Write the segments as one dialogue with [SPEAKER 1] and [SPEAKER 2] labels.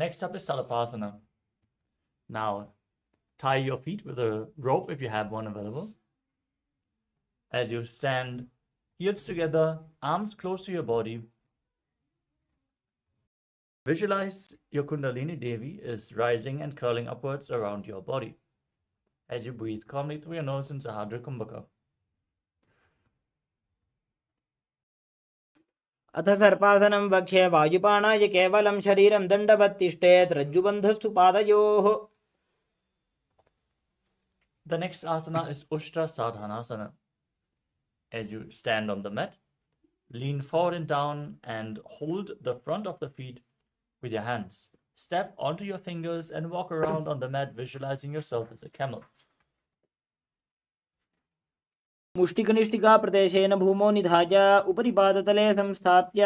[SPEAKER 1] Next up is Salapasana. Now, tie your feet with a rope if you have one available. As you stand, heels together, arms close to your body. Visualize your Kundalini Devi is rising and curling upwards around your body. As you breathe calmly through your nose in Sahadra Kumbhaka.
[SPEAKER 2] अथ सर्पासनं वक्ष्ये वायुपाणाय केवलं शरीरं दण्डवत् तिष्ठेत् रज्जुबन्धस्तु पादयोः.
[SPEAKER 1] The next asana is Ushtra Sadhanasana. As you stand on the mat, lean forward and down and hold the front of the feet with your hands. Step onto your fingers and walk around on the mat, visualizing yourself as a camel.
[SPEAKER 2] मुष्टिकनिष्ठिका प्रदेशेन भूमौ निधाय उपरि पादतले संस्थाप्य.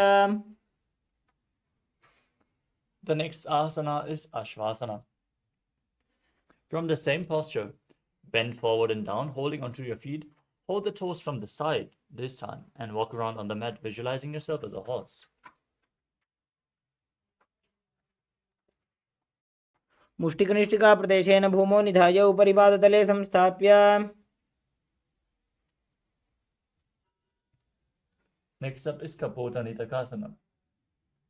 [SPEAKER 1] The next asana is Ashvasana. From the same posture, bend forward and down, holding onto your feet. Hold the toes from the side this time and walk around on the mat, visualizing yourself as a horse.
[SPEAKER 2] मुष्टिकनिष्ठिका प्रदेशेन भूमौ निधाय उपरि पादतले संस्थाप्य.
[SPEAKER 1] Next up is Kapota Nitakasana.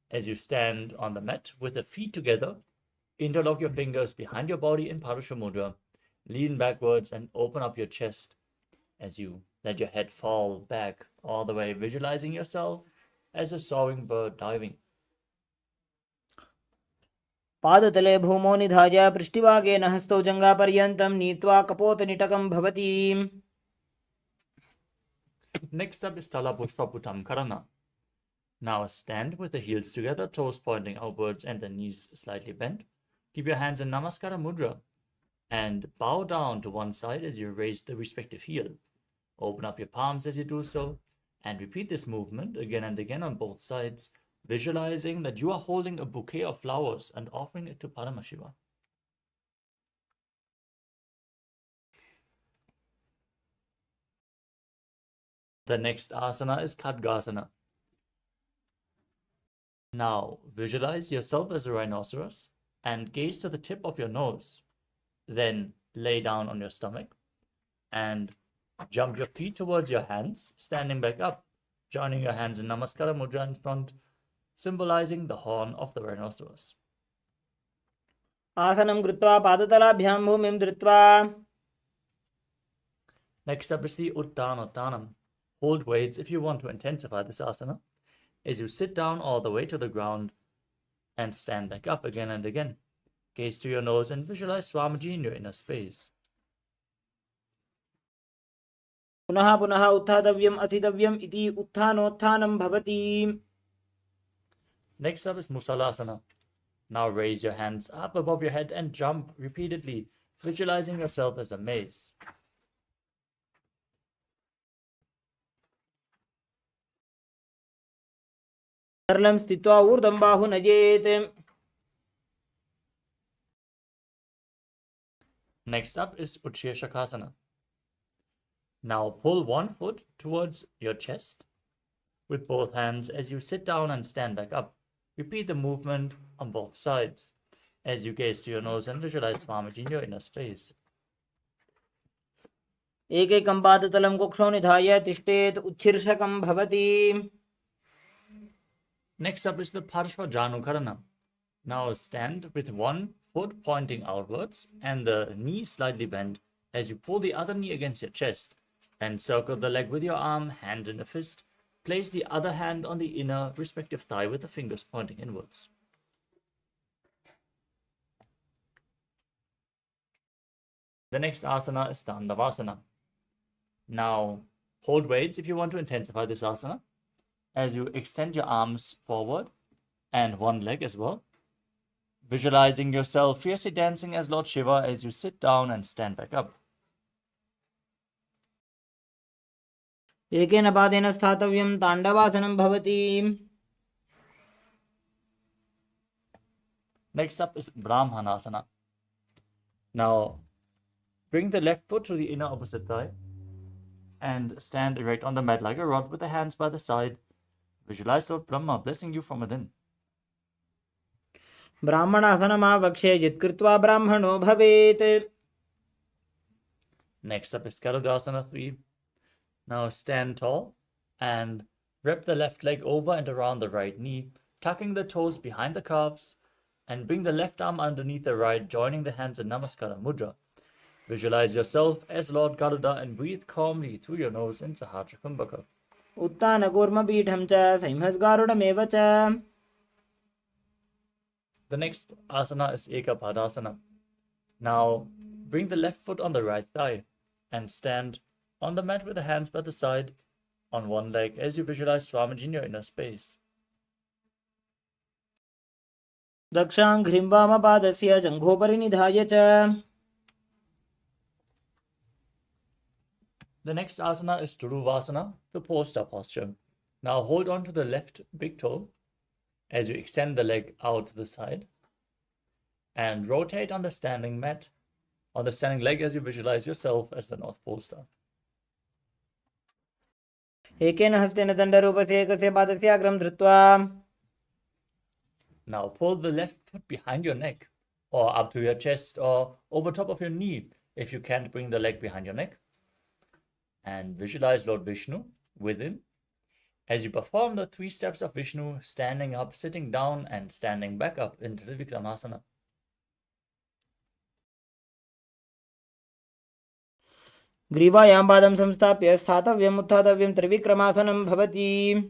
[SPEAKER 1] As you stand on the mat with the feet together, interlock your fingers behind your body in Parasha Mudra, lean backwards and open up your chest as you let your head fall back all the way, visualizing yourself as a soaring bird diving.
[SPEAKER 2] पादतले भूमौ निधाय पृष्ठभागेन हस्तौ जङ्घापर्यन्तं नीत्वा कपोतनिटकं भवति.
[SPEAKER 1] Next up is Tala Pushpa Putam Karana. Now stand with the heels together, toes pointing outwards and the knees slightly bent. Keep your hands in Namaskara Mudra and bow down to one side as you raise the respective heel. Open up your palms as you do so and repeat this movement again and again on both sides, visualizing that you are holding a bouquet of flowers and offering it to Paramashiva. The next asana is Khadgasana. Now visualize yourself as a rhinoceros and gaze to the tip of your nose. Then lay down on your stomach and jump your feet towards your hands, standing back up, joining your hands in Namaskara Mudra in front, symbolizing the horn of the rhinoceros.
[SPEAKER 2] आसनं कृत्वा पादतलाभ्यां भूमिं धृत्वा.
[SPEAKER 1] Next up is the Uttanottanam. Hold weights if you want to intensify this asana as you sit down all the way to the ground and stand back up again and again. Gaze to your nose and visualize Swamiji in your inner space.
[SPEAKER 2] पुनः पुनः उत्थातव्यम् असितव्यम् इति उत्थानोत्थानं भवति.
[SPEAKER 1] Next up is Musalasana. Now raise your hands up above your head and jump repeatedly, visualizing yourself as a mace.
[SPEAKER 2] सरलं स्थित्वा ऊर्ध्वं बाहु नजेत्.
[SPEAKER 1] Next up is Utshirshakasana. Now pull one foot towards your chest with both hands as you sit down and stand back up. Repeat the movement on both sides as you gaze to your nose and visualize Swamiji in your inner space.
[SPEAKER 2] एकैकं पादतलं कुक्षौ निधाय तिष्ठेत् उच्छिर्षकं भवति.
[SPEAKER 1] Next up is the Parshva Janukarana. Now stand with one foot pointing outwards and the knee slightly bent as you pull the other knee against your chest and circle the leg with your arm, hand in a fist. Place the other hand on the inner respective thigh with the fingers pointing inwards. The next asana is Dandavasana. Now hold weights if you want to intensify this asana as you extend your arms forward and one leg as well. Visualizing yourself fiercely dancing as Lord Shiva as you sit down and stand back up.
[SPEAKER 2] एकेन पादेन स्थातव्यं ताण्डवासनं भवति.
[SPEAKER 1] Next up is Brahmanasana. Now bring the left foot to the inner opposite thigh and stand erect on the mat like a rod with the hands by the side. Visualize Lord Brahma blessing you from within.
[SPEAKER 2] ब्राह्मणासनमावक्ष्ये यत्कृत्वा ब्राह्मणो भवेत्.
[SPEAKER 1] Next up is Garudasana 3. Now stand tall and wrap the left leg over and around the right knee, tucking the toes behind the calves, and bring the left arm underneath the right, joining the hands in Namaskara Mudra. Visualize yourself as Lord Garuda and breathe calmly through your nose in Sahasrara Kumbhaka.
[SPEAKER 2] उत्तानकूर्मपीठं च संहस्गारुडमेव च.
[SPEAKER 1] The next asana is Ekapadasana. Now bring the left foot on the right thigh and stand on the mat with the hands by the side on one leg as you visualize Swamiji in your inner space.
[SPEAKER 2] दक्षाङ्घ्रिं वामपादस्य जङ्घोपरि निधाय च.
[SPEAKER 1] The next asana is Turuvasana, the poster posture. Now hold on to the left big toe as you extend the leg out to the side and rotate on the standing mat, on the standing leg as you visualize yourself as the North Pole Star.
[SPEAKER 2] एकेन हस्तेन दण्डरूपस्य एकस्य पादस्य अग्रं धृत्वा.
[SPEAKER 1] Now pull the left foot behind your neck or up to your chest or over top of your knee if you can't bring the leg behind your neck. And visualize Lord Vishnu within as you perform the 3 steps of Vishnu, standing up, sitting down, and standing back up in Trivikramasana.
[SPEAKER 2] ग्रीवायां पादं संस्थाप्य स्थातव्यम् उत्थातव्यं त्रिविक्रमासनं भवति.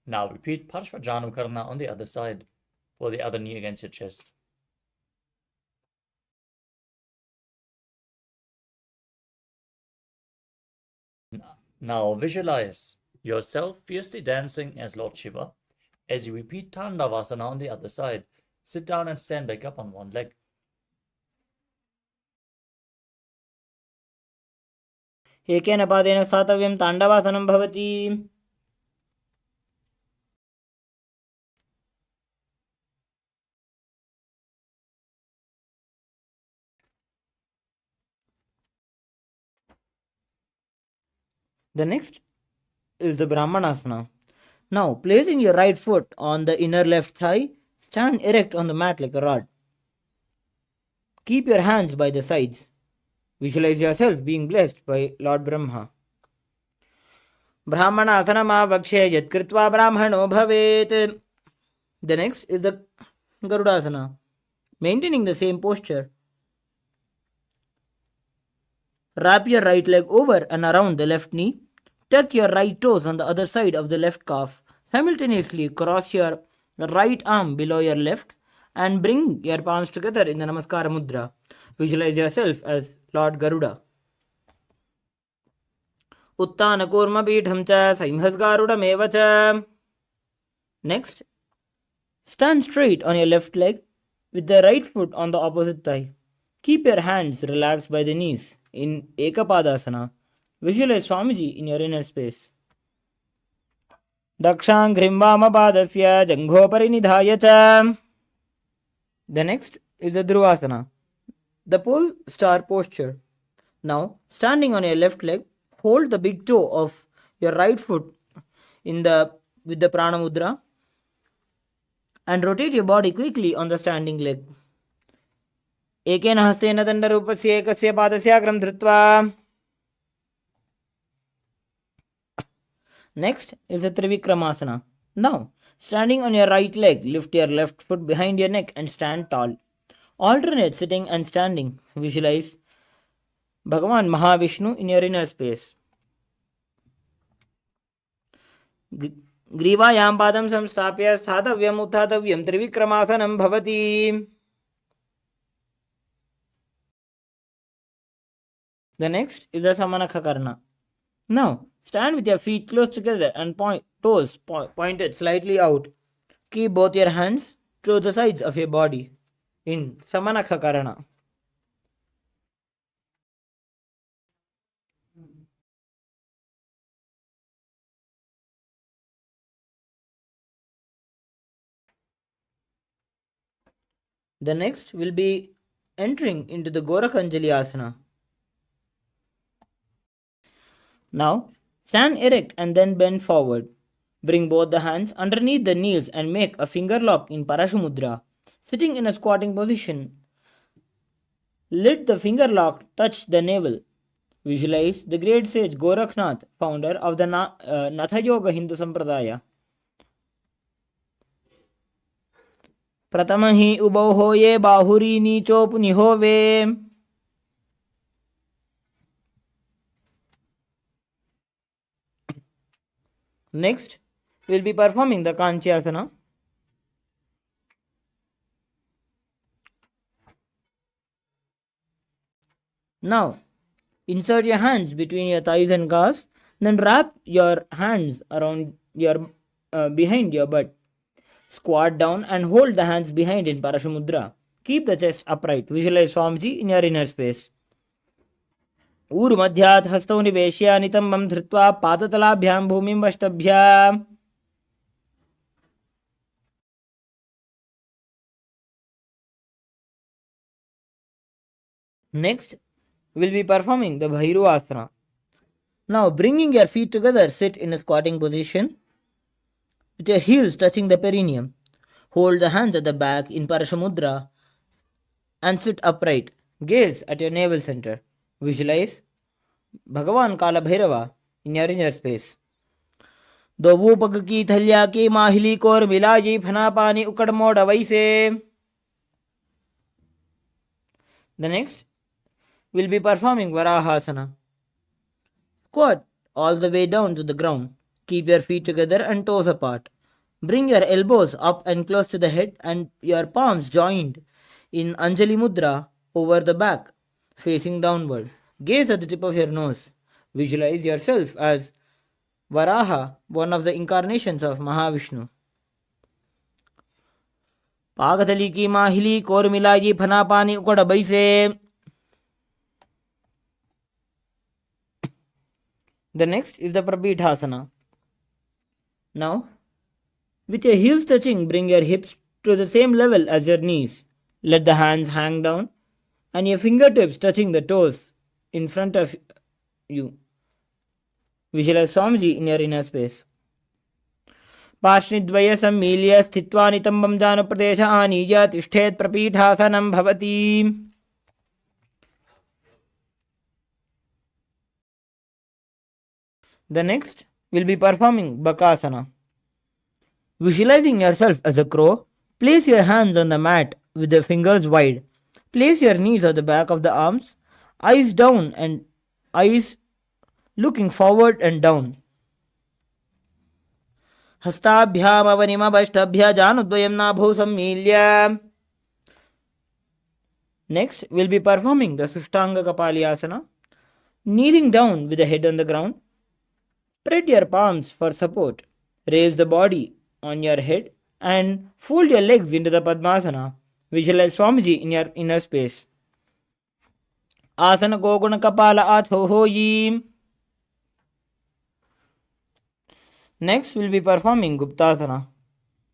[SPEAKER 1] Now repeat Parshvajanukarna on the other side. Pull the other knee against your chest. Now visualize yourself fiercely dancing as Lord Shiva as you repeat Tandavasana on the other side. Sit down and stand back up on one leg.
[SPEAKER 2] एकेन पादेन स्थातव्यं ताण्डवासनं भवति. The next is the Brahmanasana. Now, placing your right foot on the inner left thigh, stand erect on the mat like a rod. Keep your hands by the sides. Visualize yourself being blessed by Lord Brahma. Brahmanasanamavakshye yatkritva brahmano bhavet. The next is the Garudasana. Maintaining the same posture. Wrap your right leg over and around the left knee. Tuck your right toes on the other side of the left calf. Simultaneously cross your right arm below your left and bring your palms together in the Namaskara Mudra. Visualize yourself as Lord Garuda. Uttanakurmapitham cha saimhasgarudameva cha. Next, stand straight on your left leg with the right foot on the opposite thigh. Keep your hands relaxed by the knees in Ekapadasana. Visualize Swamiji in your inner space. Dakshaṅghriṁ vāmapadasya jaṅghopari nidhāya ca. The next is the Dhruvasana, the pole star posture. Now, standing on your left leg, hold the big toe of your right foot with the Prana Mudra and rotate your body quickly on the standing leg. एकेन हस्तेन दण्डरूपस्य एकस्य पादस्य अग्रं धृत्वा. Next is the Trivikramasana. Now, standing on your right leg, lift your left foot behind your neck and stand tall. Alternate sitting and standing. Visualize Bhagavan Mahavishnu in your inner space. ग्रीवायां पादं संस्थाप्य स्थातव्यम् उत्थातव्यं त्रिविक्रमासनं भवति. The next is the Samanakha Karna. Now, stand with your feet close together and toes pointed slightly out. Keep both your hands to the sides of your body in Samanakha Karana. The next will be entering into the Gorakhanjali Asana. Now, stand erect and then bend forward. Bring both the hands underneath the knees and make a finger lock in Parashamudra. Sitting in a squatting position, let the finger lock touch the navel. Visualize the great sage Gorakhnath, founder of the Natha Yoga Hindu Sampradaya. Pratamahi ubau hoye bahuri nicho punihove. Next, we will be performing the Kanchyasana. Now, insert your hands between your thighs and calves, then wrap your hands around your behind your butt. Squat down and hold the hands behind in Parashamudra. Keep the chest upright. Visualize Swamiji in your inner space. ऊर्मध्यात् हस्तौ निवेश्य नितम्बं धृत्वा पादतलाभ्यां भूमिं वष्टभ्य. Next, we'll be performing the Bhairuvasana. Now, bringing your feet together, sit in a squatting position with your heels touching the perineum. Hold the hands at the back in Parashamudra and sit upright. Gaze at your navel center. Visualize Bhagavan Kala Bhairava in your inner space. दो पग की थलिया की माहिली core मिलाजी फना पानी उकड़ मोड़ वैसे. The next, we'll be performing Varahasana. Squat all the way down to the ground. Keep your feet together and toes apart. Bring your elbows up and close to the head and your palms joined in Anjali Mudra over the back, facing downward. Gaze at the tip of your nose. Visualize yourself as Varaha, one of the incarnations of Mahavishnu. पागथली की माहिली core मिलागी फना पानी उकड़ बैसे. The next is the Prabhithasana. Now, with your heels touching, bring your hips to the same level as your knees. Let the hands hang down and your fingertips touching the toes in front of you. Visualize Swamiji in your inner space. पार्श्वद्वय सम्मील्य स्थित्वा नितम्बं जानुप्रदेश आनीय तिष्ठेत् प्रपीठासनं भवति. The next, we'll be performing Bakasana. Visualizing yourself as a crow, place your hands on the mat with the fingers wide. Place your knees at the back of the arms, eyes down and eyes looking forward and down. हस्ताभ्याम अवनिमभष्टभ्य जानुद्वयं नाभौ सम्मील्य. Next, we'll be performing the Sushtanga Kapalyasana. Kneeling down with the head on the ground. Spread your palms for support. Raise the body on your head and fold your legs into the Padmasana. Visualize Swamiji in your inner space. Asana Goguna Kapala Atho Hoyi. Next, we'll be performing Guptasana.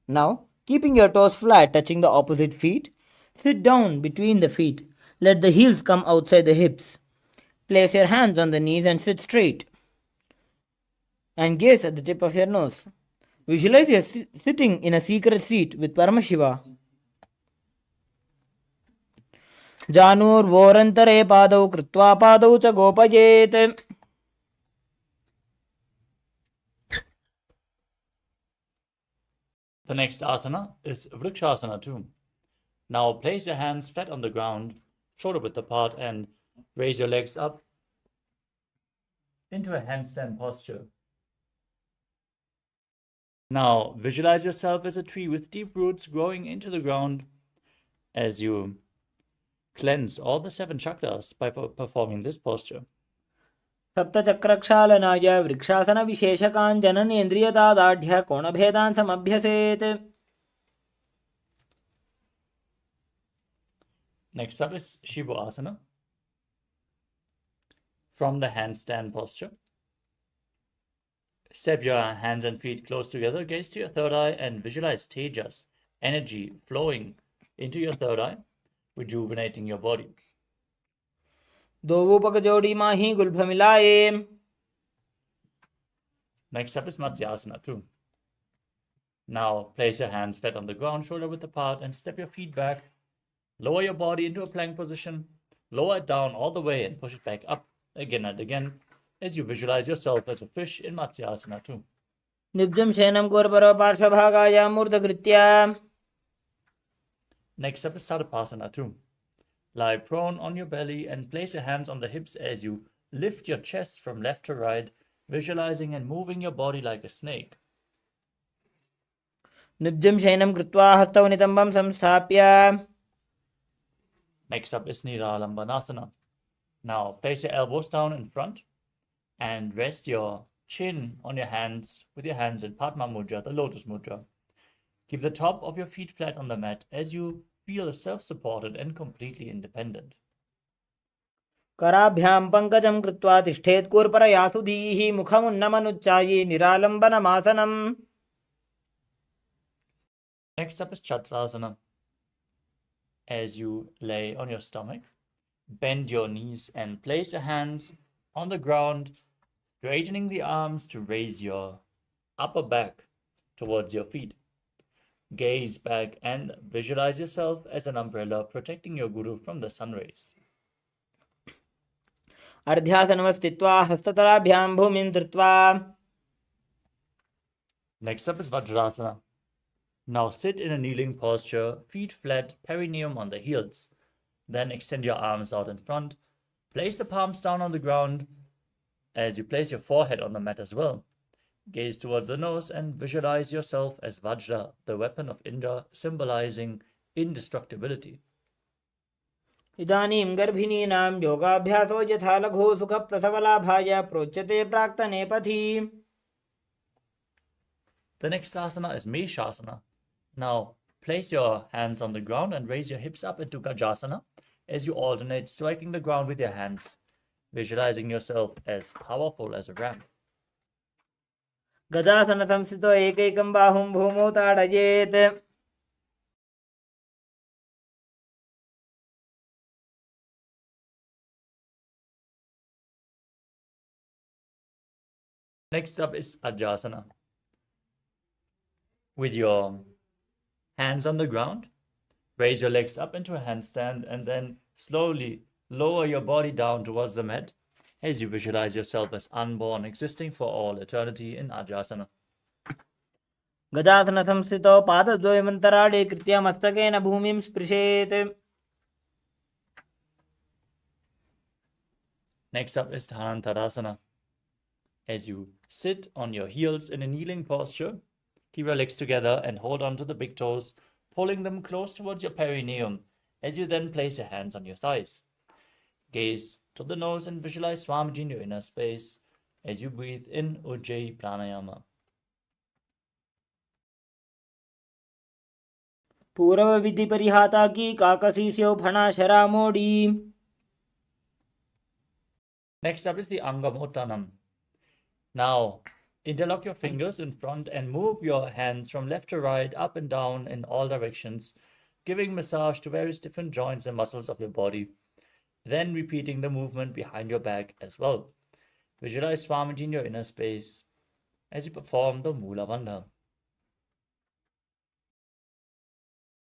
[SPEAKER 2] Now, keeping your toes flat touching the opposite feet, sit down between the feet. Let the heels come outside the hips. Place your hands on the knees and sit straight. And gaze at the tip of your nose. Visualize you sitting in a secret seat with Paramashiva. Janur vorantare padau krutva padau cha gopajet.
[SPEAKER 1] The next asana is Vrikshasana too. Now place your hands flat on the ground, shoulder width apart, and raise your legs up into a handstand posture. Now visualize yourself as a tree with deep roots growing into the ground as you cleanse all the 7 chakras by performing this posture.
[SPEAKER 2] सप्तचक्रक्षालनाय vrikshasana विशेषकान् जननेन्द्रियतादाढ्य कोणभेदान् समभ्यसेत्.
[SPEAKER 1] Next up is Shiva Asana. From the handstand posture, step your hands and feet close together, gaze to your third eye and visualize Tejas, energy flowing into your third eye, rejuvenating your body.
[SPEAKER 2] दो पग जोड़ी माही Gulf मिलाए.
[SPEAKER 1] Next up is Matsyasana too. Now place your hands flat on the ground, shoulder width apart, and step your feet back. Lower your body into a plank position. Lower it down all the way and push it back up again and again as you visualize yourself as a fish in Matsyasana 2.
[SPEAKER 2] Nibjam Shenam Korparo Parshvabhagaya Murdakritya.
[SPEAKER 1] Next up is Sadapasana 2. Lie prone on your belly and place your hands on the hips as you lift your chest from left to right, visualizing and moving your body like a snake.
[SPEAKER 2] Nibjam Shenam Kritva Hastau Nitambam Samsthapya.
[SPEAKER 1] Next up is Niralambanasana. Now place your elbows down in front and rest your chin on your hands with your hands in Padma Mudra, the lotus mudra. Keep the top of your feet flat on the mat as you feel self-supported and completely independent.
[SPEAKER 2] Karabhyam Pankajam Kritva Tishthet Korparayasudhihi Mukhamunnamanuchayi Niralambanamasanam.
[SPEAKER 1] Next up is Chakrasana. As you lay on your stomach, bend your knees and place your hands on the ground, straightening the arms to raise your upper back towards your feet. Gaze back and visualize yourself as an umbrella protecting your guru from the sun rays.
[SPEAKER 2] Ardhyasanavastitva Hastatarabhyam Bhumim Dhritva.
[SPEAKER 1] Next up is Vajrasana. Now sit in a kneeling posture, feet flat, perineum on the heels. Then extend your arms out in front. Place the palms down on the ground as you place your forehead on the mat as well. Gaze towards the nose and visualize yourself as Vajra, the weapon of Indra, symbolizing indestructibility.
[SPEAKER 2] Idanim Garbhininam Yogabhyaso Yatha Lagho Sukha Prasavalabhaya Prochate Praktane Pathi.
[SPEAKER 1] The next asana is Meshasana. Now place your hands on the ground and raise your hips up into Gajasana as you alternate striking the ground with your hands, visualizing yourself as powerful as a ram.
[SPEAKER 2] Gajasana Samsito Ekaikam Bahum Bhumo Tadayet.
[SPEAKER 1] Next up is Ajasana. With your hands on the ground, raise your legs up into a handstand and then slowly lower your body down towards the mat as you visualize yourself as unborn, existing for all eternity in Ajasana.
[SPEAKER 2] Gajasana Samsito Padadvayamantaraade Kritya Mastakena Bhumim Sprishet.
[SPEAKER 1] Next up is Dhanantarasana. As you sit on your heels in a kneeling posture, keep your legs together and hold on to the big toes, pulling them close towards your perineum as you then place your hands on your thighs. Gaze to the nose and visualize Swamiji in your inner space as you breathe in Ujjayi Pranayama.
[SPEAKER 2] Purava Vidhi Parihata Ki Kakasisyo Phana Sharamodi.
[SPEAKER 1] Next up is the Angamottanam. Now, interlock your fingers in front and move your hands from left to right, up and down in all directions, giving massage to various different joints and muscles of your body. Then repeating the movement behind your back as well. Visualize Swamiji in your inner space as you perform the Mula Bandha.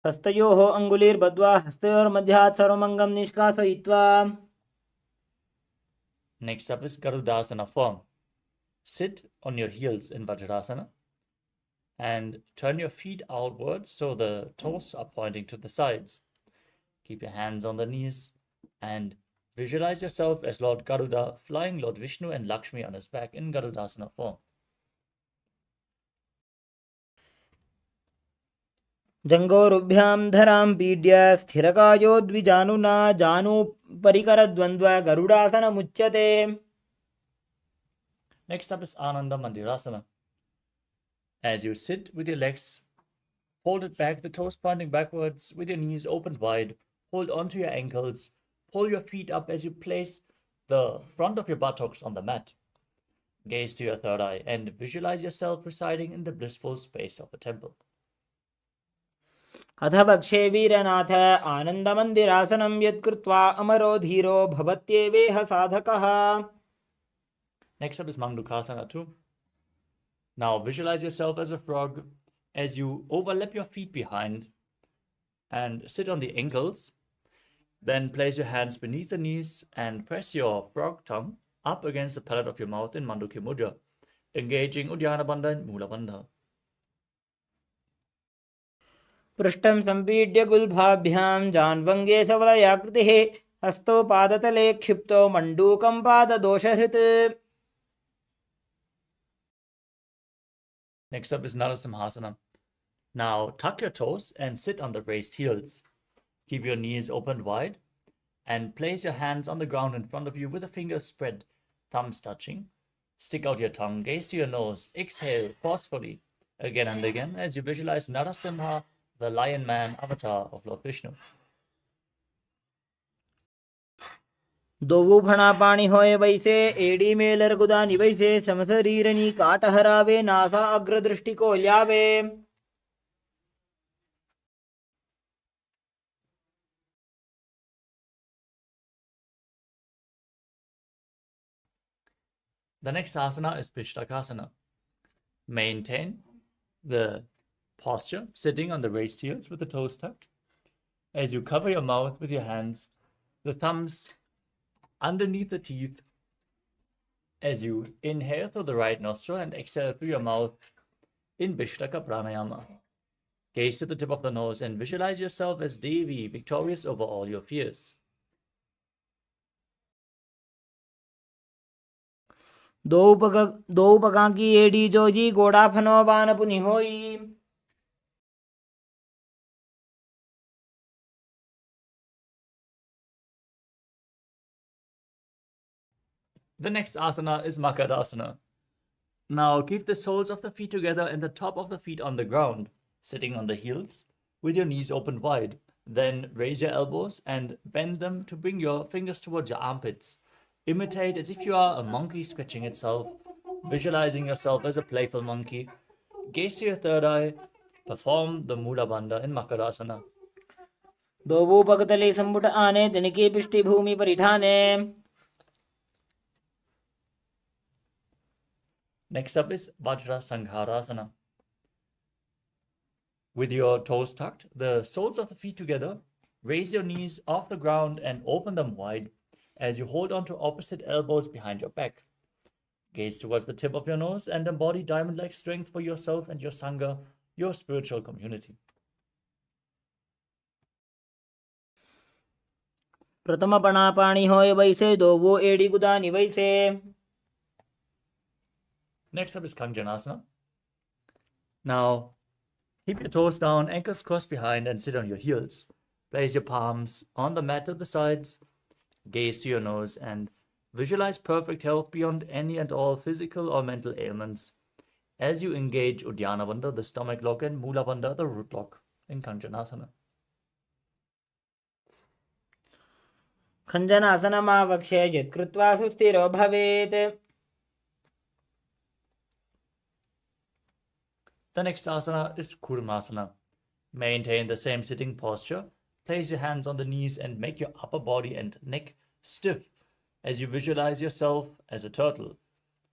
[SPEAKER 2] Hastayoho Angulir Badwa Hastayor Madhyat Sarvamangam Nishkasayitva.
[SPEAKER 1] Next up is Garudasana form. Sit on your heels in Vajrasana and turn your feet outwards so the toes are pointing to the sides. Keep your hands on the knees and visualize yourself as Lord Garuda flying Lord Vishnu and Lakshmi on his back in Garudasana form.
[SPEAKER 2] Jangorubhyam Dharam Pidya Sthirakayo Dvijanuna Janu Parikaradvandva Garudasana Muchyate.
[SPEAKER 1] Next up is Ananda Mandirasana. As you sit with your legs folded back, the toes pointing backwards, with your knees opened wide, hold onto your ankles, pull your feet up as you place the front of your buttocks on the mat. Gaze to your third eye and visualize yourself residing in the blissful space of a temple.
[SPEAKER 2] Atha Bhakshe Veeranath Anandamandirāsanam Yadkrutva Amaro Dhiro Bhavatyeveha Sadhakaha.
[SPEAKER 1] Next up is Mandukasana 2. Now visualize yourself as a frog, as you overlap your feet behind and sit on the ankles. Then place your hands beneath the knees and press your frog tongue up against the palate of your mouth in Mandukya Mudra, engaging Uddiyana Bandha and Mula Bandha.
[SPEAKER 2] पृष्ठं सम्पीड्य गुल्भाभ्यां जान्वङ्गे सवलयाकृतिः हस्तौ पादतले क्षिप्तो मण्डूकं पाददोषहृत्.
[SPEAKER 1] Next up is Narasimhasana. Now tuck your toes and sit on the raised heels. Keep your knees open wide and place your hands on the ground in front of you with the fingers spread, thumbs touching. Stick out your tongue, gaze to your nose, exhale forcefully again and again as you visualize Narasimha, the lion man avatar of Lord Vishnu.
[SPEAKER 2] दोवो फणा पाणी होए वैसे AD Mailer गुदानी वैसे समशरीरनी काट हरावे NASA अग्रदृष्टि को ल्यावे.
[SPEAKER 1] The next asana is Pishtakasana. Maintain the posture, sitting on the raised heels with the toes tucked. As you cover your mouth with your hands, the thumbs underneath the teeth, as you inhale through the right nostril and exhale through your mouth in Vishtaka Pranayama. Gaze to the tip of the nose and visualize yourself as Devi, victorious over all your fears.
[SPEAKER 2] दो पगा की AD Joji गोड़ा फनो बान पुनि होई.
[SPEAKER 1] The next asana is Makadasana. Now keep the soles of the feet together and the top of the feet on the ground, sitting on the heels with your knees open wide. Then raise your elbows and bend them to bring your fingers towards your armpits. Imitate as if you are a monkey scratching itself, visualizing yourself as a playful monkey. Gaze to your third eye. Perform the Mula Bandha in Makadasana.
[SPEAKER 2] दोवो पगतले संबुट आने तिनके पिष्टि भूमि परिठाने.
[SPEAKER 1] Next up is Vajra Sangharasana. With your toes tucked, the soles of the feet together, raise your knees off the ground and open them wide as you hold on to opposite elbows behind your back. Gaze towards the tip of your nose and embody diamond-like strength for yourself and your Sangha, your spiritual community.
[SPEAKER 2] प्रथम पणा पाणी होए वैसे दोवो AD गुदानी वैसे.
[SPEAKER 1] Next up is Kanjanasana. Now, keep your toes down, ankles crossed behind, and sit on your heels. Place your palms on the mat at the sides. Gaze to your nose and visualize perfect health beyond any and all physical or mental ailments as you engage Uddiyana Bandha, the stomach lock, and Mula Bandha, the root lock, in Kanjanasana.
[SPEAKER 2] खञ्जनासनमावक्ष्य यत्कृत्वा सुस्थिरो भवेत्.
[SPEAKER 1] The next asana is Kurmasana. Maintain the same sitting posture. Place your hands on the knees and make your upper body and neck stiff as you visualize yourself as a turtle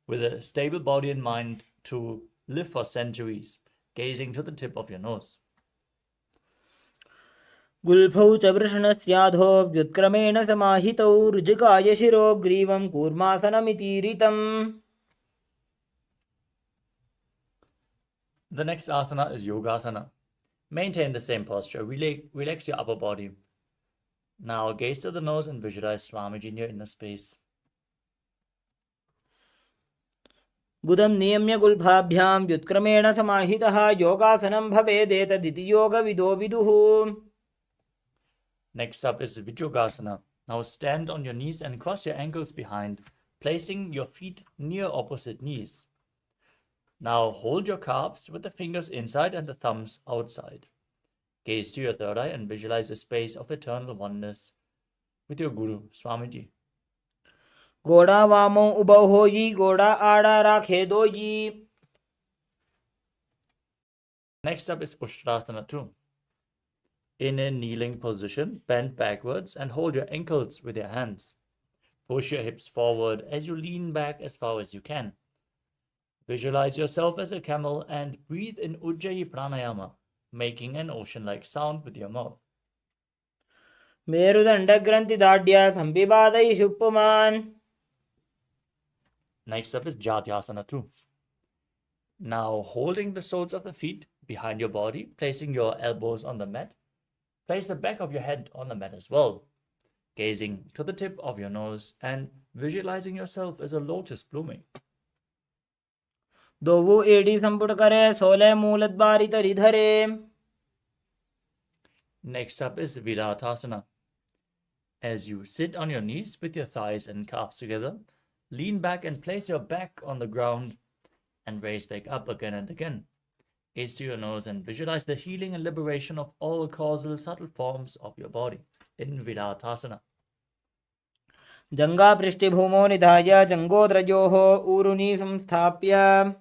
[SPEAKER 1] with a stable body and mind to live for centuries, gazing to the tip of your nose.
[SPEAKER 2] गुल्फौ च वृषणस्याधो व्युत्क्रमेण समाहितौ ऋजुकाय शिरो ग्रीवं कूर्मासनमितीरितम्.
[SPEAKER 1] The next asana is Yogasana. Maintain the same posture. Relax your upper body. Now gaze to the nose and visualize Swamiji in your inner space.
[SPEAKER 2] गुदं नियम्य गुल्फाभ्यां व्युत्क्रमेण समाहितः योगासनं भवेदेतदिति योगविदो विदुः.
[SPEAKER 1] Next up is Vijyogasana. Now stand on your knees and cross your ankles behind, placing your feet near opposite knees. Now hold your calves with the fingers inside and the thumbs outside. Gaze to your third eye and visualize a space of eternal oneness with your Guru, Swamiji.
[SPEAKER 2] गोड़ा वामो उबौ होई गोड़ा आड़ा राखे दोई.
[SPEAKER 1] Next up is Ushtrasana 2. In a kneeling position, bend backwards and hold your ankles with your hands. Push your hips forward as you lean back as far as you can. Visualize yourself as a camel and breathe in Ujjayi Pranayama, making an ocean-like sound with your mouth.
[SPEAKER 2] Merudandagranthidaadya Sambivadai Shuppuman.
[SPEAKER 1] Next up is Jatyasana 2. Now, holding the soles of the feet behind your body, placing your elbows on the mat, place the back of your head on the mat as well, gazing to the tip of your nose and visualizing yourself as a lotus blooming.
[SPEAKER 2] दोवु एडी संपुट करे सोले मूलद्वारी तरी धरे.
[SPEAKER 1] Next up is Viratasana. As you sit on your knees with your thighs and calves together, lean back and place your back on the ground and raise back up again and again. Gaze to your nose and visualize the healing and liberation of all causal subtle forms of your body in Viratasana.
[SPEAKER 2] जंगा पृष्ठभूमो निधाय जंगोद्रजोः ऊरुनी संस्थाप्य.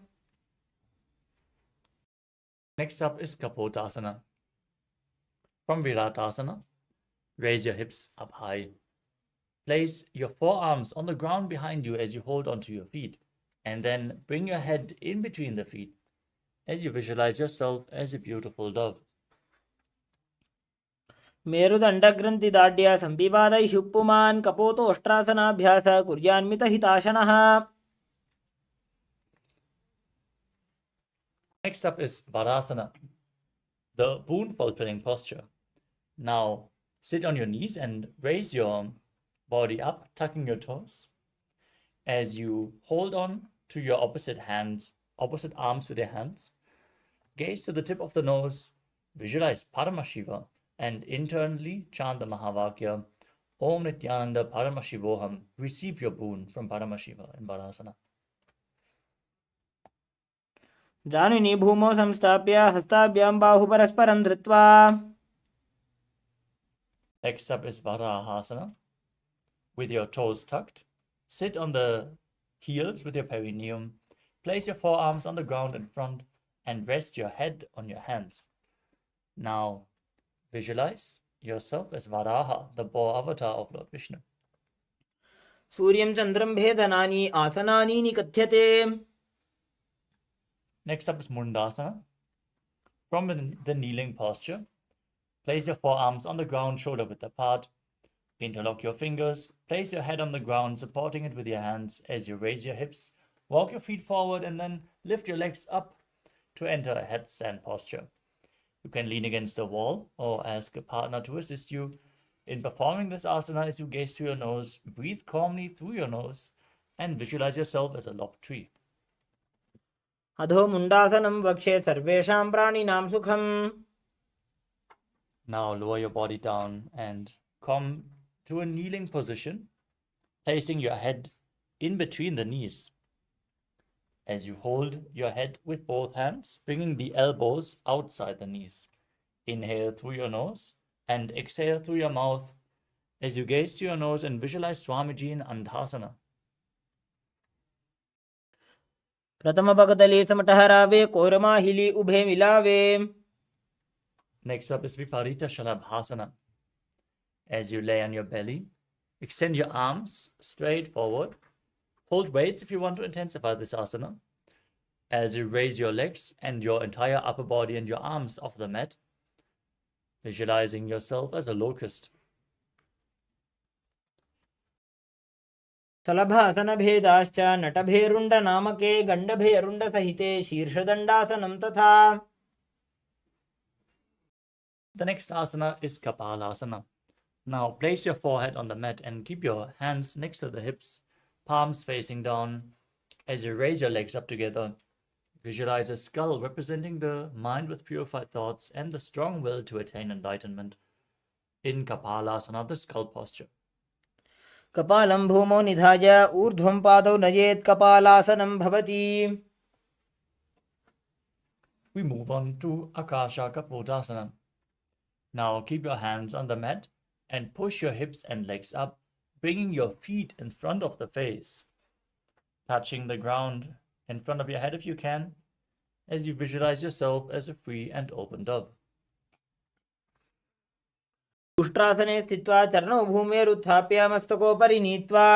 [SPEAKER 1] Next up is Kapotasana. From Viratasana, raise your hips up high. Place your forearms on the ground behind you as you hold onto your feet, and then bring your head in between the feet as you visualize yourself as a beautiful dove.
[SPEAKER 2] मेरुदण्डग्रन्थिदाढ्य सम्पिबादै शुप्पुमान् कपोतोष्ट्रासनाभ्यास कुर्यान्मितहिताशनः.
[SPEAKER 1] Next up is Varasana, the boon fulfilling posture. Now sit on your knees and raise your body up, tucking your toes. As you hold on to your opposite arms with your hands, gaze to the tip of the nose, visualize Paramashiva, and internally chant the Mahavakya, Om Nithyananda Paramashivoham. Receive your boon from Paramashiva in Varasana.
[SPEAKER 2] जानुनी भूमौ संस्थाप्य हस्ताभ्यां बाहु परस्परं धृत्वा.
[SPEAKER 1] Next up is Varahasana. With your toes tucked, sit on the heels with your perineum. Place your forearms on the ground in front and rest your head on your hands. Now, visualize yourself as Varaha, the boar avatar of Lord Vishnu.
[SPEAKER 2] सूर्यं चन्द्रं भेदनानि आसनानि निकथ्यते.
[SPEAKER 1] Next up is Mundasana. From the kneeling posture, place your forearms on the ground, shoulder width apart. Interlock your fingers. Place your head on the ground, supporting it with your hands as you raise your hips. Walk your feet forward and then lift your legs up to enter a headstand posture. You can lean against a wall or ask a partner to assist you in performing this asana as you gaze to your nose, breathe calmly through your nose, and visualize yourself as a lopped tree.
[SPEAKER 2] अधो मुण्डासनं वक्षे सर्वेषां प्राणिनां सुखम्.
[SPEAKER 1] Now lower your body down and come to a kneeling position, placing your head in between the knees. As you hold your head with both hands, bringing the elbows outside the knees. Inhale through your nose and exhale through your mouth as you gaze to your nose and visualize Swamiji in Andhasana.
[SPEAKER 2] प्रथम भगतले समटहरावे कोरमाहिली उभे मिलावे.
[SPEAKER 1] Next up is Viparita Shalabhasana. As you lay on your belly, extend your arms straight forward. Hold weights if you want to intensify this asana. As you raise your legs and your entire upper body and your arms off the mat, visualizing yourself as a locust.
[SPEAKER 2] सलभासन भेदाश्च नटभेरुण्ड नामके गण्डभेरुण्ड सहिते शीर्षदण्डासनं तथा.
[SPEAKER 1] The next asana is Kapalasana. Now place your forehead on the mat and keep your hands next to the hips, palms facing down. As you raise your legs up together, visualize a skull representing the mind with purified thoughts and the strong will to attain enlightenment. In Kapalasana, the skull posture.
[SPEAKER 2] कपालं भूमौ निधाय ऊर्ध्वं पादौ नयेत् कपालासनं भवति.
[SPEAKER 1] We move on to Akasha Kapotasana. Now keep your hands on the mat and push your hips and legs up, bringing your feet in front of the face, touching the ground in front of your head if you can, as you visualize yourself as a free and open dove.
[SPEAKER 2] उष्ट्रासने स्थित्वा चरणौ भूमेरुत्थाप्य मस्तकोपरि नीत्वा.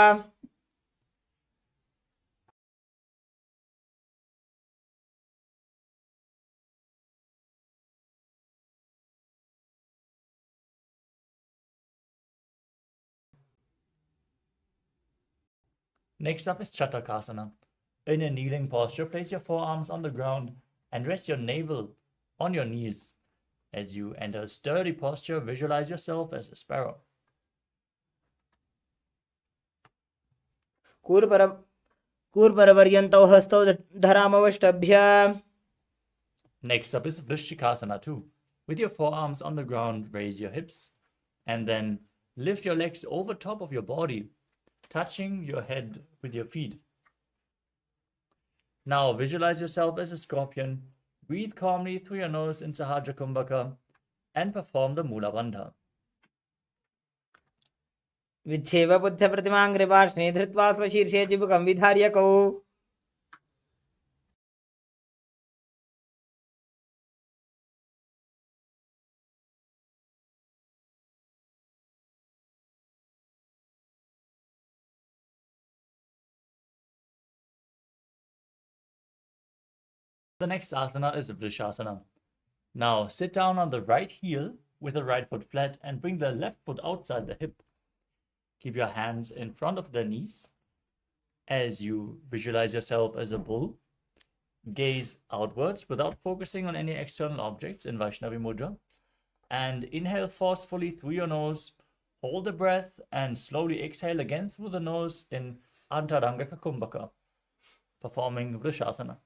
[SPEAKER 1] Next up is Chatakasana. In a kneeling posture, place your forearms on the ground and rest your navel on your knees. As you enter a sturdy posture, visualize yourself as a sparrow.
[SPEAKER 2] कूर्परपर्यन्तौ हस्तौ धरामवष्टभ्य.
[SPEAKER 1] Next up is Vrishikasana 2. With your forearms on the ground, raise your hips and then lift your legs over top of your body, touching your head with your feet. Now visualize yourself as a scorpion. Breathe calmly through your nose in Sahajra Kumbhaka and perform the Mula Bandha.
[SPEAKER 2] विच्छेव पुच्छ प्रतिमाङ्घ्रिपार्ष्णे धृत्वा स्वशीर्षे चिबुकं विधार्यकौ.
[SPEAKER 1] The next asana is Vrishasana. Now sit down on the right heel with the right foot flat and bring the left foot outside the hip. Keep your hands in front of the knees. As you visualize yourself as a bull, gaze outwards without focusing on any external objects in Vaishnavi Mudra, and inhale forcefully through your nose, hold the breath, and slowly exhale again through the nose in Antarangaka Kumbhaka, performing Vrishasana.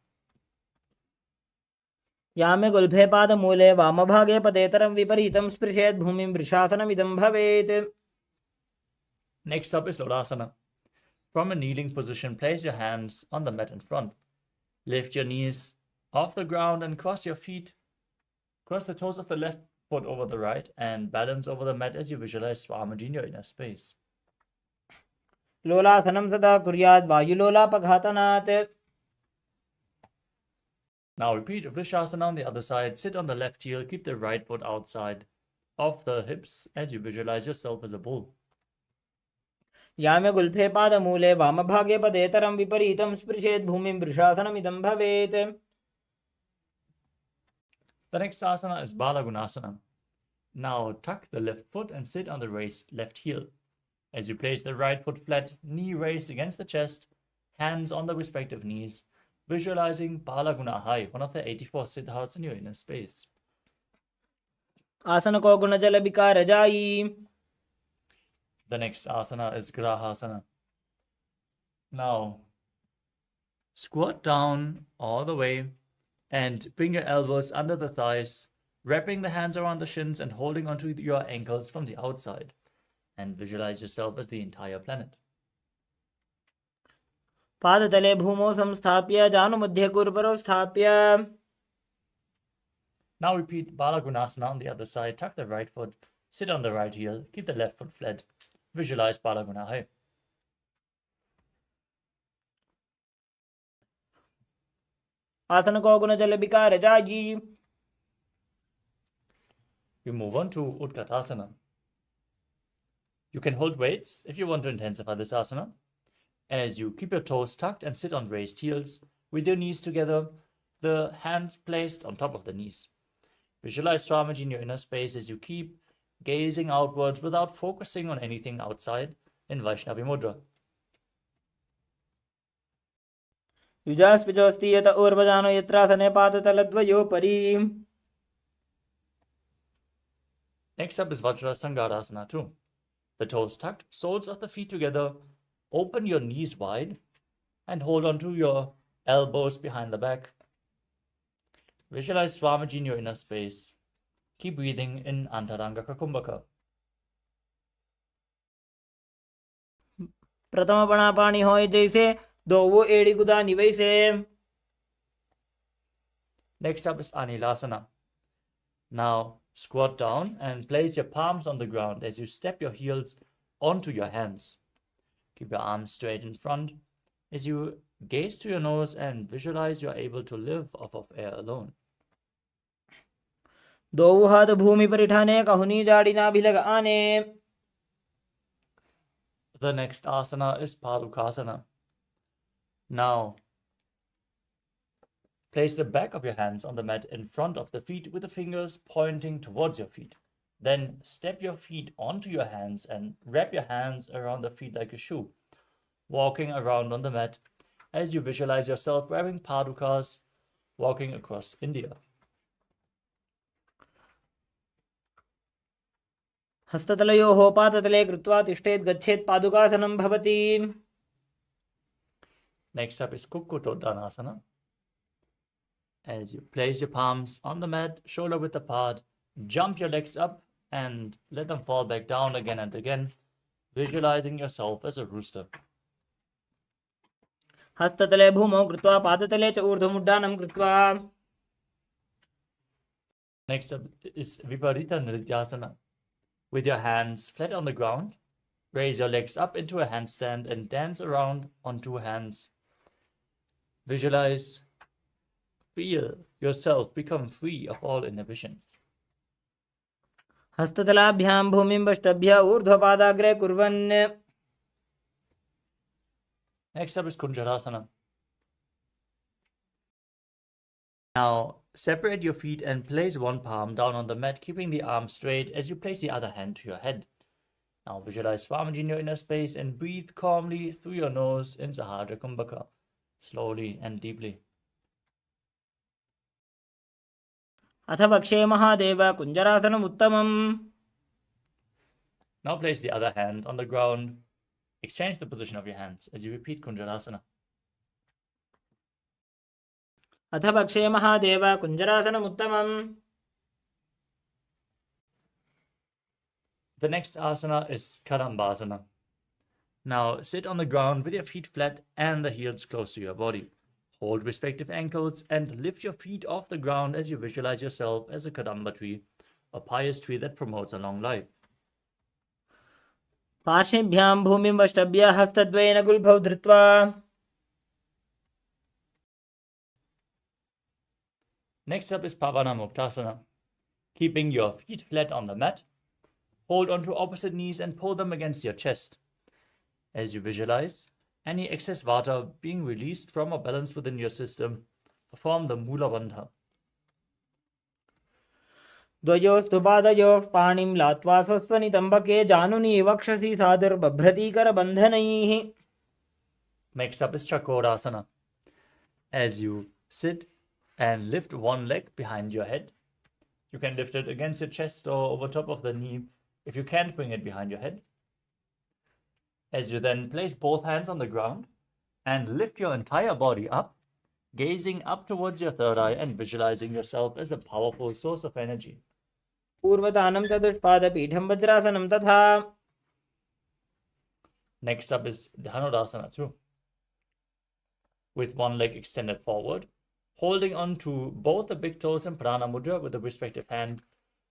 [SPEAKER 2] यामे गुल्फे पादमूले वामभागे पदेतरं विपरीतं स्पृशेत् भूमिं वृषासनमिदं भवेत्.
[SPEAKER 1] Next up is Urasana. From a kneeling position, place your hands on the mat in front. Lift your knees off the ground and cross your feet. Cross the toes of the left foot over the right and balance over the mat as you visualize Swamiji in your inner space.
[SPEAKER 2] लोलासनं सदा कुर्यात् वायुलोलापघातनात्.
[SPEAKER 1] Now repeat Vrishasana on the other side. Sit on the left heel. Keep the right foot outside of the hips as you visualize yourself as a bull.
[SPEAKER 2] यामे गुल्फे पादमूले वामभागे पदेतरं विपरीतं स्पृशेत् भूमिं वृषासनमिदं भवेत्.
[SPEAKER 1] The next asana is Balagunasana. Now tuck the left foot and sit on the raised left heel. As you place the right foot flat, knee raised against the chest, hands on the respective knees, visualizing Balagunahai, one of the 84 siddhas in your inner space.
[SPEAKER 2] आसन को गुण जल विकार जाई.
[SPEAKER 1] The next asana is Grahasana. Now, squat down all the way and bring your elbows under the thighs, wrapping the hands around the shins and holding onto your ankles from the outside. And visualize yourself as the entire planet.
[SPEAKER 2] पादतले भूमौ संस्थाप्य जानुमध्ये कुर्परौ स्थाप्य.
[SPEAKER 1] Now repeat Balagunasana on the other side. Tuck the right foot, sit on the right heel, keep the left foot flat. Visualize Balagunahai.
[SPEAKER 2] आसन को गुण जल विकार जाई.
[SPEAKER 1] We move on to Utkatasana. You can hold weights if you want to intensify this asana. As you keep your toes tucked and sit on raised heels with your knees together, the hands placed on top of the knees. Visualize Swamiji in your inner space as you keep gazing outwards without focusing on anything outside in Vaishnavi Mudra.
[SPEAKER 2] युजास्पिजोस्ति यत ऊर्वजानो यत्रासने पादतलद्वयोपरि.
[SPEAKER 1] Next up is Vajrasangarasana 2. The toes tucked, soles of the feet together, open your knees wide and hold on to your elbows behind the back. Visualize Swamiji in your inner space. Keep breathing in Antarangaka Kumbhaka.
[SPEAKER 2] प्रथम बना पानी होय जैसे दो वो एड़ी गुदा निवैसे.
[SPEAKER 1] Next up is Anilasana. Now squat down and place your palms on the ground as you step your heels onto your hands. Keep your arms straight in front as you gaze to your nose and visualize you are able to live off of air alone.
[SPEAKER 2] दो हाथ भूमि पर उठाने कहुनी जाड़ी ना भी लगाने.
[SPEAKER 1] The next asana is Padukasana. Now, place the back of your hands on the mat in front of the feet with the fingers pointing towards your feet. Then step your feet onto your hands and wrap your hands around the feet like a shoe. walking around on the mat as you visualize yourself wearing padukas, walking across India.
[SPEAKER 2] हस्ततलयोः पादतले कृत्वा तिष्ठेत् गच्छेत् पादुकासनं भवति.
[SPEAKER 1] Next up is Kukkutoddanasana. As you place your palms on the mat, shoulder width apart, jump your legs up and let them fall back down again and again, visualizing yourself as a rooster.
[SPEAKER 2] हस्ततले भूमौ कृत्वा पादतले च ऊर्ध्वमुड्डानं कृत्वा.
[SPEAKER 1] Next up is Viparita Nrityasana. With your hands flat on the ground, raise your legs up into a handstand and dance around on two hands. Visualize, feel yourself become free of all inhibitions.
[SPEAKER 2] हस्ततलाभ्यां भूमिं वष्टभ्य ऊर्ध्वपादाग्रे कुर्वन्.
[SPEAKER 1] Next up is Kunjarasana. Now, separate your feet and place one palm down on the mat, keeping the arm straight as you place the other hand to your head. Now, visualize Swamiji in your inner space and breathe calmly through your nose in Sahadra Kumbhaka, slowly and deeply.
[SPEAKER 2] अथ वक्षे महादेव कुञ्जरासनम् उत्तमम्.
[SPEAKER 1] Now place the other hand on the ground. Exchange the position of your hands as you repeat Kunjarasana.
[SPEAKER 2] अथ वक्षे महादेव कुञ्जरासनम् उत्तमम्.
[SPEAKER 1] The next asana is Kadambasana. Now sit on the ground with your feet flat and the heels close to your body. Hold respective ankles and lift your feet off the ground as you visualize yourself as a Kadamba tree, a pious tree that promotes a long life.
[SPEAKER 2] पार्श्वेभ्यां भूमिं वष्टभ्य हस्तद्वयेन गुल्फौ धृत्वा.
[SPEAKER 1] Next up is Pavana Muktasana. Keeping your feet flat on the mat, hold onto opposite knees and pull them against your chest. As you visualize any excess vata being released from or balanced within your system, perform the Mula Bandha.
[SPEAKER 2] द्वयोस्तु पादयोः पाणिं लात्वा स्वस्वनितम्बके जानुनी वक्षसि सादुर्बभ्रतीकरबन्धनैः.
[SPEAKER 1] Next up is Chakorasana. As you sit and lift one leg behind your head, you can lift it against your chest or over top of the knee if you can't bring it behind your head. As you then place both hands on the ground and lift your entire body up, gazing up towards your third eye and visualizing yourself as a powerful source of energy.
[SPEAKER 2] पूर्वतानं चतुष्पादपीठं वज्रासनं तथा.
[SPEAKER 1] Next up is Dhanurasana too. With one leg extended forward, holding on to both the big toes in Prana Mudra with the respective hand,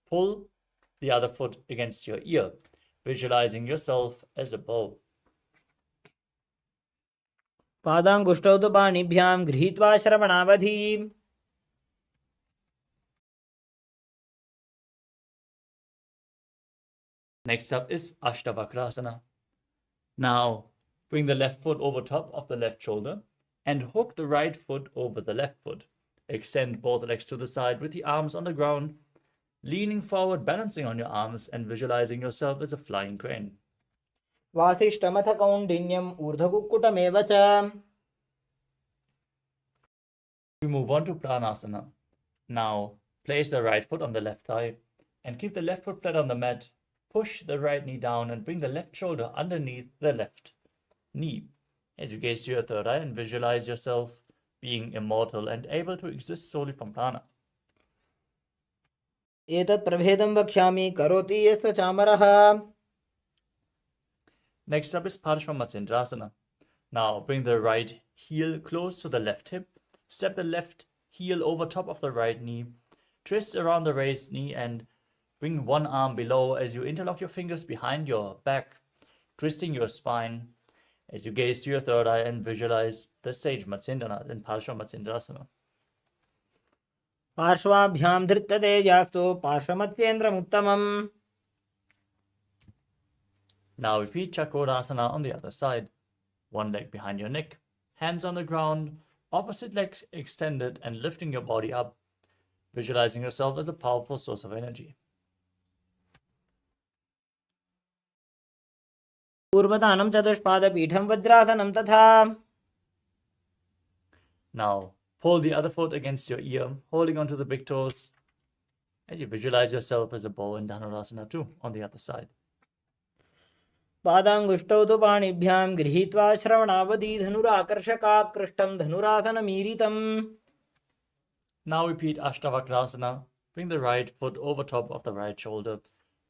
[SPEAKER 1] pull the other foot against your ear, visualizing yourself as a bow.
[SPEAKER 2] पादाङ्गुष्ठौ तु पाणिभ्यां गृहीत्वा श्रवणावधि.
[SPEAKER 1] Next up is Ashtavakrasana. Now, bring the left foot over top of the left shoulder and hook the right foot over the left foot. Extend both legs to the side with the arms on the ground, leaning forward, balancing on your arms and visualizing yourself as a flying crane.
[SPEAKER 2] वासिष्ठमथ कौण्डिन्यम् ऊर्ध्वकुक्कुटमेव च.
[SPEAKER 1] We move on to Pranasana. Now, place the right foot on the left thigh and keep the left foot flat on the mat. Push the right knee down and bring the left shoulder underneath the left knee as you gaze to your third eye and visualize yourself being immortal and able to exist solely from prana.
[SPEAKER 2] एतत् प्रभेदं वक्ष्यामि करोति यस्य चामरः.
[SPEAKER 1] Next up is Parashvamatsindrasana. Now bring the right heel close to the left hip, step the left heel over top of the right knee, twist around the raised knee and bring one arm below as you interlock your fingers behind your back, twisting your spine as you gaze to your third eye and visualize the sage Matsindranath in Parashvamatsindrasana.
[SPEAKER 2] पार्श्वाभ्यां धृत्ततेजास्तु पार्श्वमत्स्येन्द्रमुत्तमम्.
[SPEAKER 1] Now repeat Chakorasana on the other side. One leg behind your neck, hands on the ground, opposite legs extended and lifting your body up, visualizing yourself as a powerful source of energy.
[SPEAKER 2] पूर्वतानं चतुष्पादपीठं वज्रासनं तथा.
[SPEAKER 1] Now, pull the other foot against your ear, holding onto the big toes, as you visualize yourself as a bow in Dhanurasana too, on the other side.
[SPEAKER 2] पादाङ्गुष्टौ तु पाणिभ्यां गृहीत्वा श्रवणावधि धनुराकर्षकाकृष्टं धनुरासनमीरितम्.
[SPEAKER 1] Now repeat Ashtavakrasana. Bring the right foot over top of the right shoulder.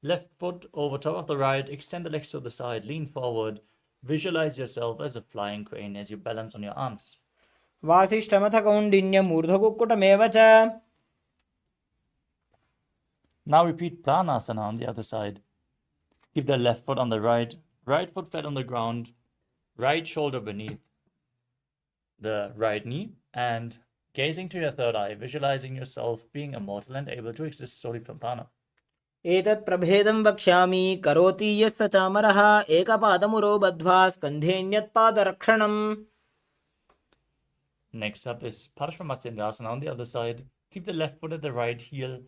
[SPEAKER 1] Left foot over top of the right. Extend the legs to the side. Lean forward. Visualize yourself as a flying crane as you balance on your arms.
[SPEAKER 2] वासिष्ठमथ कौण्डिन्यम् ऊर्ध्वकुक्कुटमेव च.
[SPEAKER 1] Now repeat Pranasana on the other side. Keep the left foot on the right. Right foot flat on the ground. Right shoulder beneath the right knee. And gazing to your third eye, visualizing yourself being immortal and able to exist solely from prana.
[SPEAKER 2] एतत् प्रभेदं वक्ष्यामि करोति यस्य चामरः एकपादमुरो बद्ध्वा स्कन्धेऽन्यत्पादरक्षणम्.
[SPEAKER 1] Next up is Paramachivoham on the other side. Keep the left foot at the right heel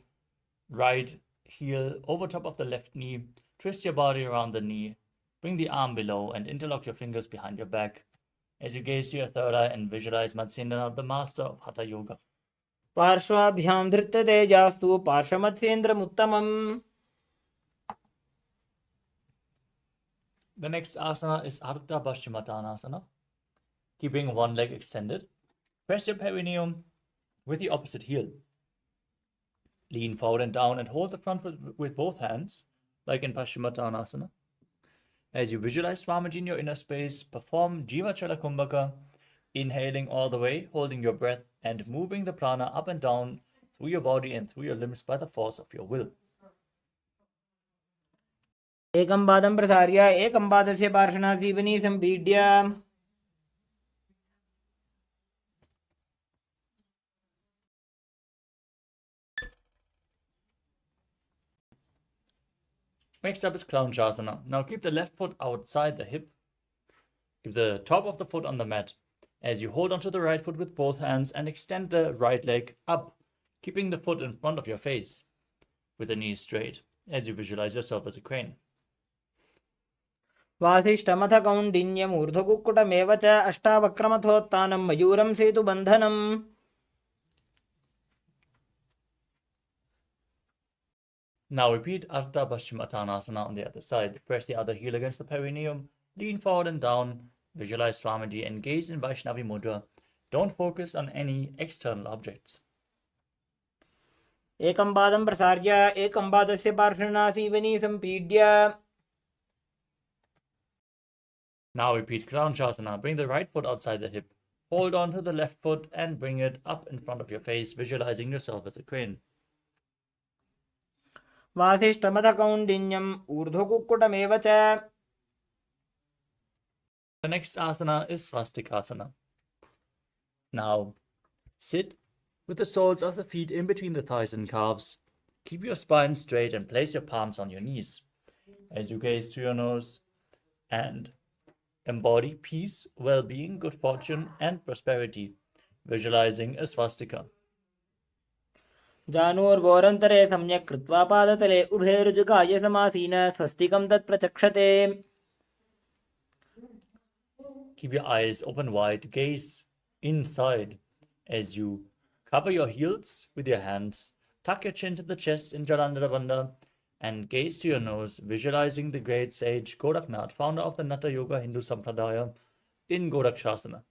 [SPEAKER 1] over top of the left knee. Twist your body around the knee. Bring the arm below and interlock your fingers behind your back as you gaze to your third eye and visualize Matsyendra, the master of Hatha Yoga.
[SPEAKER 2] पार्श्वाभ्यां धृत्यतेजास्तु पार्श्वमत्स्येन्द्रमुत्तमम्.
[SPEAKER 1] The next asana is Ardha Paschimottanasana. Keeping one leg extended. Press your perineum with the opposite heel. Lean forward and down and hold the front with both hands, like in Paschimottanasana. As you visualize Swamiji in your inner space, perform Jivachala Kumbhaka, inhaling all the way, holding your breath, and moving the prana up and down through your body and through your limbs by the force of your will.
[SPEAKER 2] एकं पादं प्रसार्य एकं पादस्य पार्श्वनासीवनी सम्पीड्य.
[SPEAKER 1] Next up is Clownshasana. Now keep the left foot outside the hip. Keep the top of the foot on the mat as you hold onto the right foot with both hands and extend the right leg up, keeping the foot in front of your face with the knees straight as you visualize yourself as a crane.
[SPEAKER 2] वासिष्ठमथ कौण्डिन्यम् ऊर्ध्वकुक्कुटमेव च अष्टावक्रमथोत्थानं मयूरं सेतुबन्धनम्.
[SPEAKER 1] Now repeat Ardha Paschimottanasana on the other side. Press the other heel against the perineum, lean forward and down, visualize Swamiji and gaze in Vaishnavi Mudra. Don't focus on any external objects.
[SPEAKER 2] एकं पादं प्रसार्य एकं पादस्य पार्श्वनासीवनी सम्पीड्य.
[SPEAKER 1] Now repeat Clownshasana. Bring the right foot outside the hip. Hold on to the left foot and bring it up in front of your face, visualizing yourself as a crane.
[SPEAKER 2] वासिष्ठमथ कौण्डिन्यम् ऊर्ध्वकुक्कुटमेव च.
[SPEAKER 1] The next asana is Swastikasana. Now sit with the soles of the feet in between the thighs and calves. Keep your spine straight and place your palms on your knees as you gaze to your nose and embody peace, well-being, good fortune, and prosperity, visualizing a swastika.
[SPEAKER 2] जानूर्वोरन्तरे सम्यक् कृत्वा पादतले उभे ऋजुकाय समासीन स्वस्तिकं तत् प्रचक्षते.
[SPEAKER 1] Keep your eyes open wide, gaze inside as you cover your heels with your hands, tuck your chin to the chest in Jalandhara Bandha, and gaze to your nose, visualizing the great sage Goraknath, founder of the Natha Yoga Hindu Sampradaya, in Gorakshasana.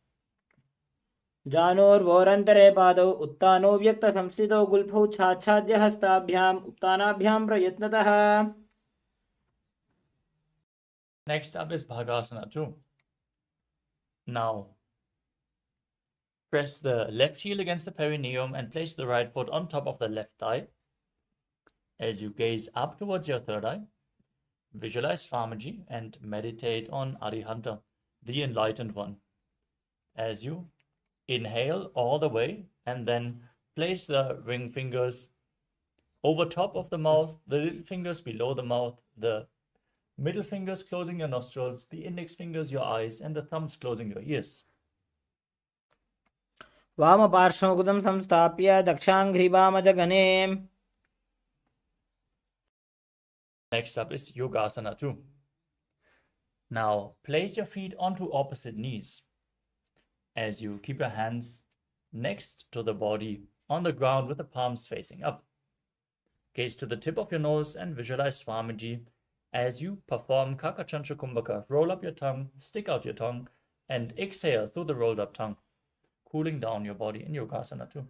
[SPEAKER 2] जानोर्वोरन्तरे पादौ उत्तानो व्यक्तसंस्थितौ गुल्फौ छाच्छाद्य हस्ताभ्याम् उत्तानाभ्यां प्रयत्नतः.
[SPEAKER 1] Next up is Bhagasana 2. Now, press the left heel against the perineum and place the right foot on top of the left thigh. As you gaze up towards your third eye, visualize Swamiji and meditate on Arihanta, the enlightened one. As you inhale all the way and then place the ring fingers over top of the mouth, the little fingers below the mouth, the middle fingers closing your nostrils, the index fingers your eyes, and the thumbs closing your ears.
[SPEAKER 2] वामपार्श्वमुकुटं संस्थाप्य दक्षाङ्घ्रिवामजगने.
[SPEAKER 1] Next up is Yogasana 2. Now place your feet onto opposite knees as you keep your hands next to the body on the ground with the palms facing up. Gaze to the tip of your nose and visualize Swamiji as you perform Kakachantra Kumbhaka. Roll up your tongue, stick out your tongue, and exhale through the rolled up tongue, cooling down your body in Yogasana too.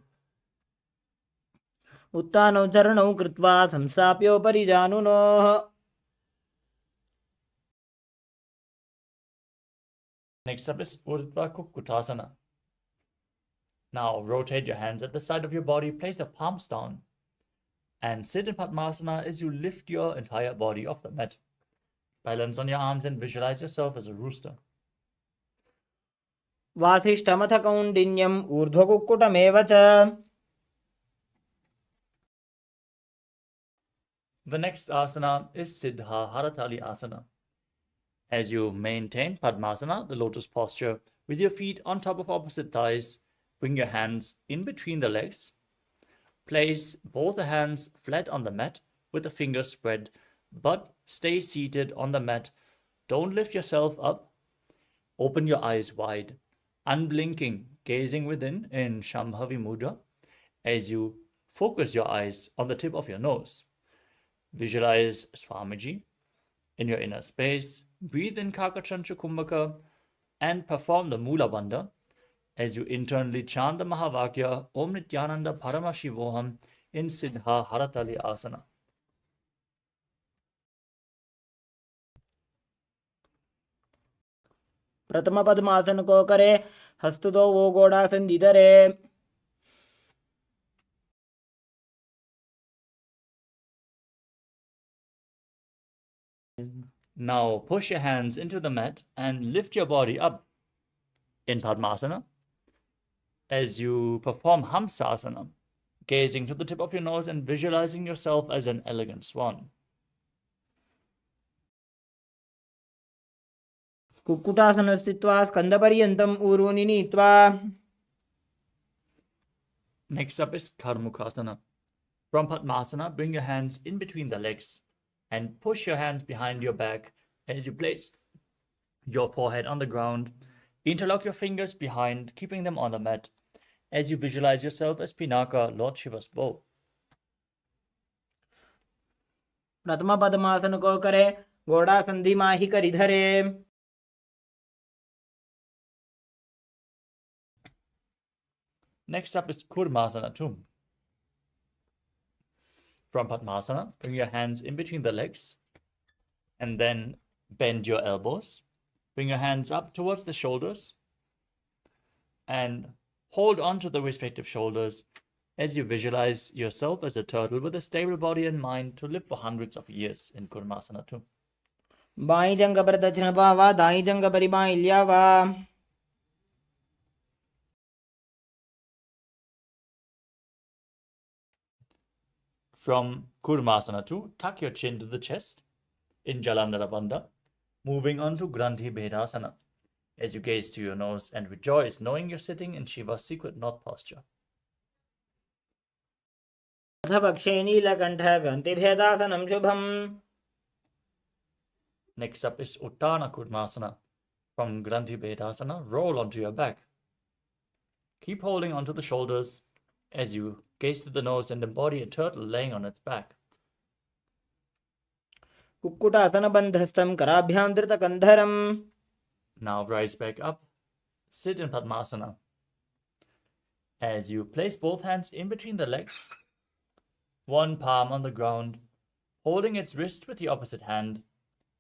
[SPEAKER 2] उत्तानौ चरणौ कृत्वा संस्थाप्योपरि जानुनोः.
[SPEAKER 1] Next up is Urdhva Kukkutasana. Now rotate your hands at the side of your body, place the palms down, and sit in Padmasana as you lift your entire body off the mat. Balance on your arms and visualize yourself as a rooster.
[SPEAKER 2] वासिष्ठमथ कौण्डिन्यम् ऊर्ध्वकुक्कुटमेव च.
[SPEAKER 1] The next asana is Siddha Haratali Asana. As you maintain Padmasana, the lotus posture, with your feet on top of opposite thighs, bring your hands in between the legs. Place both the hands flat on the mat with the fingers spread, but stay seated on the mat. Don't lift yourself up. Open your eyes wide, unblinking, gazing within in Shambhavi Mudra as you focus your eyes on the tip of your nose. Visualize Swamiji in your inner space. Breathe in Kakachantra Kumbhaka and perform the Mula Bandha as you internally chant the Mahavakya Om Nithyananda Paramashivoham in Siddha Haratali Asana.
[SPEAKER 2] प्रथम पद्मासन को करे, हस्त दो वो गोड़ासन धरे.
[SPEAKER 1] Now push your hands into the mat and lift your body up in Padmasana as you perform Hamsasana, gazing to the tip of your nose and visualizing yourself as an elegant swan.
[SPEAKER 2] Kukkutasana स्थित्वा स्कन्धपर्यन्तम् ऊरूनि नीत्वा.
[SPEAKER 1] Next up is Karmukasana. From Padmasana, bring your hands in between the legs and push your hands behind your back as you place your forehead on the ground. Interlock your fingers behind, keeping them on the mat as you visualize yourself as Pinaka, Lord Shiva's bow.
[SPEAKER 2] प्रथम पद्मासन को करे, गोड़ासन धीमाहि करि धरे.
[SPEAKER 1] Next up is Kurmasana too. From Padmasana, bring your hands in between the legs and then bend your elbows. Bring your hands up towards the shoulders and hold on to the respective shoulders as you visualize yourself as a turtle with a stable body and mind to live for hundreds of years in Kurmasana too.
[SPEAKER 2] By जंग पर दक्षिण पावा, दाई जंग परि by ल्यावा.
[SPEAKER 1] From Kurmasana too, tuck your chin to the chest in Jalandhara Bandha, moving on to Grandhi Bhedasana as you gaze to your nose and rejoice knowing you're sitting in Shiva's secret knot posture.
[SPEAKER 2] अथ पक्षे नीलकण्ठ ग्रन्थिभेदासनं शुभम्.
[SPEAKER 1] Next up is Uttana Kurmasana. From Grandhi Bhedasana, roll onto your back. Keep holding onto the shoulders as you gaze to the nose and embody a turtle laying on its back.
[SPEAKER 2] Kukkutasana बन्धस्थं कराभ्यां धृतकन्धरम्.
[SPEAKER 1] Now rise back up. Sit in Padmasana. As you place both hands in between the legs, one palm on the ground, holding its wrist with the opposite hand,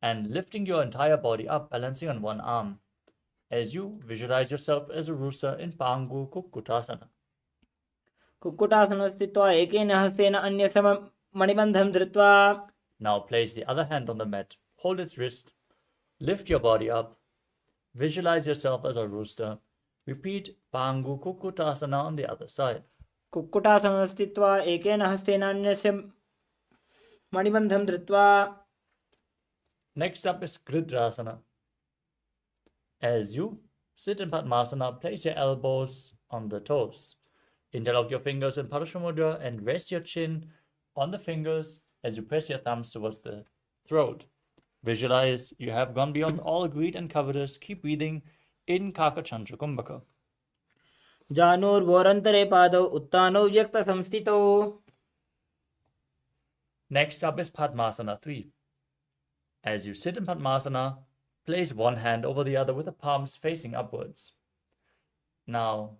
[SPEAKER 1] and lifting your entire body up, balancing on one arm, as you visualize yourself as a rooster in Pangu Kukkutasana.
[SPEAKER 2] Kukkutasana स्थित्वा एकेन हस्तेन अन्यस्य मणिबन्धं धृत्वा.
[SPEAKER 1] Now place the other hand on the mat, hold its wrist, lift your body up, visualize yourself as a rooster. Repeat Pangu Kukkutasana on the other side.
[SPEAKER 2] Kukkutasana स्थित्वा एकेन हस्तेन अन्यस्य मणिबन्धं धृत्वा.
[SPEAKER 1] Next up is Gridrasana. As you sit in Padmasana, place your elbows on the toes. Interlock your fingers in Parashamudra and rest your chin on the fingers as you press your thumbs towards the throat. Visualize you have gone beyond all greed and covetous. Keep breathing in Kakachandra Kumbhaka.
[SPEAKER 2] जानुर्वोरन्तरे पादौ उत्तानौ व्यक्तसंस्थितौ.
[SPEAKER 1] Next up is Padmasana 3. As you sit in Padmasana, place one hand over the other with the palms facing upwards. Now,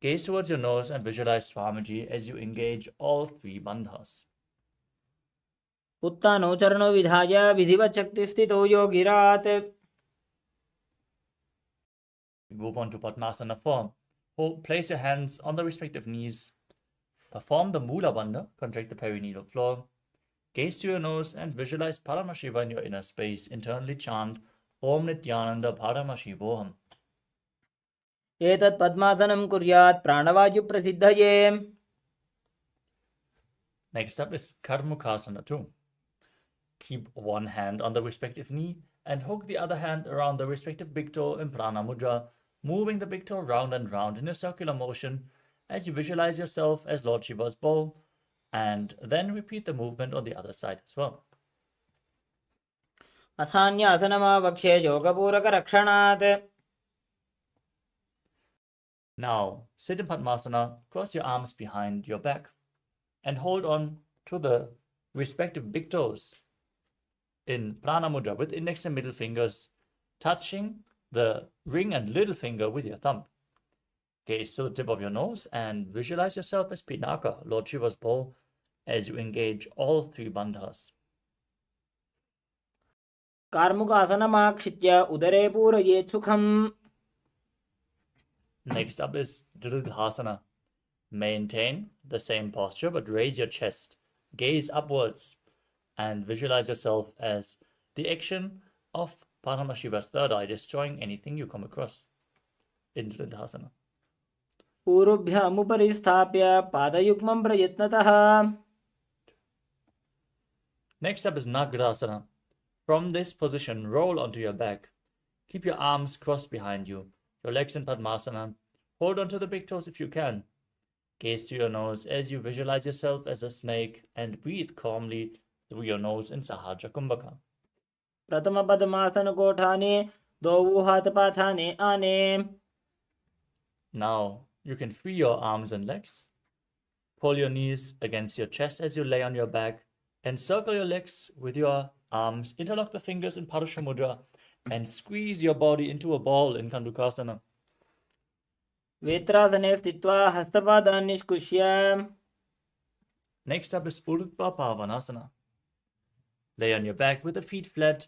[SPEAKER 1] gaze towards your nose and visualize Swamiji as you engage all three bandhas.
[SPEAKER 2] उत्तानौ चरणौ विधाय विधिवत् शक्तिस्थितौ योगिरात्.
[SPEAKER 1] Move on to Padmasana 4. Place your hands on the respective knees. Perform the Mula Bandha, contract the perineal floor. Gaze to your nose and visualize Paramashiva in your inner space. Internally chant Om Nithyananda Paramashivoham.
[SPEAKER 2] एतत् पद्मासनं कुर्यात् प्राणवायुप्रसिद्धये.
[SPEAKER 1] Next up is Karmukasana 2. Keep one hand on the respective knee and hook the other hand around the respective big toe in Prana Mudra, moving the big toe round and round in a circular motion as you visualize yourself as Lord Shiva's bowl, and then repeat the movement on the other side as well.
[SPEAKER 2] अथान्यासनमावक्ष्ये योगपूरकरक्षणात्.
[SPEAKER 1] Now, sit in Padmasana, cross your arms behind your back, and hold on to the respective big toes in Prana Mudra with index and middle fingers touching the ring and little finger with your thumb. Gaze to the tip of your nose and visualize yourself as Pinaka, Lord Shiva's bowl, as you engage all three bandhas.
[SPEAKER 2] कार्मुकासनमाक्षित्य उदरे पूरयेत् सुखम्.
[SPEAKER 1] Next up is Dridhasana. Maintain the same posture but raise your chest, gaze upwards, and visualize yourself as the action of Paramashiva's third eye destroying anything you come across in Dridhasana.
[SPEAKER 2] पूर्वभ्यामुपरि स्थाप्य पादयुग्मं प्रयत्नतः.
[SPEAKER 1] Next up is Nagrasana. From this position, roll onto your back. Keep your arms crossed behind you, your legs in Padmasana. Hold onto the big toes if you can. Gaze to your nose as you visualize yourself as a snake and breathe calmly through your nose in Sahaja Kumbhaka.
[SPEAKER 2] प्रथमपद्मासनकोठाने द्वौ हातपाथाने आने.
[SPEAKER 1] Now, you can free your arms and legs. Pull your knees against your chest as you lay on your back and circle your legs with your arms. Interlock the fingers in Parusha Mudra and squeeze your body into a ball in Kandukasana.
[SPEAKER 2] वेत्रासने स्थित्वा हस्तपादान् निष्कुष्य.
[SPEAKER 1] Next up is Urdhva Pavanasana. Lay on your back with the feet flat.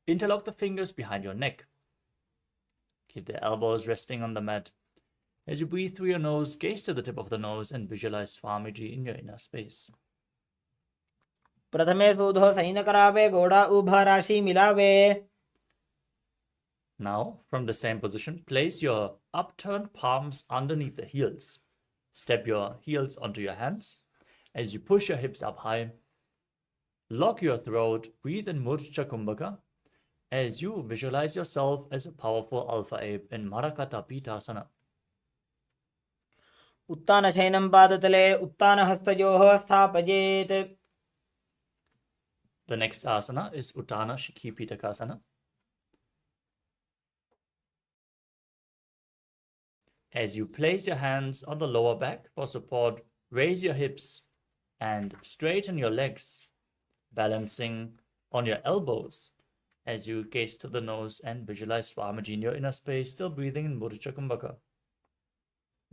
[SPEAKER 1] Interlock the fingers behind your neck. Keep the elbows resting on the mat. As you breathe through your nose, gaze to the tip of the nose and visualize Swamiji in your inner space.
[SPEAKER 2] प्रथमे सूधो सैनकरावे घोड़ा उभा राशि मिलावे.
[SPEAKER 1] Now, from the same position, place your upturned palms underneath the heels. Step your heels onto your hands. As you push your hips up high, lock your throat, breathe in Murcha Kumbhaka, as you visualize yourself as a powerful alpha ape in Marakata Pitasana.
[SPEAKER 2] उत्तानशयनं पादतले उत्तानहस्तयोः स्थापयेत्.
[SPEAKER 1] The next asana is Uttana Shikhi Pitakasana. As you place your hands on the lower back for support, raise your hips and straighten your legs, balancing on your elbows as you gaze to the nose and visualize Swamiji in your inner space, still breathing in Murcha Kumbhaka.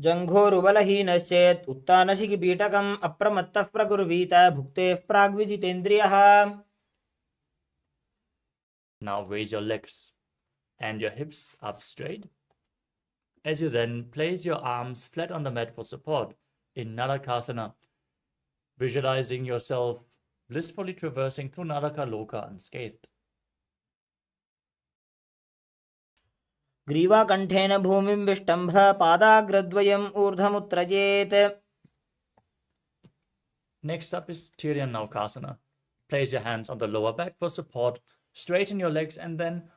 [SPEAKER 2] जङ्घोरुबलहीनश्चेत् उत्तानशिखिपीठकम् अप्रमत्तः प्रकुर्वीत भुक्तेः प्राग्विजितेन्द्रियः.
[SPEAKER 1] Now raise your legs and your hips up straight. As you then place your arms flat on the mat for support in Narakasana, visualizing yourself blissfully traversing through Naraka Loka unscathed.
[SPEAKER 2] ग्रीवाकण्ठेन भूमिं विष्टम्भ पादाग्रद्वयम् ऊर्ध्वमुत्त्रजेत्.
[SPEAKER 1] Next up is Tiryannaukasana. Place your hands on the lower back for support. Straighten your legs and then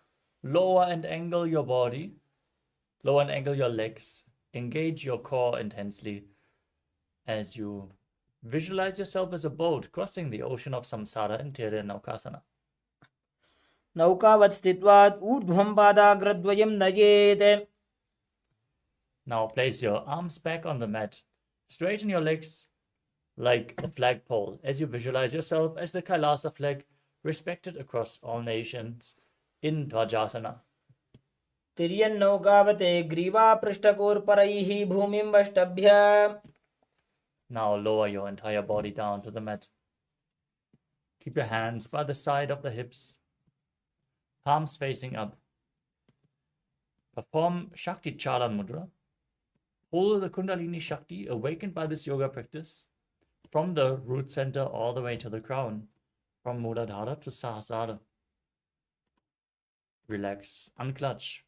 [SPEAKER 1] lower and angle your body. Lower and angle your legs. Engage your core intensely as you visualize yourself as a boat crossing the ocean of samsara in Tiryannaukasana.
[SPEAKER 2] नौकावत् स्थित्वात् ऊर्ध्वं पादाग्रद्वयं नयेत्.
[SPEAKER 1] Now place your arms back on the mat. Straighten your legs like a flagpole as you visualize yourself as the Kailasa flag, respected across all nations in Dvajasana.
[SPEAKER 2] तिर्यन्नौकावते ग्रीवापृष्ठकोर्परैः भूमिं वष्टभ्य.
[SPEAKER 1] Now lower your entire body down to the mat. Keep your hands by the side of the hips, palms facing up. Perform Shakti Chalan Mudra. Pull the Kundalini Shakti awakened by this yoga practice from the root center all the way to the crown, from Muladhara to Sahasrara. Relax, unclutch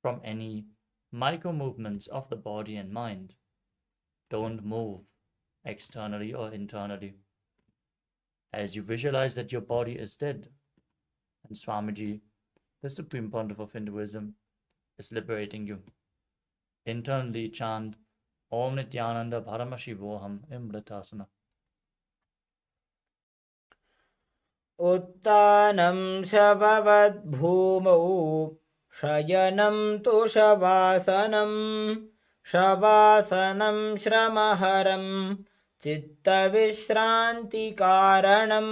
[SPEAKER 1] from any micro movements of the body and mind. Don't move externally or internally. As you visualize that your body is dead, and Swamiji, the Supreme Pontiff of Hinduism, is liberating you. Internally chant Om Nithyananda Paramashivoham Imritasana.
[SPEAKER 2] उत्तानं शववद्भूमौ शयनं तु शवासनं शवासनं श्रमहरं चित्तविश्रान्तिकारणम्.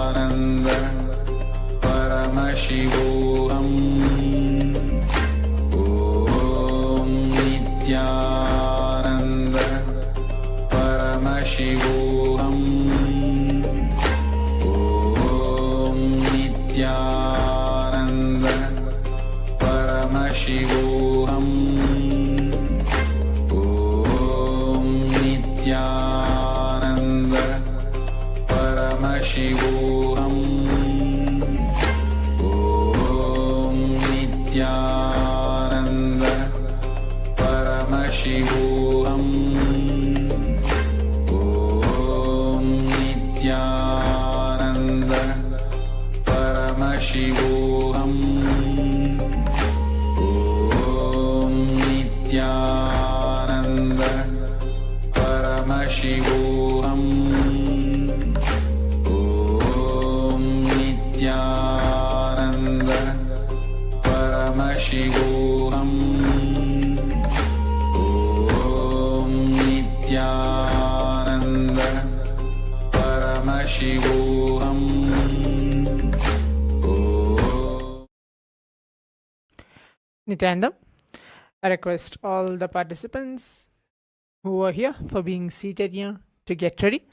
[SPEAKER 3] Paramashivoham. Om Nithyananda Paramashivoham. Om Nithyananda Paramashivoham. Om Nithyananda Paramashivoham. Om Nithyananda Paramashivoham. Om Nithyananda Paramashivoham. Om Nithyananda Paramashivoham. Om Nithyananda Paramashivoham.
[SPEAKER 4] Nithyananda, I request all the participants who are here for being seated here to get ready.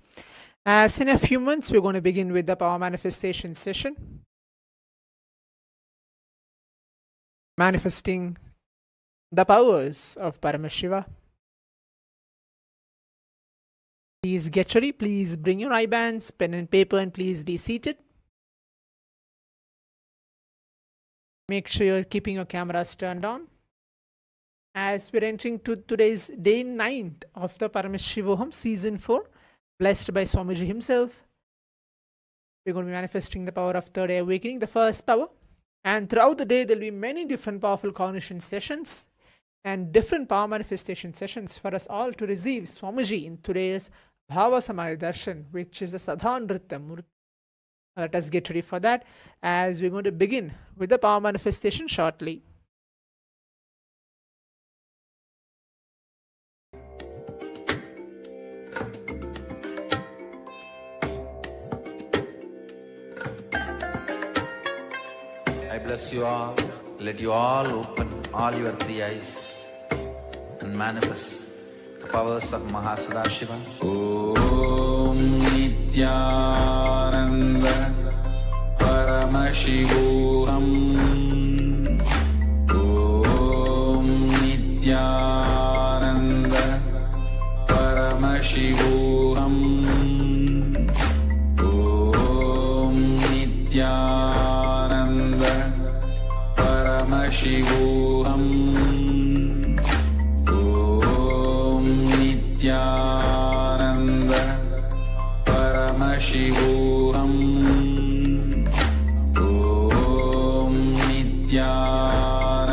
[SPEAKER 4] As in a few months, we're going to begin with the power manifestation session. Manifesting the powers of Paramashiva. Please get ready. Please bring your eye bands, pen and paper, and please be seated. Make sure you're keeping your cameras turned on. As we're entering to today's day 9th of the Paramashivoham season 4, blessed by Swamiji himself, we're going to be manifesting the power of third eye awakening, the first power. And throughout the day, there'll be many different powerful cognition sessions and different power manifestation sessions for us all to receive Swamiji in today's Bhava Samadhi Darshan, which is a Sadhanrita Murti. Let us get ready for that, as we're going to begin with the power manifestation shortly.
[SPEAKER 3] I bless you all. Let you all open all your three eyes and manifest the powers of Sadashiva. Om Nithyananda Paramashivoham. Om Nithyananda Paramashivoham. Om Nithyananda Paramashivoham. Om Nithyananda Paramashivoham. Om Nithyananda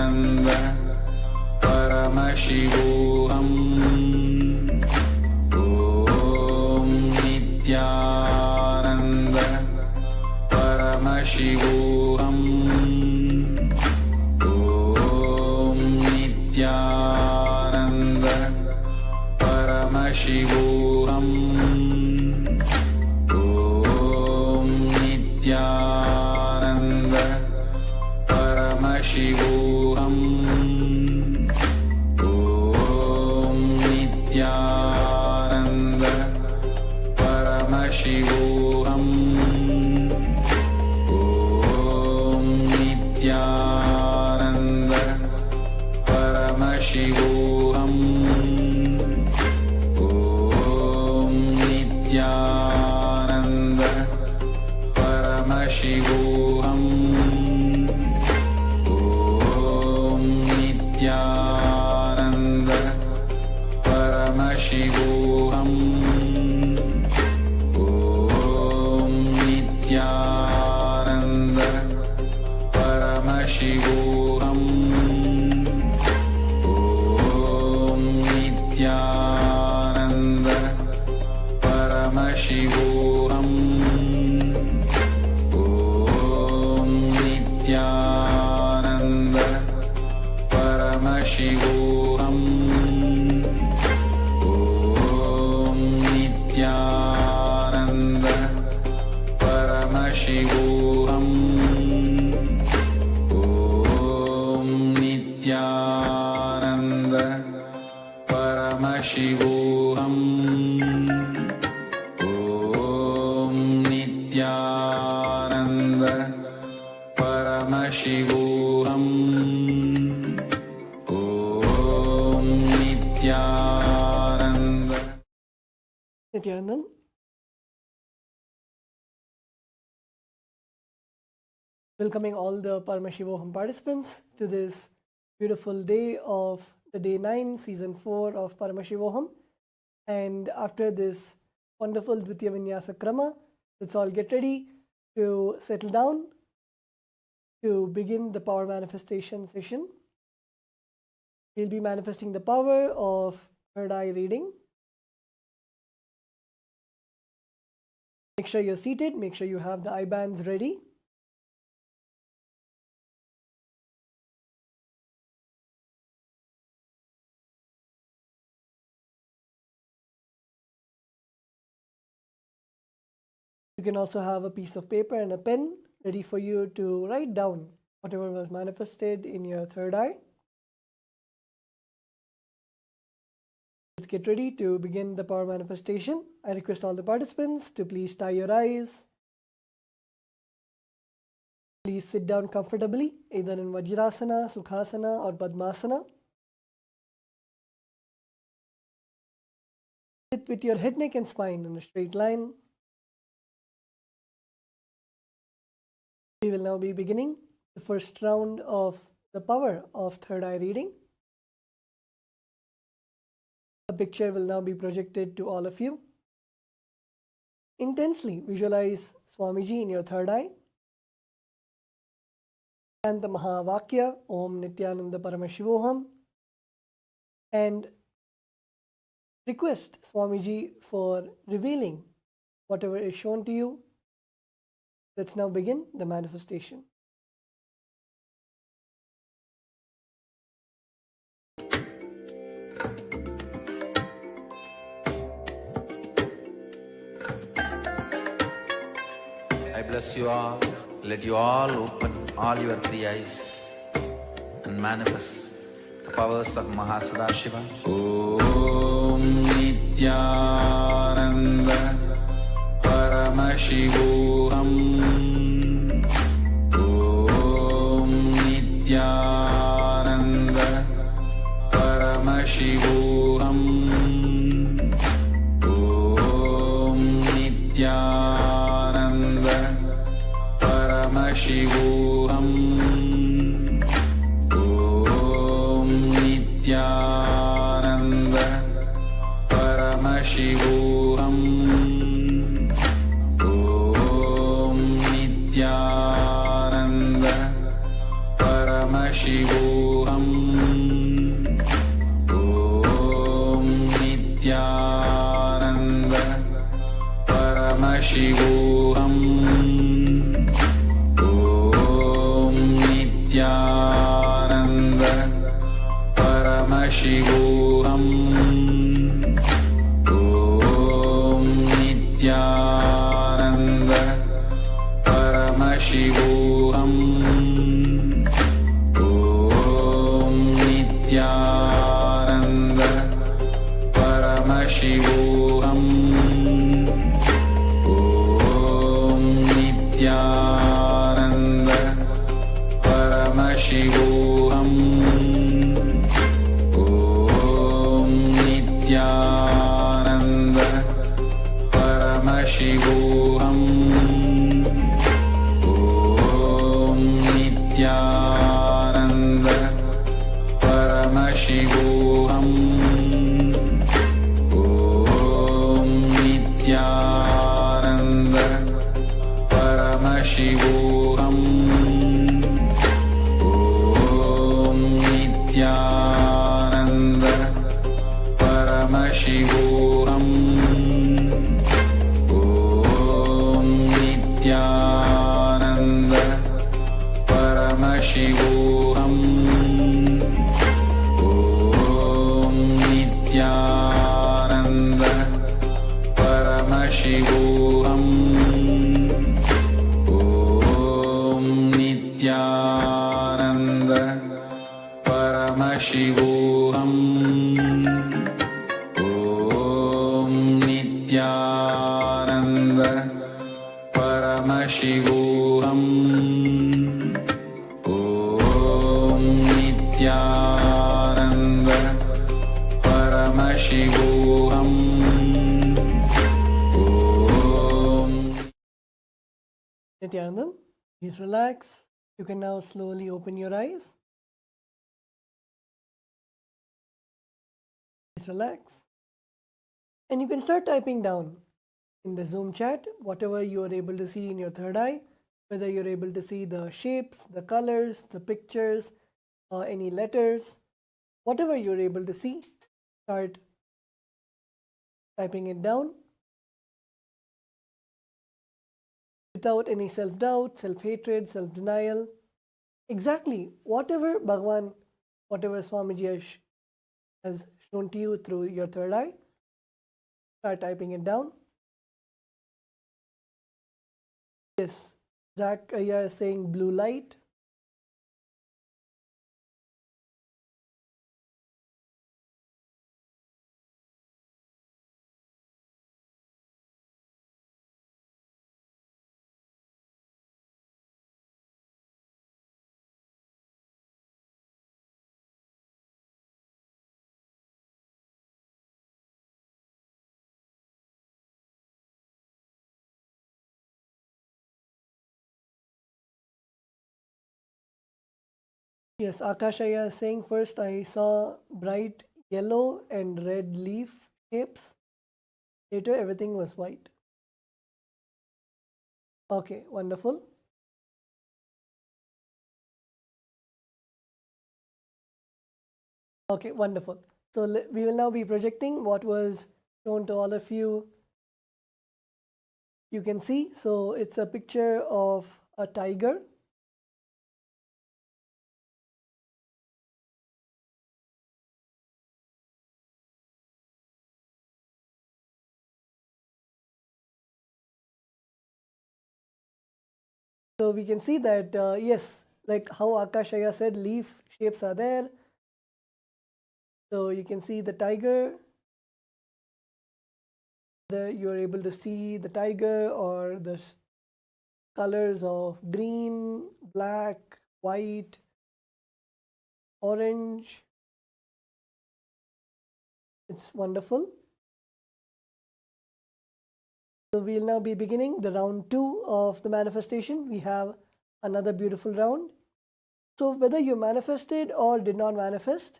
[SPEAKER 3] Paramashivoham. Om Nithyananda Paramashivoham. Om Nithyananda Paramashivoham. Om Nithyananda Paramashivoham. Om Nithyananda Paramashivoham. Om Nithyananda Paramashivoham. Om Nithyananda Paramashivoham. Om Nithyananda Paramashivoham. Om Nithyananda Paramashivoham. Om Nithyananda Paramashivoham. Om Nithyananda Paramashivoham. Om Nithyananda Paramashivoham. Om Nithyananda Paramashivoham.
[SPEAKER 5] Nithyananda. Welcoming all the Paramashivoham participants to this beautiful day of the day 9, season 4 of Paramashivoham. And after this wonderful Dvitiya Vinyasa Krama, let's all get ready to settle down to begin the power manifestation session. We'll be manifesting the power of third eye reading. Make sure you're seated, make sure you have the eye bands ready. You can also have a piece of paper and a pen ready for you to write down whatever was manifested in your third eye. Let's get ready to begin the power manifestation. I request all the participants to please tie your eyes. Please sit down comfortably, either in Vajrasana, Sukhasana or Padmasana. Sit with your head, neck and spine in a straight line. We will now be beginning the first round of the power of third eye reading. A picture will now be projected to all of you. Intensely visualize Swamiji in your third eye. And the Mahavakya, Om Nithyananda Paramashivoham. And request Swamiji for revealing whatever is shown to you. Let's now begin the manifestation.
[SPEAKER 3] I bless you all. Let you all open all your three eyes and manifest the powers of Sadashiva. Om Nithyananda Paramashivoham. Om Nithyananda Paramashivoham. Om Nithyananda Paramashivoham. Om Nithyananda Paramashivoham. Om Nithyananda Paramashivoham. Om Nithyananda Paramashivoham. Om Nithyananda Paramashivoham. Om Nithyananda Paramashivoham. Om Nithyananda Paramashivoham. Om Nithyananda Paramashivoham. Om Nithyananda Paramashivoham. Om Nithyananda Paramashivoham. Om Nithyananda Paramashivoham. Om Nithyananda Paramashivoham. Om Nithyananda Paramashivoham. Om Nithyananda Paramashivoham. Om Nithyananda Paramashivoham. Om Nithyananda Paramashivoham. Om Nithyananda Paramashivoham.
[SPEAKER 5] Nithyananda, please relax. You can now slowly open your eyes. Please relax. And you can start typing down in the Zoom chat whatever you are able to see in your third eye, whether you're able to see the shapes, the colors, the pictures, or any letters, whatever you're able to see, start typing it down without any self-doubt, self-hatred, self-denial. Exactly whatever Bhagavan, whatever Swamiji has shown to you through your third eye, start typing it down. Yes, Zach is saying blue light. Yes, Akashaya is saying first I saw bright yellow and red leaf shapes. Later everything was white. Okay, wonderful. Okay, wonderful. So we will now be projecting what was shown to all of you. You can see, so it's a picture of a tiger. So we can see that, yes, like how Akashaya said, leaf shapes are there. So you can see the tiger. You're able to see the tiger or the colors of green, black, white, orange. It's wonderful. So we'll now be beginning the round 2 of the manifestation. We have another beautiful round. So whether you manifested or did not manifest,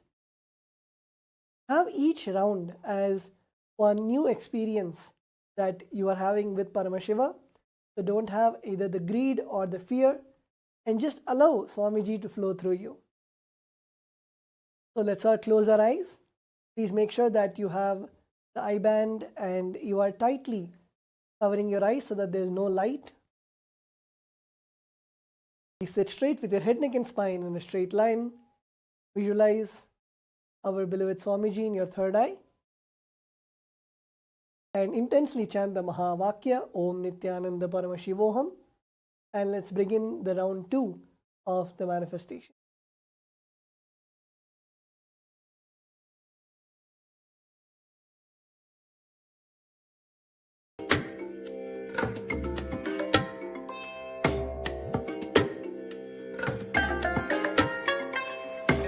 [SPEAKER 5] have each round as one new experience that you are having with Paramashiva. So don't have either the greed or the fear, and just allow Swamiji to flow through you. So let's all close our eyes. Please make sure that you have the eye band and you are tightly covering your eyes so that there is no light. Please sit straight with your head, neck and spine in a straight line. Visualize our beloved Swamiji in your third eye. And intensely chant the Mahavakya, Om Nithyananda Paramashivoham. And let's begin the round 2 of the manifestation.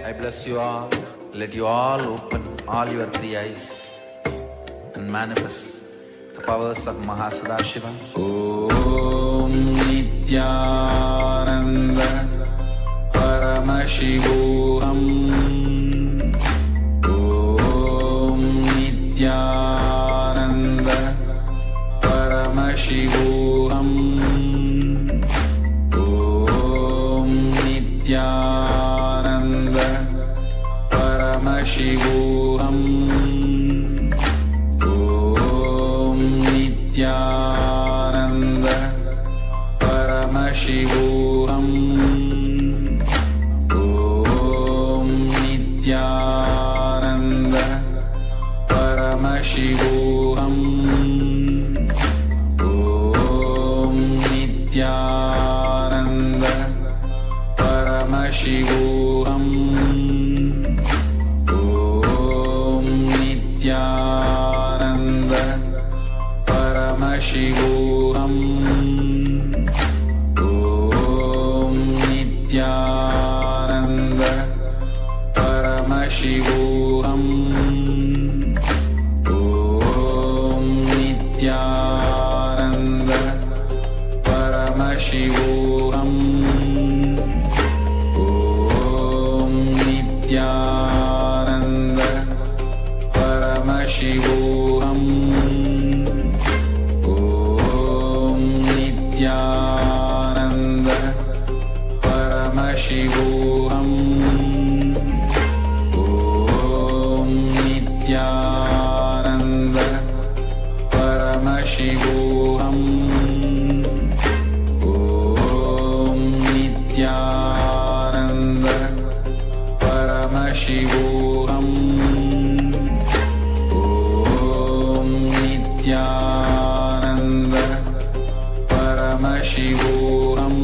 [SPEAKER 3] I bless you all. Let you all open all your 3 eyes and manifest the powers of Sadashiva. Om Nithyananda Paramashivoham. Om Nithyananda Paramashivoham. Om Nithyananda Paramashivoham. Om Nithyananda Paramashivoham. Om Nithyananda Paramashivoham. Om Nithyananda Paramashivoham. Nithyananda Paramashivoham. Om Nithyananda Paramashivoham. Om Nithyananda Paramashivoham. Paramashivoham. Om Nithyananda Paramashivoham. Om Nithyananda Paramashivoham. Om Nithyananda Paramashivoham. Om Nithyananda Paramashivoham. Om Nithyananda Paramashivoham.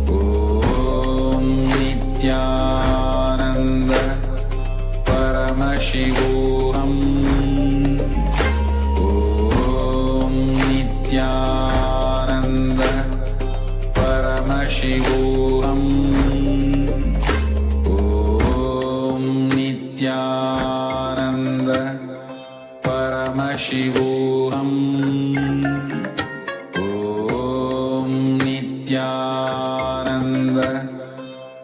[SPEAKER 3] Om Nithyananda Paramashivoham. Om Nithyananda Paramashivoham. Om Nithyananda Paramashivoham. Om Nithyananda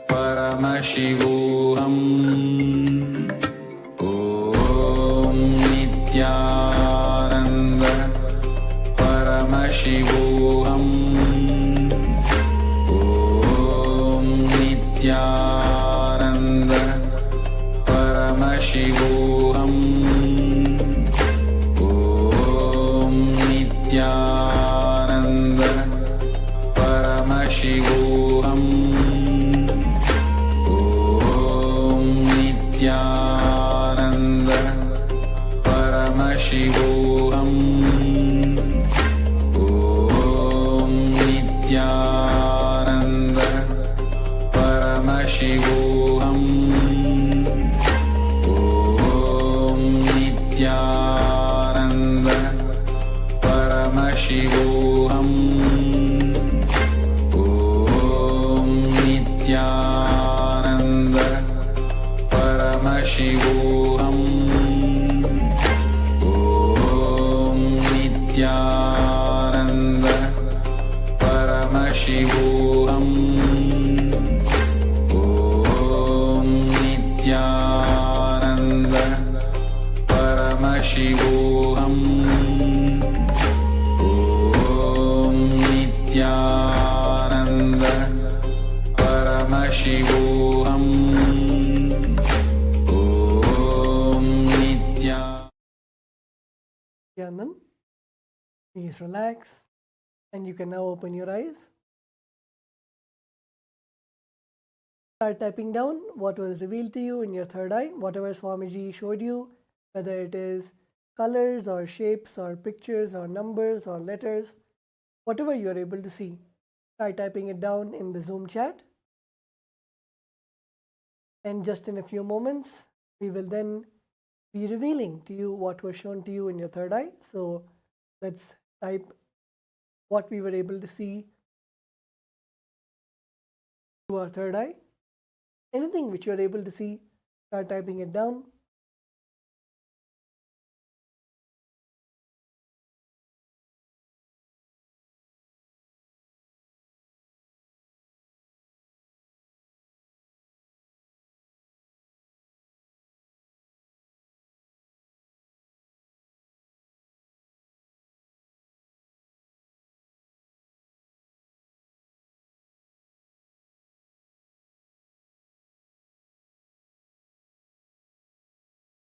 [SPEAKER 3] Paramashivoham. Om Nithyananda Paramashivoham. Om Nithyananda Paramashivoham. Om Nithyananda Paramashivoham. Om Nithyananda Paramashivoham. Om Nithyananda Paramashivoham. Om Nithyananda Paramashivoham. Om Nithyananda Paramashivoham. Om Nithyananda Paramashivoham. Om Nithyananda Paramashivoham. Om Nithyananda Paramashivoham. Om
[SPEAKER 5] Nithyananda. Please relax, and you can now open your eyes. Start typing down what was revealed to you in your third eye, whatever Swamiji showed you, whether it is colors or shapes or pictures or numbers or letters, whatever you are able to see. Start typing it down in the Zoom chat. And just in a few moments, we will then be revealing to you what was shown to you in your third eye. So let's type what we were able to see through our third eye. Anything which you are able to see, start typing it down.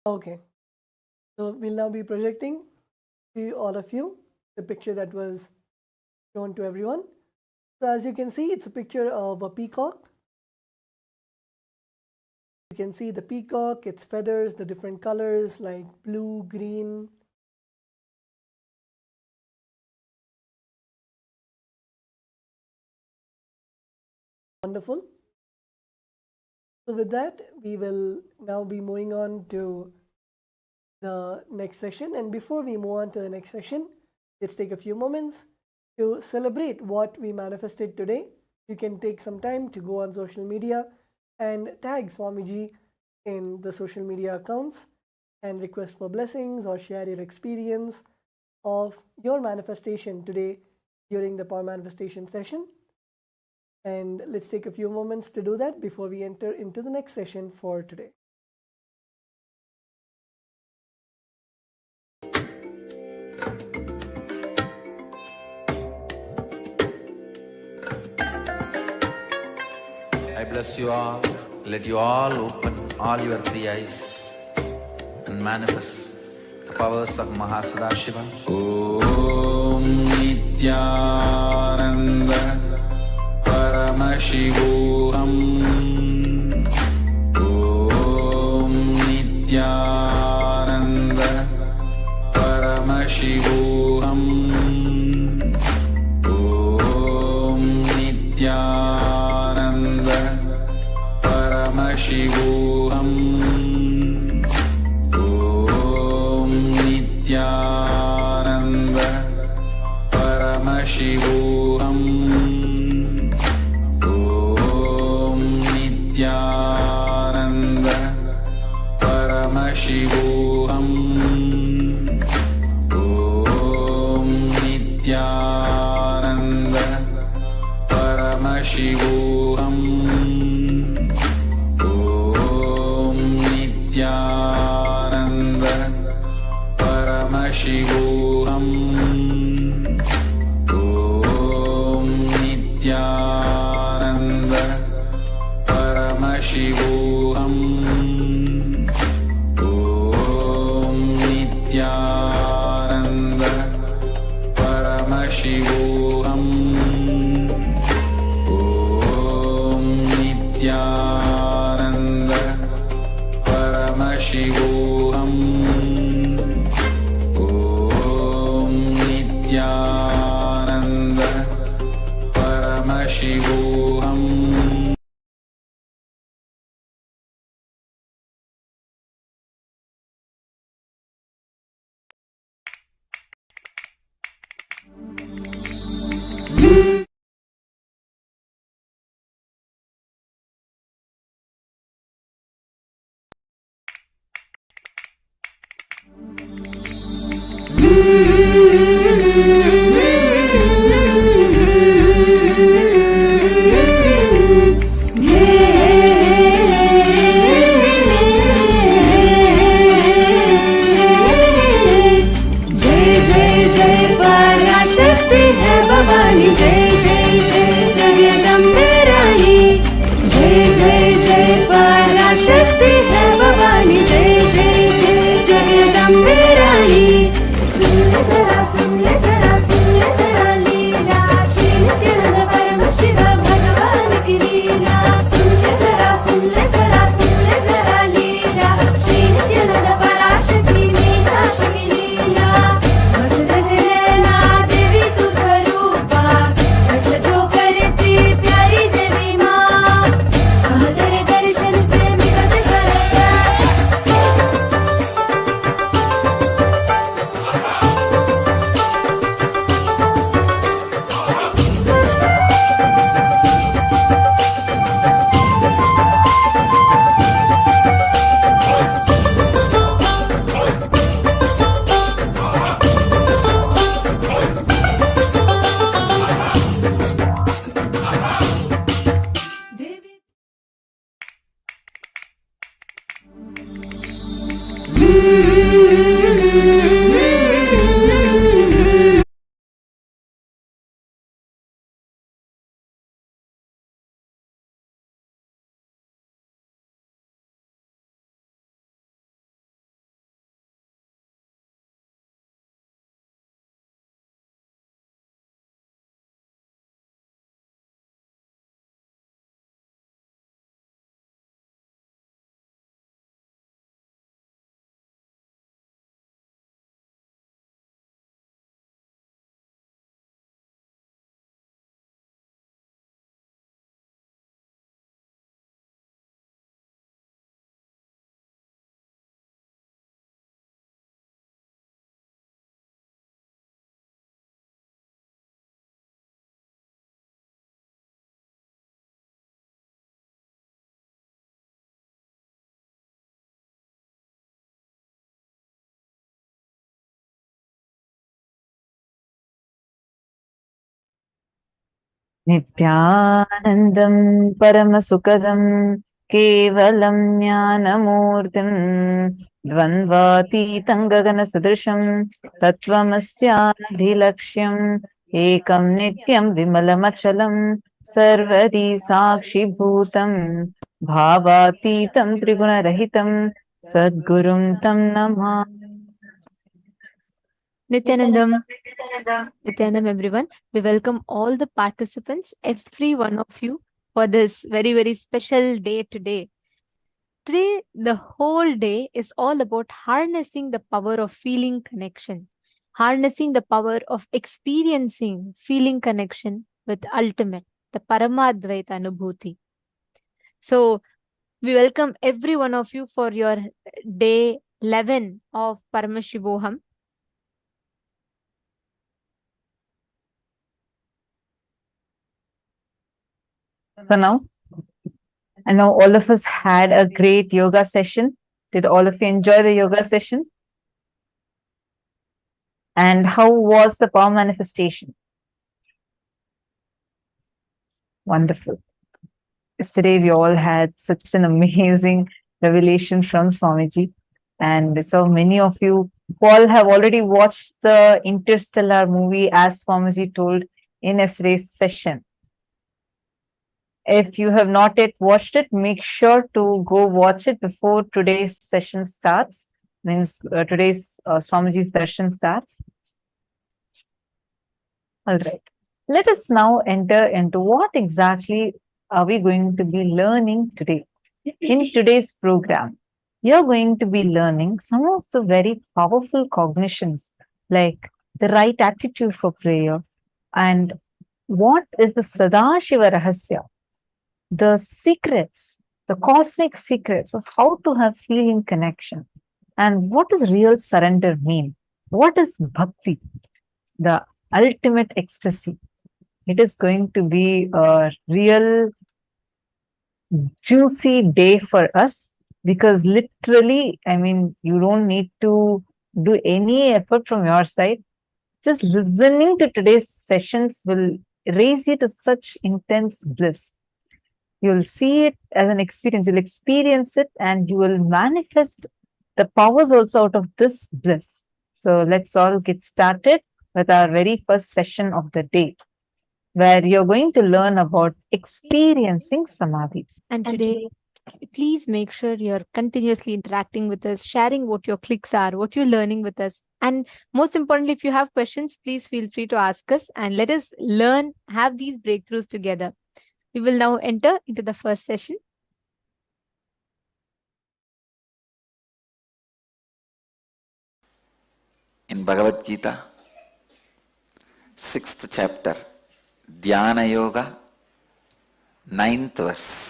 [SPEAKER 5] Okay, so we'll now be projecting to all of you the picture that was shown to everyone. So as you can see, it's a picture of a peacock. You can see the peacock, its feathers, the different colors like blue, green. Wonderful. So with that, we will now be moving on to the next section. And before we move on to the next section, let's take a few moments to celebrate what we manifested today. You can take some time to go on social media and tag Swamiji in the social media accounts and request for blessings or share your experience of your manifestation today during the power manifestation session. And let's take a few moments to do that before we enter into the next session for today.
[SPEAKER 3] I bless you all. Let you all open all your three eyes and manifest the powers of Sadashiva. Om Nithyananda Paramashivoham. Om Nithyananda Paramashivoham. Om Nithyananda Paramashivoham. Om Nithyananda Paramashivoham. Om Nithyananda Paramashivoham. Om Nithyananda Paramashivoham. Om Nithyananda Paramashivoham. Om Nithyananda Paramashivoham. Om Nithyananda Paramashivoham. Om Nithyananda Paramashivoham. Om Nithyananda
[SPEAKER 6] नित्यानन्दं परमसुखदं केवलं ज्ञानमूर्तिं द्वन्द्वातीतं गगनसदृशं तत्त्वमस्याधिलक्ष्यम् एकं नित्यं विमलमचलं सर्वदी साक्षिभूतं भावातीतं त्रिगुणरहितं सद्गुरुं तं Namami.
[SPEAKER 7] Nithyanandam, Nithyanandam, everyone. We welcome all the participants, every one of you, for this very, very special day today. Today, the whole day is all about harnessing the power of feeling connection, harnessing the power of experiencing feeling connection with ultimate, the Parama Advaita Anubhuti. So, we welcome every one of you for your day 11 of Paramashivoham.
[SPEAKER 6] So now, I know all of us had a great yoga session. Did all of you enjoy the yoga session? And how was the power manifestation? Wonderful. Yesterday, we all had such an amazing revelation from Swamiji. And so many of you all have already watched the Interstellar movie, as Swamiji told in yesterday's session. If you have not yet watched it, make sure to go watch it before today's session starts. Means today's Swamiji's darshan starts. All right. Let us now enter into what exactly are we going to be learning today. In today's program, you're going to be learning some of the very powerful cognitions, like the right attitude for prayer, and what is the Sadashiva Rahasya, the secrets, the cosmic secrets of how to have feeling connection, and what does real surrender mean? What is Bhakti, the ultimate ecstasy? It is going to be a real juicy day for us, because literally, I mean, you don't need to do any effort from your side. Just listening to today's sessions will raise you to such intense bliss. You'll see it as an experience, you'll experience it, and you will manifest the powers also out of this bliss. So let's all get started with our very first session of the day, where you're going to learn about experiencing Samadhi.
[SPEAKER 7] And today, please make sure you're continuously interacting with us, sharing what your clicks are, what you're learning with us. And most importantly, if you have questions, please feel free to ask us and let us learn, have these breakthroughs together. We will now enter into the first session.
[SPEAKER 3] In Bhagavad Gita, 6th chapter, Dhyana Yoga, 9th verse.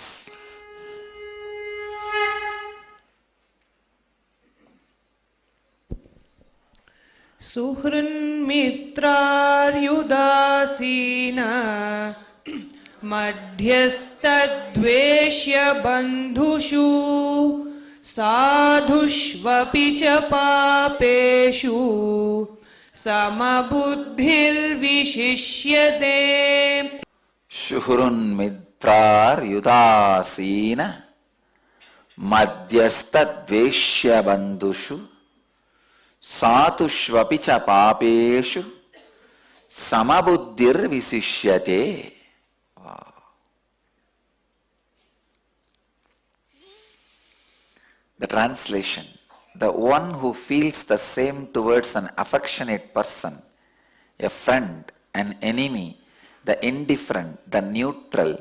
[SPEAKER 8] सुहृन्मित्रार्युदासीना मध्यस्तद्वेष्य बन्धुषु साधुष्वपि च पापेषु समबुद्धिर्विशिष्यते.
[SPEAKER 3] Shuhrunmitraryudasina madhyastadveshya bandhushu satushvapi cha papeshu samabuddhir visishyate. Wow. The translation: the one who feels the same towards an affectionate person, a friend, an enemy, the indifferent, the neutral,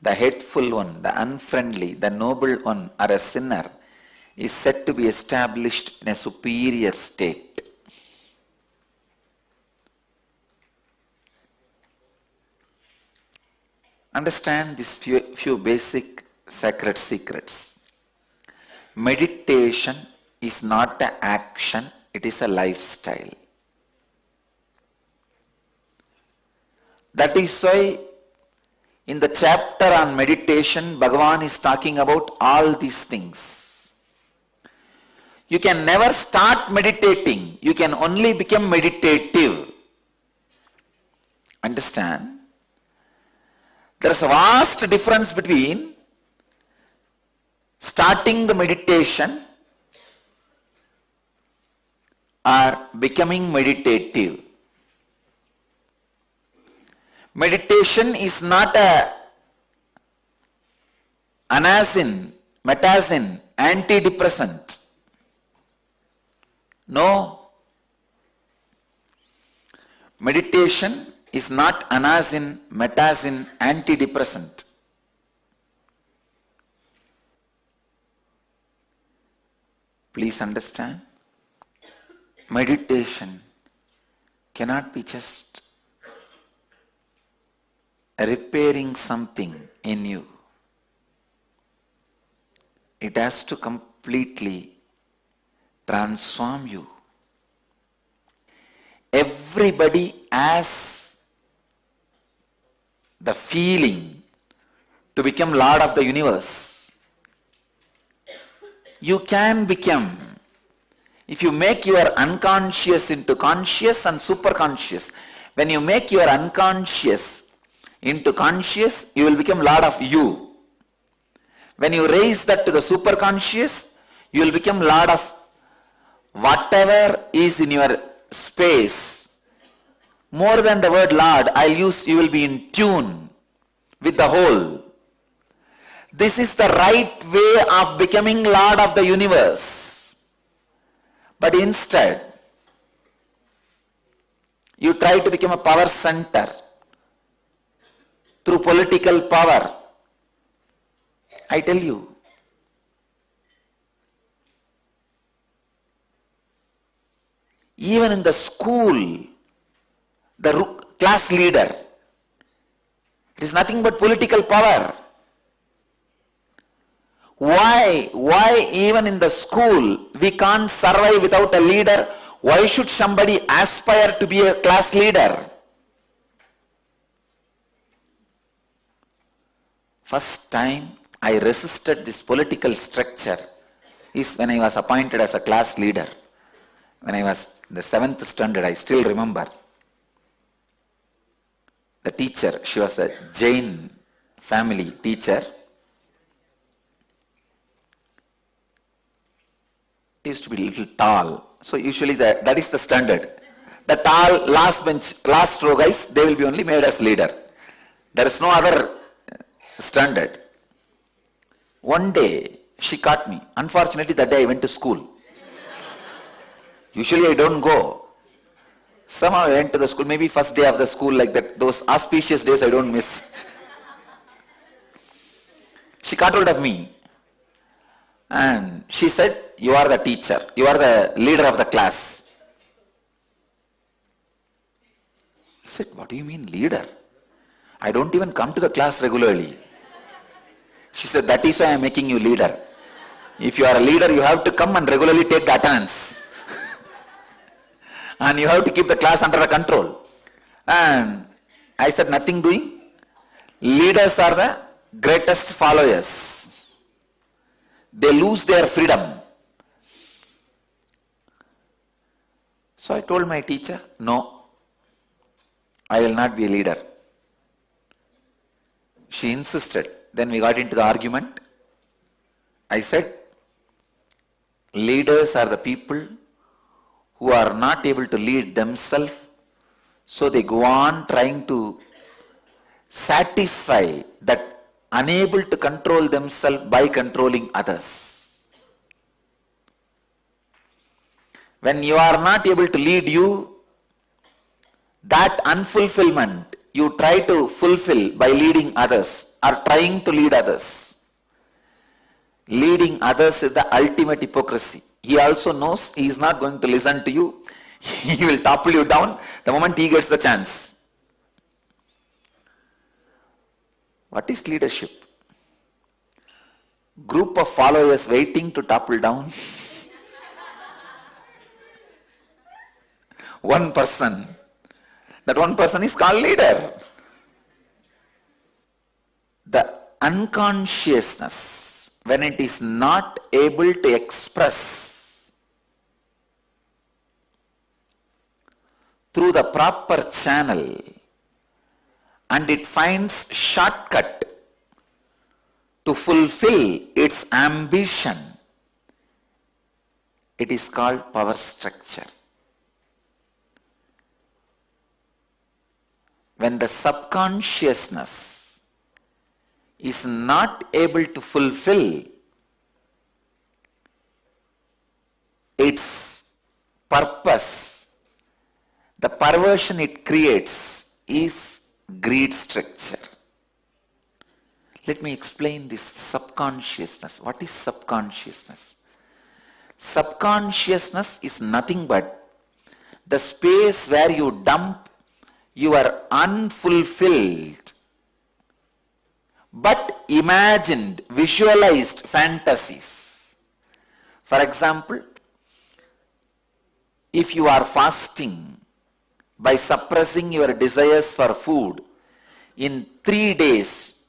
[SPEAKER 3] the hateful one, the unfriendly, the noble one, or a sinner, is said to be established in a superior state. Understand these few basic sacred secrets. Meditation is not an action, it is a lifestyle. That is why in the chapter on meditation, Bhagavan is talking about all these things. You can never start meditating, you can only become meditative. Understand? There is a vast difference between starting the meditation or becoming meditative. Meditation is not a anacin, metazin, antidepressant. No. Meditation is not anacin, metazin, antidepressant. Please understand. Meditation cannot be just repairing something in you. It has to completely transform you. Everybody has the feeling to become Lord of the universe. You can become. If you make your unconscious into conscious and superconscious, when you make your unconscious into conscious, you will become Lord of you. When you raise that to the superconscious, you will become Lord of whatever is in your space. More than the word Lord, I'll use you will be in tune with the whole. This is the right way of becoming Lord of the universe. But instead, you try to become a power center through political power. I tell you, even in the school, the class leader, it is nothing but political power. Why even in the school we can't survive without a leader? Why should somebody aspire to be a class leader? First time I resisted this political structure is when I was appointed as a class leader. When I was in the 7th standard, I still remember. The teacher, she was a Jain family teacher. Used to be a little tall. So usually that is the standard. The tall last bench, last row guys, they will be only made as leader. There is no other standard. One day she caught me. Unfortunately that day I went to school. Usually I don't go. Somehow I went to the school, maybe first day of the school, like that, those auspicious days I don't miss. She caught hold of me and she said, you are the teacher, you are the leader of the class. I said, what do you mean leader? I don't even come to the class regularly. She said, that is why I am making you leader. If you are a leader, you have to come and regularly take the attendance. And you have to keep the class under the control. And I said, nothing doing. Leaders are the greatest followers. They lose their freedom. So I told my teacher, no, I will not be a leader. She insisted. Then we got into the argument. I said, leaders are the people who are not able to lead themselves, so they go on trying to satisfy that unable to control themselves by controlling others. When you are not able to lead you, that unfulfillment you try to fulfill by leading others or trying to lead others. Leading others is the ultimate hypocrisy. He also knows he is not going to listen to you. He will topple you down the moment he gets the chance. What is leadership? Group of followers waiting to topple down. One person. That one person is called leader. The unconsciousness, when it is not able to express through the proper channel and it finds shortcut to fulfill its ambition, it is called power structure. When the subconsciousness is not able to fulfill its purpose, the perversion it creates is greed structure. Let me explain this subconsciousness. What is subconsciousness? Subconsciousness is nothing but the space where you dump your unfulfilled but imagined, visualized fantasies. For example, if you are fasting by suppressing your desires for food, in 3 days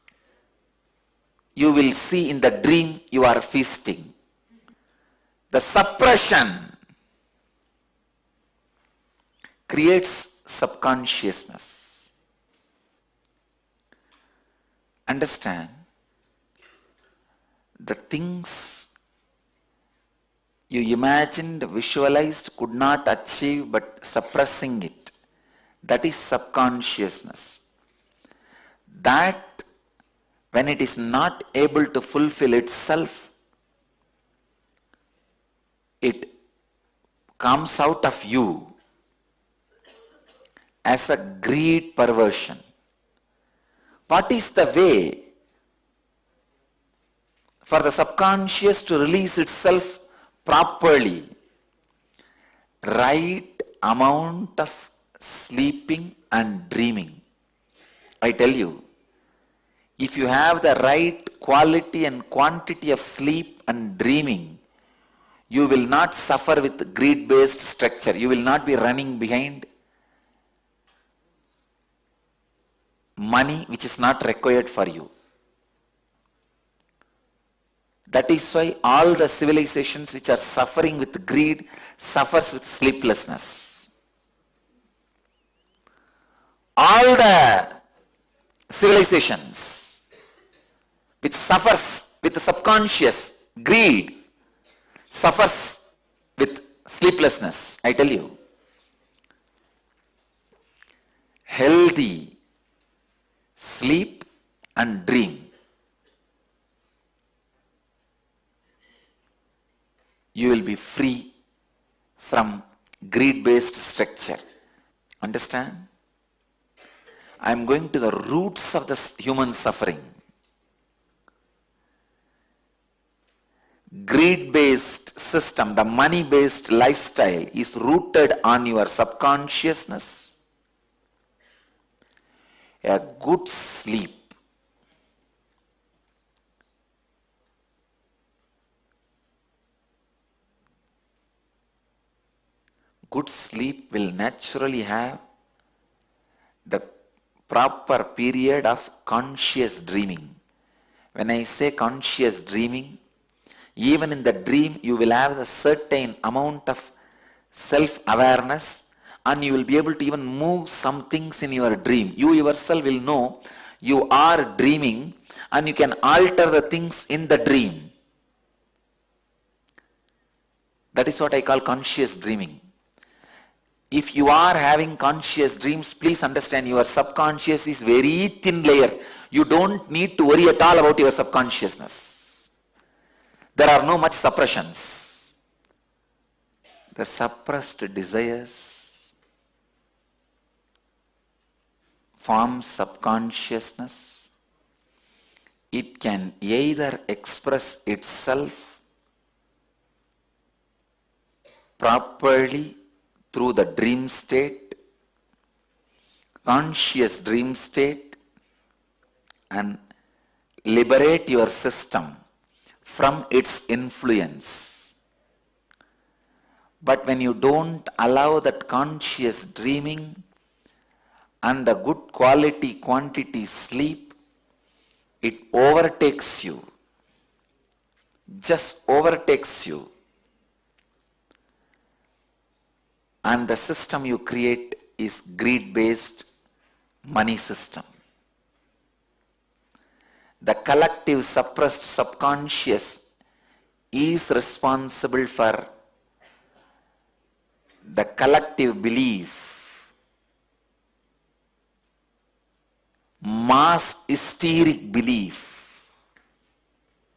[SPEAKER 3] you will see in the dream you are feasting. The suppression creates subconsciousness. Understand, the things you imagined, visualized, could not achieve but suppressing it, that is subconsciousness. That, when it is not able to fulfill itself, it comes out of you as a greed perversion. What is the way for the subconscious to release itself properly? Right amount of sleeping and dreaming. I tell you, if you have the right quality and quantity of sleep and dreaming, you will not suffer with greed-based structure. You will not be running behind money which is not required for you. That is why all the civilizations which are suffering with greed suffers with sleeplessness. All the civilizations which suffers with the subconscious greed suffers with sleeplessness. I tell you, healthy sleep and dream, you will be free from greed-based structure. Understand? I am going to the roots of the human suffering. Greed-based system, the money-based lifestyle is rooted on your subconsciousness. A good sleep will naturally have the proper period of conscious dreaming. When I say conscious dreaming, even in the dream you will have a certain amount of self-awareness, and you will be able to even move some things in your dream. You yourself will know you are dreaming and you can alter the things in the dream. That is what I call conscious dreaming. If you are having conscious dreams, please understand your subconscious is very thin layer. You don't need to worry at all about your subconsciousness. There are no much suppressions. The suppressed desires form subconsciousness. It can either express itself properly through the dream state, conscious dream state, and liberate your system from its influence. But when you don't allow that conscious dreaming and the good quality quantity sleep, it overtakes you, just overtakes you. And the system you create is greed-based money system. the collective suppressed subconscious is responsible for the collective belief, mass hysteric belief.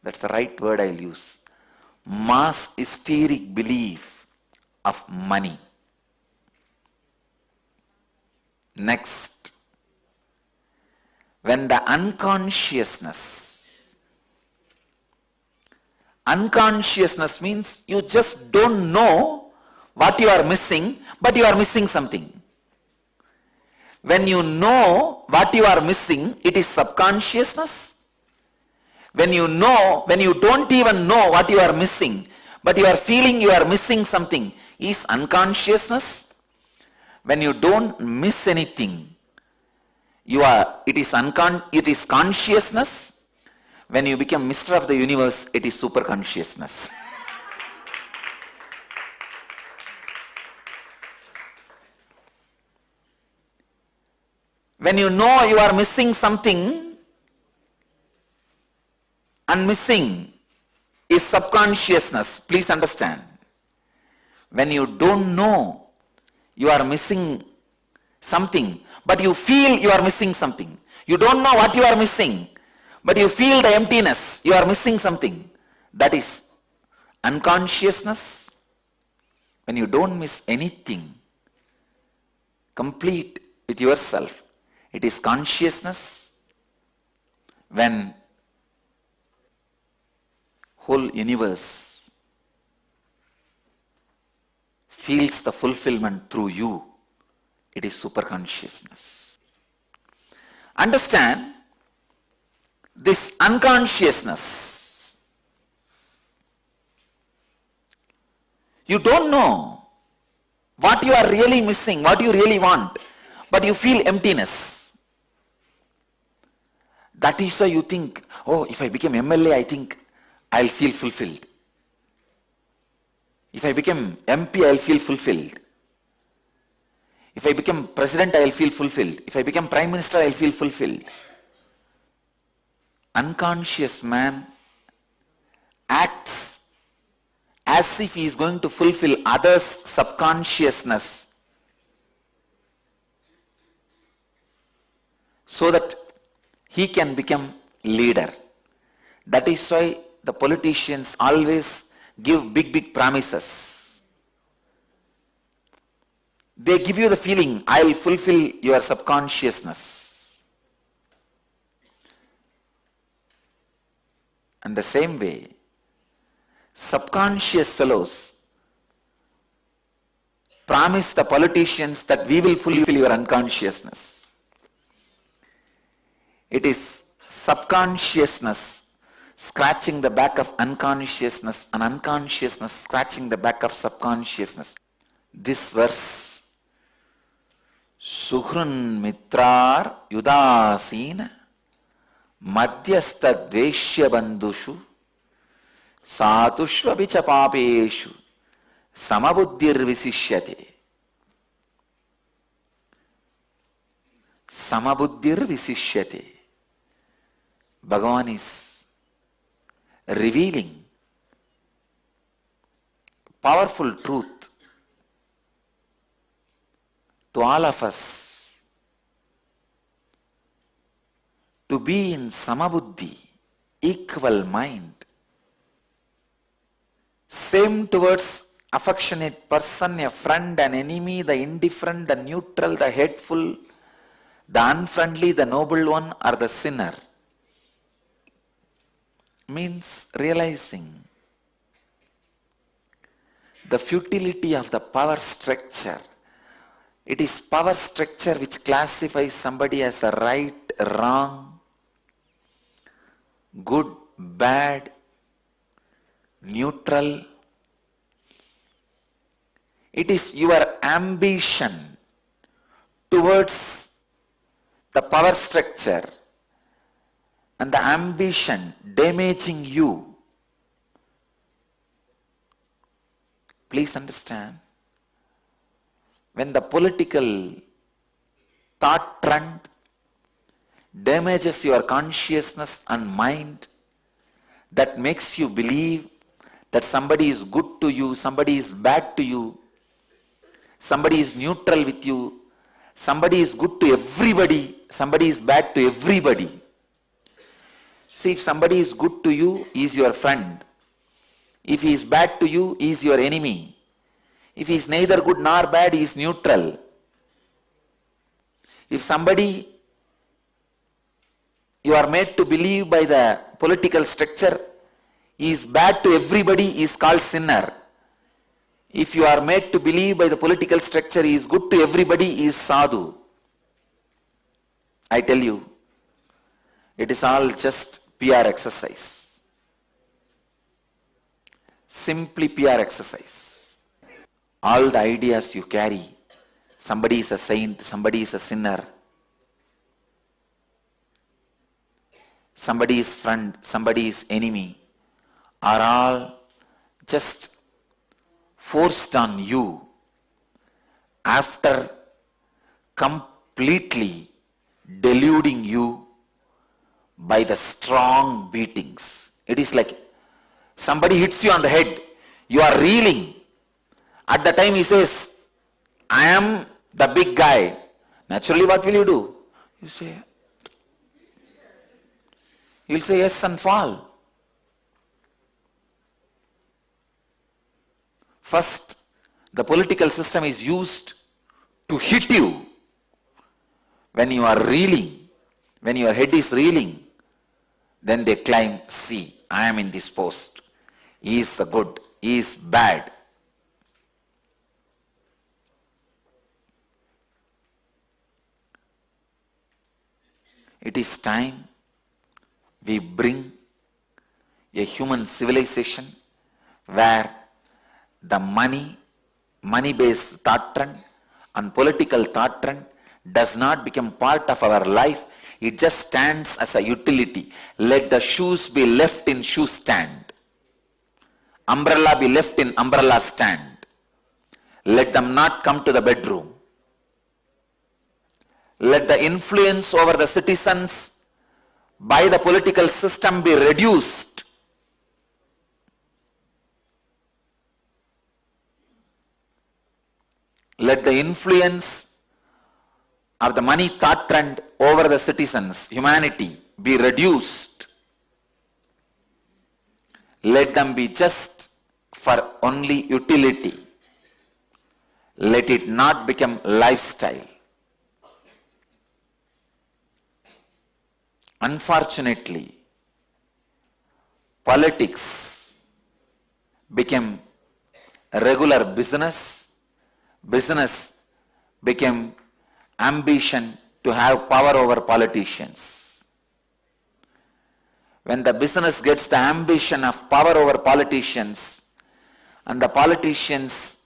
[SPEAKER 3] That's the right word I'll use. Mass hysteric belief of money. Next, when the unconsciousness means you just don't know what you are missing, but you are missing something. When you know what you are missing, it is subconsciousness. When you don't even know what you are missing, but you are feeling you are missing something, is unconsciousness. When you don't miss anything, it is consciousness. When you become Mr. of the Universe, it is super consciousness. When you know you are missing something, and missing is subconsciousness. Please understand. When you don't know you are missing something, but you feel you are missing something. You don't know what you are missing, but you feel the emptiness, you are missing something. That is unconsciousness. When you don't miss anything, complete with yourself, it is consciousness. When whole universe feels the fulfillment through you, it is superconsciousness. Understand this unconsciousness. You don't know what you are really missing, what you really want, but you feel emptiness. That is why you think, oh, if I become MLA, I think I'll feel fulfilled. If I become MP, I'll feel fulfilled. If I become president, I'll feel fulfilled. If I become prime minister, I'll feel fulfilled. Unconscious man acts as if he is going to fulfill others' subconsciousness so that he can become leader. That is why the politicians always give big promises. They give you the feeling, I will fulfill your subconsciousness. And the same way, subconscious fellows promise the politicians that we will fulfill your unconsciousness. It is subconsciousness scratching the back of unconsciousness and unconsciousness scratching the back of subconsciousness. This verse, Suhrun Mitrar Yudasina Madhyastha Dveshya Bandhushu Satushva Vicha Papeshu Samabuddhir Visishyate. Samabuddhir Visishyate. Bhagavan is revealing powerful truth to all of us to be in samabuddhi, equal mind, same towards affectionate person, a friend, an enemy, the indifferent, the neutral, the hateful, the unfriendly, the noble one, or the sinner. Means realizing the futility of the power structure. It is power structure which classifies somebody as a right, wrong, good, bad, neutral. It is your ambition towards the power structure and the ambition damaging you. Please understand, when the political thought trend damages your consciousness and mind, that makes you believe that somebody is good to you, somebody is bad to you, somebody is neutral with you, somebody is good to everybody, somebody is bad to everybody. See, if somebody is good to you, he is your friend. If he is bad to you, he is your enemy. If he is neither good nor bad, he is neutral. If somebody you are made to believe by the political structure he is bad to everybody, he is called sinner. If you are made to believe by the political structure he is good to everybody, he is sadhu. I tell you, it is all just PR exercise. Simply PR exercise. All the ideas you carry, somebody is a saint, somebody is a sinner, somebody is friend, somebody is enemy, are all just forced on you after completely deluding you by the strong beatings. It is like somebody hits you on the head, you are reeling. At the time he says, I am the big guy. Naturally, what will you do? You'll say yes and fall. First, the political system is used to hit you when you are reeling, when your head is reeling. Then they claim, see, I am in this post. He is the good, he is bad. It is time we bring a human civilization where the money-based thought trend and political thought trend does not become part of our life. It just stands as a utility. Let the shoes be left in shoe stand. Umbrella be left in umbrella stand. Let them not come to the bedroom. Let the influence over the citizens by the political system be reduced. Let the influence of the money thought trend over the citizens, humanity, be reduced. Let them be just for only utility. Let it not become lifestyle. Unfortunately, politics became a regular business. Business became ambition to have power over politicians. When the business gets the ambition of power over politicians and the politicians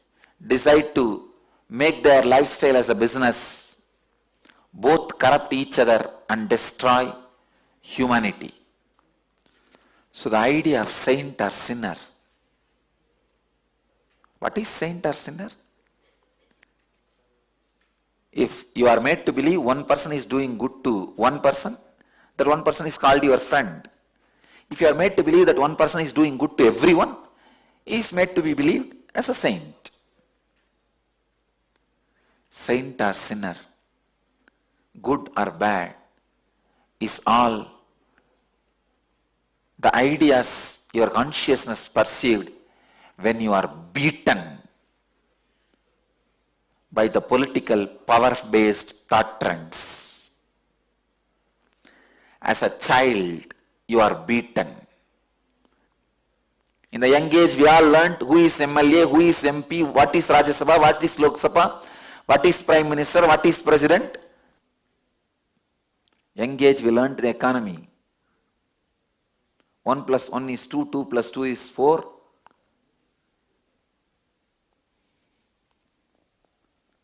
[SPEAKER 3] decide to make their lifestyle as a business, both corrupt each other and destroy humanity. So the idea of saint or sinner. What is saint or sinner? If you are made to believe one person is doing good to one person, that one person is called your friend. If you are made to believe that one person is doing good to everyone, he is made to be believed as a saint. Saint or sinner, good or bad, is all the ideas your consciousness perceived when you are beaten by the political power-based thought trends. As a child, you are beaten. In the young age, we all learnt who is MLA, who is MP, what is Rajya Sabha, what is Lok Sabha, what is Prime Minister, what is President. Young age, we learnt the economy. 1 plus 1 is 2, 2 plus 2 is 4.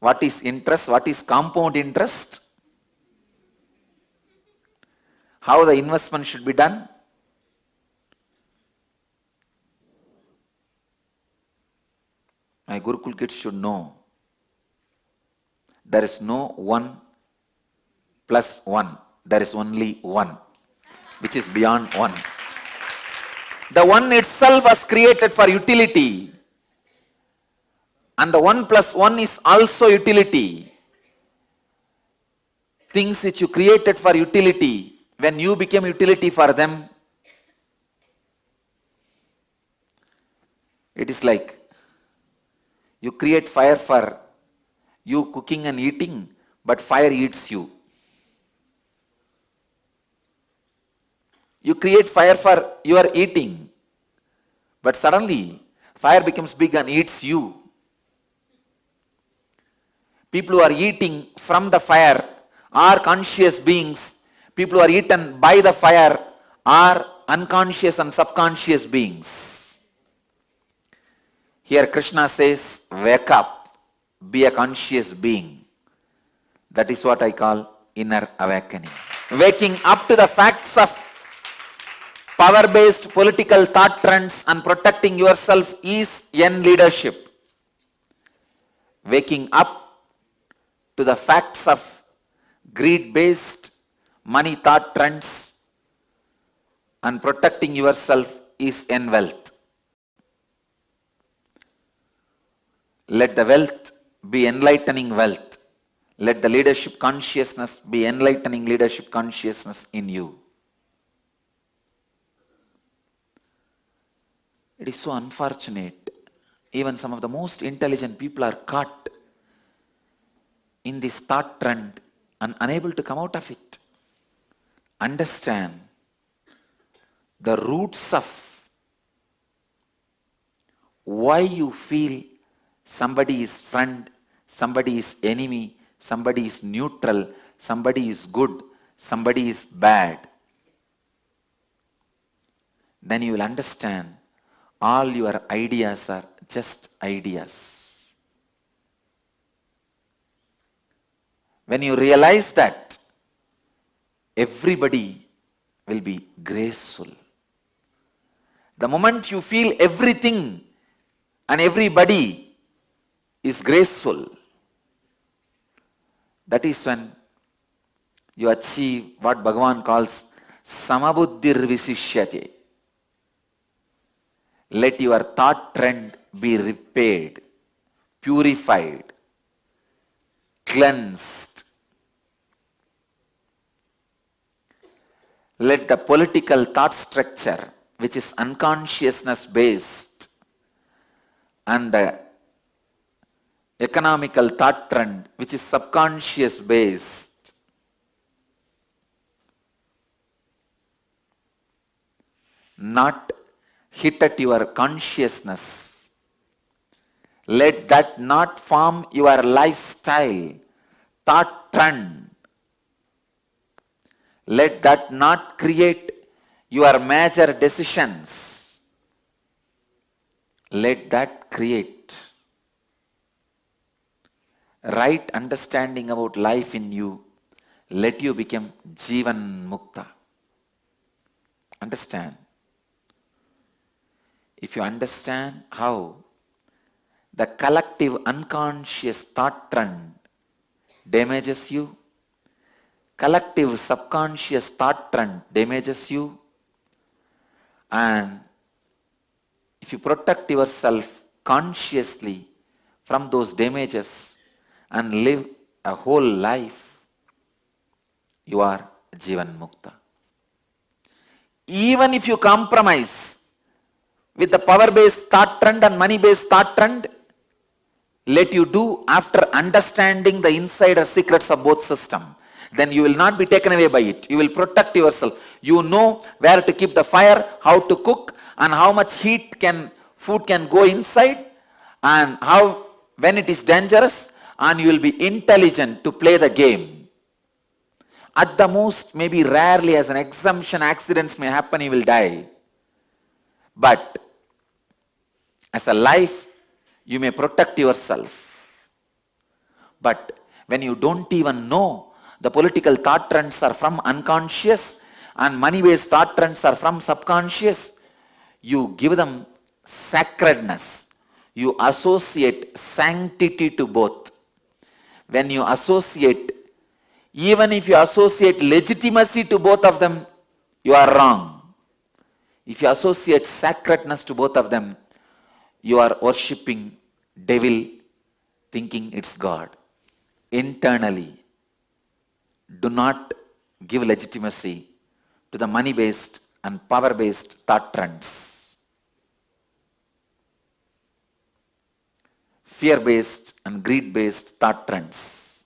[SPEAKER 3] What is interest? What is compound interest? How the investment should be done? My Gurukul kids should know. There is no 1 plus 1. there is only one, which is beyond one. The one itself was created for utility, and the 1 plus 1 is also utility. Things which you created for utility, when you became utility for them, it is like you create fire for you cooking and eating, but fire eats you. You create fire for your eating, but suddenly fire becomes big and eats you. People who are eating from the fire are conscious beings. People who are eaten by the fire are unconscious and subconscious beings. Here Krishna says, wake up, be a conscious being. That is what I call inner awakening. Waking up to the facts of power-based political thought trends and protecting yourself is yen leadership. Waking up to the facts of greed-based money thought trends and protecting yourself is yen wealth. Let the wealth be enlightening wealth. Let the leadership consciousness be enlightening leadership consciousness in you. It is so unfortunate. Even some of the most intelligent people are caught in this thought trend and unable to come out of it. Understand the roots of why you feel somebody is friend, somebody is enemy, somebody is neutral, somebody is good, somebody is bad. Then you will understand all your ideas are just ideas. When you realize that, everybody will be graceful. The moment you feel everything and everybody is graceful, that is when you achieve what Bhagavan calls samabuddhir visishyate. Let your thought trend be repaired, purified, cleansed. Let the political thought structure, which is unconsciousness based, and the economical thought trend, which is subconscious based, not hit at your consciousness. Let that not form your lifestyle, thought trend. Let that not create your major decisions. Let that create right understanding about life in you. Let you become Jivan Mukta. Understand? If you understand how the collective unconscious thought trend damages you, collective subconscious thought trend damages you, and if you protect yourself consciously from those damages and live a whole life, you are Jivan Mukta. Even if you compromise with the power-based thought trend and money-based thought trend, let you do after understanding the insider secrets of both systems. Then you will not be taken away by it. You will protect yourself. You know where to keep the fire, how to cook, and how much food can go inside, and how when it is dangerous, and you will be intelligent to play the game. At the most, maybe rarely as an exemption, accidents may happen, you will die. But as a life, you may protect yourself. But when you don't even know the political thought trends are from unconscious and money-based thought trends are from subconscious, you give them sacredness. You associate sanctity to both. When you associate Even if you associate legitimacy to both of them, you are wrong. If you associate sacredness to both of them, you are worshipping devil, thinking it's God. Internally, do not give legitimacy to the money-based and power-based thought trends. Fear-based and greed-based thought trends.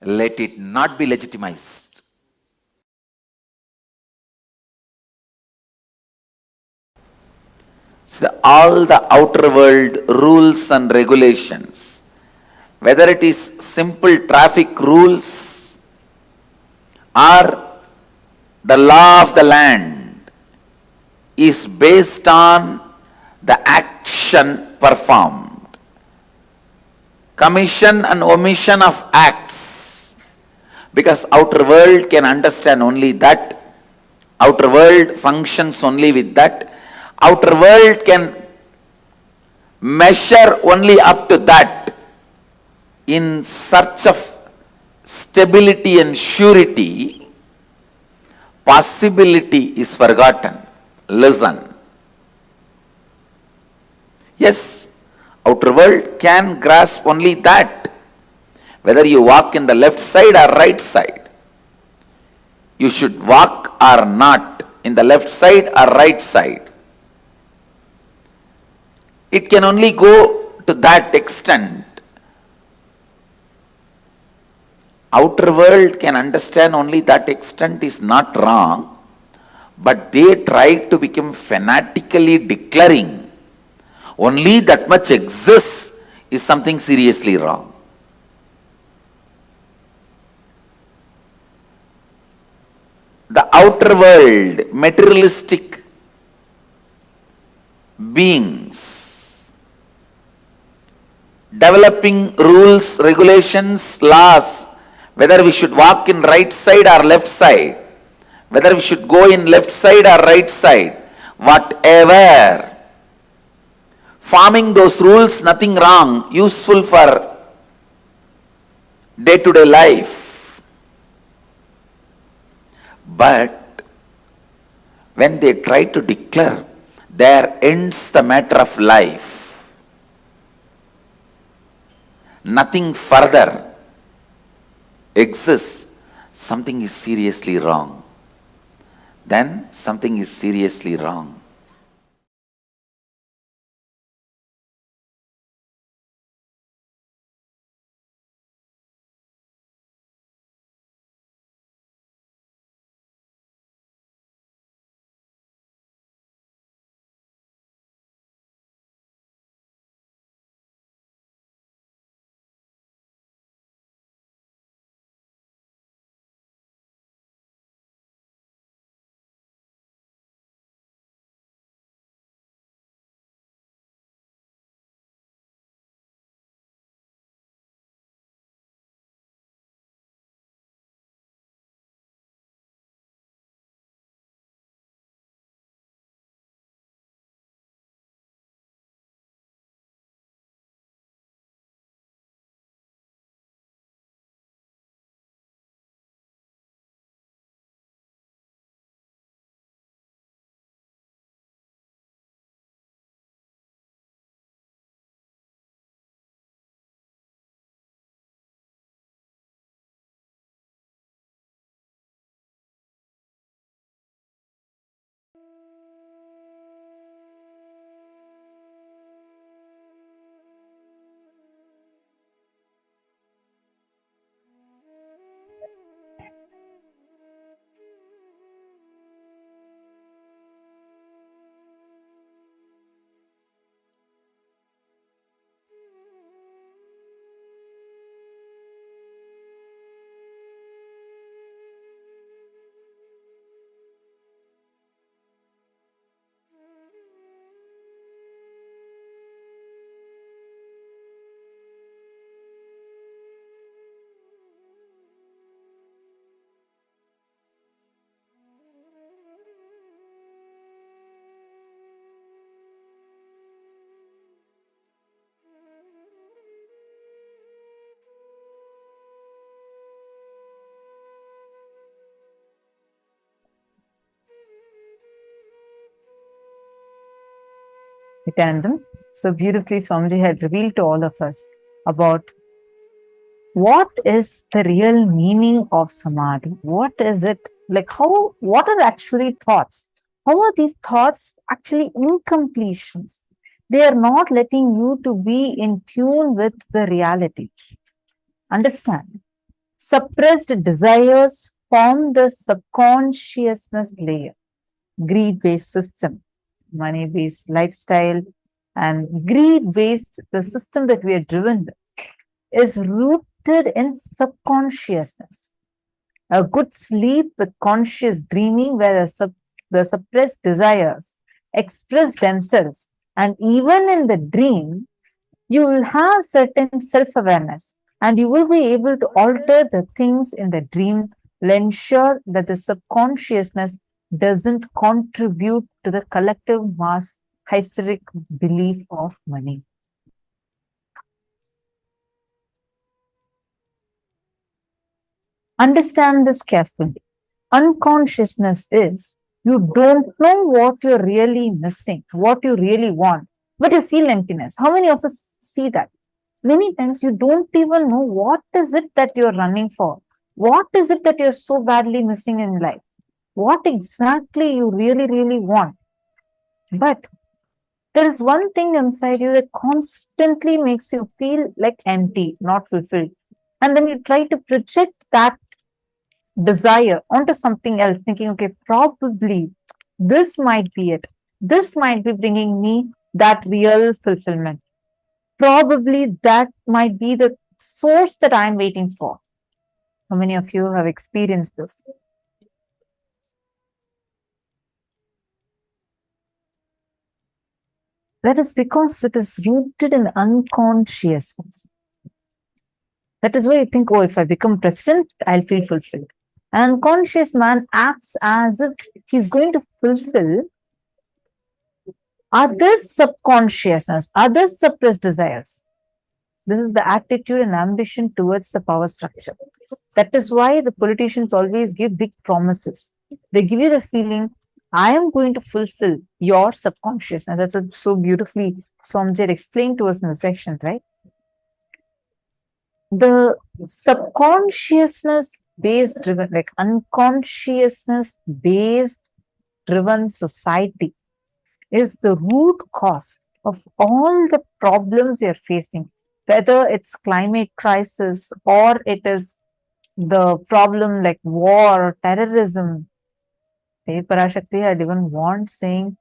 [SPEAKER 3] Let it not be legitimized. So all the outer world rules and regulations, whether it is simple traffic rules or the law of the land, is based on the action performed. Commission and omission of acts, because outer world can understand only that, outer world functions only with that, outer world can measure only up to that. In search of stability and surety, possibility is forgotten. Listen. Yes, outer world can grasp only that. Whether you walk in the left side or right side, you should walk or not in the left side or right side. It can only go to that extent. Outer world can understand only that extent is not wrong, but they try to become fanatically declaring only that much exists is something seriously wrong. The outer world, materialistic beings, developing rules, regulations, laws, whether we should walk in right side or left side, whether we should go in left side or right side, whatever. Forming those rules, nothing wrong, useful for day-to-day life. But when they try to declare, there ends the matter of life. Nothing further exists. Something is seriously wrong. Then something is seriously wrong.
[SPEAKER 6] Nithyanandam, so beautifully Swamiji had revealed to all of us about what is the real meaning of Samadhi. What is it? Like what are actually thoughts? How are these thoughts actually incompletions? They are not letting you to be in tune with the reality. Understand? Suppressed desires form the subconsciousness layer, greed-based system, money-based lifestyle, and greed-based, the system that we are driven with, is rooted in subconsciousness. A good sleep with conscious dreaming, where the suppressed desires express themselves, and even in the dream, you will have certain self-awareness, and you will be able to alter the things in the dream, will ensure that the subconsciousness doesn't contribute to the collective mass hysteric belief of money. Understand this carefully. Unconsciousness is you don't know what you're really missing, what you really want, but you feel emptiness. How many of us see that? Many times you don't even know what is it that you're running for. What is it that you're so badly missing in life? What exactly you really, really want? But there is one thing inside you that constantly makes you feel like empty, not fulfilled. And then you try to project that desire onto something else, thinking, okay, probably this might be it. This might be bringing me that real fulfillment. Probably that might be the source that I'm waiting for. How many of you have experienced this? That is because it is rooted in unconsciousness. That is why you think, oh, if I become president, I'll feel fulfilled. An unconscious man acts as if he's going to fulfill others' subconsciousness, others' suppressed desires. This is the attitude and ambition towards the power structure. That is why the politicians always give big promises. They give you the feeling, I am going to fulfill your subconsciousness. That's so beautifully Swamiji explained to us in the section, right? The subconsciousness based driven, like unconsciousness based driven society is the root cause of all the problems we are facing, whether it's climate crisis or it is the problem like war or terrorism. Parashakti had even warned, saying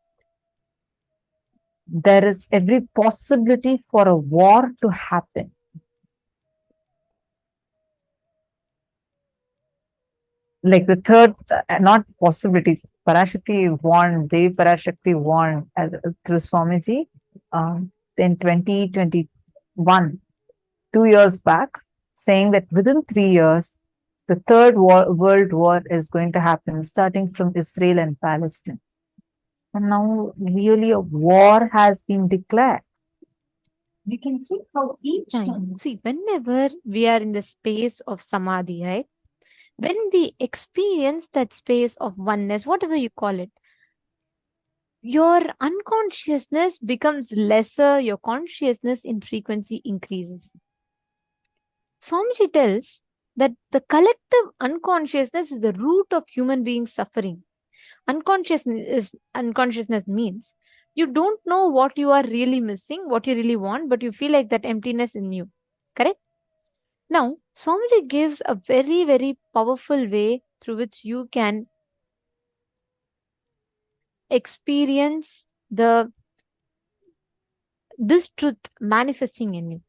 [SPEAKER 6] there is every possibility for a war to happen. Like the third, not possibilities. Parashakti warned, Devi Parashakti warned through Swamiji in 2021, 2 years back, saying that within 3 years, the third world war is going to happen, starting from Israel and Palestine. And now really a war has been declared. We can see how each time.
[SPEAKER 7] See, whenever we are in the space of Samadhi, right? When we experience that space of oneness, whatever you call it, your unconsciousness becomes lesser, your consciousness in frequency increases. Swamiji tells that the collective unconsciousness is the root of human beings' suffering. Unconsciousness means you don't know what you are really missing, what you really want, but you feel like that emptiness in you. Correct? Now, Swamiji gives a very, very powerful way through which you can experience this truth manifesting in you.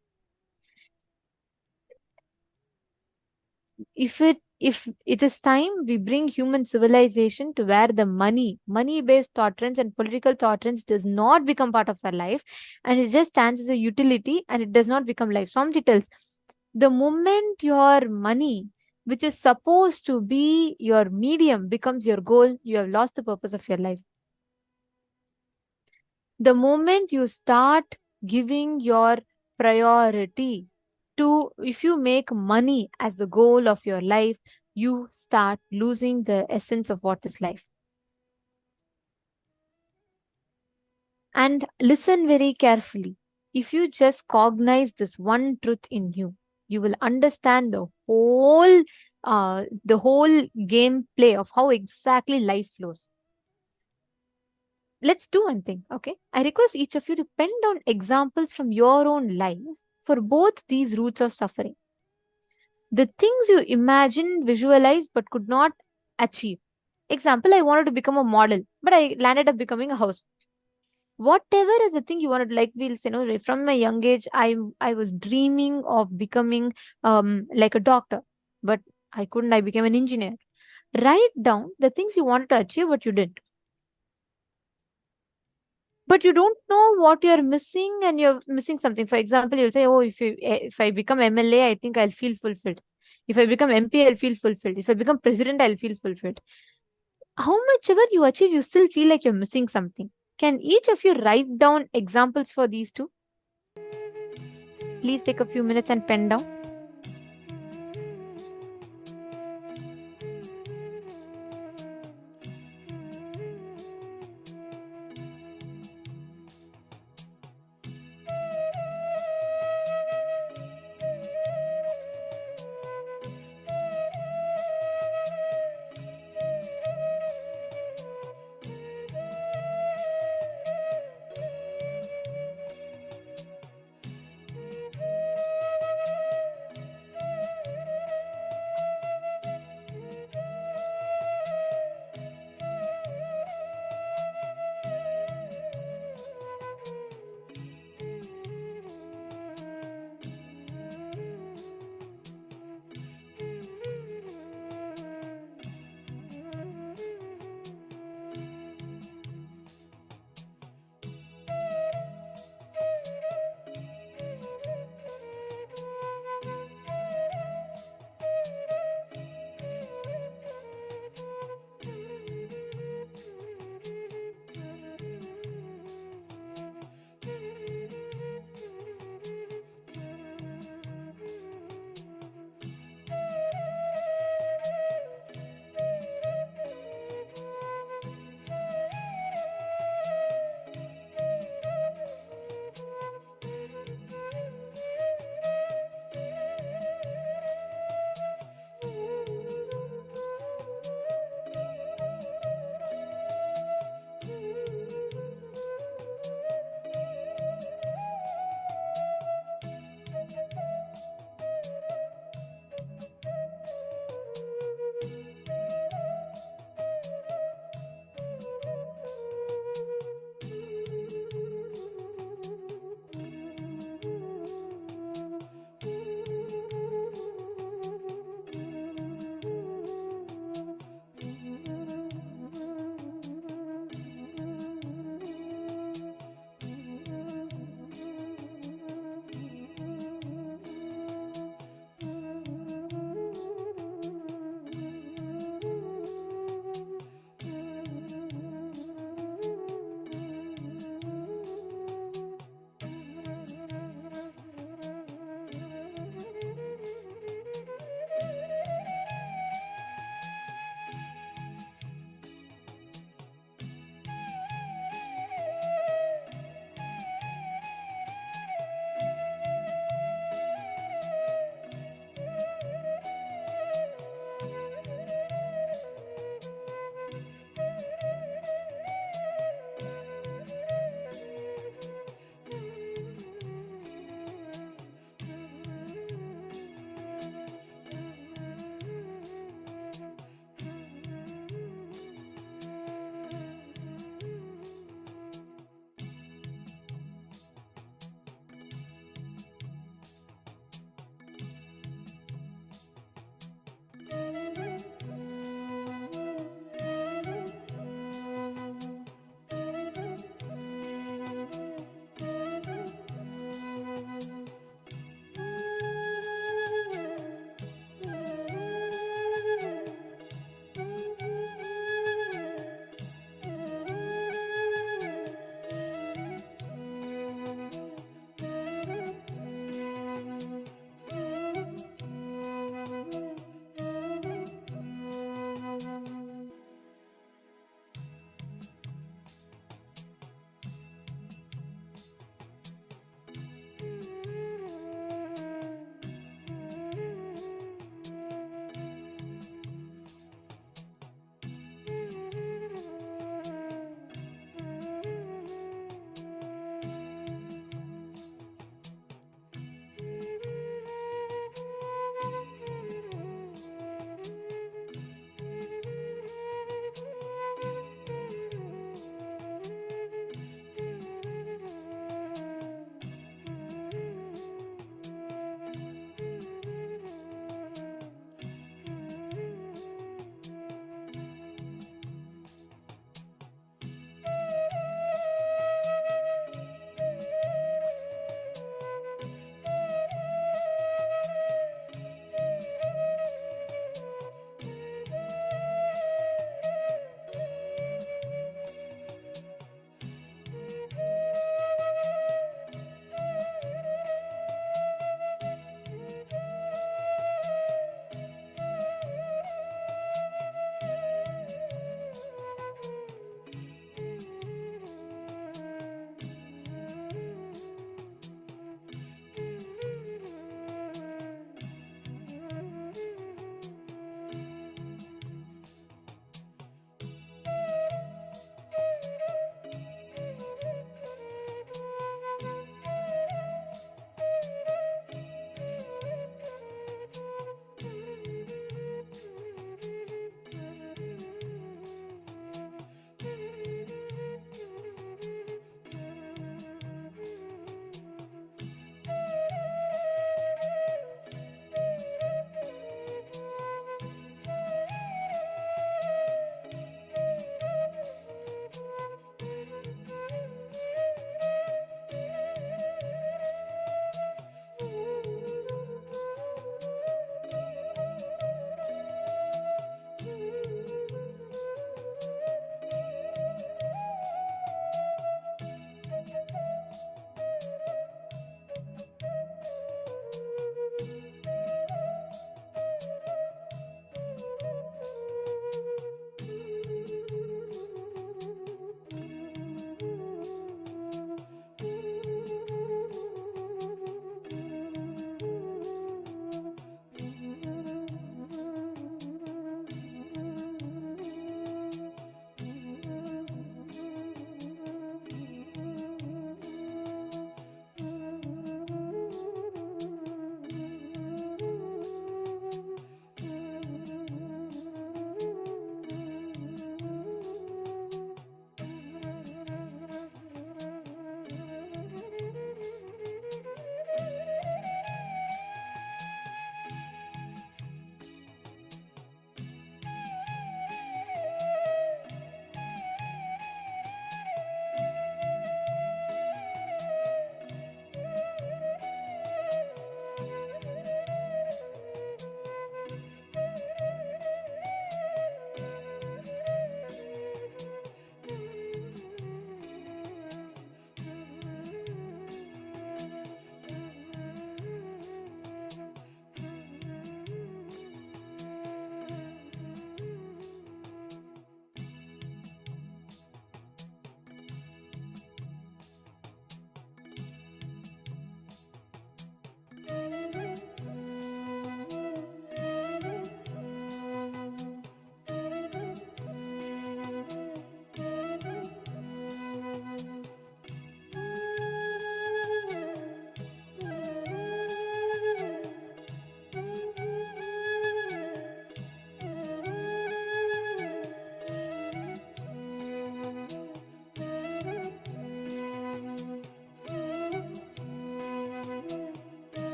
[SPEAKER 7] If it is time, we bring human civilization to where the money-based thought trends and political thought trends does not become part of our life, and it just stands as a utility and it does not become life. Swamiji tells, the moment your money, which is supposed to be your medium, becomes your goal, you have lost the purpose of your life. The moment you start giving your priority to, if you make money as the goal of your life, you start losing the essence of what is life. And listen very carefully. If you just cognize this one truth in you, you will understand the whole gameplay of how exactly life flows. Let's do one thing, okay? I request each of you to pen down examples from your own life for both these roots of suffering. The things you imagined, visualized, but could not achieve. Example, I wanted to become a model, but I landed up becoming a house. Whatever is the thing you wanted, like we'll say, no, from my young age, I was dreaming of becoming like a doctor, but I couldn't. I became an engineer. Write down the things you wanted to achieve, but you didn't. But you don't know what you're missing, and you're missing something. For example, you'll say, oh, if I become MLA, I think I'll feel fulfilled. If I become MP, I'll feel fulfilled. If I become president, I'll feel fulfilled. How much ever you achieve, you still feel like you're missing something. Can each of you write down examples for these two? Please take a few minutes and pen down.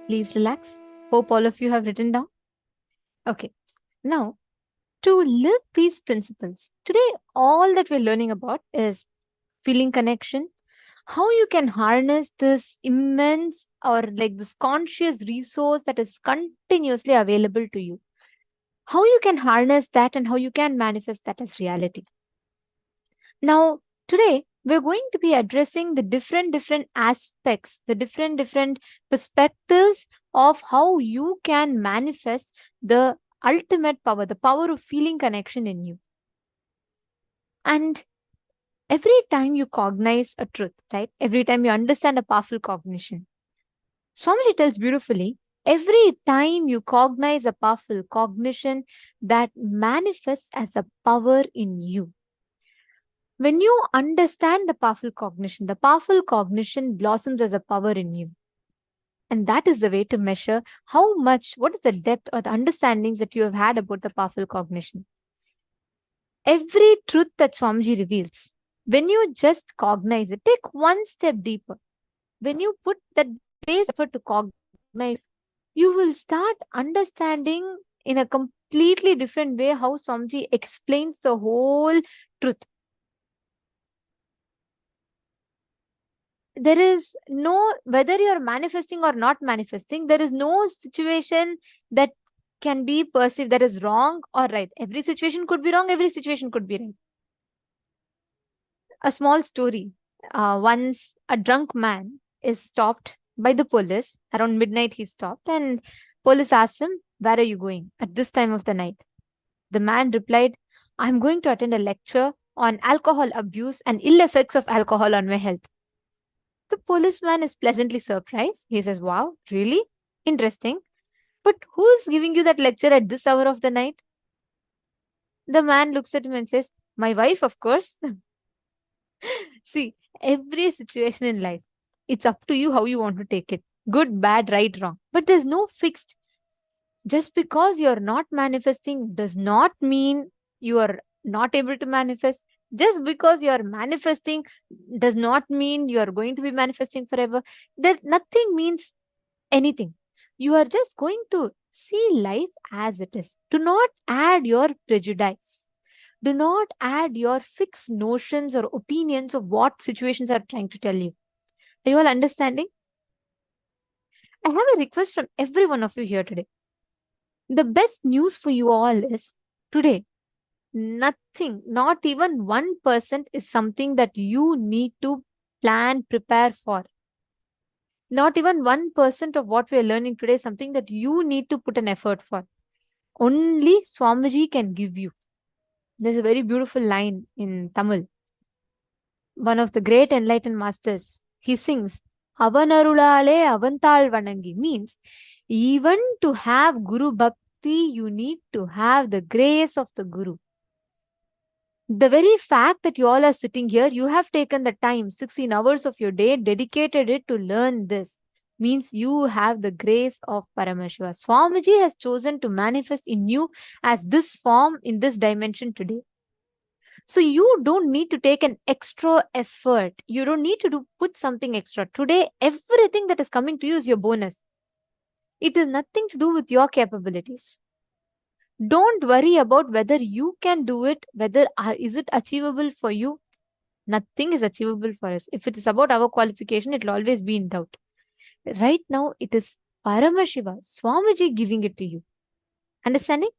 [SPEAKER 7] Please relax. Hope all of you have written down. Okay. Now, to live these principles, today all that we're learning about is feeling connection, how you can harness this immense or like this conscious resource that is continuously available to you, how you can harness that and how you can manifest that as reality. Now, today we're going to be addressing the different aspects, the different perspectives of how you can manifest the ultimate power, the power of feeling connection in you. And every time you cognize a truth, right? Every time you understand a powerful cognition, Swamiji tells beautifully, every time you cognize a powerful cognition, that manifests as a power in you. When you understand the powerful cognition blossoms as a power in you. And that is the way to measure how much, what is the depth or the understandings that you have had about the powerful cognition. Every truth that Swamiji reveals, when you just cognize it, take one step deeper. When you put that base effort to cognize, you will start understanding in a completely different way how Swamiji explains the whole truth. There is no, whether you're manifesting or not manifesting, there is no situation that can be perceived that is wrong or right. Every situation could be wrong, every situation could be right. A small story. Once a drunk man is stopped by the police. Around midnight he stopped and police asked him, "Where are you going at this time of the night?" The man replied, "I'm going to attend a lecture on alcohol abuse and ill effects of alcohol on my health." The policeman is pleasantly surprised. He says, "Wow, really? Interesting. But who's giving you that lecture at this hour of the night?" The man looks at him and says, "My wife, of course." See, every situation in life, it's up to you how you want to take it. Good, bad, right, wrong. But there's no fixed. Just because you're not manifesting does not mean you are not able to manifest. Just because you're manifesting does not mean you are going to be manifesting forever. That nothing means anything. You are just going to see life as it is. Do not add your prejudice. Do not add your fixed notions or opinions of what situations are trying to tell you. Are you all understanding? I have a request from every one of you here today. The best news for you all is today, nothing, not even 1% is something that you need to plan, prepare for. Not even 1% of what we are learning today is something that you need to put an effort for. Only Swamiji can give you. There's a very beautiful line in Tamil. One of the great enlightened masters, he sings, "Avanarulale avantal vanangi," means even to have Guru Bhakti, you need to have the grace of the Guru. The very fact that you all are sitting here, you have taken the time, 16 hours of your day, dedicated it to learn this, means you have the grace of Paramashiva. Swamiji has chosen to manifest in you as this form in this dimension today. So you don't need to take an extra effort. You don't need to put something extra. Today, everything that is coming to you is your bonus. It is nothing to do with your capabilities. Don't worry about whether you can do it, whether is it achievable for you. Nothing is achievable for us. If it is about our qualification, it will always be in doubt. Right now, it is Paramashiva, Swamiji giving it to you. Understanding?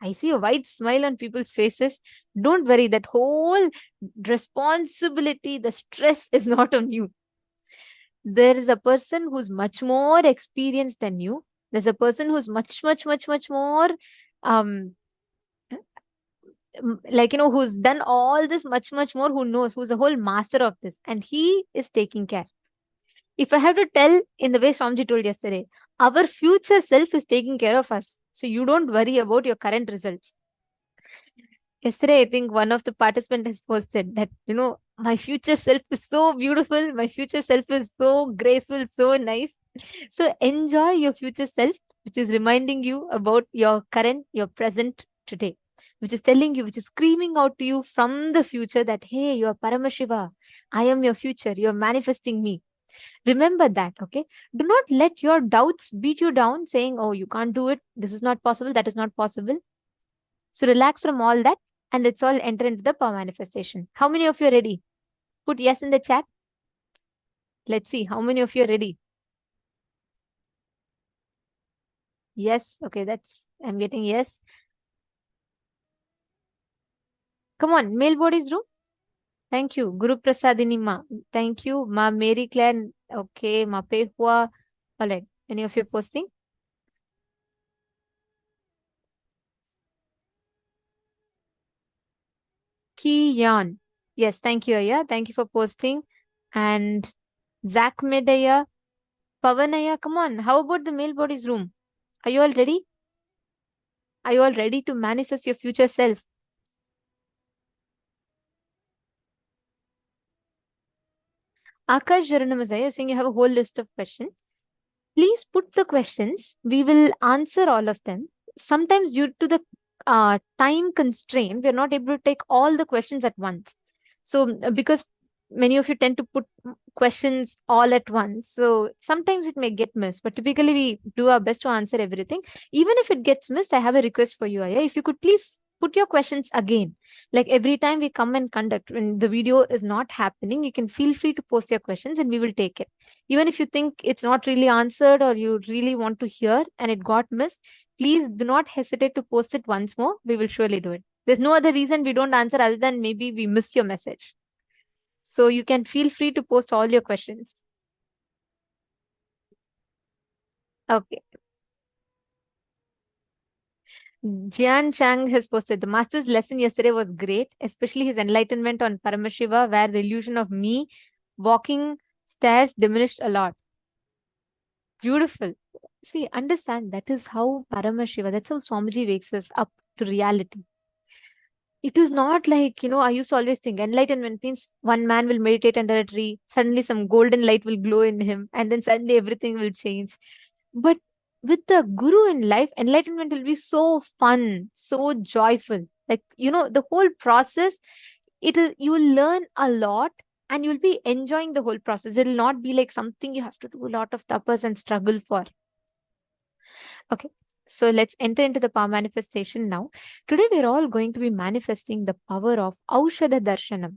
[SPEAKER 7] I see a wide smile on people's faces. Don't worry, that whole responsibility, the stress is not on you. There is a person who's much more experienced than you. There's a person who's much more, who's done all this much more, who knows, who's a whole master of this. And he is taking care. If I have to tell in the way Swamiji told yesterday, our future self is taking care of us. So you don't worry about your current results. Yesterday, I think one of the participants has posted that, my future self is so beautiful. My future self is so graceful, so nice. So enjoy your future self, which is reminding you about your current, your present today, which is telling you, which is screaming out to you from the future that, hey, you are Paramashiva. I am your future. You are manifesting me. Remember that, okay? Do not let your doubts beat you down saying, oh, you can't do it. This is not possible. That is not possible. So relax from all that and let's all enter into the power manifestation. How many of you are ready? Put yes in the chat. Let's see how many of you are ready. Yes. Okay, I'm getting yes. Come on, male bodies room. Thank you. Guru Prasadini Ma. Thank you. Ma Mary Claire. Okay. Ma Pehua. All right. Any of you posting? Kiyan. Yes. Thank you, Aya. Thank you for posting. And Zach Medaya. Pavanaya. Come on. How about the male bodies room? Are you all ready? Are you all ready to manifest your future self? Akash Jaranamazaya saying you have a whole list of questions. Please put the questions. We will answer all of them. Sometimes due to the time constraint, we are not able to take all the questions at once. So because many of you tend to put questions all at once, so sometimes it may get missed, but typically we do our best to answer everything. Even if it gets missed, I have a request for you, Aya. If you could please put your questions again. Like every time we come and conduct, when the video is not happening, you can feel free to post your questions and we will take it. Even if you think it's not really answered or you really want to hear and it got missed, please do not hesitate to post it once more. We will surely do it. There's no other reason we don't answer other than maybe we missed your message. So you can feel free to post all your questions. Okay. Jian Chang has posted, the master's lesson yesterday was great, especially his enlightenment on Paramashiva, where the illusion of me walking stairs diminished a lot. Beautiful. See, understand that is how Paramashiva, that's how Swamiji wakes us up to reality. It is not like, I used to always think enlightenment means one man will meditate under a tree, suddenly some golden light will glow in him, and then suddenly everything will change. But with the Guru in life, enlightenment will be so fun, so joyful. Like, the whole process, you will learn a lot and you'll be enjoying the whole process. It will not be like something you have to do a lot of tapas and struggle for. Okay, so let's enter into the power manifestation now. Today, we're all going to be manifesting the power of Aushadha Darshanam,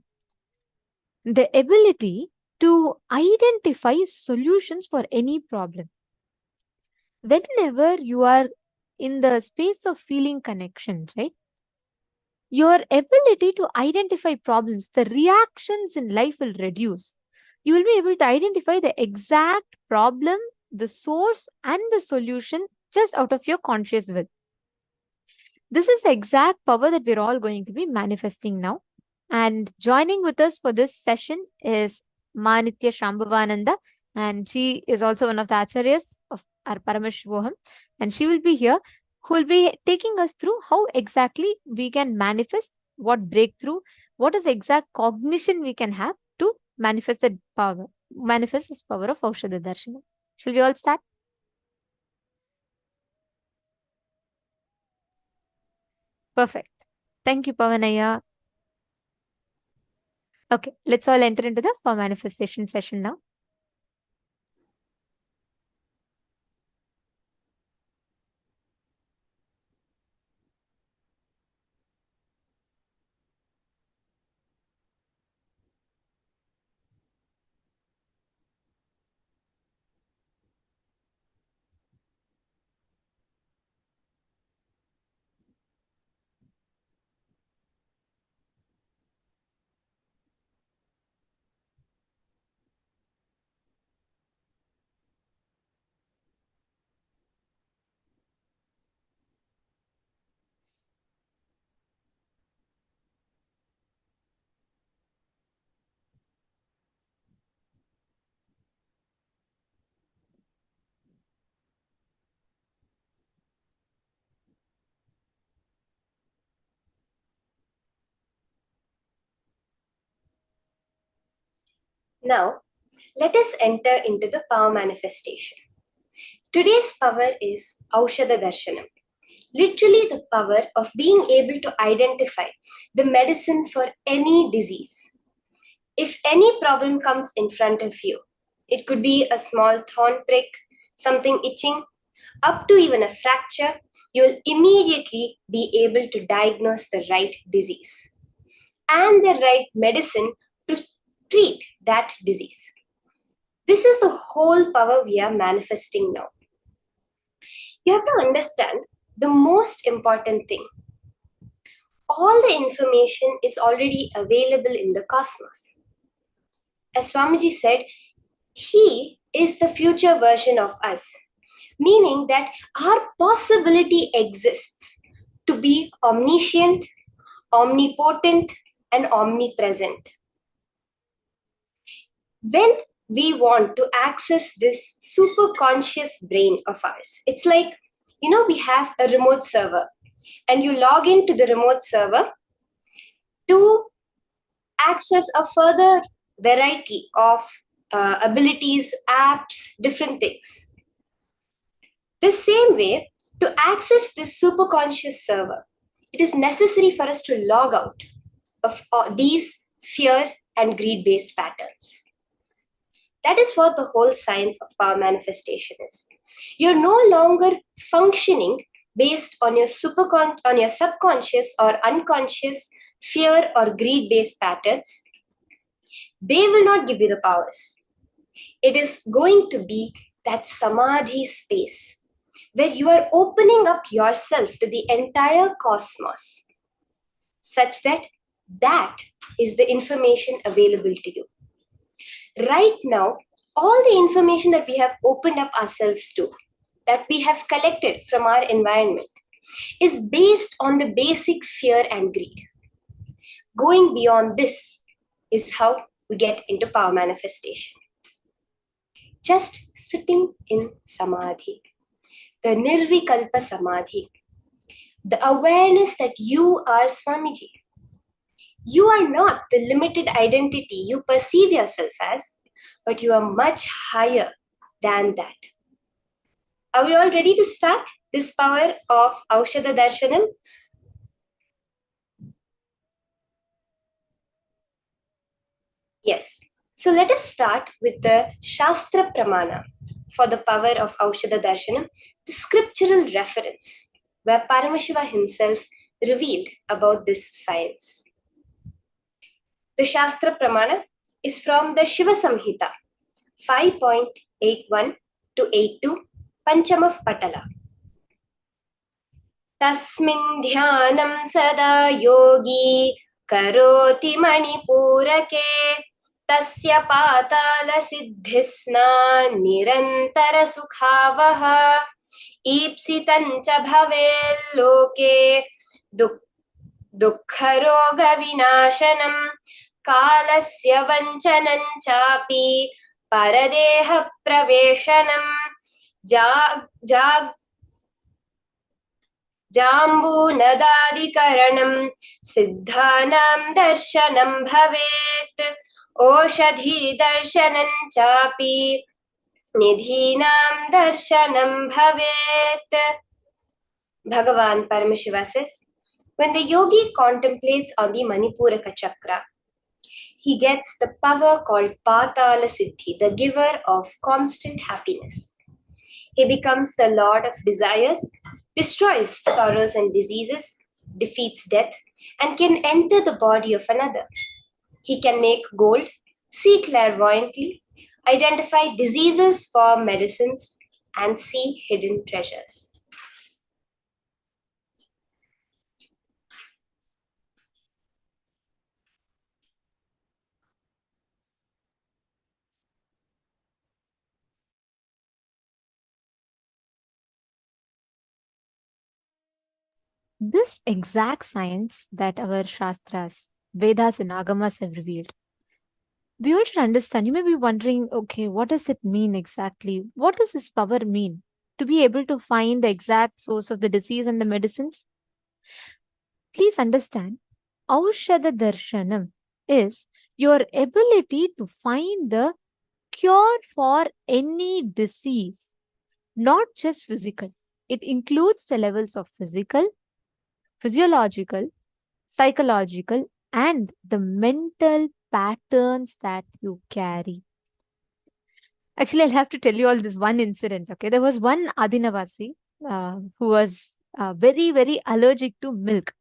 [SPEAKER 7] the ability to identify solutions for any problem. Whenever you are in the space of feeling connection, right? Your ability to identify problems, the reactions in life will reduce. You will be able to identify the exact problem, the source, and the solution just out of your conscious will. This is the exact power that we're all going to be manifesting now. And joining with us for this session is Manitya Shambhavananda, and she is also one of the acharyas of our Paramashivoham. And she will be here, who will be taking us through how exactly we can manifest, what breakthrough, what is the exact cognition we can have to manifest that power, manifest this power of Aushadha Darshana. Shall we all start? Perfect. Thank you, Pavanaya. Okay, let's all enter into the power manifestation session now.
[SPEAKER 9] Now, let us enter into the power manifestation. Today's power is Aushadha Darshanam, literally the power of being able to identify the medicine for any disease. If any problem comes in front of you, it could be a small thorn prick, something itching, up to even a fracture, you'll immediately be able to diagnose the right disease and the right medicine to treat that disease. This is the whole power we are manifesting now. You have to understand the most important thing. All the information is already available in the cosmos. As Swamiji said, he is the future version of us, meaning that our possibility exists to be omniscient, omnipotent, and omnipresent. When we want to access this super conscious brain of ours, it's like, we have a remote server and you log into the remote server to access a further variety of abilities, apps, different things. The same way, to access this superconscious server, it is necessary for us to log out of these fear and greed-based patterns. That is what the whole science of power manifestation is. You're no longer functioning based on your subconscious or unconscious fear or greed-based patterns. They will not give you the powers. It is going to be that Samadhi space where you are opening up yourself to the entire cosmos, such that that is the information available to you. Right now, all the information that we have opened up ourselves to, that we have collected from our environment, is based on the basic fear and greed. Going beyond this is how we get into power manifestation. Just sitting in Samadhi, the Nirvikalpa Samadhi, the awareness that you are Swamiji. You are not the limited identity you perceive yourself as, but you are much higher than that. Are we all ready to start this power of Aushadha Darshanam? Yes. So let us start with the Shastra Pramana for the power of Aushadha Darshanam, the scriptural reference where Paramashiva himself revealed about this science. The Shastra Pramana is from the Shiva Samhita 5.81 to 82, Panchamav Patala. Tasmin dhyanam sada yogi karoti manipurake tasya patala siddhisna nirantara sukhavah ipsitancha bhavel loke dukkharoga vinashanam kalasya vanchanam chapi paradeha praveshanam Jambunadadikaranam siddhanam darshanam bhavet oshadhi darshanam chapi nidhinam darshanam bhavet. Bhagavan Paramashiva says, when the yogi contemplates on the Manipuraka chakra, he gets the power called Patala Siddhi, the giver of constant happiness. He becomes the lord of desires, destroys sorrows and diseases, defeats death, and can enter the body of another. He can make gold, see clairvoyantly, identify diseases for medicines, and see hidden treasures.
[SPEAKER 7] This exact science that our Shastras, Vedas, and Agamas have revealed. We all should understand. You may be wondering, okay, what does it mean exactly? What does this power mean? To be able to find the exact source of the disease and the medicines? Please understand, Aushadha Darshanam is your ability to find the cure for any disease, not just physical. It includes the levels of physical, physiological, psychological, and the mental patterns that you carry. Actually, I'll have to tell you all this one incident. Okay, there was one Adinavasi who was very, very allergic to milk.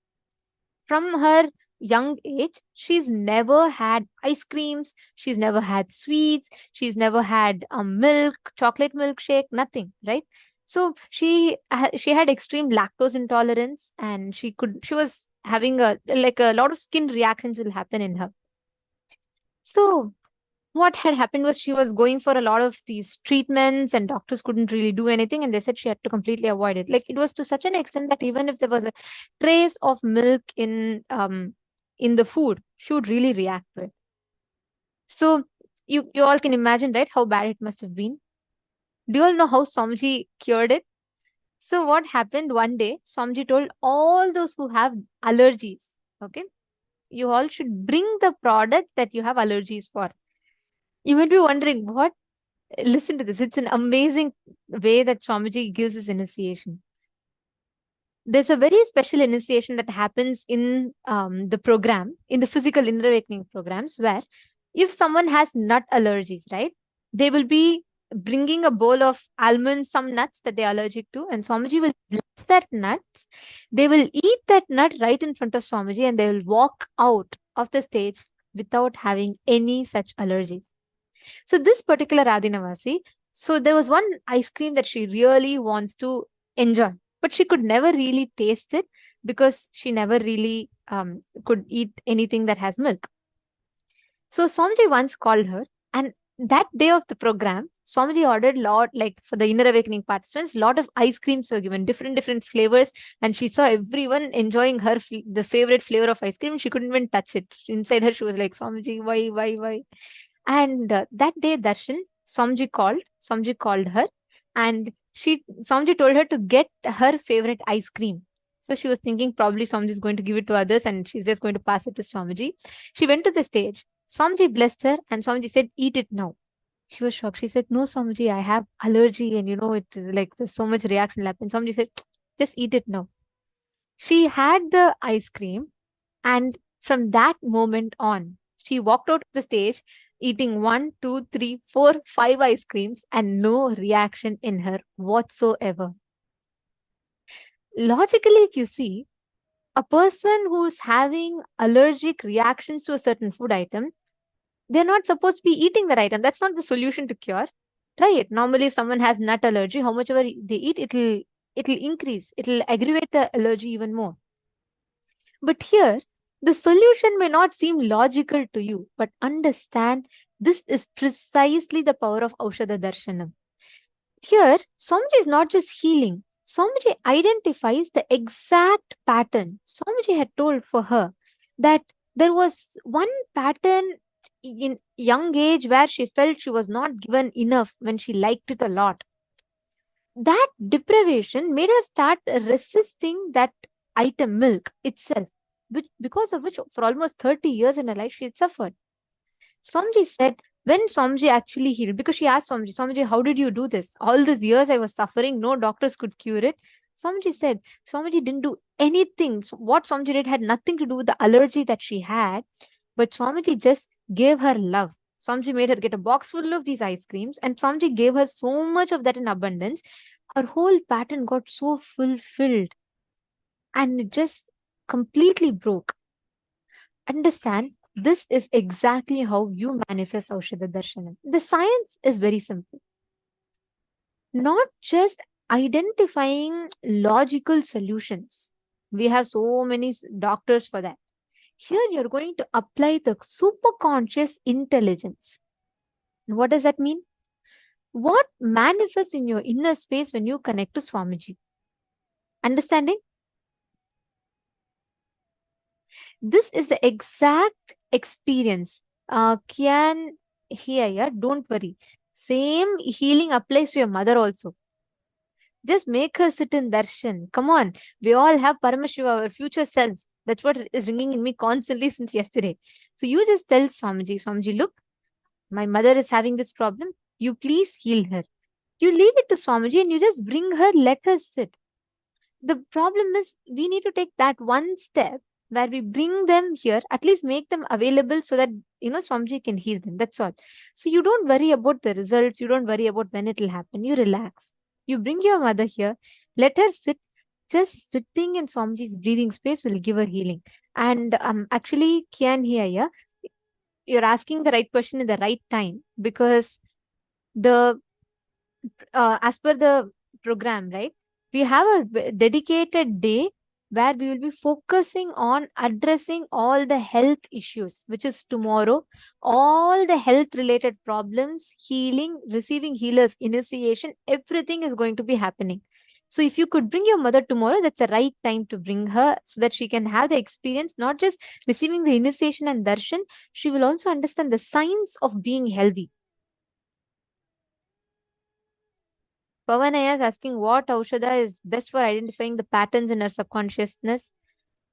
[SPEAKER 7] From her young age, she's never had ice creams, she's never had sweets, she's never had milk, chocolate milkshake, nothing, right? So she had extreme lactose intolerance, and she was having a lot of skin reactions will happen in her. So what had happened was she was going for a lot of these treatments, and doctors couldn't really do anything, and they said she had to completely avoid it. Like, it was to such an extent that even if there was a trace of milk in the food, she would really react to it. So you all can imagine, right, how bad it must have been. Do you all know how Swamiji cured it? So what happened one day, Swamiji told all those who have allergies, okay, you all should bring the product that you have allergies for. You might be wondering, what? Listen to this. It's an amazing way that Swamiji gives his initiation. There's a very special initiation that happens in the program, in the physical inner awakening programs, where if someone has nut allergies, right, they will be bringing a bowl of almonds, some nuts that they're allergic to, and Swamiji will bless that nuts. They will eat that nut right in front of Swamiji, and they will walk out of the stage without having any such allergies. So this particular Adinavasi, so there was one ice cream that she really wants to enjoy, but she could never really taste it because she never really could eat anything that has milk. So Swamiji once called her, and that day of the program, Swamiji ordered for the inner awakening participants, lot of ice creams were given, different flavors, and she saw everyone enjoying the favorite flavor of ice cream. She couldn't even touch it. Inside her, she was like, Swamiji, why? And that day, Darshan, Swamiji called her, and Swamiji told her to get her favorite ice cream. So she was thinking probably Swamiji is going to give it to others and she's just going to pass it to Swamiji. She went to the stage. Swamiji blessed her, and Swamiji said, eat it now. She was shocked. She said, no, Swamiji, I have allergy, and it is like there's so much reaction happen. Swamiji said, just eat it now. She had the ice cream, and from that moment on, she walked out of the stage eating 1, 2, 3, 4, 5 ice creams and no reaction in her whatsoever. Logically, if you see, a person who's having allergic reactions to a certain food item, they're not supposed to be eating that item. That's not the solution to cure. Try it. Normally, if someone has nut allergy, how much ever they eat, it'll increase. It'll aggravate the allergy even more. But here, the solution may not seem logical to you, but understand this is precisely the power of Aushadha Darshanam. Here, Swamiji is not just healing. Swamiji identifies the exact pattern. Swamiji had told for her that there was one pattern in young age where she felt she was not given enough when she liked it a lot. That deprivation made her start resisting that item, milk itself, because of which for almost 30 years in her life she had suffered. Swamiji said, when Swamiji actually healed, because she asked Swamiji, how did you do this? All these years I was suffering, no doctors could cure it. Swamiji said, Swamiji didn't do anything. What Swamiji did had nothing to do with the allergy that she had, but Swamiji just gave her love. Swamiji made her get a box full of these ice creams, and Swamiji gave her so much of that in abundance. Her whole pattern got so fulfilled, and it just completely broke. Understand, this is exactly how you manifest Aushadha Darshanam. The science is very simple. Not just identifying logical solutions. We have so many doctors for that. Here you're going to apply the superconscious intelligence. What does that mean? What manifests in your inner space when you connect to Swamiji? Understanding? This is the exact experience. Kian here, don't worry. Same healing applies to your mother also. Just make her sit in darshan. Come on, we all have Paramashiva, our future self. That's what is ringing in me constantly since yesterday. So you just tell Swamiji, look, my mother is having this problem. You please heal her. You leave it to Swamiji and you just bring her, let her sit. The problem is we need to take that one step where we bring them here, at least make them available so that, Swamiji can heal them. That's all. So you don't worry about the results. You don't worry about when it will happen. You relax. You bring your mother here, let her sit. Just sitting in Swamiji's breathing space will give her healing. And actually, Kian here, yeah, you're asking the right question in the right time, because as per the program, right, we have a dedicated day where we will be focusing on addressing all the health issues, which is tomorrow. All the health related problems, healing, receiving healers, initiation, everything is going to be happening. So if you could bring your mother tomorrow, that's the right time to bring her so that she can have the experience, not just receiving the initiation and darshan, she will also understand the science of being healthy. Pavanaya is asking what Aushadha is best for identifying the patterns in her subconsciousness.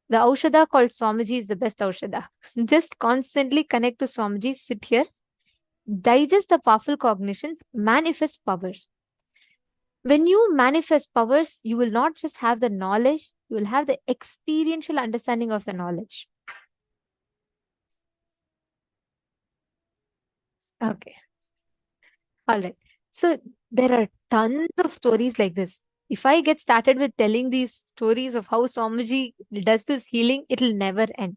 [SPEAKER 7] The Aushadha called Swamiji is the best Aushadha. Just constantly connect to Swamiji, sit here, digest the powerful cognitions, manifest powers. When you manifest powers, you will not just have the knowledge, you will have the experiential understanding of the knowledge. Okay. All right. So there are tons of stories like this. If I get started with telling these stories of how Swamiji does this healing, it'll never end.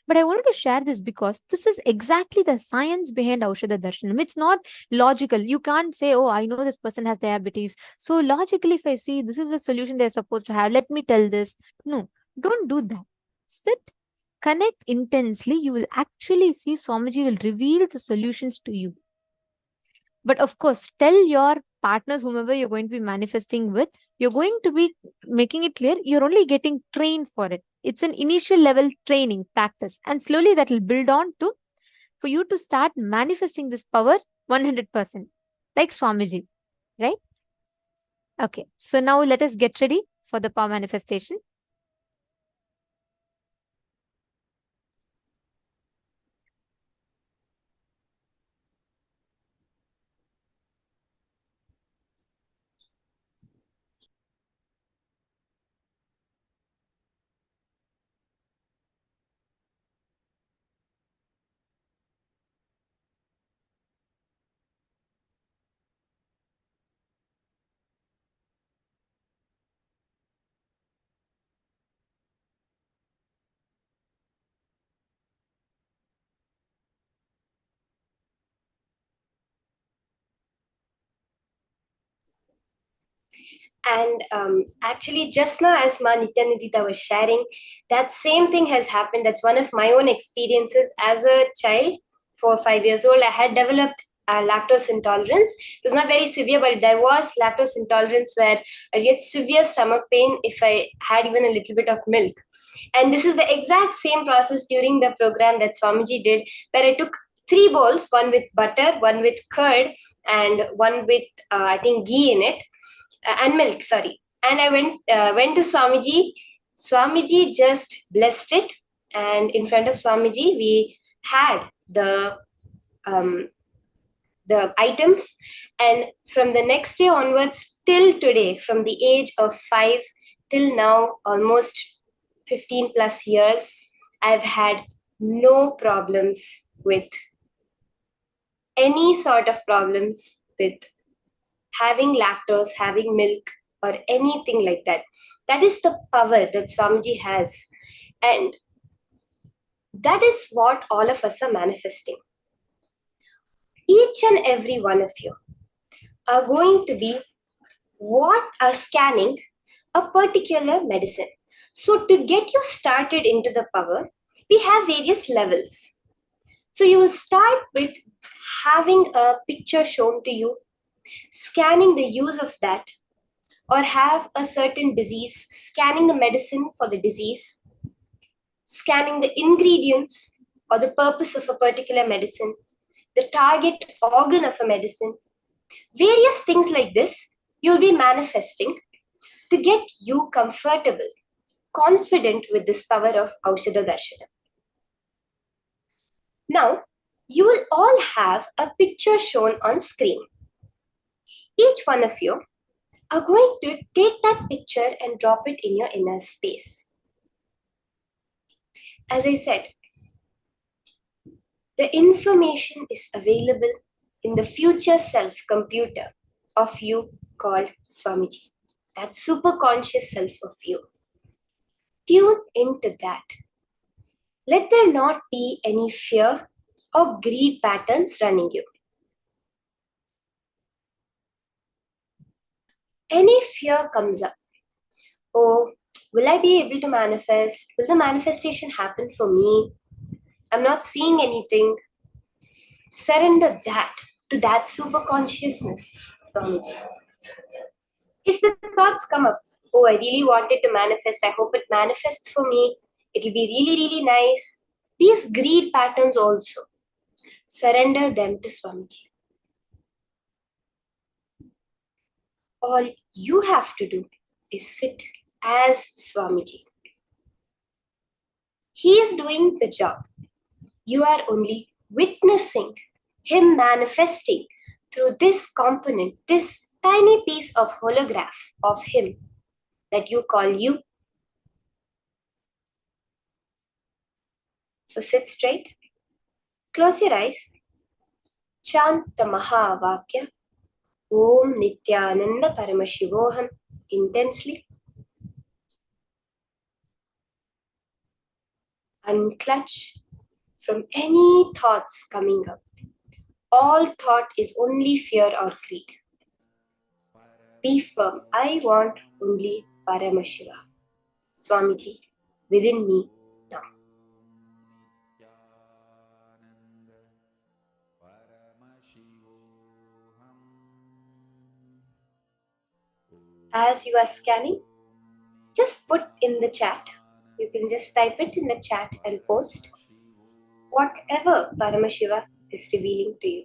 [SPEAKER 7] But I wanted to share this because this is exactly the science behind Aushadha Darshanam. It's not logical. You can't say, oh, I know this person has diabetes. So logically, if I see this is the solution they're supposed to have, let me tell this. No, don't do that. Sit, connect intensely. You will actually see Swamiji will reveal the solutions to you. But of course, tell your partners, whomever you're going to be manifesting with, you're going to be making it clear you're only getting trained for it. It's an initial level training, practice. And slowly that will build on to, for you to start manifesting this power 100%. Like Swamiji, right? Okay, so now let us get ready for the power manifestation.
[SPEAKER 9] And actually, just now, as Ma Nithyananda was sharing, that same thing has happened. That's one of my own experiences. As a child, 4 or 5 years old, I had developed lactose intolerance. It was not very severe, but there was lactose intolerance where I get severe stomach pain if I had even a little bit of milk. And this is the exact same process during the program that Swamiji did, where I took 3 bowls, one with butter, one with curd, and one with, I think, ghee in it. And milk, sorry. And I went to Swamiji. Swamiji just blessed it, and in front of Swamiji we had the items. And from the next day onwards till today, from the age of 5 till now, almost 15 plus years, I've had no problems with any sort of problems with having lactose, having milk, or anything like that. That is the power that Swamiji has. And that is what all of us are manifesting. Each and every one of you are going to be scanning a particular medicine. So to get you started into the power, we have various levels. So you will start with having a picture shown to you, scanning the use of that, or have a certain disease, scanning the medicine for the disease, scanning the ingredients or the purpose of a particular medicine, the target organ of a medicine, various things like this you'll be manifesting to get you comfortable, confident with this power of Aushadha Darshana. Now, you will all have a picture shown on screen. Each one of you are going to take that picture and drop it in your inner space. As I said, the information is available in the future self computer of you called Swamiji. That super conscious self of you. Tune into that. Let there not be any fear or greed patterns running you. Any fear comes up. Oh, will I be able to manifest? Will the manifestation happen for me? I'm not seeing anything. Surrender that to that super consciousness, Swamiji. If the thoughts come up, oh, I really wanted to manifest, I hope it manifests for me, it'll be really, really nice. These greed patterns also, surrender them to Swamiji. All you have to do is sit as Swamiji. He is doing the job. You are only witnessing him manifesting through this component, this tiny piece of holograph of him that you call you. So sit straight, close your eyes, chant the Mahavakya, Om Nithyananda Paramashivoham intensely. Unclutch from any thoughts coming up. All thought is only fear or greed. Be firm. I want only Paramashiva, Swamiji, within me now. As you are scanning, just put in the chat. You can just type it in the chat and post whatever Paramashiva is revealing to you.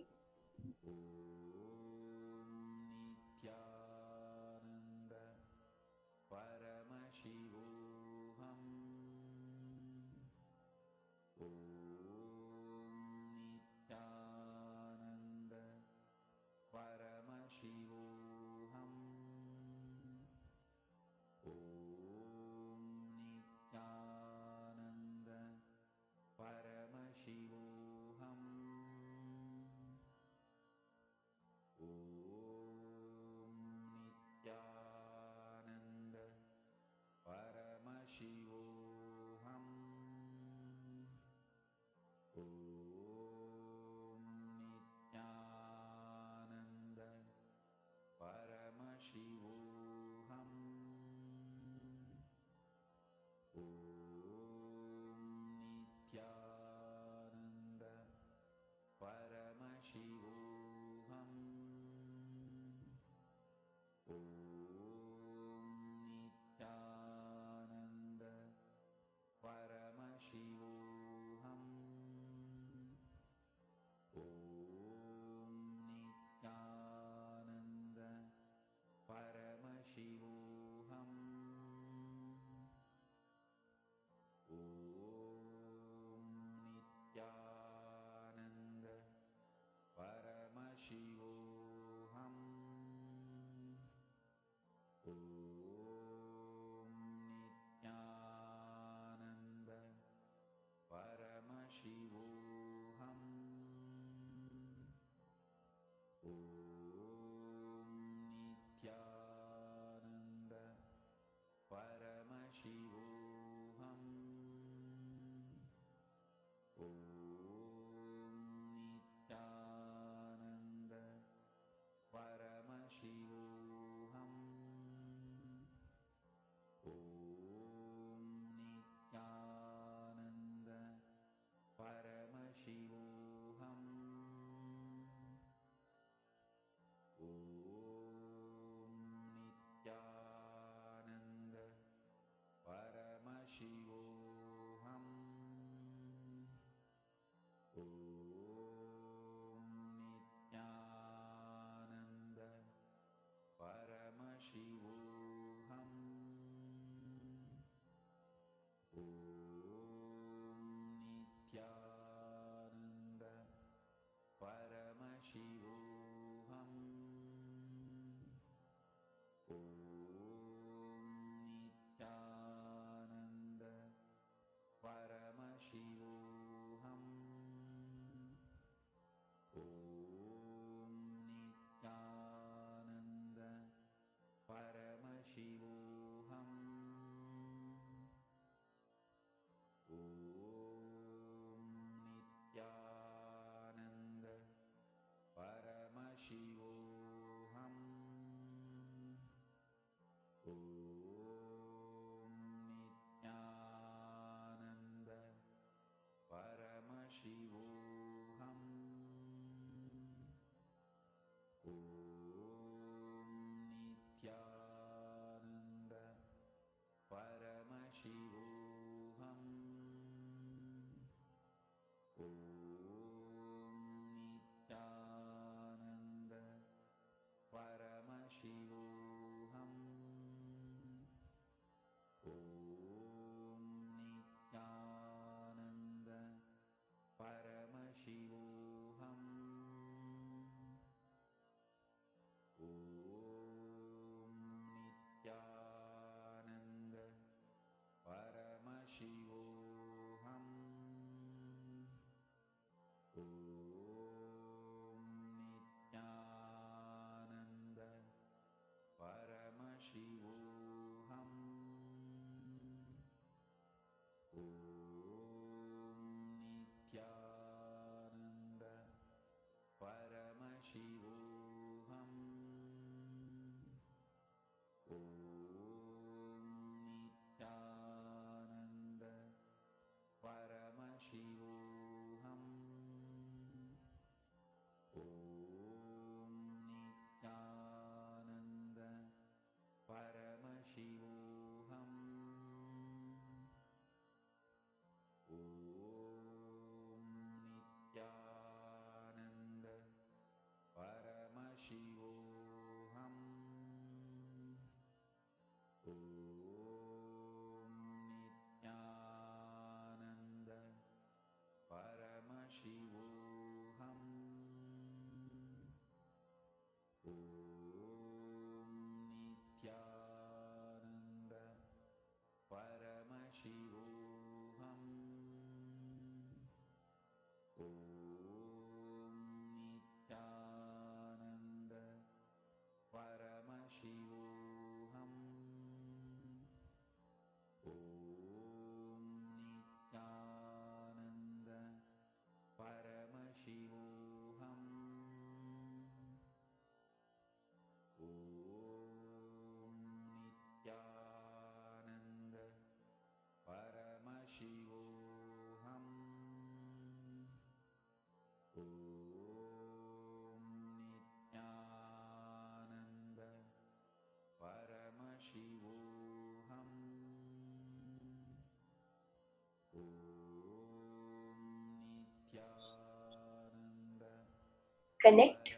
[SPEAKER 9] connect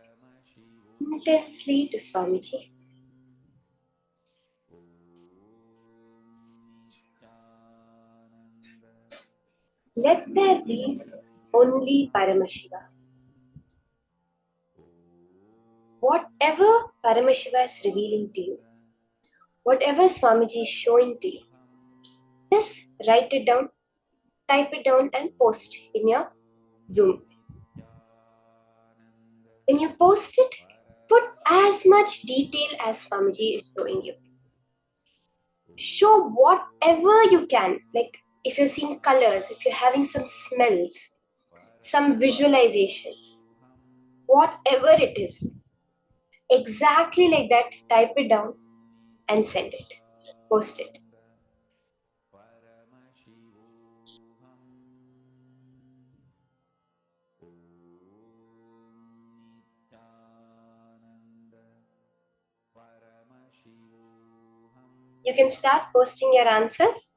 [SPEAKER 9] intensely to Swamiji. Let there be only Paramashiva. Whatever Paramashiva is revealing to you, whatever Swamiji is showing to you, just write it down, type it down and post in your Zoom. When you post it, put as much detail as Swamiji is showing you. Show whatever you can, like if you're seeing colors, if you're having some smells, some visualizations, whatever it is, exactly like that, type it down and send it, post it. You can start posting your answers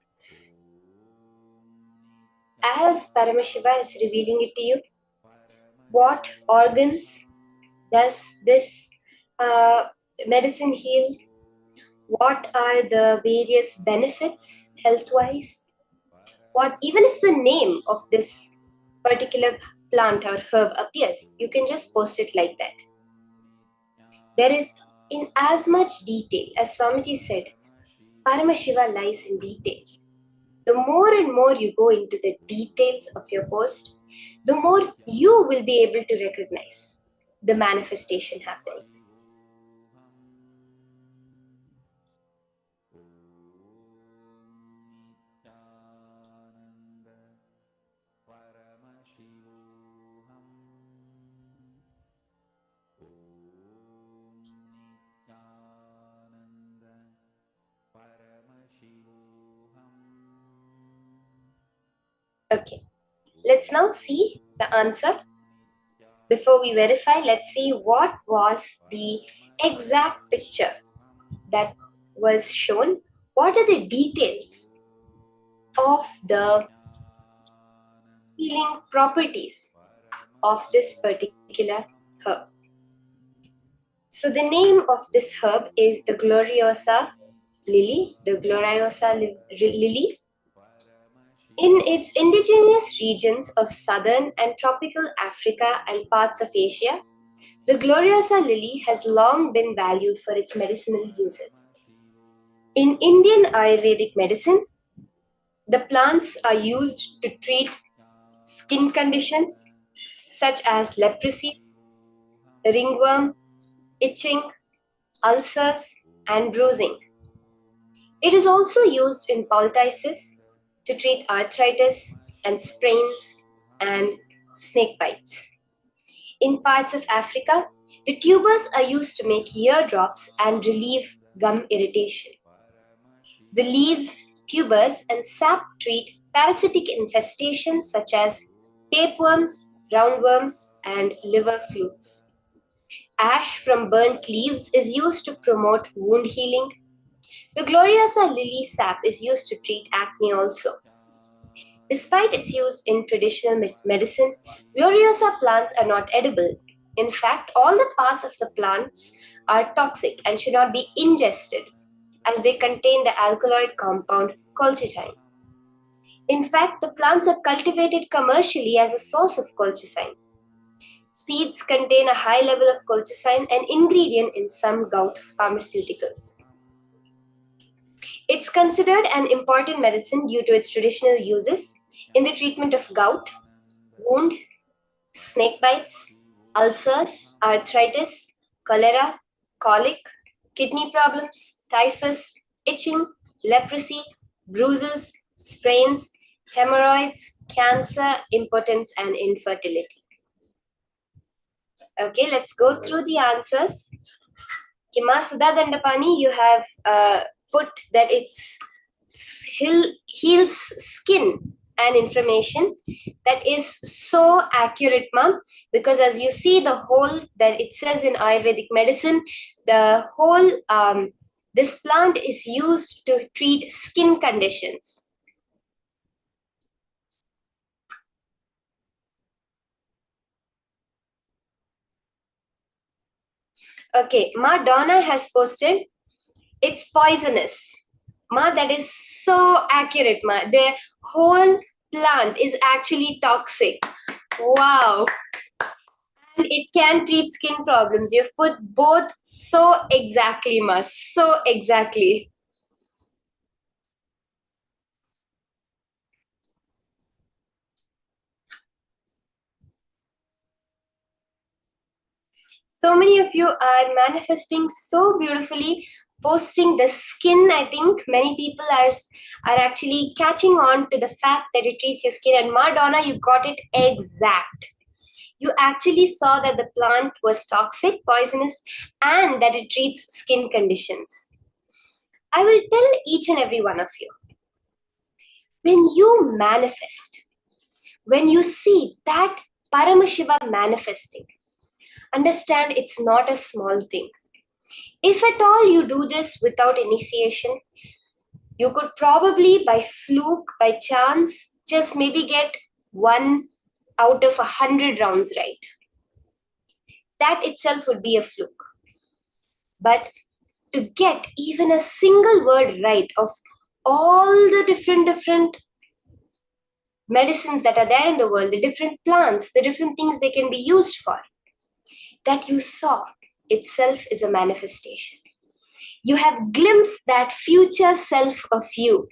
[SPEAKER 9] as Paramashiva is revealing it to you. What organs does this medicine heal? What are the various benefits health-wise? What, even if the name of this particular plant or herb appears, you can just post it like that. There is, in as much detail, as Swamiji said, Paramashiva lies in details. The more and more you go into the details of your post, the more you will be able to recognize the manifestation happening. Okay, let's now see the answer. Before we verify, let's see what was the exact picture that was shown. What are the details of the healing properties of this particular herb? So the name of this herb is the Gloriosa lily, the Gloriosa lily. In its indigenous regions of southern and tropical Africa and parts of Asia, the Gloriosa lily has long been valued for its medicinal uses. In Indian Ayurvedic medicine, the plants are used to treat skin conditions such as leprosy, ringworm, itching, ulcers, and bruising. It is also used in poultices to treat arthritis and sprains and snake bites. In parts of Africa, the tubers are used to make eardrops and relieve gum irritation. The leaves, tubers, and sap treat parasitic infestations such as tapeworms, roundworms, and liver flukes. Ash from burnt leaves is used to promote wound healing. The Gloriosa lily sap is used to treat acne also. Despite its use in traditional medicine, Gloriosa plants are not edible. In fact, all the parts of the plants are toxic and should not be ingested, as they contain the alkaloid compound colchicine. In fact, the plants are cultivated commercially as a source of colchicine. Seeds contain a high level of colchicine, an ingredient in some gout pharmaceuticals. It's considered an important medicine due to its traditional uses in the treatment of gout, wound, snake bites, ulcers, arthritis, cholera, colic, kidney problems, typhus, itching, leprosy, bruises, sprains, hemorrhoids, cancer, impotence, and infertility. Okay, let's go through the answers. Kima Sudha Dandapani, you have put that it's heals skin and inflammation. That is so accurate, ma'am, because as you see the whole that it says in Ayurvedic medicine, the whole this plant is used to treat skin conditions. Okay, Ma Donna has posted, it's poisonous. Ma, that is so accurate, Ma. The whole plant is actually toxic. Wow. And it can treat skin problems. You've put both so exactly, Ma. So exactly. So many of you are manifesting so beautifully, posting the skin. I think many people are actually catching on to the fact that it treats your skin. And Madonna, you got it exact. You actually saw that the plant was toxic, poisonous, and that it treats skin conditions. I will tell each and every one of you, when you manifest, when you see that Paramashiva manifesting, understand it's not a small thing. If at all you do this without initiation, you could probably by fluke, by chance, just maybe get 1 out of 100 rounds right. That itself would be a fluke. But to get even a single word right of all the different medicines that are there in the world, the different plants, the different things they can be used for, that you saw itself is a manifestation. You have glimpsed that future self of you,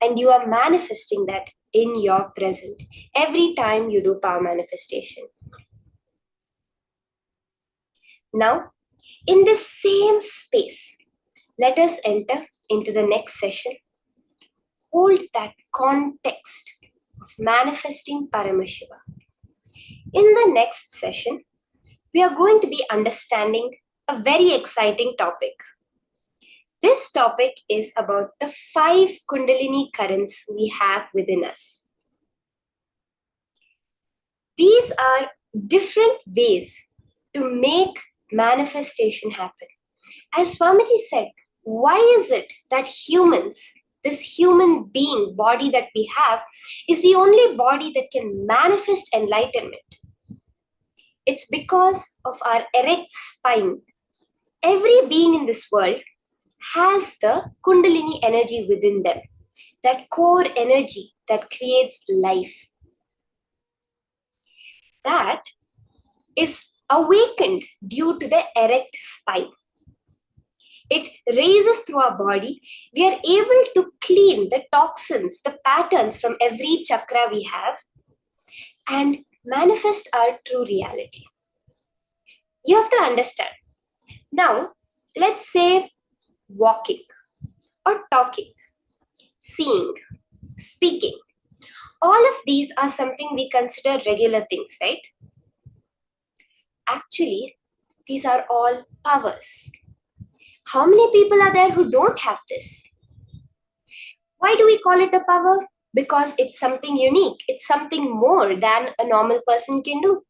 [SPEAKER 9] and you are manifesting that in your present every time you do power manifestation. Now, in this same space, let us enter into the next session. Hold that context of manifesting Paramashiva. In the next session, we are going to be understanding a very exciting topic. This topic is about the 5 Kundalini currents we have within us. These are different ways to make manifestation happen. As Swamiji said, why is it that humans, this human being body that we have, is the only body that can manifest enlightenment? It's because of our erect spine. Every being in this world has the Kundalini energy within them, that core energy that creates life. That is awakened due to the erect spine. It raises through our body. We are able to clean the toxins, the patterns from every chakra we have, and manifest our true reality. You have to understand. Now, let's say walking or talking, seeing, speaking. All of these are something we consider regular things, right? Actually, these are all powers. How many people are there who don't have this? Why do we call it a power? Because it's something unique. It's something more than a normal person can do.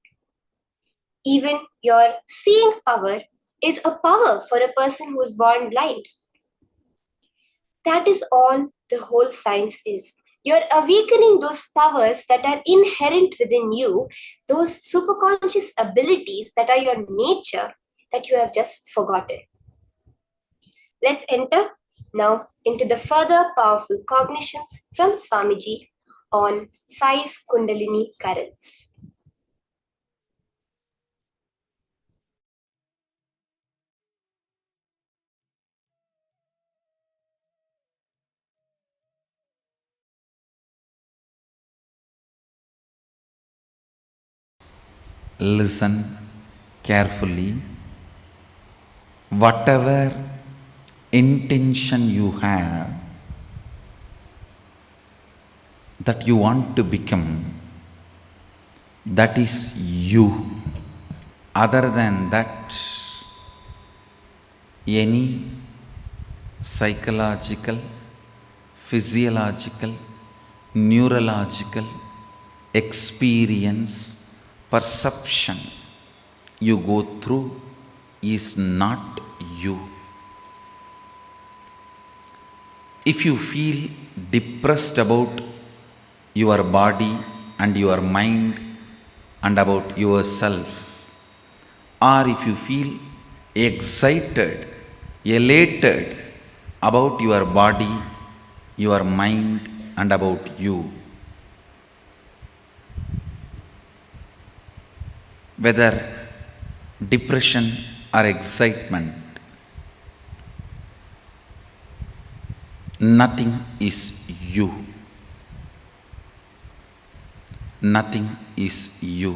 [SPEAKER 9] Even your seeing power is a power for a person who is born blind. That is all the whole science is. You're awakening those powers that are inherent within you, those superconscious abilities that are your nature that you have just forgotten. Let's enter now into the further powerful cognitions from Swamiji on 5 Kundalini currents.
[SPEAKER 3] Listen carefully. Whatever intention you have that you want to become, that is you. Other than that, any psychological, physiological, neurological experience, perception you go through is not you. If you feel depressed about your body and your mind and about yourself, or if you feel excited, elated about your body, your mind, and about you. Whether depression or excitement, nothing is you. Nothing is you.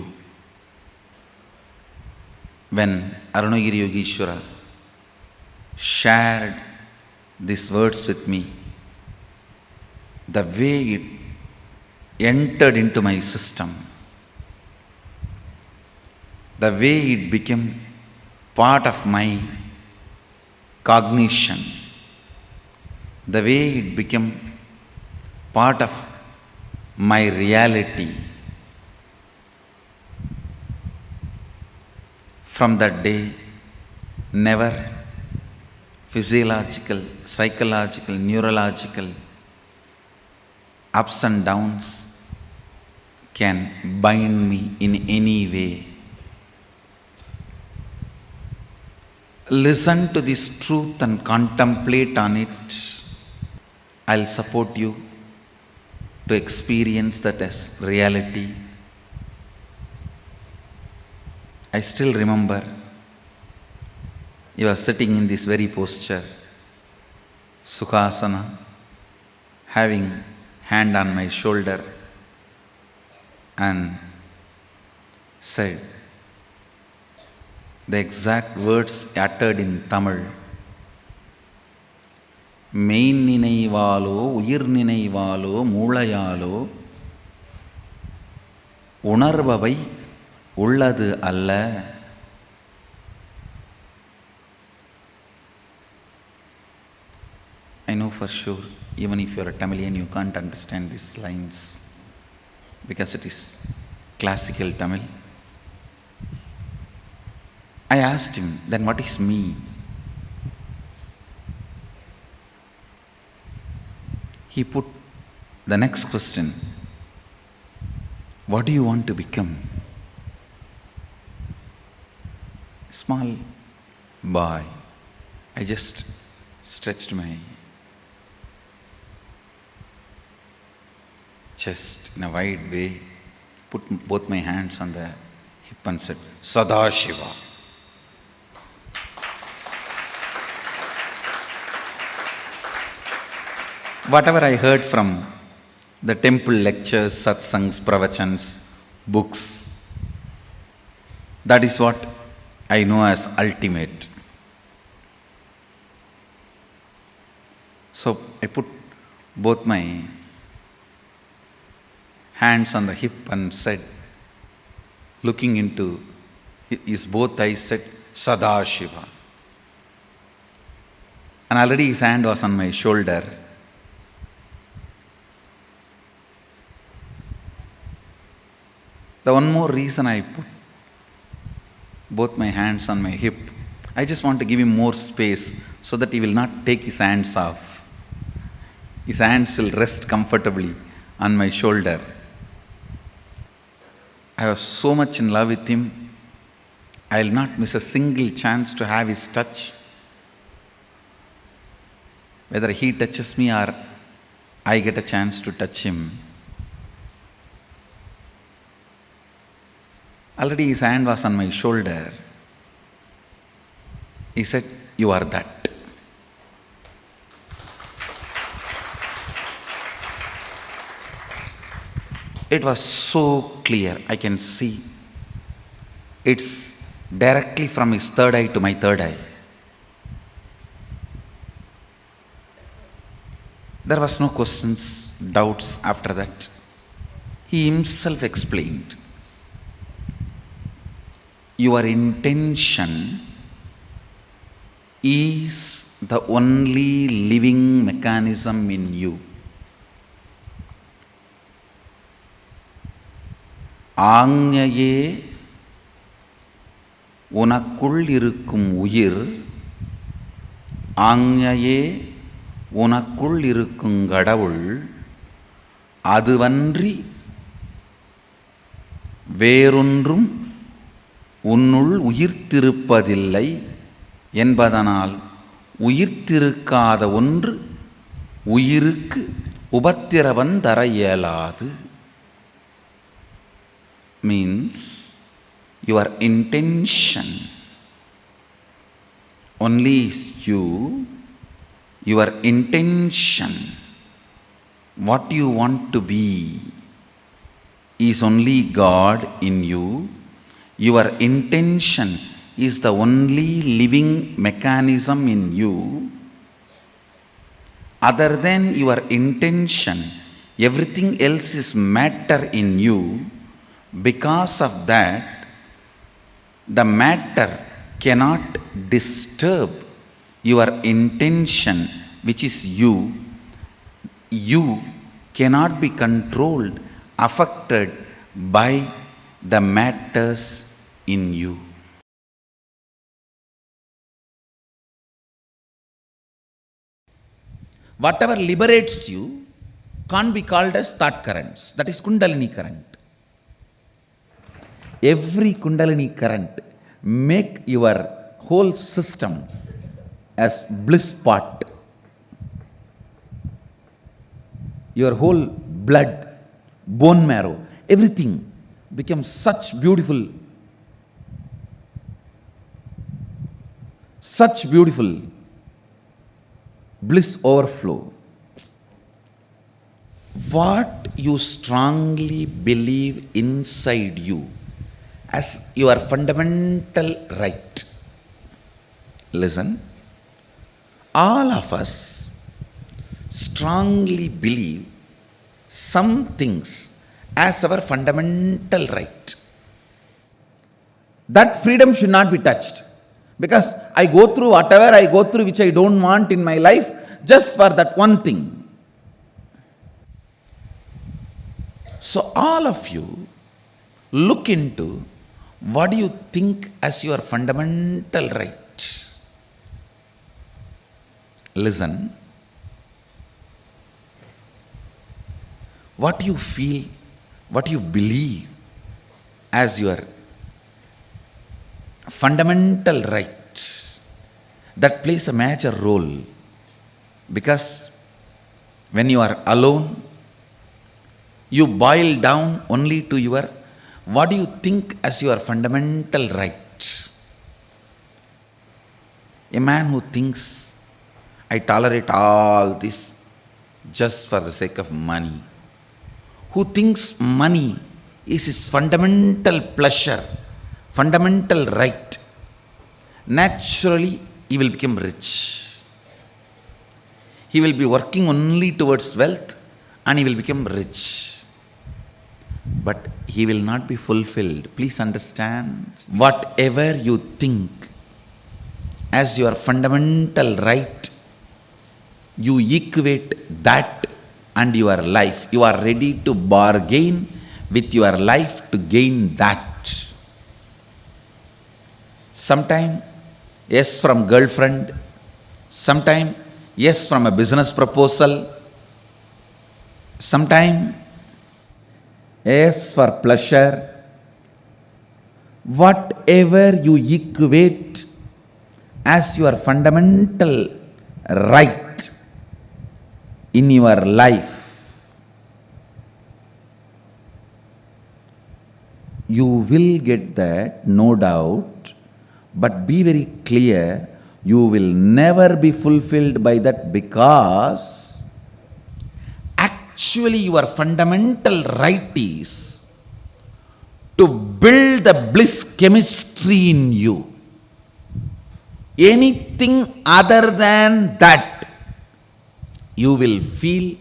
[SPEAKER 3] When Arunagiri Yogeshwara shared these words with me, the way it entered into my system, the way it became part of my cognition, the way it became part of my reality, from that day, never physiological, psychological, neurological ups and downs can bind me in any way. Listen to this truth and contemplate on it. I'll support you to experience that as reality. I still remember you are sitting in this very posture, Sukhasana, having hand on my shoulder, and said the exact words uttered in Tamil. மெயின் நினைவாலோ உயிர் நினைவாலோ மூளையாலோ உணர்பவை உள்ளது அல்ல. I know for sure, even if you are a Tamilian, you can't understand these lines because it is classical Tamil. I asked him, then what is me? He put the next question, what do you want to become? Small boy. I just stretched my chest in a wide way, put both my hands on the hip and said, Sadashiva. Whatever I heard from the temple lectures, satsangs, pravachans, books, that is what I know as ultimate. So I put both my hands on the hip and said, looking into his both eyes, said, Sadashiva. And already his hand was on my shoulder. The one more reason I put both my hands on my hip, I just want to give him more space so that he will not take his hands off. His hands will rest comfortably on my shoulder. I was so much in love with him, I will not miss a single chance to have his touch. Whether he touches me or I get a chance to touch him. Already his hand was on my shoulder. He said, you are that. It was so clear, I can see. It's directly from his third eye to my third eye. There was no questions, doubts after that. He himself explained. Your intention is the only living mechanism in you. ஆஞ்ஞையே உனக்குள் இருக்கும் உயிர், ஆஞ்ஞையே உனக்குள் இருக்கும் கடவுள், அதுவன்றி வேறொன்றும் உன்னுள் உயிர்த்திருப்பதில்லை என்பதனால் உயிர்த்திருக்காத ஒன்று உயிருக்கு உபத்திரவம் தர இயலாது. Means your intention only is you, your intention, what you want to be is only God in you. Your intention is the only living mechanism in you. Other than your intention, everything else is matter in you. Because of that, the matter cannot disturb your intention, which is you. You cannot be controlled, affected by the matters in you. Whatever liberates you can't be called as thought currents. That is Kundalini current. Every Kundalini current make your whole system as bliss pot. Your whole blood, bone marrow, everything becomes such beautiful bliss overflow. What you strongly believe inside you as your fundamental right. Listen, all of us strongly believe some things as our fundamental right. That freedom should not be touched, because I go through whatever I go through which I don't want in my life just for that one thing. So all of you look into what do you think as your fundamental right. Listen, what you feel, what you believe as your fundamental right, that plays a major role. Because when you are alone, you boil down only to your what do you think as your fundamental right. A man who thinks, I tolerate all this just for the sake of money, who thinks money is his fundamental pleasure, fundamental right, naturally he will become rich. He will be working only towards wealth and he will become rich. But he will not be fulfilled. Please understand, whatever you think as your fundamental right, you equate that and your life. You are ready to bargain with your life to gain that. Sometime yes from girlfriend, sometime yes from a business proposal, sometime yes for pleasure. Whatever you equate as your fundamental right in your life, you will get that, no doubt. But be very clear, you will never be fulfilled by that, because actually your fundamental right is to build the bliss chemistry in you. Anything other than that, you will feel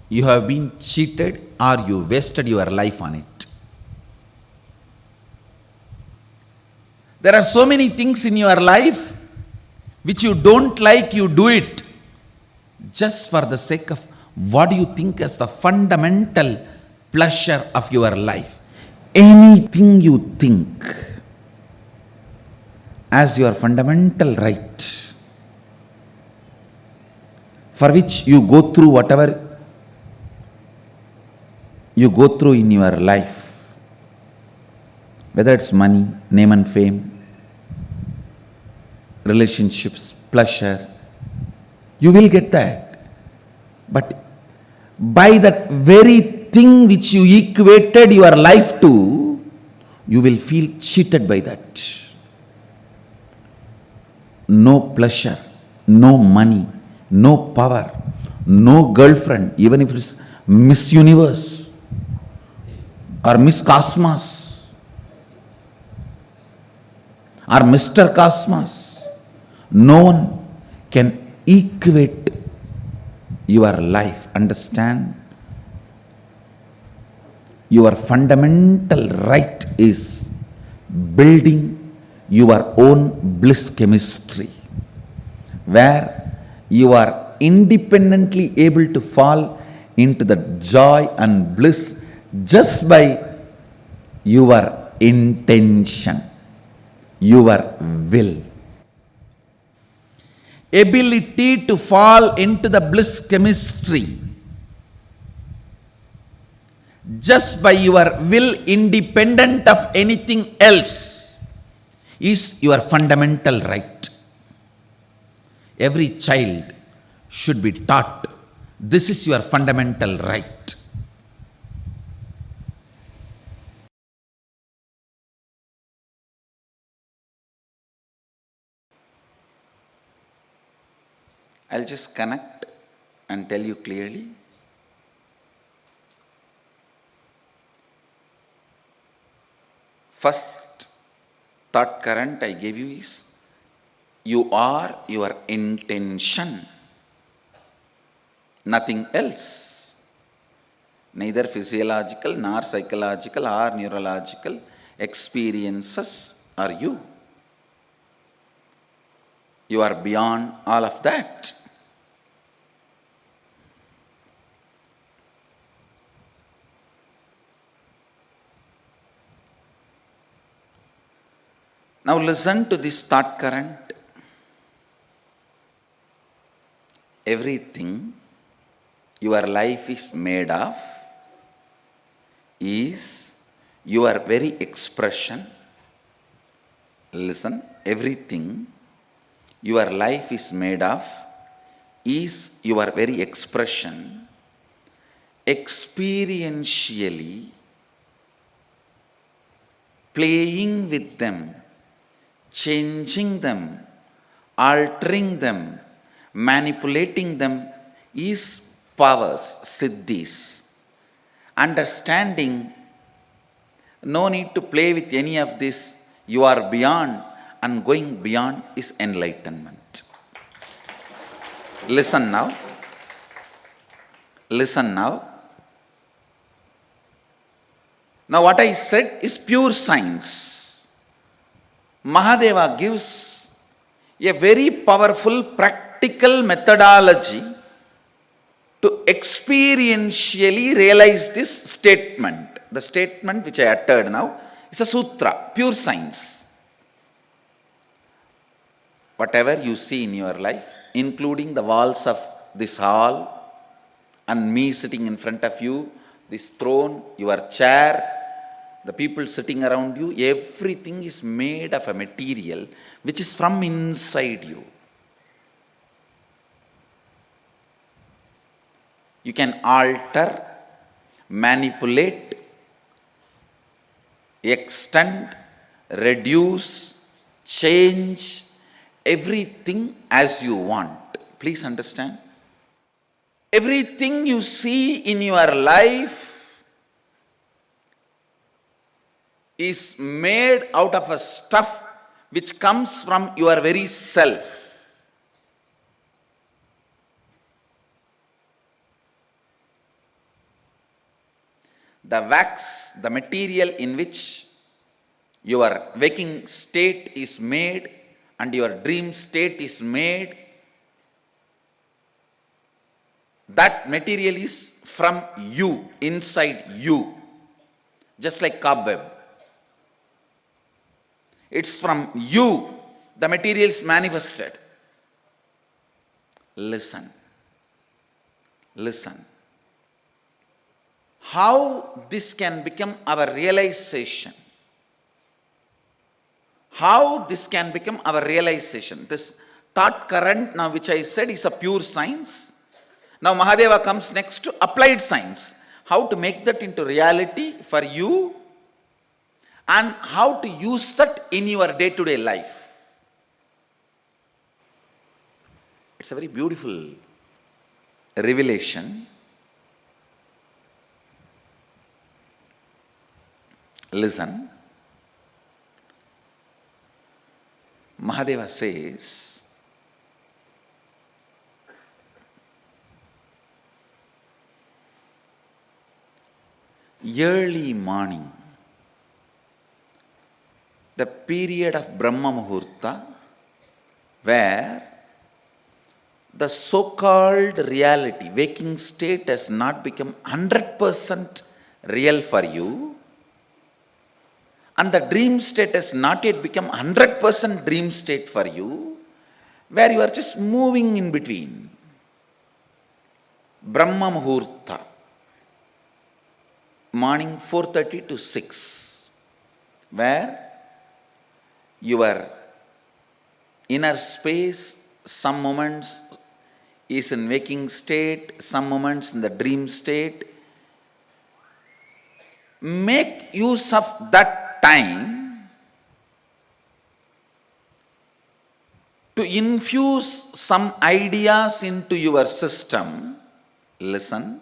[SPEAKER 3] you have been cheated or you wasted your life on it. There are so many things in your life which you don't like, you do it just for the sake of what do you think as the fundamental pleasure of your life. Anything you think as your fundamental right, for which you go through whatever you go through in your life, whether it's money, name and fame, relationships, pleasure, you will get that. But by that very thing which you equated your life to, you will feel cheated by that. No pleasure, no money, no power, no girlfriend, even if it's Miss Universe or Miss Cosmos or Mr. Cosmos, no one can equate your life. Understand? Your fundamental right is building your own bliss chemistry, where you are independently able to fall into the joy and bliss just by your intention, your will. Ability to fall into the bliss chemistry just by your will, independent of anything else, is your fundamental right. Every child should be taught this is your fundamental right. I'll just connect and tell you clearly. First thought current I gave you is, you are your intention, nothing else. Neither physiological nor psychological or neurological experiences are you. You are beyond all of that. Now listen to this thought current. Everything your life is made of is your very expression. Listen, everything your life is made of is your very expression, experientially playing with them, changing them, altering them, manipulating them is powers, siddhis. Understanding, no need to play with any of this, you are beyond, and going beyond is enlightenment. Listen now. Listen now. Now what I said is pure science. Mahadeva gives a very powerful practical methodology to experientially realize this statement. The statement which I uttered now is a sutra, pure science. Whatever you see in your life, including the walls of this hall and me sitting in front of you, this throne, your chair, the people sitting around you, everything is made of a material which is from inside you. You can alter, manipulate, extend, reduce, change everything as you want. Please understand. Everything you see in your life is made out of a stuff which comes from your very self. The wax, the material in which your waking state is made and your dream state is made, that material is from you, inside you, just like cobweb. It's from you, the material is manifested. Listen. Listen. How this can become our realization? how this can become our realization. This thought current now which I said is a pure science. Now Mahadeva comes next to applied science. How to make that into reality for you and how to use that in your day-to-day life. It's a very beautiful revelation. Listen. Mahadeva says, early morning, the period of Brahma Muhurta, where the so-called reality, waking state has not become 100% real for you, and the dream state has not yet become 100% dream state for you, where you are just moving in between. Brahma Muhurta, morning 4:30 to 6, where your inner space, some moments is in waking state, some moments in the dream state. Make use of that time to infuse some ideas into your system. Listen.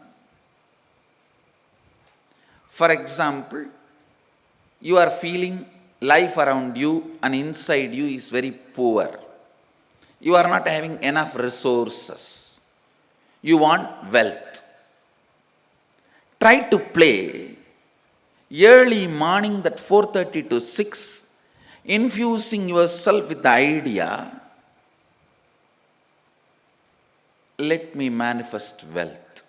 [SPEAKER 3] For example, you are feeling life around you and inside you is very poor. You are not having enough resources. You want wealth. Try to play early morning, that 4:30 to 6, infusing yourself with the idea, let me manifest wealth.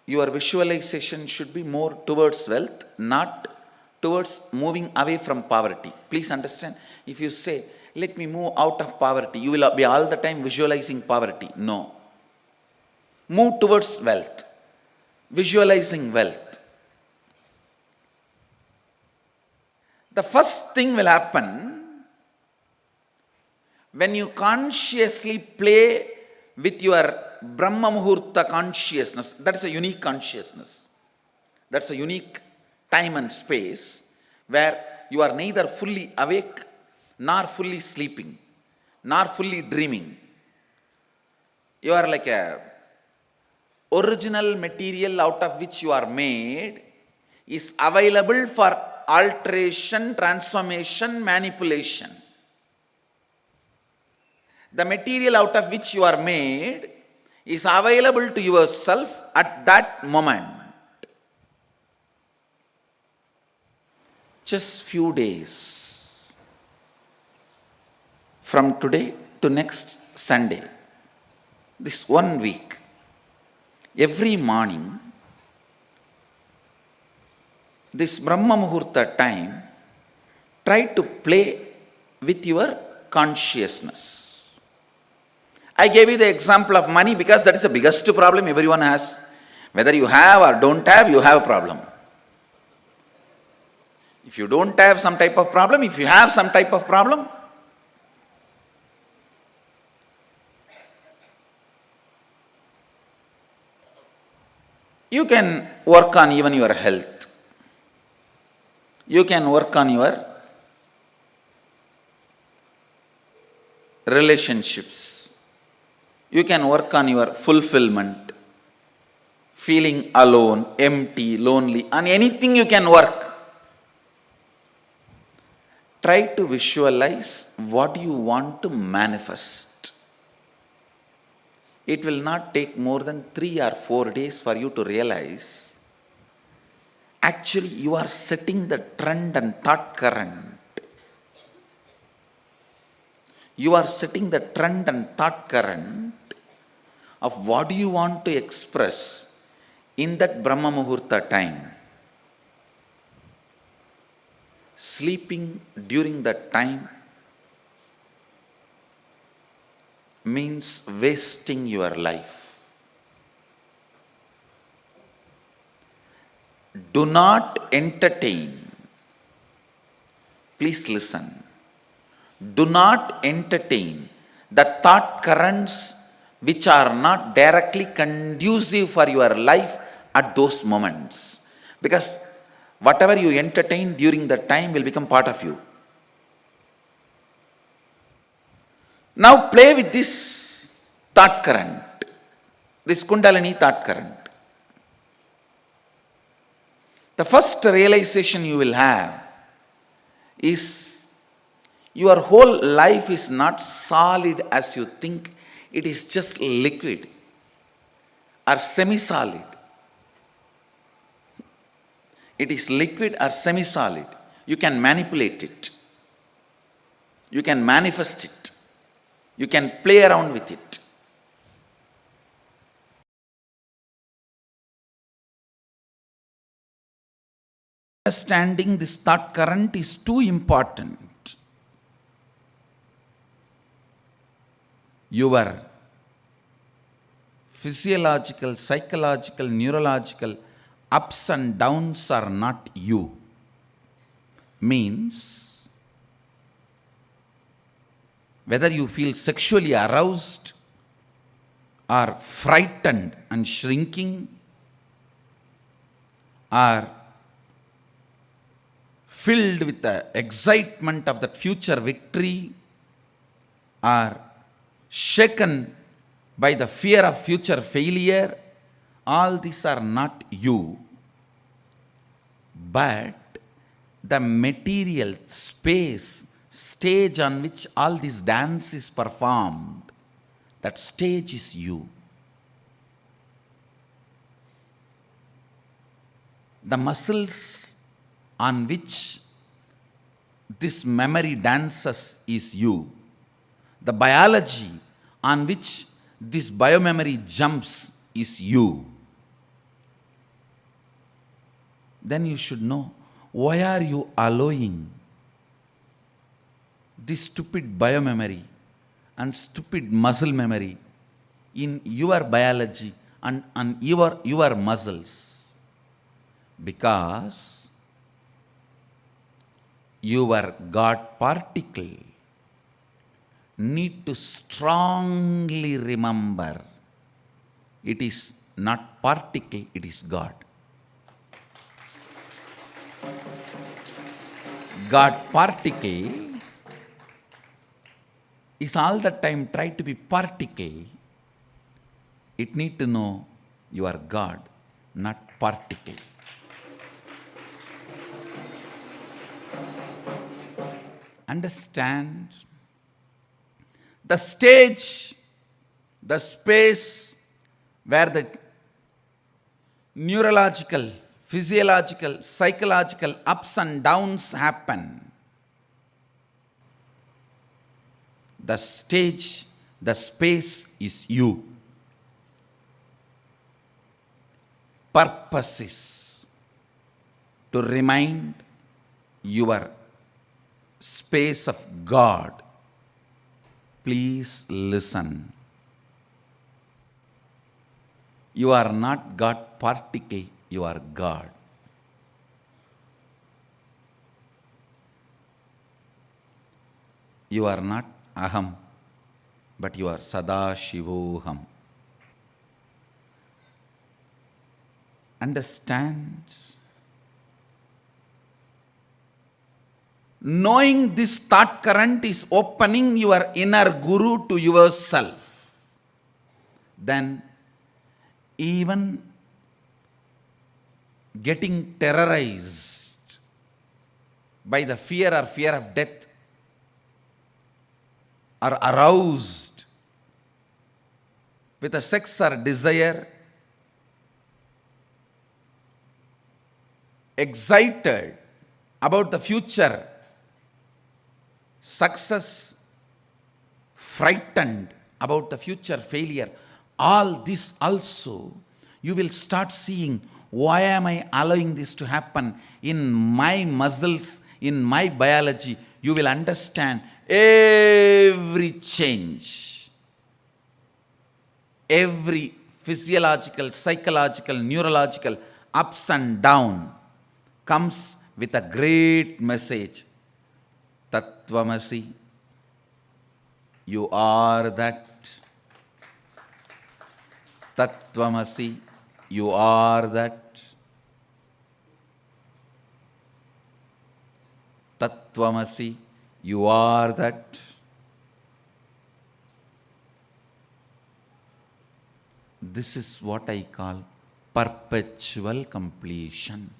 [SPEAKER 3] Your visualization should be more towards wealth, not towards moving away from poverty. Please understand, if you say, let me move out of poverty, you will be all the time visualizing poverty. No. Move towards wealth. Visualizing wealth. The first thing will happen when you consciously play with your Brahma Muhurta consciousness. That is a unique consciousness. That's a unique time and space where you are neither fully awake, nor fully sleeping, nor fully dreaming. You are like a original material out of which you are made is available for alteration, transformation, manipulation. The material out of which you are made is available to yourself at that moment. Just few days from today to next Sunday, this 1 week, every morning, this Brahma Muhurta time, try to play with your consciousness. I gave you the example of money because that is the biggest problem everyone has. Whether you have or don't have, you have a problem. If you don't have some type of problem, if you have some type of problem, you can work on even your health. You can work on your relationships. You can work on your fulfillment, feeling alone, empty, lonely, on anything you can work. Try to visualize what you want to manifest. It will not take more than 3 or 4 days for you to realize actually you are setting the trend and thought current. You are setting the trend and thought current of what you want to express in that Brahma Muhurta time. Sleeping during that time means wasting your life. Do not entertain please listen. Do not entertain the thought currents which are not directly conducive for your life at those moments. Because whatever you entertain during that time will become part of you. Now play with this thought current, this Kundalini thought current. The first realization you will have is your whole life is not solid as you think. It is just liquid or semi-solid. It is liquid or semi-solid. You can manipulate it. You can manifest it. You can play around with it. Understanding this thought current is too important. Your physiological, psychological, neurological ups and downs are not you. Means, whether you feel sexually aroused or frightened and shrinking, or filled with the excitement of that future victory, or shaken by the fear of future failure, all these are not you, but the material space, stage on which all this dance is performed, that stage is you. The muscles on which this memory dances is you. The biology on which this biomemory jumps is you. Then you should know, why are you allowing this stupid biomemory and stupid muscle memory in your biology and your muscles? Because your God particle need to strongly remember it is not particle, it is God. God particle is all the time try to be particle. It need to know you are God, not particle. Understand the stage, the space where the neurological, physiological, psychological ups and downs happen. The stage, the space is you. Purpose is to remind your space of God. Please listen. You are not God particle, you are God. You are not Aham, but you are Sadashivoham. Understand? Knowing this thought current is opening your inner guru to yourself. Then even getting terrorized by the fear of death, or aroused with a sex or desire, excited about the future success, frightened about the future failure, all this also you will start seeing, why am I allowing this to happen in my muscles, in my biology? You will understand every change, every physiological, psychological, neurological ups and down comes with a great message. Tattvamasi, you are that. Tattvamasi, you are that. Tattvamasi, you are that. This is what I call perpetual completion.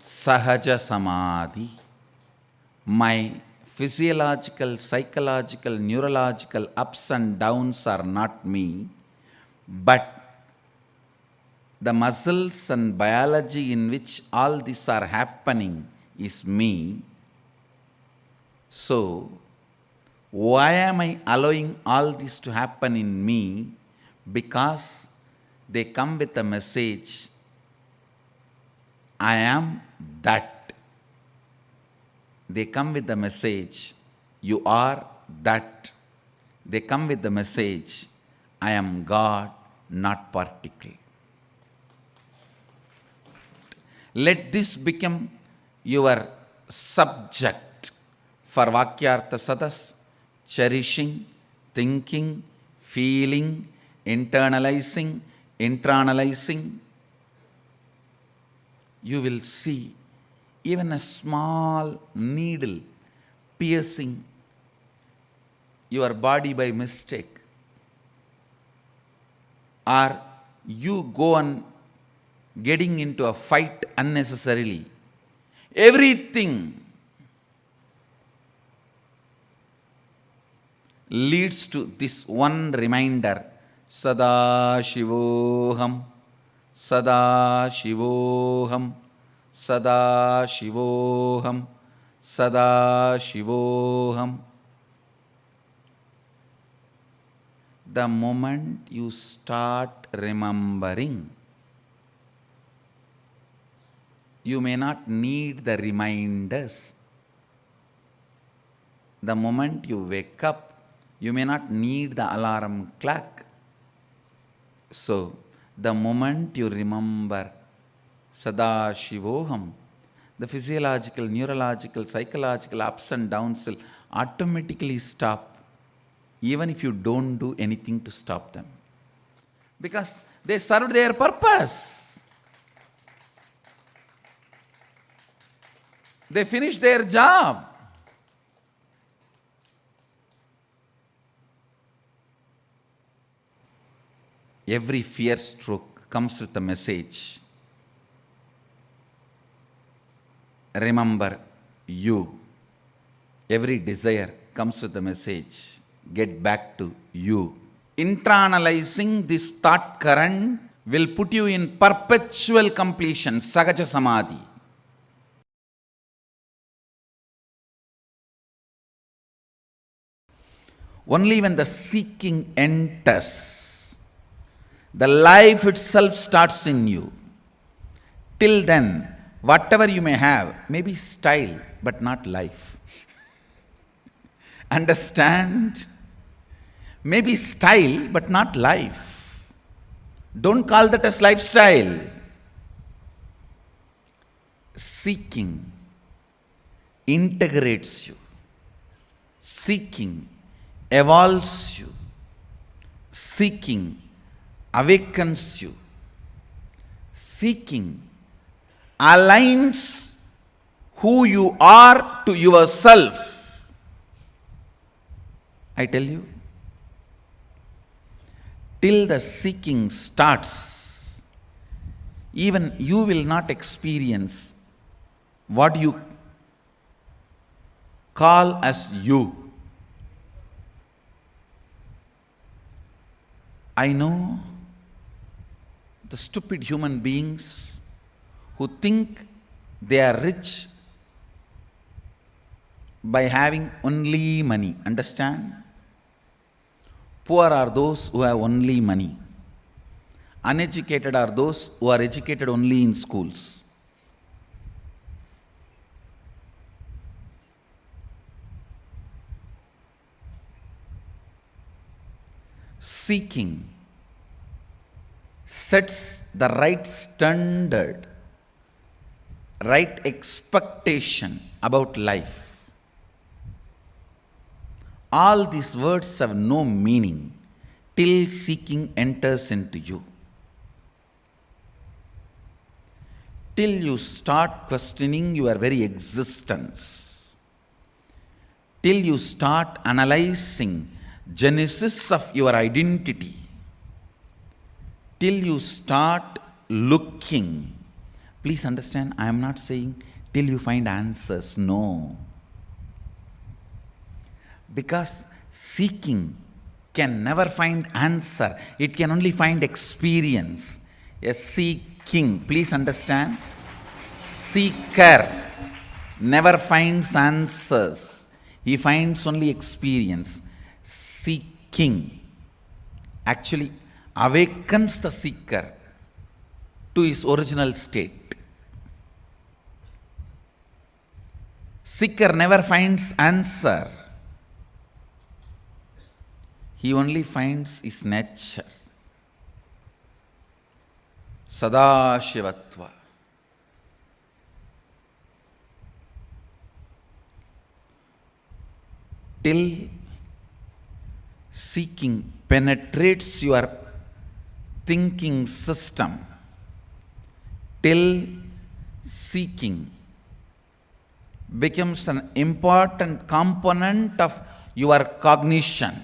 [SPEAKER 3] Sahaja Samadhi. My physiological, psychological, neurological ups and downs are not me, but the muscles and biology in which all these are happening is me. So, why am I allowing all this to happen in me? Because they come with a message, I am that. They come with the message, you are that. They come with the message, I am God, not particle. Let this become your subject for Vakyartha Sadas, cherishing, thinking, feeling, internalizing, internalizing. You will see even a small needle piercing your body by mistake, or you go on getting into a fight unnecessarily. Everything leads to this one reminder, Sadashivoham, Sadashivoham, Sadashivoham, Sadashivoham. The moment you start remembering, you may not need the reminders. The moment you wake up, you may not need the alarm clock. So, the moment you remember Sadashivoham, the physiological, neurological, psychological ups and downs will automatically stop, even if you don't do anything to stop them. Because they served their purpose. They finished their job. Every fear stroke comes with a message. Remember you. Every desire comes with a message. Get back to you. Internalizing this thought current will put you in perpetual completion, Sahaja Samadhi. Only when the seeking enters, the life itself starts in you. Till then, whatever you may have may be style, but not life. Understand? Maybe style, but not life. Don't call that as lifestyle. Seeking integrates you. Seeking evolves you. Seeking awakens you. Seeking aligns who you are to yourself. I tell you, till the seeking starts, even you will not experience what you call as you. I know the stupid human beings who think they are rich by having only money. Understand? Poor are those who have only money. Uneducated are those who are educated only in schools. Seeking sets the right standard, right expectation about life. All these words have no meaning till seeking enters into you. Till you start questioning your very existence. Till you start analyzing genesis of your identity. Till you start looking. Please understand, I am not saying till you find answers. No. Because seeking can never find answer. It can only find experience. A seeking, please understand, seeker never finds answers. He finds only experience. Seeking actually awakens the seeker to his original state. Seeker never finds answer. He only finds his nature. Sadashivatva. Till seeking penetrates your thinking system, till seeking becomes an important component of your cognition,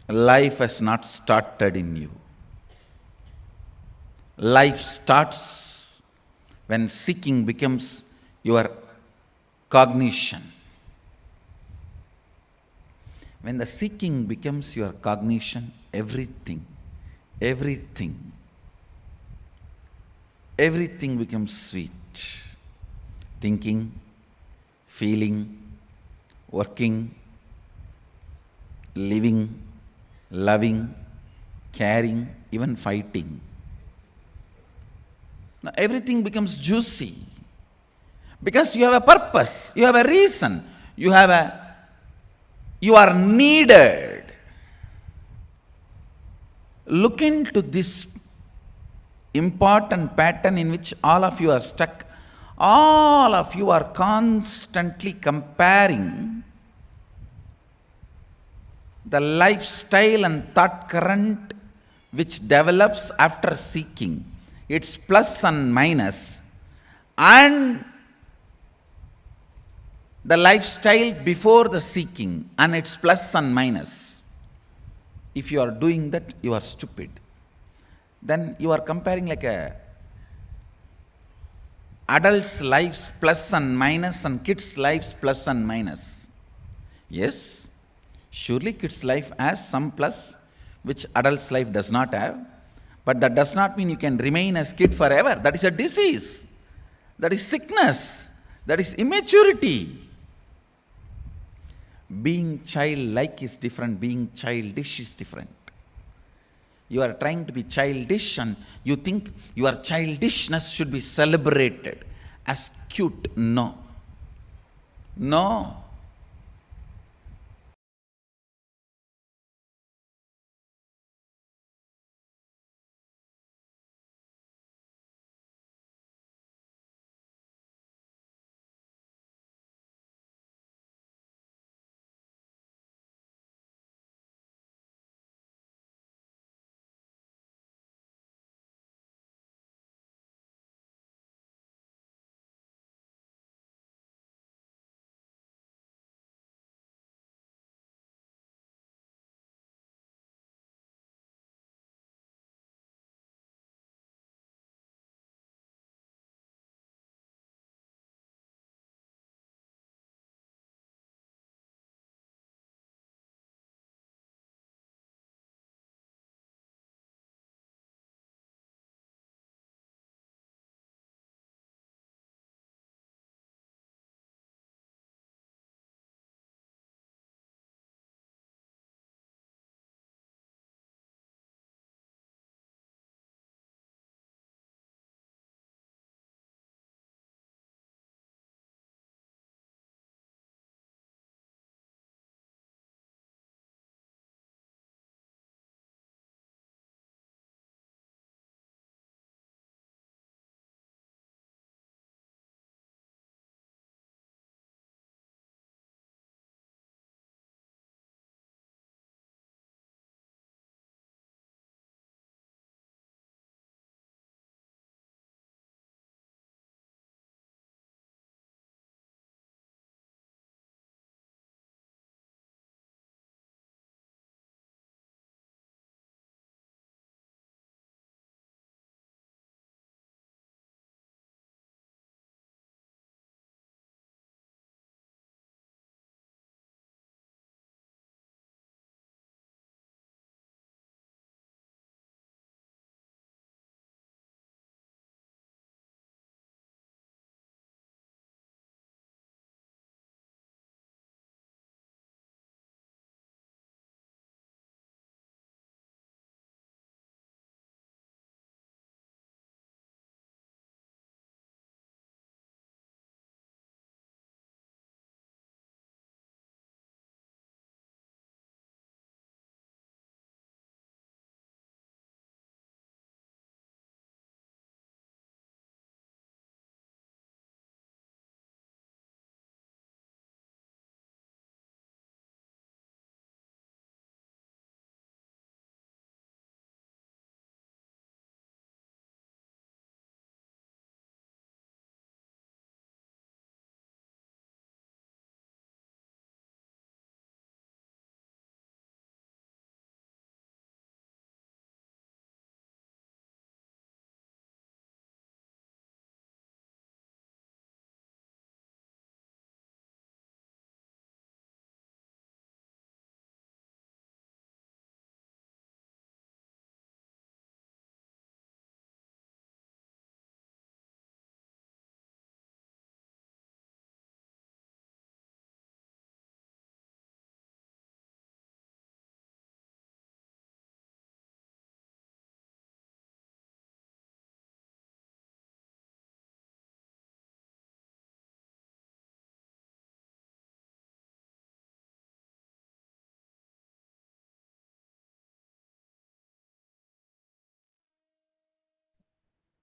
[SPEAKER 3] life has not started in you. Life starts when seeking becomes your cognition. When the seeking becomes your cognition, everything becomes sweet. Thinking, feeling, working, living, loving, caring, even fighting. Now everything becomes juicy. Because you have a purpose, you have a reason, you are needed. Look into this important pattern in which all of you are stuck. All of you are constantly comparing the lifestyle and thought current which develops after seeking. Its plus and minus, and the lifestyle before the seeking and its plus and minus. If you are doing that, you are stupid. Then you are comparing like a adults' lives plus and minus and kids' lives plus and minus. Yes, surely kids' life has some plus which adults' life does not have. But that does not mean you can remain as kid forever. That is a disease. That is sickness. That is immaturity. Being childlike is different. Being childish is different. You are trying to be childish and you think your childishness should be celebrated as cute. No. No.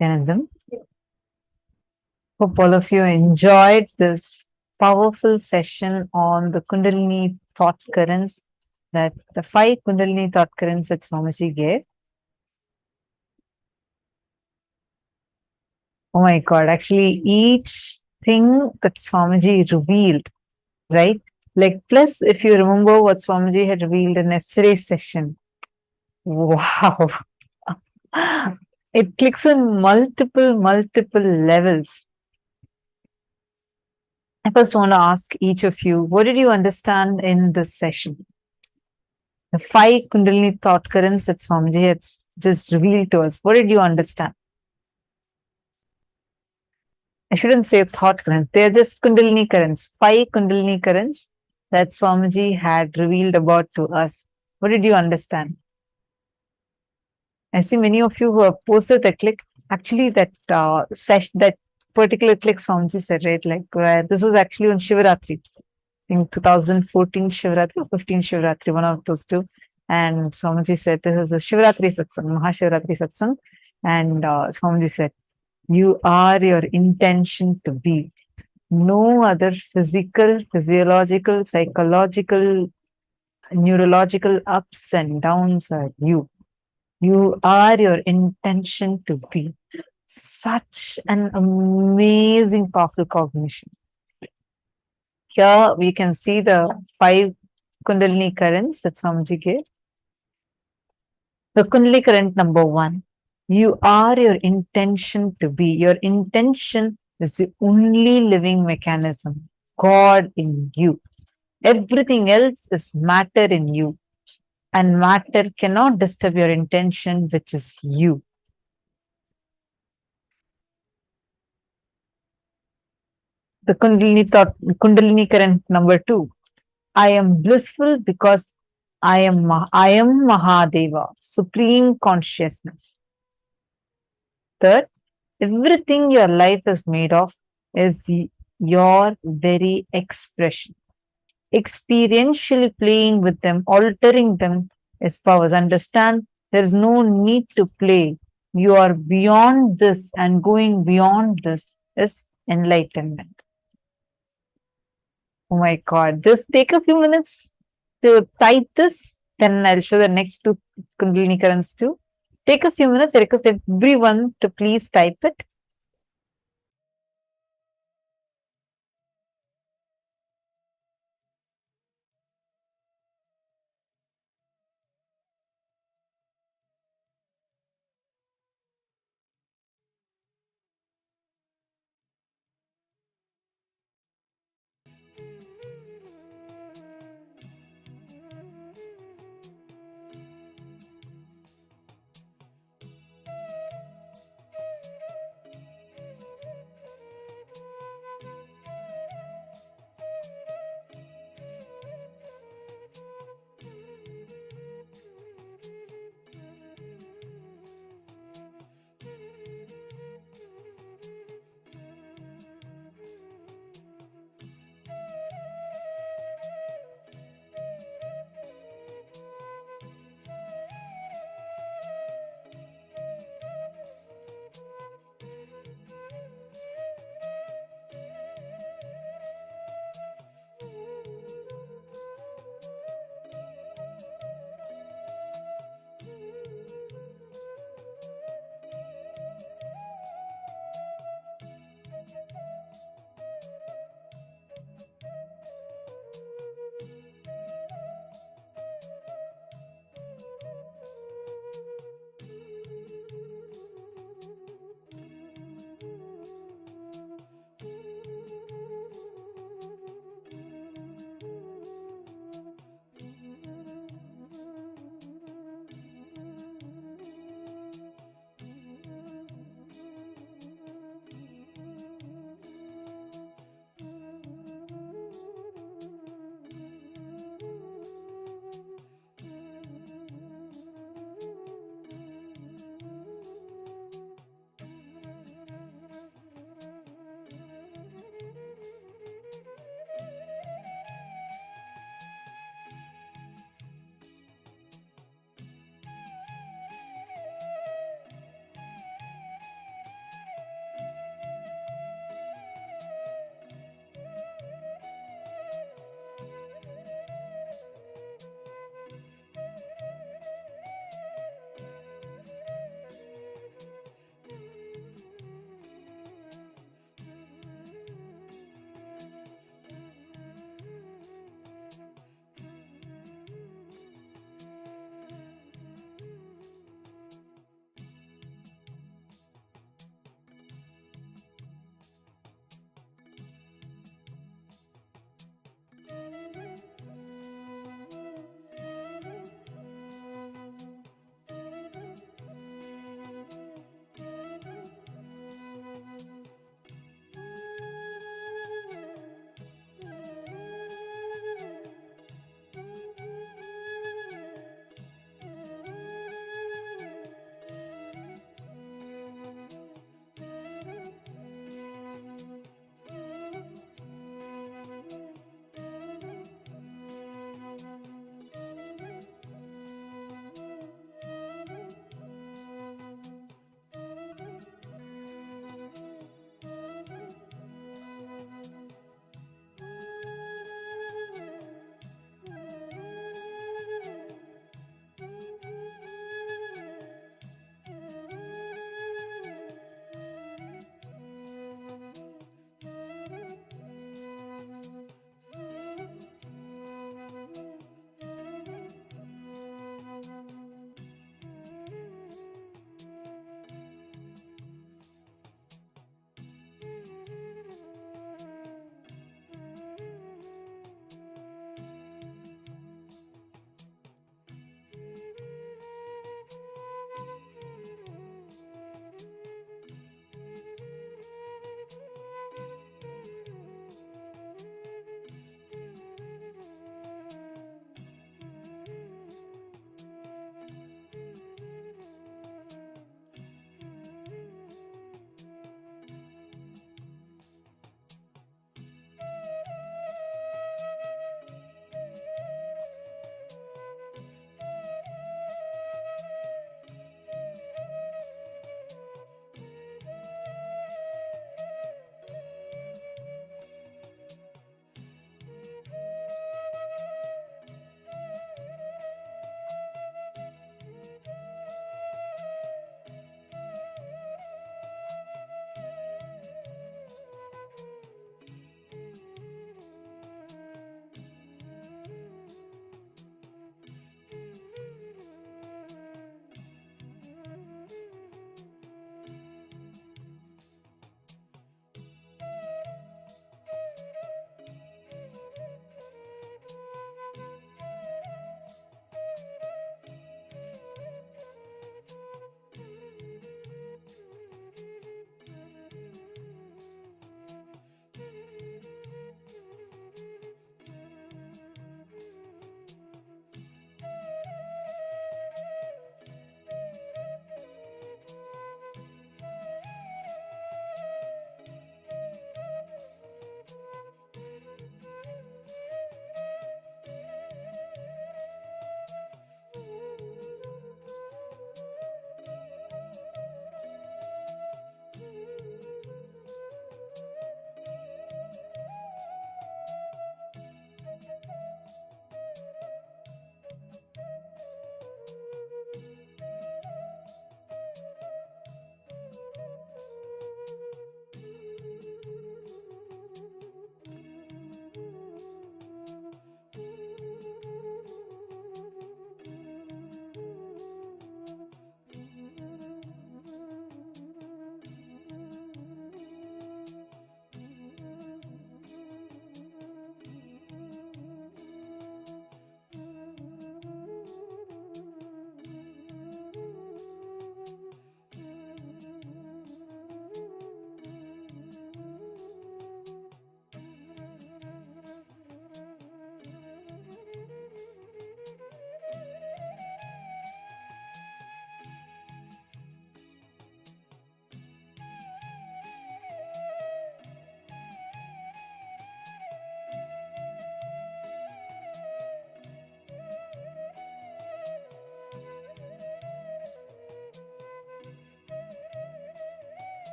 [SPEAKER 6] Nityanandam. Hope all of you enjoyed this powerful session on the Kundalini thought currents, that the 5 Kundalini thought currents that Swamiji gave. Oh my God, actually each thing that Swamiji revealed, right? Like, plus if you remember what Swamiji had revealed in yesterday's session, wow. It clicks on multiple levels. I first want to ask each of you, what did you understand in this session? The 5 Kundalini thought currents that Swamiji had just revealed to us. What did you understand? I shouldn't say thought currents. They are just Kundalini currents. 5 Kundalini currents that Swamiji had revealed about to us. What did you understand? I see many of you who have posted the click. Actually, that that particular click Swamiji said, right? Like, where this was actually on Shivaratri. In 2014 Shivaratri or 15 Shivaratri, one of those two. And Swamiji said, this is the Shivaratri Satsang, Mahashivaratri Satsang. And Swamiji said, you are your intention to be. No other physical, physiological, psychological, neurological ups and downs are you. You are your intention to be. Such an amazing, powerful cognition. Here we can see the 5 Kundalini currents that Swamiji gave. The Kundalini current number 1. You are your intention to be. Your intention is the only living mechanism. God in you. Everything else is matter in you. And matter cannot disturb your intention, which is you. The Kundalini current number 2. I am blissful because I am Mahadeva, supreme consciousness. Third, everything your life is made of is your very expression. Experientially playing with them, altering them is powers. Understand, there is no need to play. You are beyond this, and going beyond this is enlightenment. Oh my God, just take a few minutes to type this, then I'll show the next 2 Kundalini currents too. Take a few minutes. I request everyone to please type it.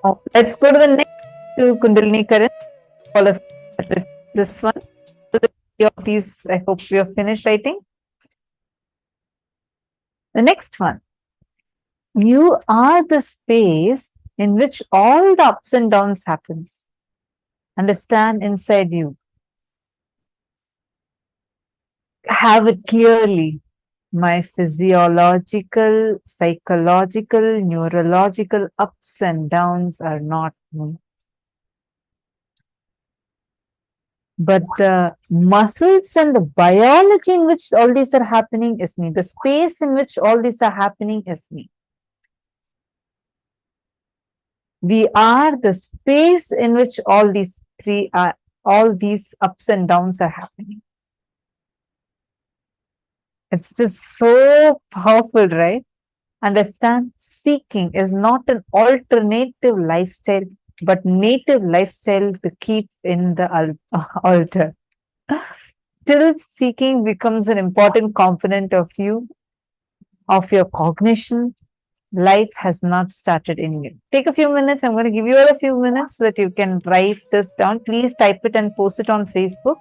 [SPEAKER 6] Oh, let's go to the next two Kundalini currents. All of this one. Of these, I hope you have finished writing. The next one. You are the space in which all the ups and downs happens. Understand inside you. Have it clearly. My physiological, psychological, neurological ups and downs are not me. But the muscles and the biology in which all these are happening is me. The space in which all these are happening is me. We are the space in which all these ups and downs are happening. It's just so powerful, right? Understand, seeking is not an alternative lifestyle, but native lifestyle to keep in the altar. Till seeking becomes an important component of you, of your cognition, life has not started in you. Take a few minutes. I'm going to give you all a few minutes so that you can write this down. Please type it and post it on Facebook.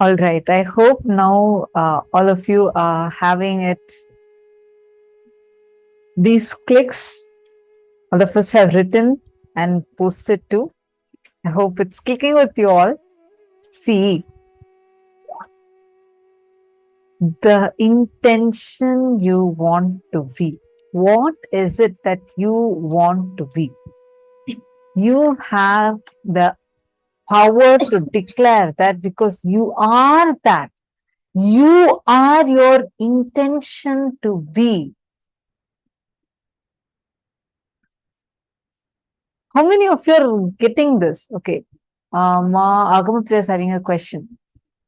[SPEAKER 6] All right. I hope now all of you are having it. These clicks, all of us have written and posted too. I hope it's clicking with you all. See, the intention you want to be. What is it that you want to be? You have the power to declare that because you are that. You are your intention to be. How many of you are getting this? Okay. Ma Agamapriya is having a question.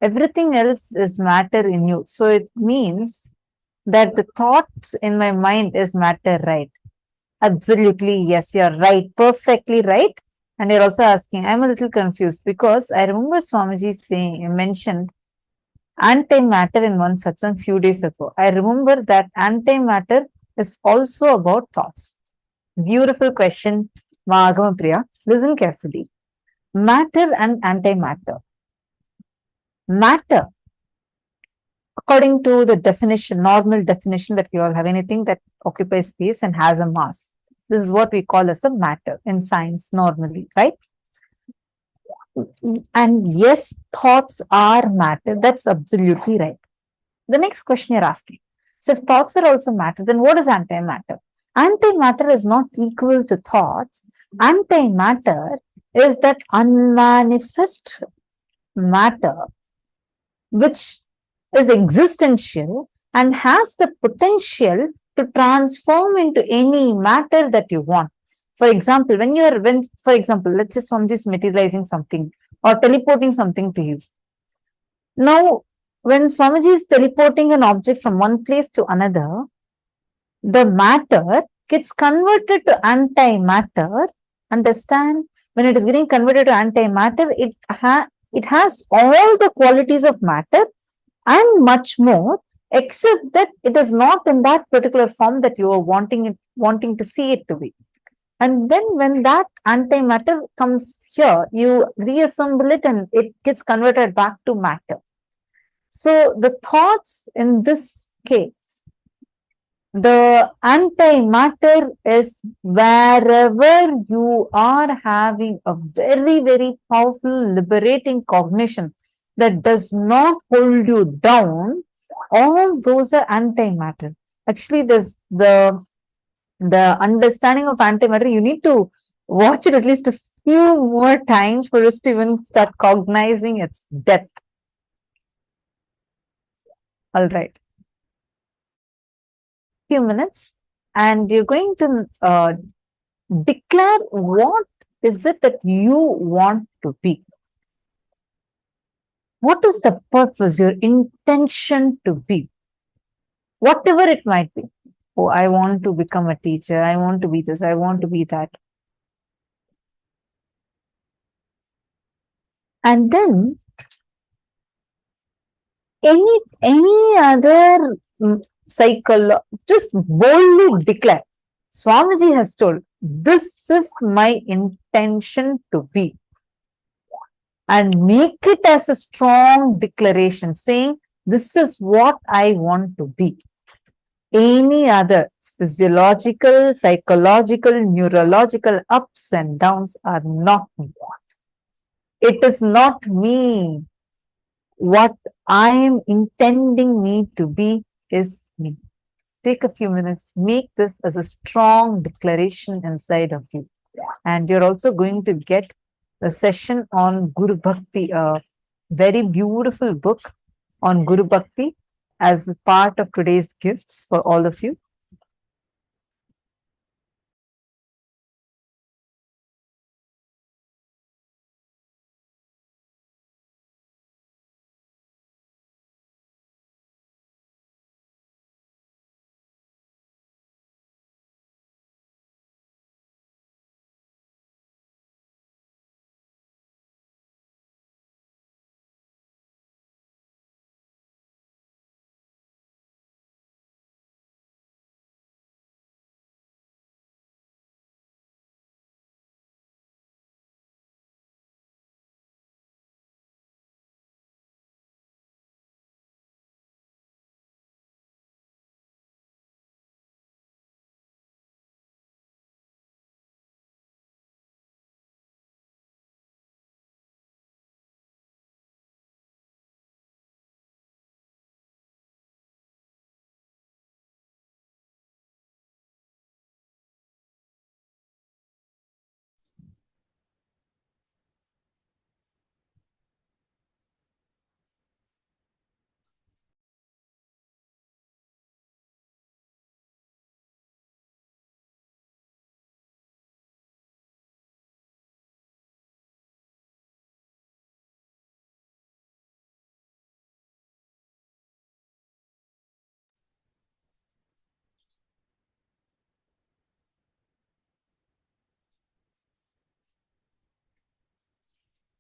[SPEAKER 6] Everything else is matter in you. So it means that the thoughts in my mind is matter, right? Absolutely, yes, you're right. Perfectly right. And you're also asking, I'm a little confused because I remember Swamiji saying, mentioned antimatter in one satsang few days ago. I remember that antimatter is also about thoughts. Beautiful question, Magama Priya. Listen carefully. Matter and antimatter. Matter, according to the definition, normal definition that we all have, anything that occupies space and has a mass. This is what we call as a matter in science normally, right? And yes, thoughts are matter. That's absolutely right. The next question you're asking. So if thoughts are also matter, then what is antimatter? Antimatter is not equal to thoughts. Antimatter is that unmanifest matter which is existential and has the potential to transform into any matter that you want. For example, for example, let's just from this materializing something or teleporting something to you. Now, when Swamiji is teleporting an object from one place to another, the matter gets converted to antimatter. Understand? When it is getting converted to antimatter, it has all the qualities of matter and much more, except that it is not in that particular form that you are wanting to see it to be. And then when that antimatter comes here, you reassemble it and it gets converted back to matter. So the thoughts in this case, the antimatter is wherever you are having a very, very powerful liberating cognition that does not hold you down, all those are antimatter. Actually, there's the understanding of antimatter, you need to watch it at least a few more times for us to even start cognizing its depth. All right. Few minutes, and you're going to declare what is it that you want to be. What is the purpose, your intention to be? Whatever it might be. Oh, I want to become a teacher. I want to be this. I want to be that. And then any other cycle, just boldly declare. Swamiji has told, this is my intention to be. And make it as a strong declaration saying, this is what I want to be. Any other physiological, psychological, neurological ups and downs are not me. It is not me. What I am intending me to be is me. Take a few minutes, make this as a strong declaration inside of you. And you're also going to get a session on Guru Bhakti, a very beautiful book on Guru Bhakti as part of today's gifts for all of you.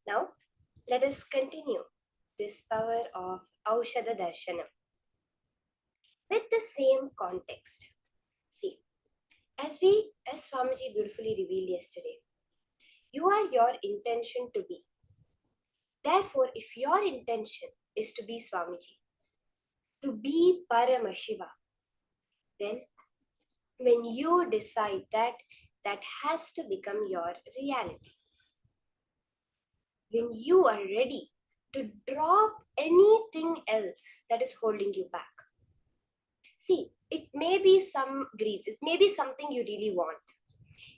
[SPEAKER 9] Now, let us continue this power of Aushadha Darshanam with the same context. See, as Swamiji beautifully revealed yesterday, you are your intention to be. Therefore, if your intention is to be Swamiji, to be Paramashiva, then when you decide that, that has to become your reality. When you are ready to drop anything else that is holding you back. See, it may be some greeds, it may be something you really want.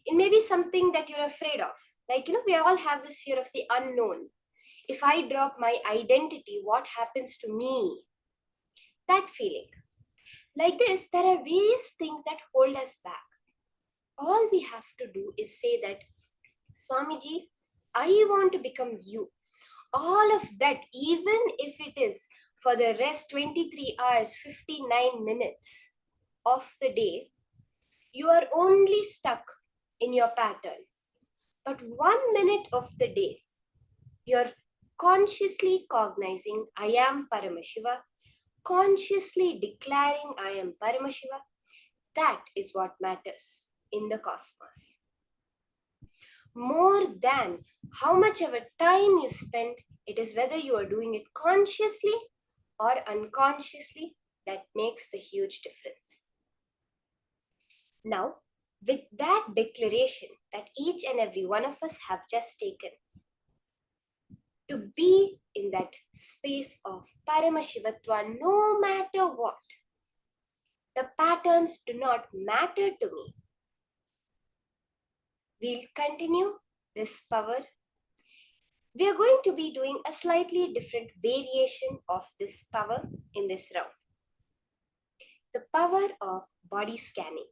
[SPEAKER 9] It may be something that you're afraid of. Like, we all have this fear of the unknown. If I drop my identity, what happens to me? That feeling. Like this, there are various things that hold us back. All we have to do is say that, Swamiji, I want to become you. All of that, even if it is for the rest 23 hours, 59 minutes of the day, you are only stuck in your pattern. But 1 minute of the day, you're consciously cognizing, I am Paramashiva, consciously declaring, I am Paramashiva. That is what matters in the cosmos. More than how much of a time you spend, it is whether you are doing it consciously or unconsciously that makes the huge difference. Now, with that declaration that each and every one of us have just taken, to be in that space of Paramashivatva, no matter what, the patterns do not matter to me. We'll continue this power. We are going to be doing a slightly different variation of this power in this round. The power of body scanning.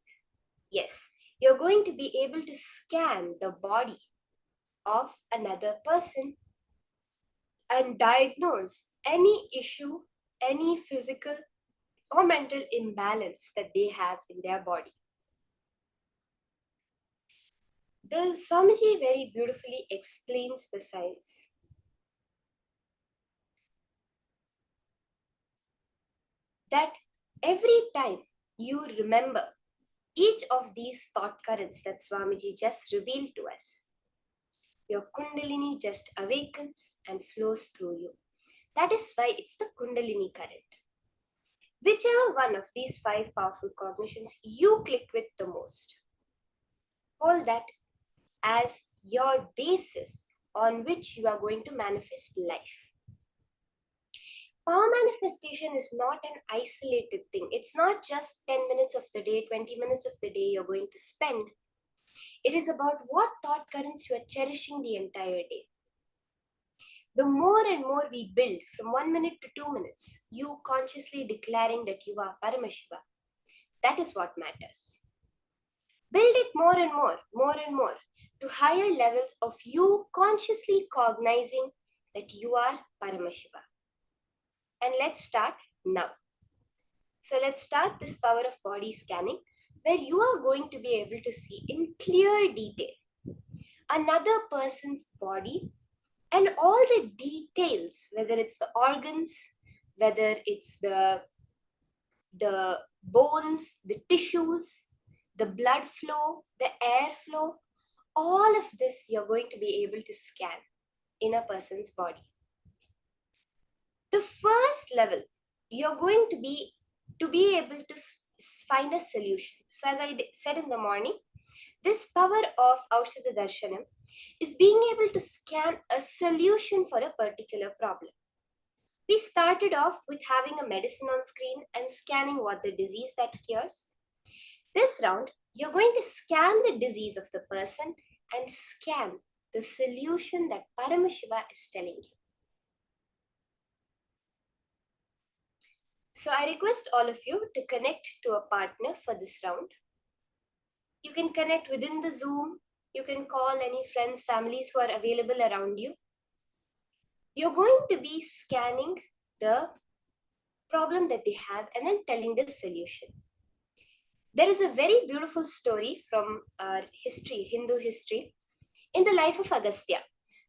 [SPEAKER 9] Yes, you're going to be able to scan the body of another person and diagnose any issue, any physical or mental imbalance that they have in their body. The Swamiji very beautifully explains the science. That every time you remember each of these thought currents that Swamiji just revealed to us, your Kundalini just awakens and flows through you. That is why it's the Kundalini current. Whichever one of these 5 powerful cognitions you click with the most, hold that as your basis on which you are going to manifest life. Power manifestation is not an isolated thing. It's not just 10 minutes of the day, 20 minutes of the day you're going to spend. It is about what thought currents you are cherishing the entire day. The more and more we build from 1 minute to 2 minutes, you consciously declaring that you are Paramashiva, that is what matters. Build it more and more to higher levels of you consciously cognizing that you are Paramashiva. And let's start now. So let's start this power of body scanning, where you are going to be able to see in clear detail another person's body and all the details, whether it's the organs, whether it's the bones, the tissues, the blood flow, the air flow, all of this you're going to be able to scan in a person's body. The first level, you're going to be able to find a solution. So as I said in the morning, this power of Aushadha Darshanam is being able to scan a solution for a particular problem. We started off with having a medicine on screen and scanning what the disease that cures. This round, you're going to scan the disease of the person and scan the solution that Paramashiva is telling you. So I request all of you to connect to a partner for this round. You can connect within the Zoom. You can call any friends, families who are available around you. You're going to be scanning the problem that they have and then telling the solution. There is a very beautiful story from our history, Hindu history, in the life of Agastya.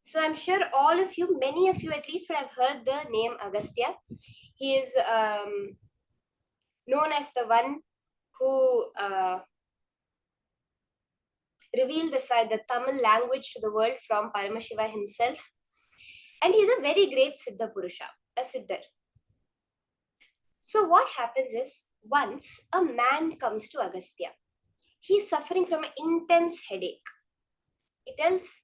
[SPEAKER 9] So I'm sure all of you, many of you at least, would have heard the name Agastya. He is known as the one who revealed the Tamil language to the world from Paramashiva himself. And he's a very great Siddha Purusha, a Siddhar. So what happens is, once a man comes to Agastya. He's suffering from an intense headache. He tells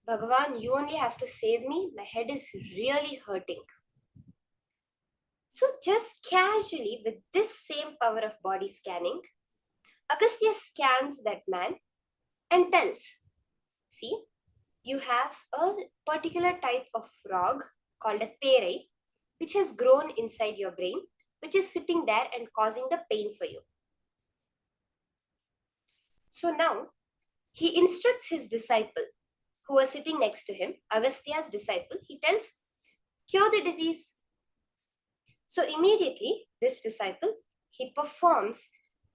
[SPEAKER 9] Bhagavan, you only have to save me. My head is really hurting. So just casually, with this same power of body scanning, Agastya scans that man and tells, see, you have a particular type of frog called a terai, which has grown inside your brain, which is sitting there and causing the pain for you. So now, he instructs his disciple, who was sitting next to him, Agastya's disciple, he tells, cure the disease. So immediately, this disciple, he performs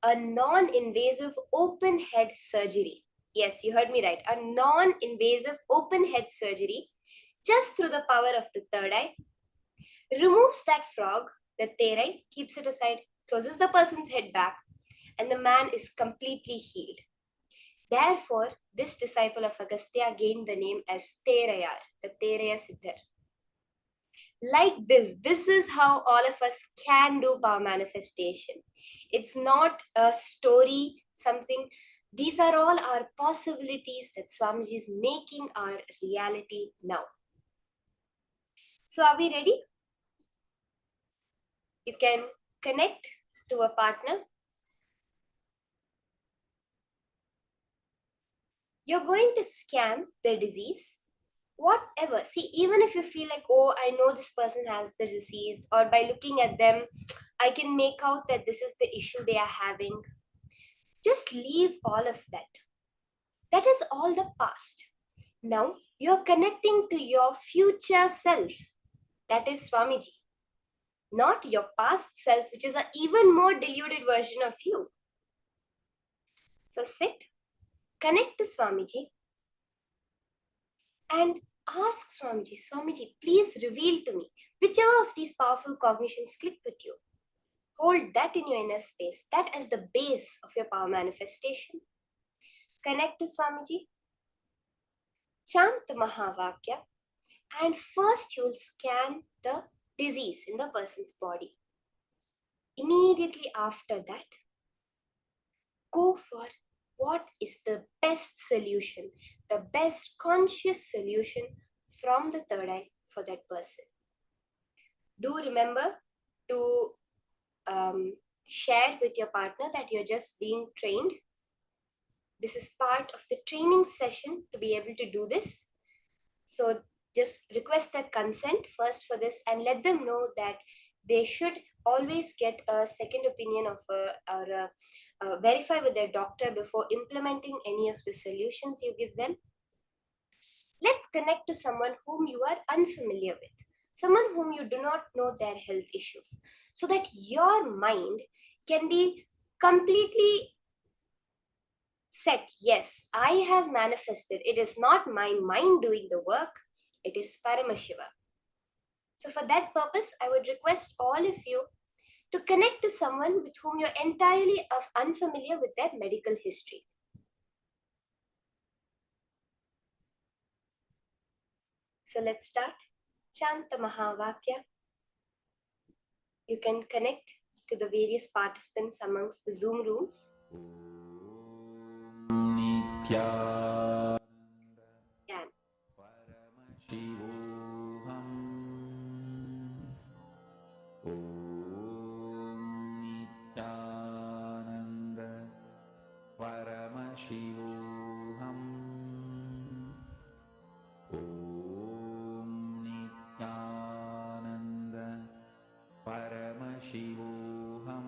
[SPEAKER 9] a non-invasive open head surgery. Yes, you heard me right. A non-invasive open head surgery, just through the power of the third eye, removes that frog, the terai, keeps it aside, closes the person's head back, and the man is completely healed. Therefore, this disciple of Agastya gained the name as Terayar, the Teraya Siddhar. Like this is how all of us can do power manifestation. It's not a story, something. These are all our possibilities that Swamiji is making our reality now. So are we ready? You can connect to a partner. You're going to scan their disease, whatever. See, even if you feel like, oh, I know this person has the disease, or by looking at them, I can make out that this is the issue they are having. Just leave all of that. That is all the past. Now, you're connecting to your future self. That is Swamiji. Not your past self, which is an even more deluded version of you. So sit, connect to Swamiji, and ask Swamiji, Swamiji, please reveal to me whichever of these powerful cognitions click with you. Hold that in your inner space, that as the base of your power manifestation. Connect to Swamiji, chant the Mahavakya, and first you will scan the disease in the person's body. Immediately after that, go for what is the best solution, the best conscious solution from the third eye for that person. Do remember to share with your partner that you're just being trained. This is part of the training session to be able to do this. So just request their consent first for this and let them know that they should always get a second opinion of verify with their doctor before implementing any of the solutions you give them. Let's connect to someone whom you are unfamiliar with, someone whom you do not know their health issues, so that your mind can be completely set. Yes, I have manifested. It is not my mind doing the work. It is Paramashiva. So for that purpose, I would request all of you to connect to someone with whom you're entirely unfamiliar with their medical history. So let's start. Chant the Mahavakya. You can connect to the various participants amongst the Zoom rooms.
[SPEAKER 3] Nithyananda
[SPEAKER 9] Can.
[SPEAKER 3] Paramashivoham. Nithyananda Paramashivoham. Nithyananda Paramashivoham.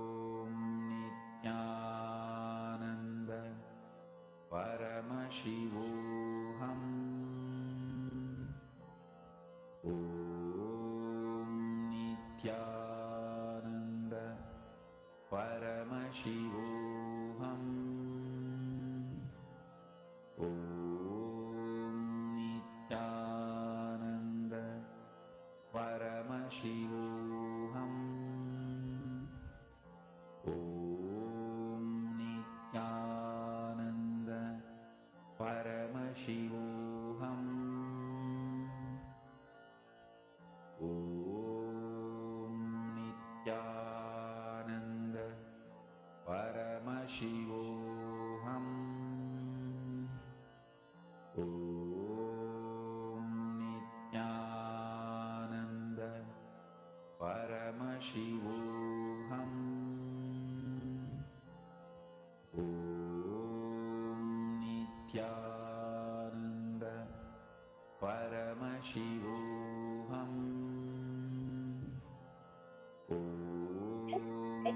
[SPEAKER 9] this, let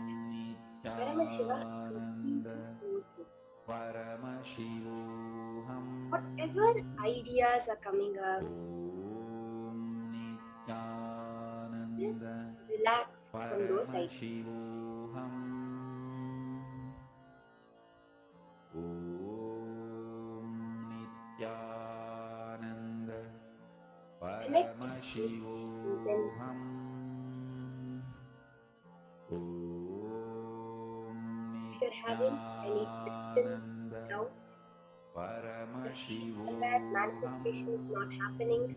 [SPEAKER 9] Paramashiva completely flow through. Whatever ideas are coming up, just relax from those ideas. Connect to sweet intensity. If you're having any questions, doubts, or feeling somewhere manifestation is not happening,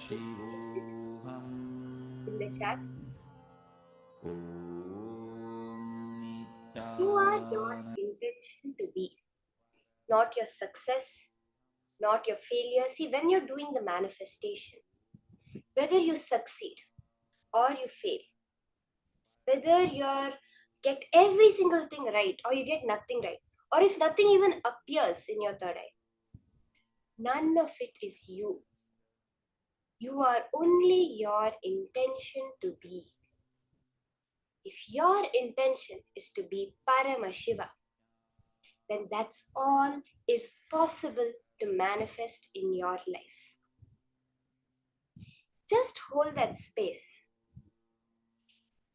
[SPEAKER 9] just post it in the chat. You are your intention to be, not your success, not your failure. See, when you're doing the manifestation, whether you succeed or you fail, whether you get every single thing right or you get nothing right, or if nothing even appears in your third eye, none of it is you. You are only your intention to be. If your intention is to be Paramashiva, then that's all is possible to manifest in your life. Just hold that space.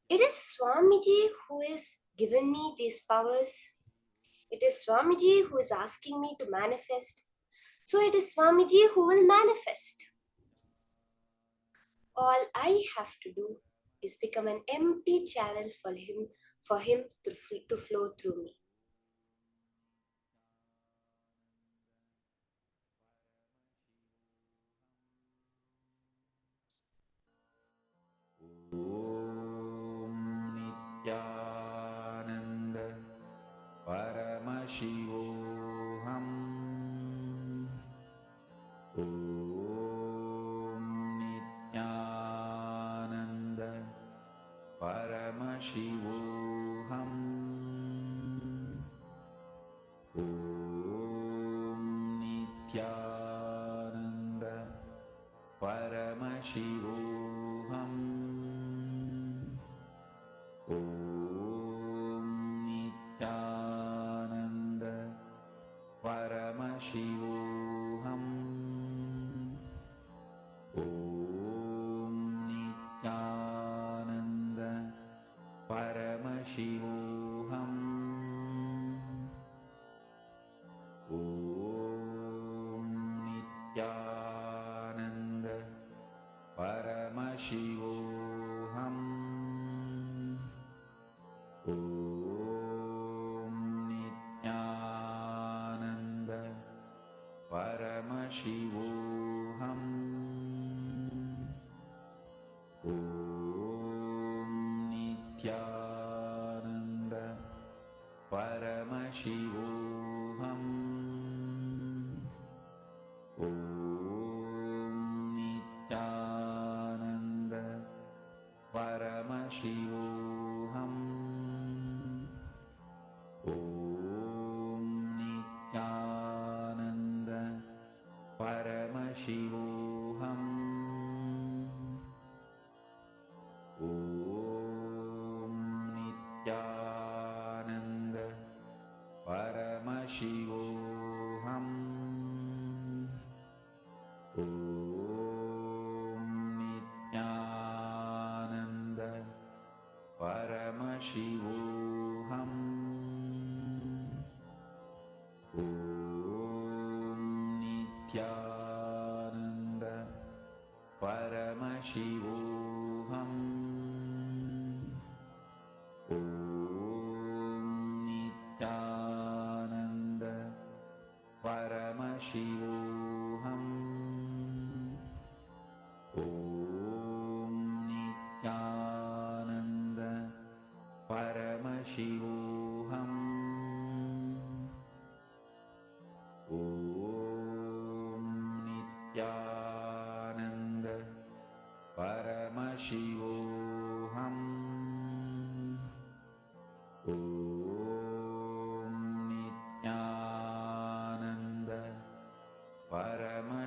[SPEAKER 9] It is Swamiji who is given me these powers. It is Swamiji who is asking me to manifest. So it is Swamiji who will manifest. All I have to do is become an empty channel for him to flow through me.
[SPEAKER 3] Nithyananda Paramashivoham. Nithyananda Paramashivoham. Nithyananda Paramashivoham. Nithyananda Paramashivoham. Nithyananda Paramashivoham. Nithyananda Paramashivoham. Nithyananda Paramashivoham. Nithyananda Paramashivoham. Nithyananda Paramashivoham. Nithyananda Paramashivoham. Nithyananda Paramashivoham. Nithyananda Paramashivoham. Nithyananda Paramashivoham. Nithyananda Paramashivoham. Nithyananda Paramashivoham. Nithyananda Paramashivoham.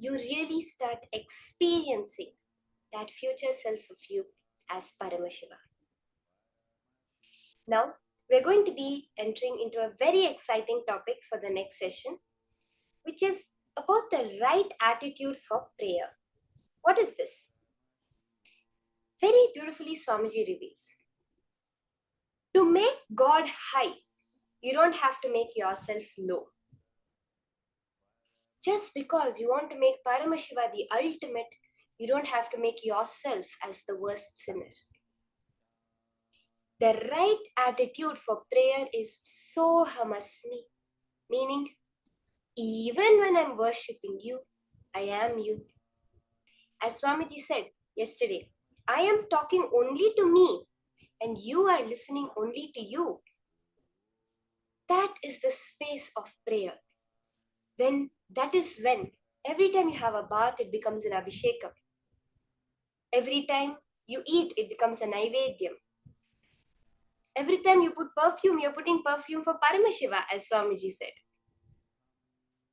[SPEAKER 9] you really start experiencing that future self of you as Paramashiva. Now, we're going to be entering into a very exciting topic for the next session, which is about the right attitude for prayer. What is this? Very beautifully, Swamiji reveals. To make God high, you don't have to make yourself low. Just because you want to make Paramashiva the ultimate, you don't have to make yourself as the worst sinner. The right attitude for prayer is Sohamasmi, meaning even when I'm worshipping you, I am you. As Swamiji said yesterday, I am talking only to me and you are listening only to you. That is the space of prayer. Then that is when every time you have a bath, it becomes an abhishekam. Every time you eat, it becomes a naivedyam. Every time you put perfume, you're putting perfume for Paramashiva, as Swamiji said.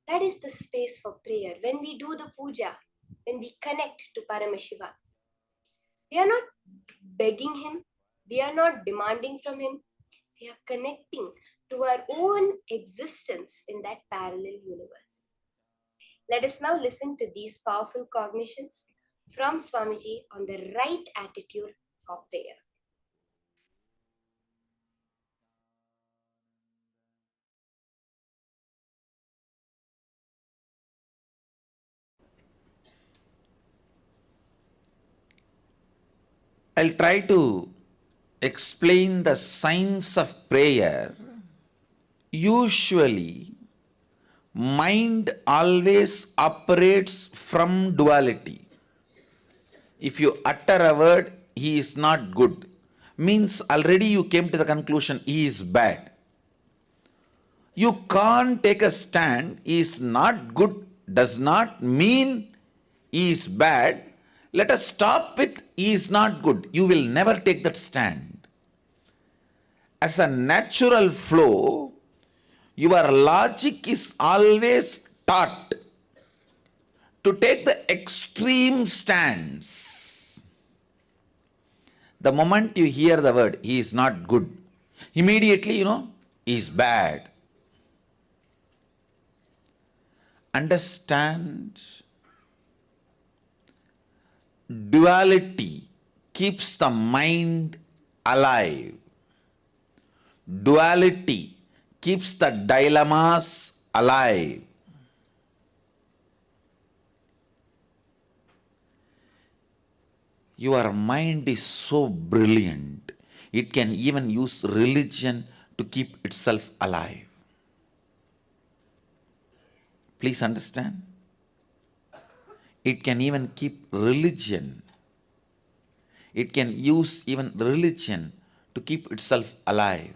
[SPEAKER 9] That is the space for prayer. When we do the puja, when we connect to Paramashiva, we are not begging him, we are not demanding from him, we are connecting to our own existence in that parallel universe. Let us now listen to these powerful cognitions from Swamiji on the right attitude for prayer.
[SPEAKER 3] I'll try to explain the science of prayer. Usually, mind always operates from duality. If you utter a word, he is not good, means already you came to the conclusion he is bad. You can't take a stand, he is not good, does not mean he is bad. Let us stop with he is not good. You will never take that stand. As a natural flow, your logic is always taught to take the extreme stance. The moment you hear the word, he is not good, immediately he is bad. Understand, duality keeps the mind alive. Duality keeps the dilemmas alive. Your mind is so brilliant, it can even use religion to keep itself alive. Please understand. It can even keep religion. It can use even religion to keep itself alive.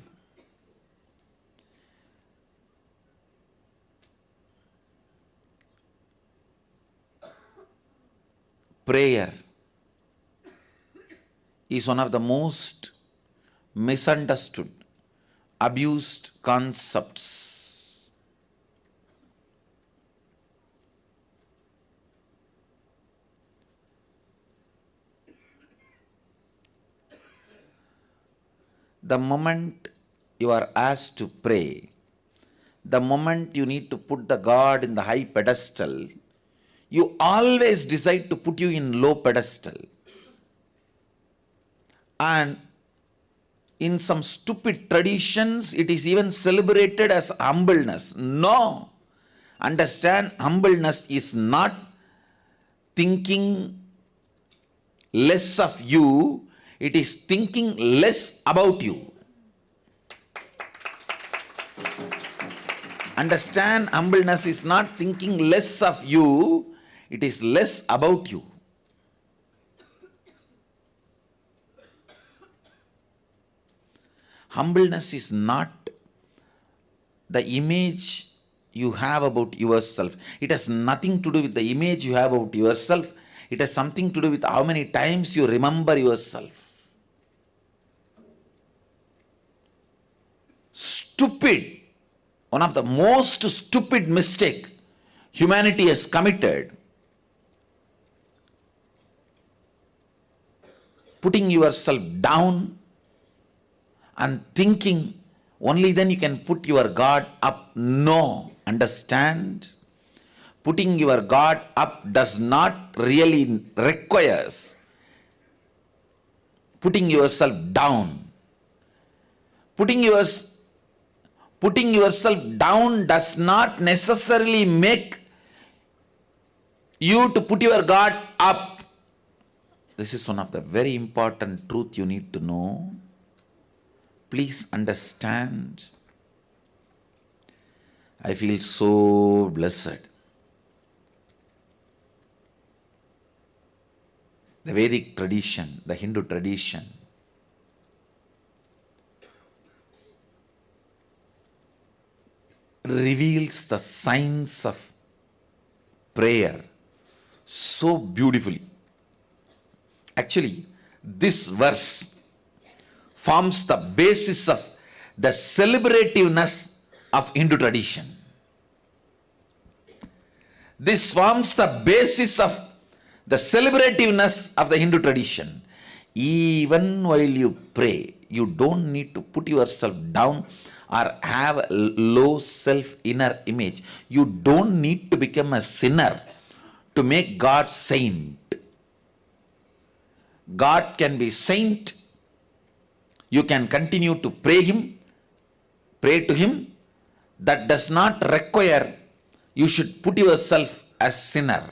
[SPEAKER 3] Prayer is one of the most misunderstood, abused concepts. The moment you are asked to pray, the moment you need to put the God in the high pedestal, you always decide to put you in low pedestal. And in some stupid traditions, it is even celebrated as humbleness. No. Understand, humbleness is not thinking less of you, it is thinking less about you. Understand, humbleness is not thinking less of you, it is less about you. Humbleness is not the image you have about yourself. It has nothing to do with the image you have about yourself. It has something to do with how many times you remember yourself. Stupid, one of the most stupid mistake humanity has committed putting yourself down and thinking only then you can put your God up. No, understand? Putting your God up does not really requires putting yourself down. Putting yourself down does not necessarily make you to put your God up. This is one of the very important truth you need to know. Please understand. I feel so blessed. The Vedic tradition, the Hindu tradition, reveals the science of prayer so beautifully. Actually, this verse forms the basis of the celebrativeness of Hindu tradition. This forms the basis of the celebrativeness of the Hindu tradition. Even while you pray, you don't need to put yourself down or have a low self inner image. You don't need to become a sinner to make God saint. God can be saint. You can continue to pray to him. That does not require you should put yourself as sinner.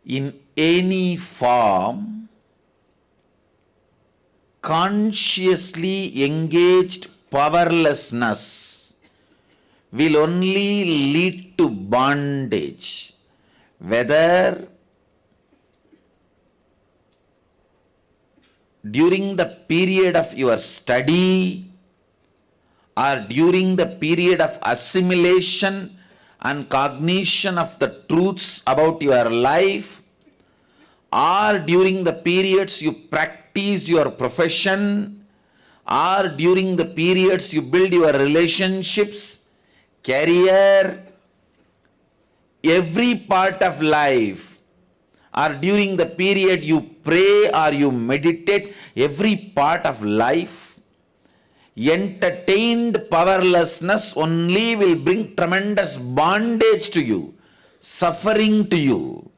[SPEAKER 3] In any form, consciously engaged powerlessness will only lead to bondage, whether during the period of your study or during the period of assimilation and cognition of the truths about your life, or during the periods you practice your profession, or during the periods you build your relationships, career, every part of life, or during the period you pray or you meditate, every part of life, entertained powerlessness only will bring tremendous bondage to you, suffering to you.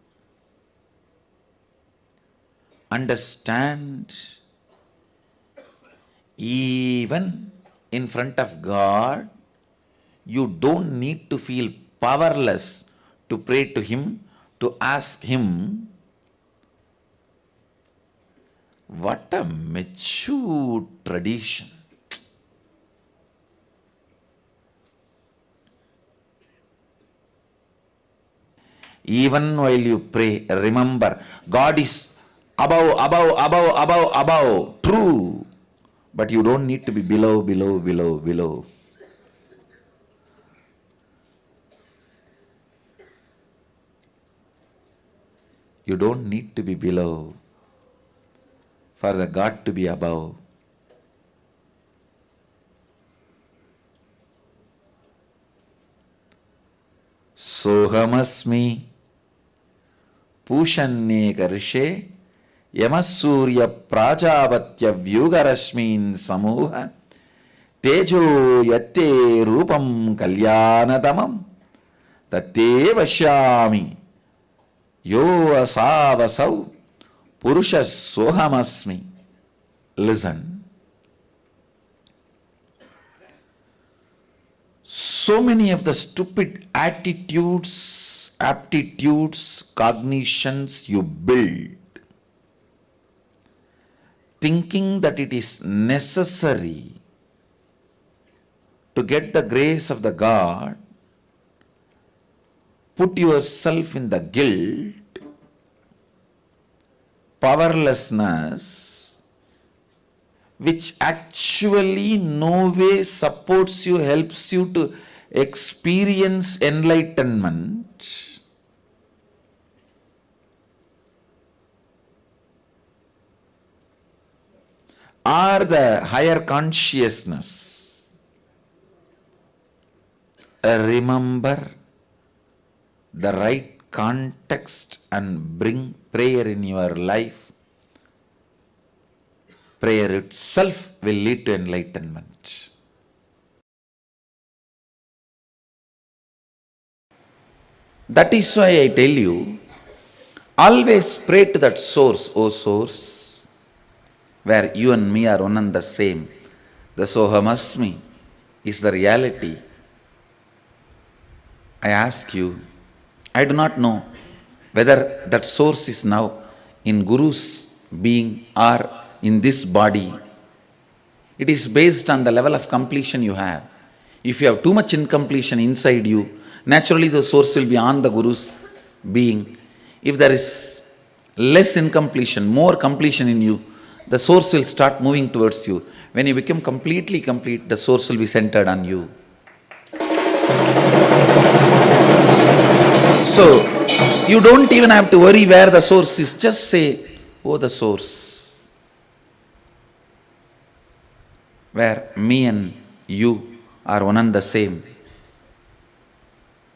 [SPEAKER 3] Understand, even in front of God, you don't need to feel powerless to pray to him, to ask him. What a mature tradition. Even while you pray, remember, God is above, true. But you don't need to be below. You don't need to be below for the God to be above. Sohamasmi Pushanye Karshe Yamasurya Prajavatya Vyugarashmin Samuha Tejo Yatte Rupam Kalyanadamam Tate Vashyami Yo Asavasau Purusha Sohamasmi. Listen. So many of the stupid attitudes, aptitudes, cognitions you build, thinking that it is necessary to get the grace of the God, put yourself in the guilt, powerlessness, which actually no way supports you, helps you to experience enlightenment. Or the higher consciousness. remember the right context and bring prayer in your life, prayer itself will lead to enlightenment. That is why I tell you, always pray to that source, O source, where you and me are one and the same. The Sohamasmi is the reality. I ask you, I do not know whether that source is now in Guru's being or in this body. It is based on the level of completion you have. If you have too much incompletion inside you, naturally the source will be on the Guru's being. If there is less incompletion, more completion in you, the source will start moving towards you. When you become completely complete, the source will be centered on you. So, you don't even have to worry where the source is. Just say, oh, the source, where me and you are one and the same,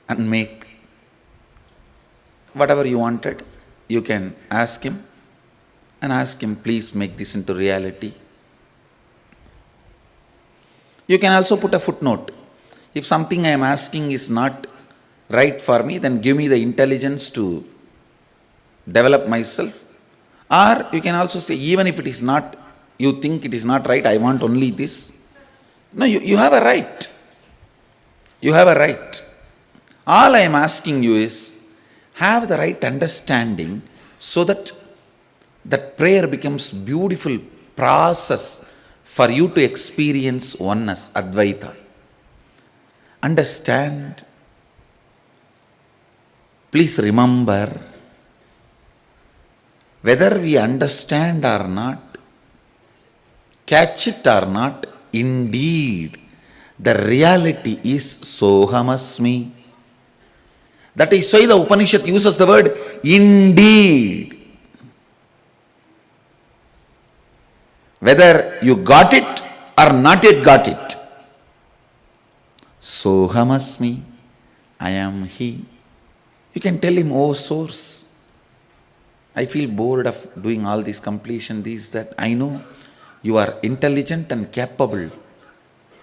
[SPEAKER 3] and make whatever you wanted. You can ask him and ask him, please make this into reality. You can also put a footnote. If something I am asking is not right for me, then give me the intelligence to develop myself. Or you can also say, even if it is not, you think it is not right, I want only this. No, you have a right. You have a right. All I am asking you is, have the right understanding so that that prayer becomes beautiful process for you to experience oneness, Advaita. Understand. Please remember, whether we understand or not, catch it or not, indeed, the reality is Sohamasmi. That is why the Upanishad uses the word indeed. Whether you got it or not yet got it. Sohamasmi, I am He. You can tell him, oh source, I feel bored of doing all this completion, this, that. I know you are intelligent and capable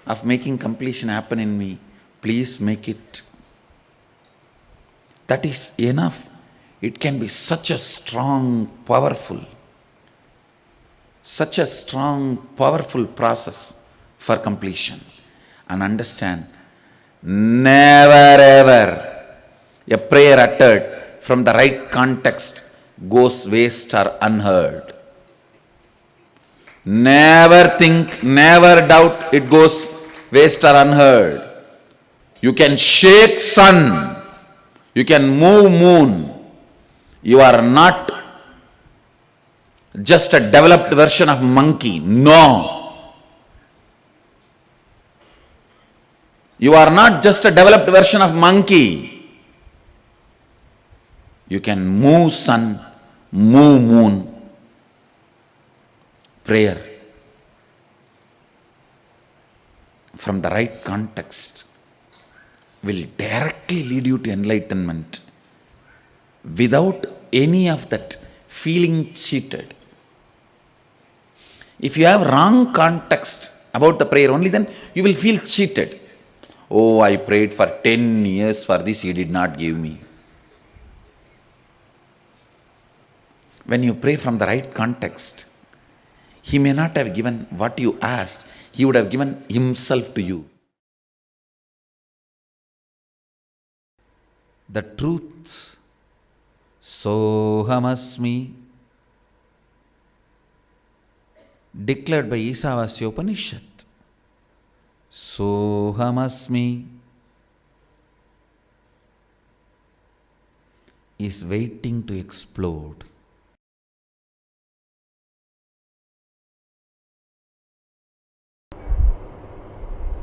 [SPEAKER 3] of making completion happen in me. Please make it. That is enough. It can be such a strong, powerful process for completion. And understand, never ever a prayer uttered from the right context goes waste or unheard. Never think, never doubt it goes waste or unheard. You can shake sun, you can move moon. You are not just a developed version of monkey. No. You are not just a developed version of monkey. You can move sun, move moon. Prayer from the right context will directly lead you to enlightenment without any of that feeling cheated. If you have wrong context about the prayer only, then you will feel cheated. Oh, I prayed for 10 years for this, He did not give me. When you pray from the right context, He may not have given what you asked, He would have given Himself to you. The truth, Sohamasmi, declared by Isavasya Upanishad. Sohamasmi is waiting to explode.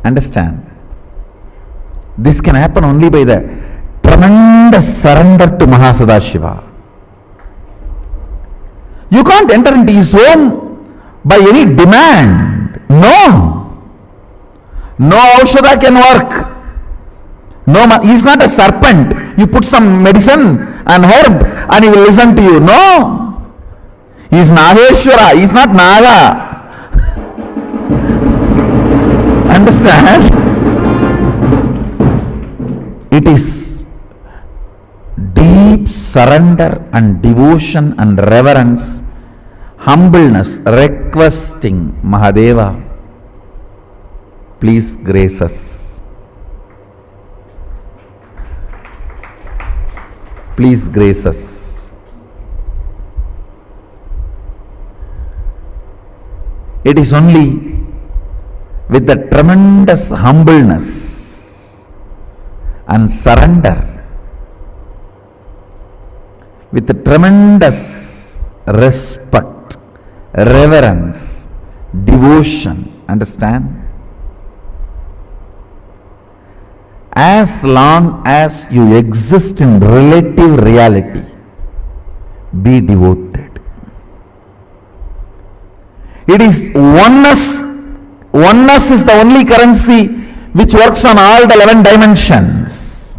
[SPEAKER 3] Understand, this can happen only by the tremendous surrender to Sadashiva. You can't enter into His home by any demand. No. No Aushadha can work.
[SPEAKER 10] No, he is not a serpent. You put some medicine and herb and he will listen to you. No. He is Naheshwara. He is not Naga. Understand? It is deep surrender and devotion and reverence, humbleness, requesting Mahadeva, please grace us. Please grace us. It is only with the tremendous humbleness and surrender, with the tremendous respect, reverence, devotion, understand? As long as you exist in relative reality, be devoted. It is oneness. Oneness is the only currency which works on all the 11 dimensions.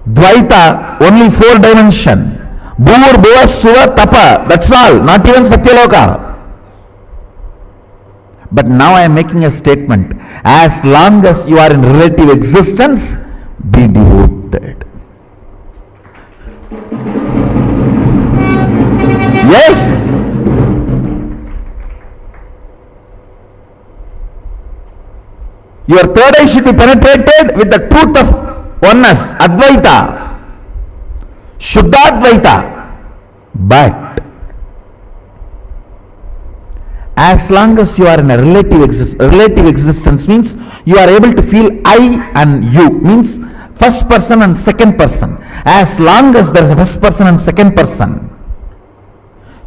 [SPEAKER 10] Dvaita, only 4 dimension. Bhur, Bhuva, Suva, Tapa, that's all, not even Satyaloka. But now I am making a statement. As long as you are in relative existence, be devoted. Yes. Your third eye should be penetrated with the truth of oneness, Advaita, Shuddhadvaita. But as long as you are in a relative existence means you are able to feel I and you, means first person and second person. As long as there is a first person and second person.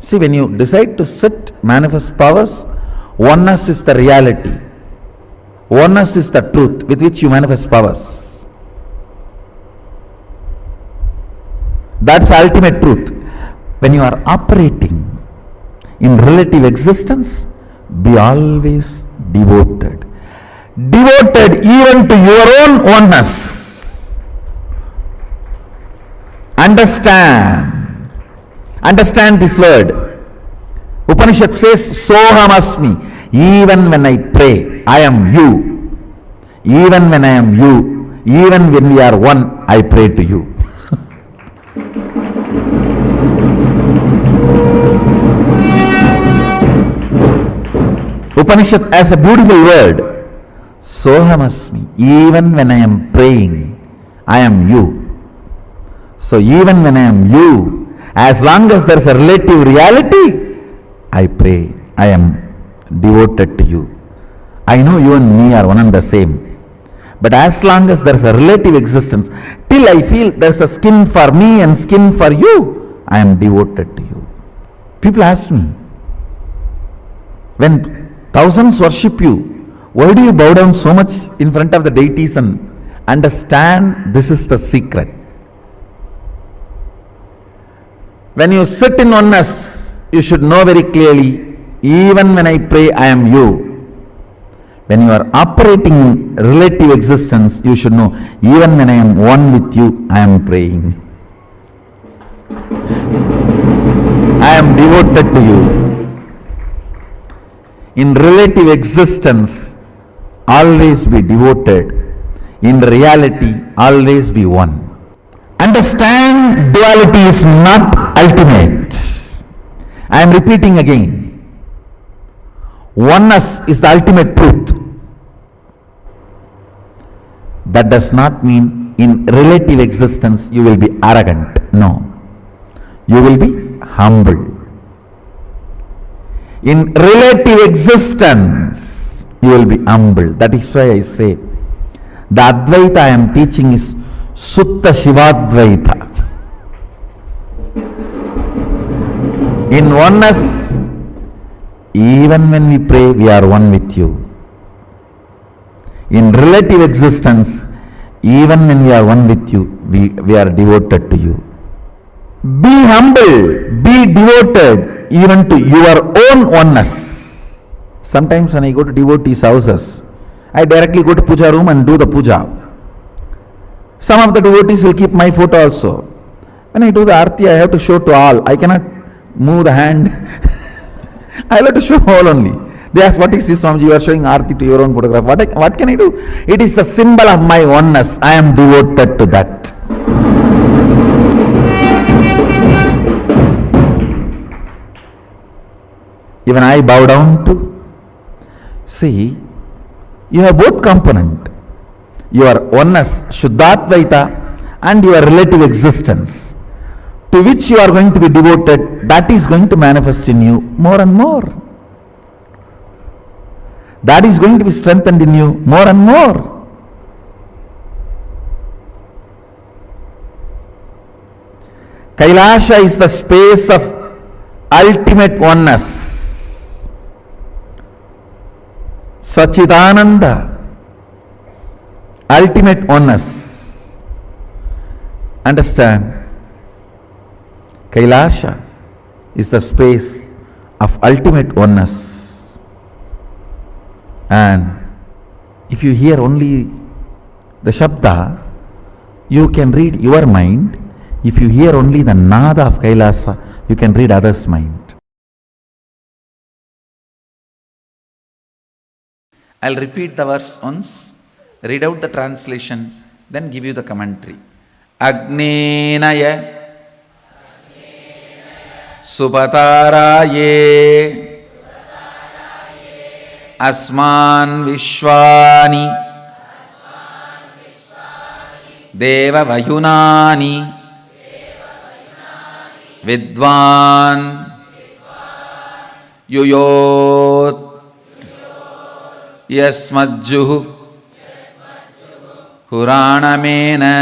[SPEAKER 10] See, when you decide to sit, manifest powers, oneness is the reality. Oneness is the truth with which you manifest powers. That's ultimate truth. When you are operating in relative existence, be always devoted. Devoted even to your own oneness. Understand. Understand this word. Upanishad says, Sohamasmi. Even when I pray, I am you. Even when I am you, even when we are one, I pray to you. Upanishad has a beautiful word. Sohamasmi. Even when I am praying, I am you. So even when I am you, as long as there is a relative reality, I pray, I am devoted to you. I know you and me are one and the same. But as long as there is a relative existence, till I feel there is a skin for me and skin for you, I am devoted to you. People ask me, when thousands worship you, why do you bow down so much in front of the deities? And understand, this is the secret. When you sit in oneness, you should know very clearly, even when I pray, I am you. When you are operating in relative existence, you should know, even when I am one with you, I am praying. I am devoted to you. In relative existence, always be devoted. In reality, always be one. Understand, duality is not ultimate. I am repeating again. Oneness is the ultimate truth. That does not mean in relative existence you will be arrogant. No. You will be humble. In relative existence you will be humble. That is why I say the Advaita I am teaching is Sutta Shivadvaita. In oneness, even when we pray, we are one with you. In relative existence, even when we are one with you, we are devoted to you. Be humble, be devoted even to your own oneness. Sometimes when I go to devotees' houses, I directly go to puja room and do the puja. Some of the devotees will keep my photo also. When I do the arti, I have to show to all. I cannot move the hand. I have to show all only. They ask, what is this, Swamiji? You are showing arti to your own photograph. What can I do? It is a symbol of my oneness. I am devoted to that. Even I bow down to. See, you have both component. Your oneness, Shuddhadvaita, and your relative existence, to which you are going to be devoted, that is going to manifest in you more and more. That is going to be strengthened in you more and more. Kailasa is the space of ultimate oneness. Sachidananda, ultimate oneness. Understand? Kailasa is the space of ultimate oneness. And if you hear only the Shabda, you can read your mind. If you hear only the Nada of Kailasa, you can read others' mind. I'll repeat the verse once, read out the translation, then give you the commentary. Agnenaya Subhataraye Asman Vishwani Deva Vayunani Vidwan Yuyot Yasmajjuhu Huranamena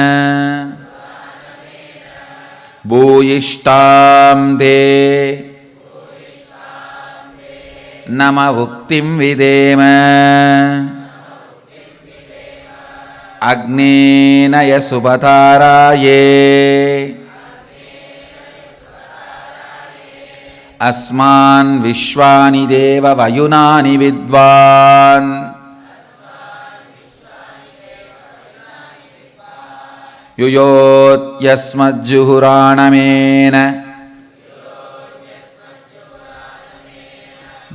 [SPEAKER 10] Bhuyishtam De Nama Bhuktim Videma Agnenaya Subhataraye Asman Vishwani Deva Vayunani Vidvan Yuyot Yasmajjuhuranamena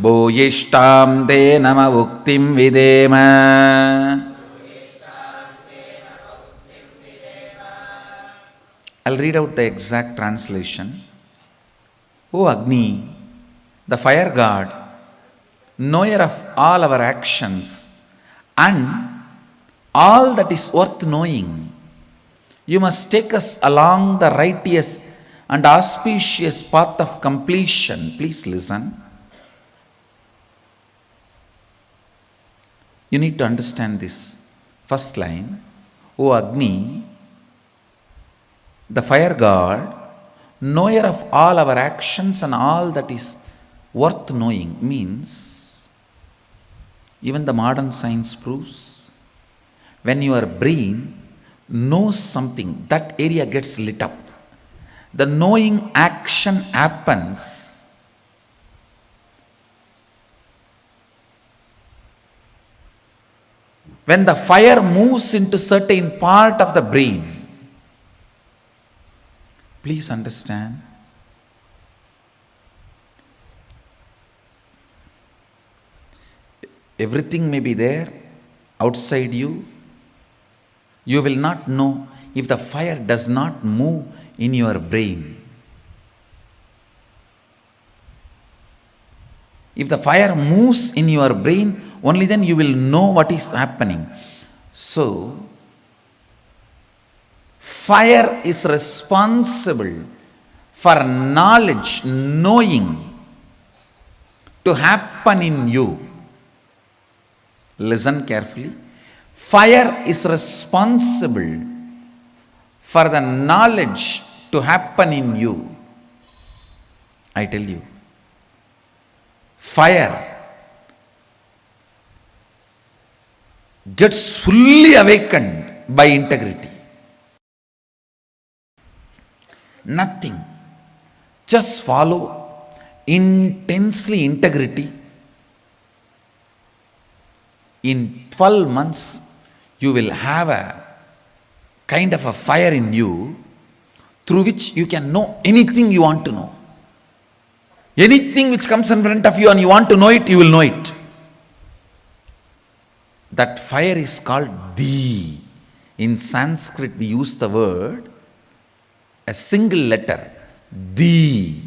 [SPEAKER 10] Bhuyishtam De Nama Bhuktim Videma. I'll read out the exact translation. O Agni, the fire god, knower of all our actions and all that is worth knowing, you must take us along the righteous and auspicious path of completion. Please listen. You need to understand this. First line, O Agni, the fire god, knower of all our actions and all that is worth knowing, means even the modern science proves when your brain knows something, that area gets lit up. The knowing action happens when the fire moves into certain part of the brain. Please understand. Everything may be there outside you. You will not know if the fire does not move in your brain. If the fire moves in your brain, only then you will know what is happening. So, fire is responsible for knowledge, knowing to happen in you. Listen carefully. Fire is responsible for the knowledge to happen in you. I tell you, fire gets fully awakened by integrity. Nothing. Just follow intensely integrity. In 12 months, you will have a kind of a fire in you through which you can know anything you want to know. Anything which comes in front of you and you want to know it, you will know it. That fire is called Di. In Sanskrit, we use the word, a single letter, Di.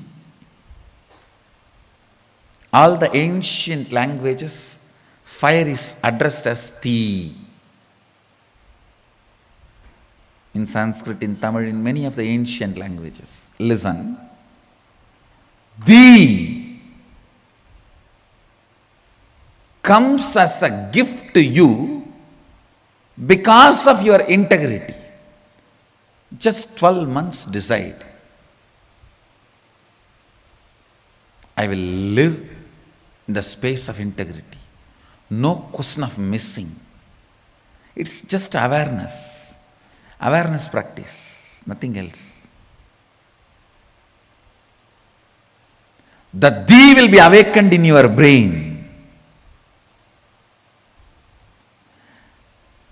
[SPEAKER 10] All the ancient languages, fire is addressed as Ti. In Sanskrit, in Tamil, in many of the ancient languages. Listen. Di comes as a gift to you because of your integrity. Just 12 months decide. I will live in the space of integrity. No question of missing. It's just awareness. Awareness practice, nothing else. The Di will be awakened in your brain.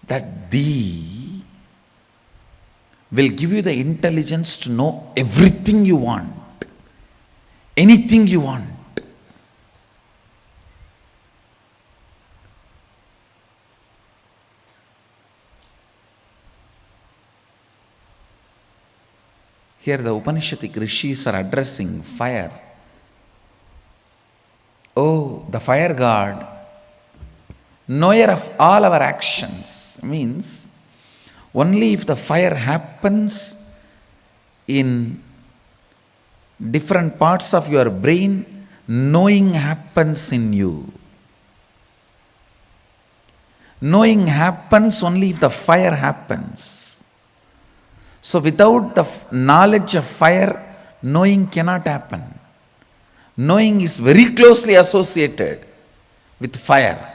[SPEAKER 10] That Di will give you the intelligence to know everything you want, anything you want. Here the Upanishadic rishis are addressing fire. Oh, the fire god, knower of all our actions, means only if the fire happens in different parts of your brain, knowing happens in you. Knowing happens only if the fire happens. So without the knowledge of fire, knowing cannot happen. Knowing is very closely associated with fire.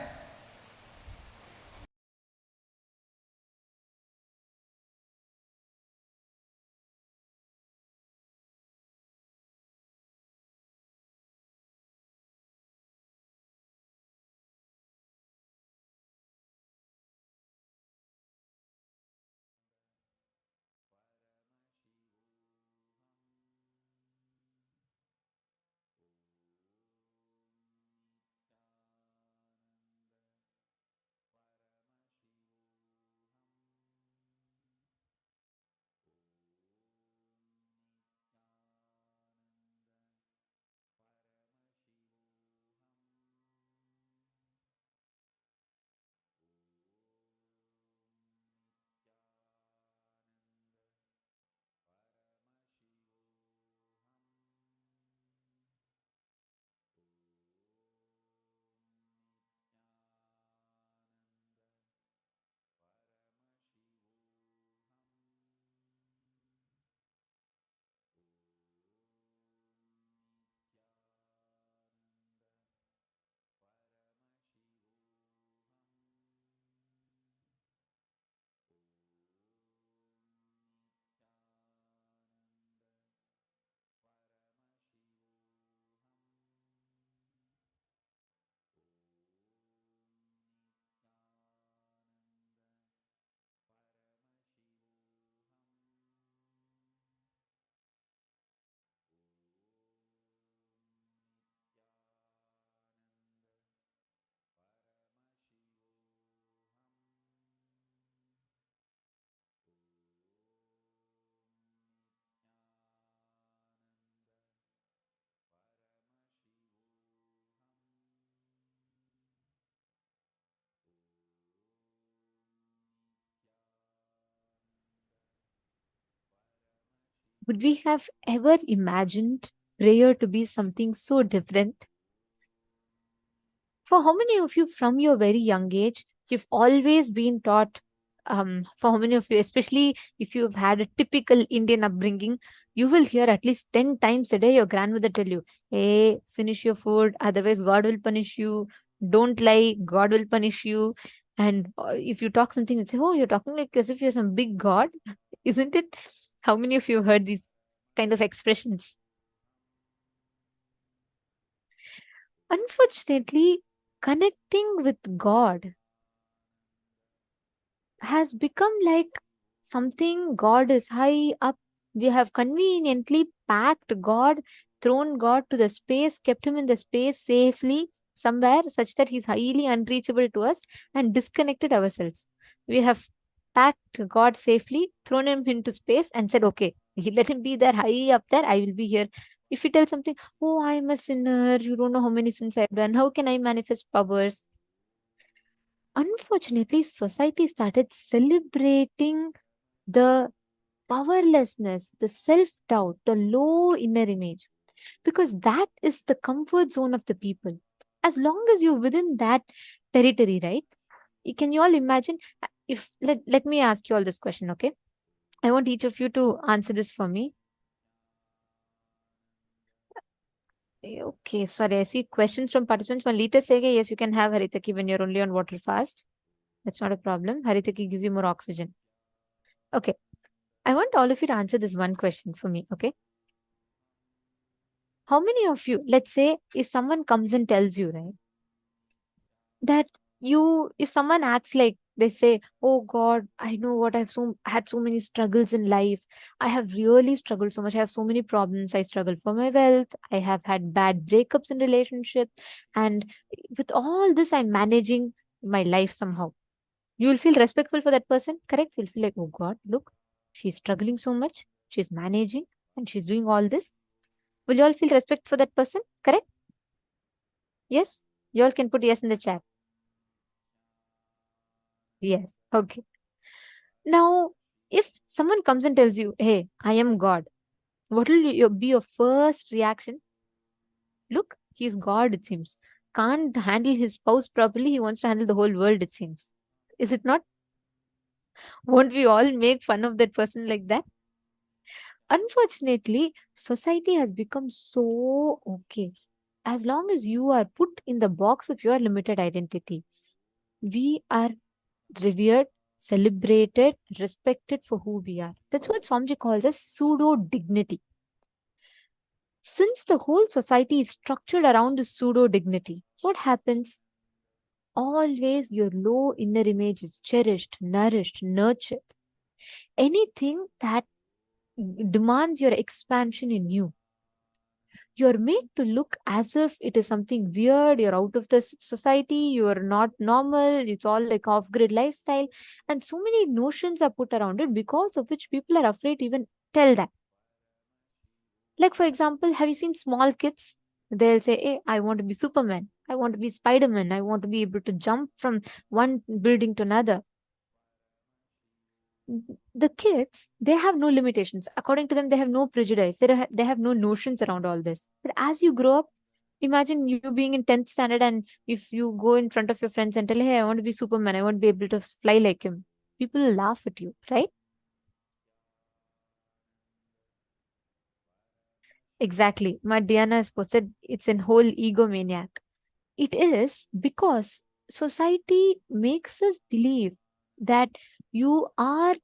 [SPEAKER 7] Would we have ever imagined prayer to be something so different? For how many of you from your very young age, you've always been taught, for how many of you, especially if you've had a typical Indian upbringing, you will hear at least 10 times a day your grandmother tell you, hey, finish your food, otherwise God will punish you. Don't lie, God will punish you. And if you talk something, you say, oh, you're talking like as if you're some big God. Isn't it? How many of you heard these kind of expressions? Unfortunately, connecting with God has become like something, God is high up. We have conveniently packed God, thrown God to the space, kept him in the space safely somewhere such that he's highly unreachable to us, and disconnected ourselves. We have packed God safely, thrown him into space, and said, okay, let him be there, high up there, I will be here. If you tell something, oh, I'm a sinner, you don't know how many sins I've done, how can I manifest powers? Unfortunately, society started celebrating the powerlessness, the self doubt, the low inner image, because that is the comfort zone of the people. As long as you're within that territory, right? Can you all imagine? If let me ask you all this question, okay? I want each of you to answer this for me. Okay, sorry, I see questions from participants. Malita saying, yes, you can have Haritaki when you're only on water fast. That's not a problem. Haritaki gives you more oxygen. Okay, I want all of you to answer this one question for me, okay? How many of you, let's say, if someone comes and tells you, right, that if someone acts like they say, oh God, I know what had so many struggles in life. I have really struggled so much. I have so many problems. I struggle for my wealth. I have had bad breakups in relationship. And with all this, I'm managing my life somehow. You will feel respectful for that person, correct? You'll feel like, oh God, look, she's struggling so much. She's managing and she's doing all this. Will you all feel respect for that person, correct? Yes? You all can put yes in the chat. Yes. Okay. Now, if someone comes and tells you, hey, I am God, what will be your first reaction? Look, he's God, it seems. Can't handle his spouse properly. He wants to handle the whole world, it seems. Is it not? Won't we all make fun of that person like that? Unfortunately, society has become so okay. As long as you are put in the box of your limited identity, we are revered, celebrated, respected for who we are. That's what Swamiji calls as pseudo dignity. Since the whole society is structured around this pseudo dignity, what happens? Always your low inner image is cherished, nourished, nurtured. Anything that demands your expansion in you, you're made to look as if it is something weird, you're out of the society, you're not normal, it's all like off-grid lifestyle, and so many notions are put around it, because of which people are afraid to even tell that. Like, for example, have you seen small kids? They'll say, hey, I want to be Superman, I want to be Spider-Man, I want to be able to jump from one building to another. The kids, they have no limitations. According to them, they have no prejudice. They have no notions around all this. But as you grow up, imagine you being in 10th standard, and if you go in front of your friends and tell, hey, I want to be Superman, I want to be able to fly like him, people will laugh at you, right? Exactly. My Diana has posted, it's an whole egomaniac. It is because society makes us believe that you are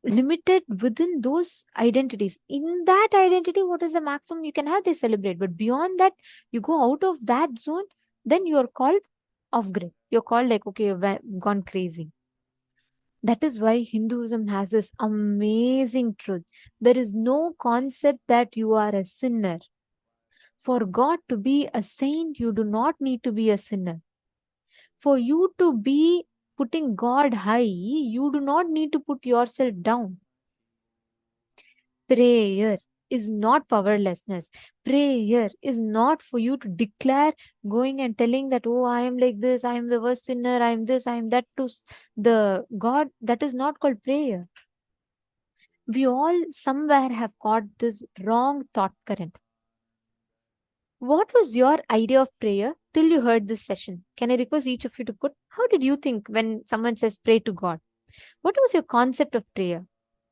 [SPEAKER 7] limited within those identities. In that identity, what is the maximum you can have? They celebrate. But beyond that, you go out of that zone, then you're called off grid. You're called like, okay, you've gone crazy. That is why Hinduism has this amazing truth. There is no concept that you are a sinner. For God to be a saint, you do not need to be a sinner. For you to be putting God high, you do not need to put yourself down. Prayer is not powerlessness. Prayer is not for you to declare, going and telling that, oh, I am like this, I am the worst sinner, I am this, I am that, to the God. That is not called prayer. We all somewhere have got this wrong thought current. What was your idea of prayer till you heard this session? Can I request each of you to put, how did you think when someone says pray to God? What was your concept of prayer?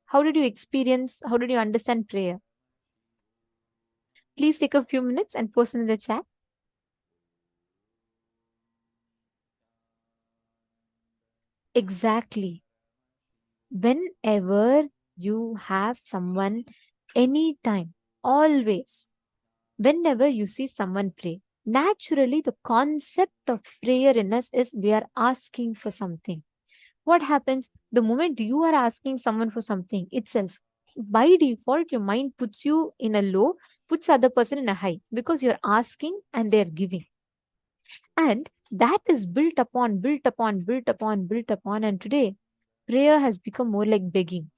[SPEAKER 7] How did you experience, how did you understand prayer? Please take a few minutes and post in the chat. Exactly. Whenever you have someone, anytime, always, whenever you see someone pray, naturally the concept of prayer in us is we are asking for something. what happens? The moment you are asking someone for something itself, by default, your mind puts you in a low, puts the other person in a high, because you're asking and they're giving. And that is built upon, built upon, built upon, built upon. And today, prayer has become more like begging.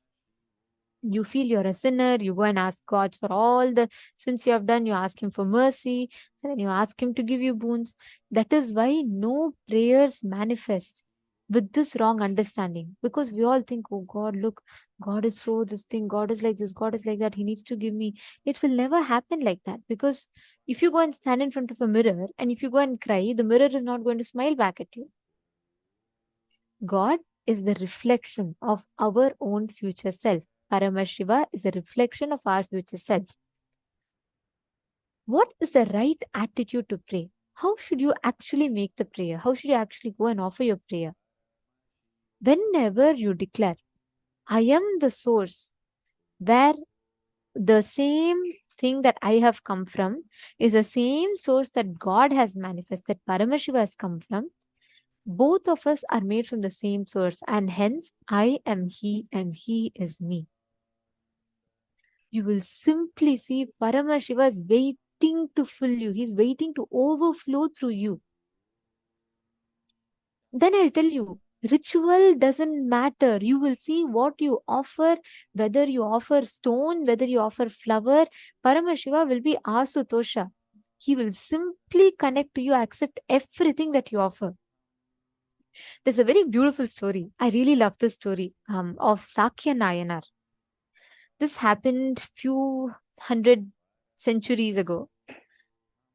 [SPEAKER 7] You feel you're a sinner, you go and ask God for all the sins you have done, you ask Him for mercy, and then you ask Him to give you boons. That is why no prayers manifest with this wrong understanding, because we all think, oh God, look, God is so this thing, God is like this, God is like that, He needs to give me. It will never happen like that, because if you go and stand in front of a mirror and if you go and cry, the mirror is not going to smile back at you. God is the reflection of our own future self. Paramashiva is a reflection of our future self. What is the right attitude to pray? How should you actually make the prayer? How should you actually go and offer your prayer? Whenever you declare, I am the source where the same thing that I have come from is the same source that God has manifested, Paramashiva has come from. Both of us are made from the same source, and hence I am He and He is me. You will simply see Paramashiva is waiting to fill you. He's waiting to overflow through you. Then I'll tell you, ritual doesn't matter. You will see what you offer, whether you offer stone, whether you offer flower. Paramashiva will be Asutosha. He will simply connect to you, accept everything that you offer. There's a very beautiful story. I really love this story of Sakya Nayanar. This happened few hundred centuries ago.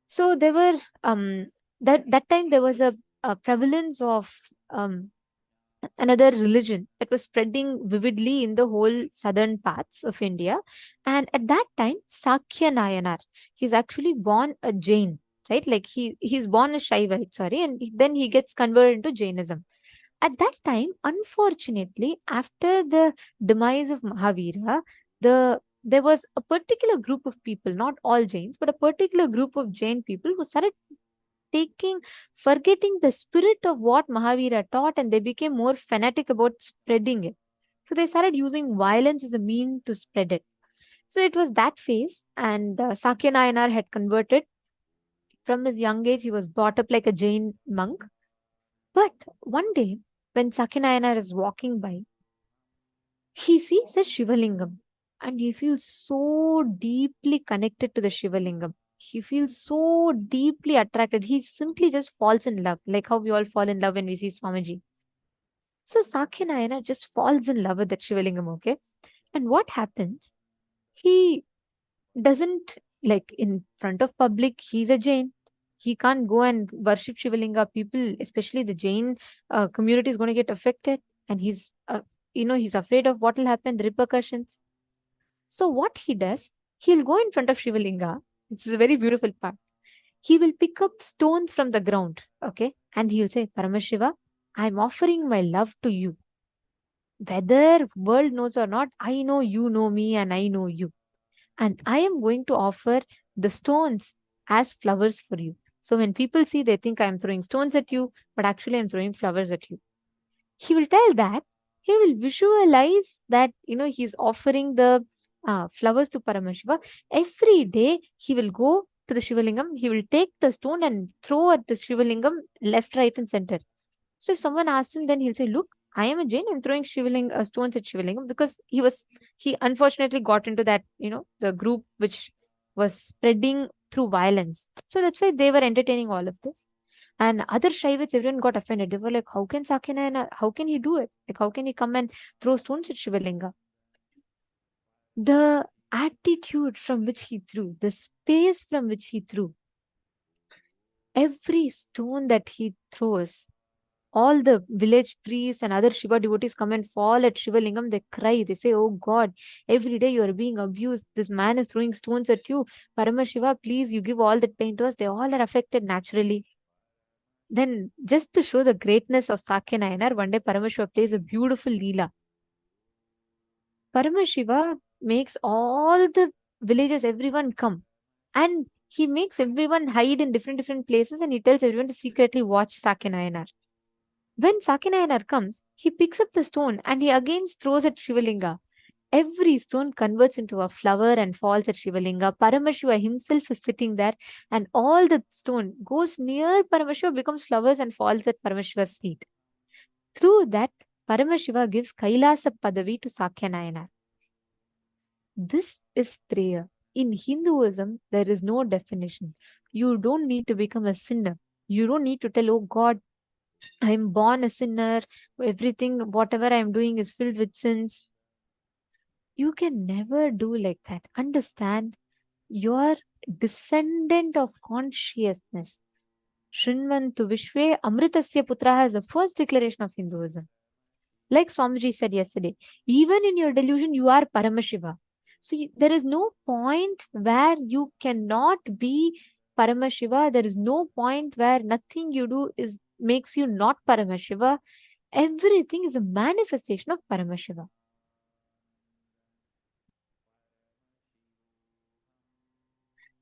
[SPEAKER 7] So there were that time there was a prevalence of another religion that was spreading vividly in the whole southern parts of India. And at that time, Sakya Nayanar, he's actually born a Jain, right? Like he's born a Shaivite, sorry, and then he gets converted into Jainism. At that time, unfortunately, after the demise of Mahavira, there was a particular group of people, not all Jains, but a particular group of Jain people who started forgetting the spirit of what Mahavira taught, and they became more fanatic about spreading it. So they started using violence as a mean to spread it. So it was that phase, and Sakya Nayanar had converted. From his young age, he was brought up like a Jain monk. But one day, when Sakya Nayanar is walking by, he sees the Shivalingam and he feels so deeply connected to the Shivalingam. He feels so deeply attracted. He simply just falls in love, like how we all fall in love when we see Swamiji. So Sakya Nayanar just falls in love with that Shivalingam, okay? And what happens? He doesn't, like in front of public, he's a Jain. He can't go and worship Shivalinga. People, especially the Jain community, is going to get affected. And he's afraid of what will happen, the repercussions. So what he does, he'll go in front of Shivalinga. This is a very beautiful part. He will pick up stones from the ground, okay? And he'll say, Paramashiva, I'm offering my love to you. Whether world knows or not, I know you know me and I know you. And I am going to offer the stones as flowers for you. So when people see, they think I'm throwing stones at you, but actually I'm throwing flowers at you. He will tell that, he will visualize that, he's offering the flowers to Paramashiva. Every day he will go to the Shivalingam, he will take the stone and throw at the Shivalingam left, right and center. So if someone asks him, then he'll say, look, I am a Jain, I'm throwing stones at Shivalingam, because he unfortunately got into that, the group which was spreading through violence. So that's why they were entertaining all of this. And other Shaivites, everyone got offended. They were like, how can Sakya Nayanar, how can he do it? Like, how can he come and throw stones at Shivalinga? The attitude from which he threw, the space from which he threw, every stone that he throws, all the village priests and other Shiva devotees come and fall at Shivalingam. They cry. They say, oh God, every day you are being abused. This man is throwing stones at you. Paramashiva, please, you give all that pain to us. They all are affected naturally. Then, just to show the greatness of Sakya Nayanar, one day Paramashiva plays a beautiful Leela. Paramashiva makes all the villagers, everyone come. And he makes everyone hide in different places, and he tells everyone to secretly watch Sakya Nayanar. When Sakinayanar comes, he picks up the stone and he again throws at Shivalinga. Every stone converts into a flower and falls at Shivalinga. Paramashiva himself is sitting there, and all the stone goes near Paramashiva, becomes flowers and falls at Paramashiva's feet. Through that, Paramashiva gives Kailasa Padavi to Sakyanayana. This is prayer. In Hinduism, there is no definition. You don't need to become a sinner. You don't need to tell, oh God, I'm born a sinner. Everything, whatever I'm doing is filled with sins. You can never do like that. Understand, you're descendant of consciousness. Shrinvantu Vishwe Amritasya Putraha is the first declaration of Hinduism. Like Swamiji said yesterday, even in your delusion, you are Paramashiva. So there is no point where you cannot be Paramashiva. There is no point where nothing you do makes you not Paramashiva. Everything is a manifestation of Paramashiva.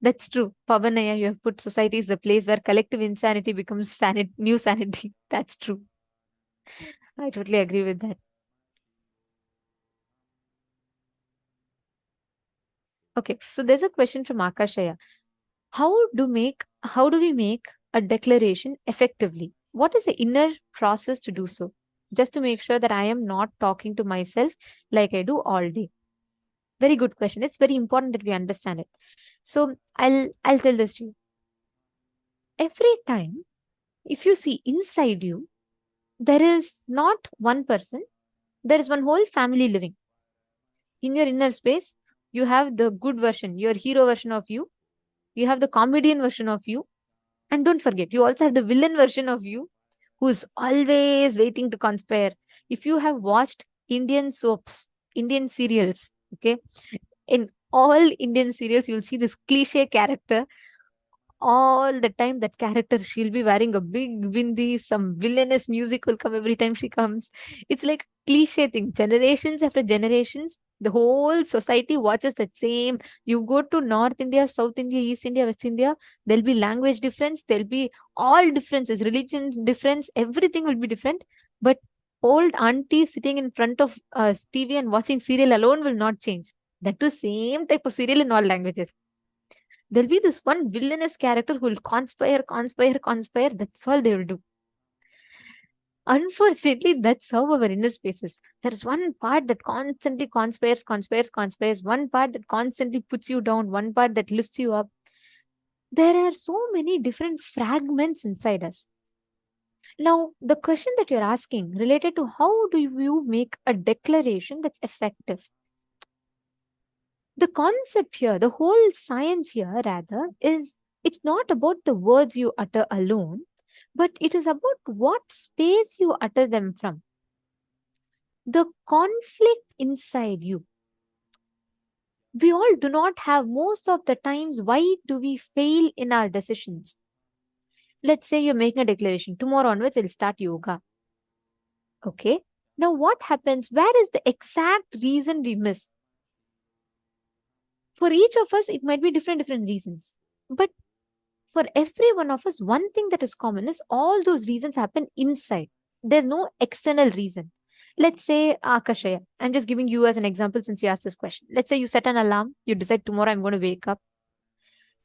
[SPEAKER 7] That's true. Pavanaya, you have put society is the place where collective insanity becomes new sanity. That's true. I totally agree with that. Okay, so there's a question from Akashaya. How do we make a declaration effectively? What is the inner process to do so? Just to make sure that I am not talking to myself like I do all day. Very good question. It's very important that we understand it. So I'll tell this to you. Every time, if you see inside you, there is not one person, there is one whole family living. In your inner space, you have the good version, your hero version of you. You have the comedian version of you. And don't forget, you also have the villain version of you who's always waiting to conspire. If you have watched Indian soaps, Indian serials, okay, in all Indian serials, you'll see this cliche character. All the time, that character, she'll be wearing a big bindi, some villainous music will come every time she comes. It's like cliche thing. Generations after generations, the whole society watches that same. You go to North India, South India, East India, West India, there'll be language difference, there'll be all differences, religion difference, everything will be different. But old auntie sitting in front of TV and watching serial alone will not change. That too, same type of serial in all languages. There'll be this one villainous character who will conspire. That's all they will do. Unfortunately, that's how our inner space is. There's one part that constantly conspires, one part that constantly puts you down, one part that lifts you up. There are so many different fragments inside us. Now, the question that you're asking related to how do you make a declaration that's effective? The concept here, the whole science here rather, is it's not about the words you utter alone, but it is about what space you utter them from. The conflict inside you. We all do not have, most of the times, why do we fail in our decisions? Let's say you're making a declaration. Tomorrow onwards, I'll start yoga. Okay. Now what happens? Where is the exact reason we miss? For each of us, it might be different reasons. But for every one of us, one thing that is common is all those reasons happen inside. There's no external reason. Let's say, Akashaya, I'm just giving you as an example since you asked this question. Let's say you set an alarm, you decide tomorrow I'm going to wake up.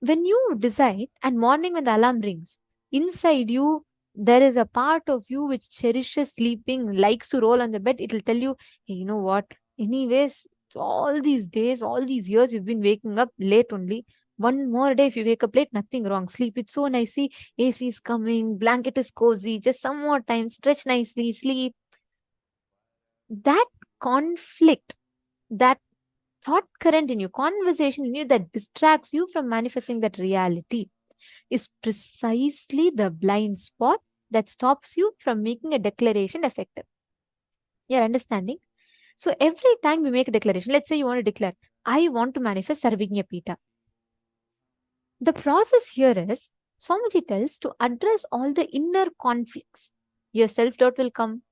[SPEAKER 7] When you decide, and morning when the alarm rings, inside you, there is a part of you which cherishes sleeping, likes to roll on the bed. It will tell you, hey, you know what? Anyways, all these days, all these years, you've been waking up late only. One more day, if you wake up late, nothing wrong. Sleep it so nicely. AC is coming, blanket is cozy. Just some more time, stretch nicely, sleep. That conflict, that thought current in you, conversation in you that distracts you from manifesting that reality is precisely the blind spot that stops you from making a declaration effective. You're understanding? So every time we make a declaration, let's say you want to declare, I want to manifest Sarvignya Pita. The process here is, Swamiji tells to address all the inner conflicts. Your self-doubt will come,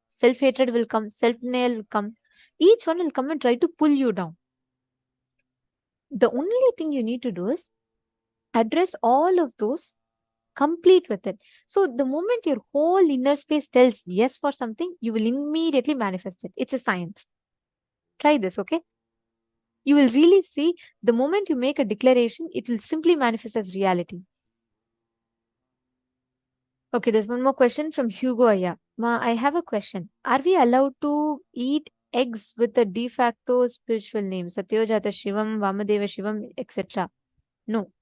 [SPEAKER 7] self-hatred will come, self-denial will come. Each one will come and try to pull you down. The only thing you need to do is address all of those complete with it. So the moment your whole inner space tells yes for something, you will immediately manifest it. It's a science. Try this, okay? You will really see the moment you make a declaration, it will simply manifest as reality. Okay, there's one more question from Hugo Aya. Ma, I have a question. Are we allowed to eat eggs with a de facto spiritual name? Satyojata Shivam, Vamadeva Shivam, etc. No.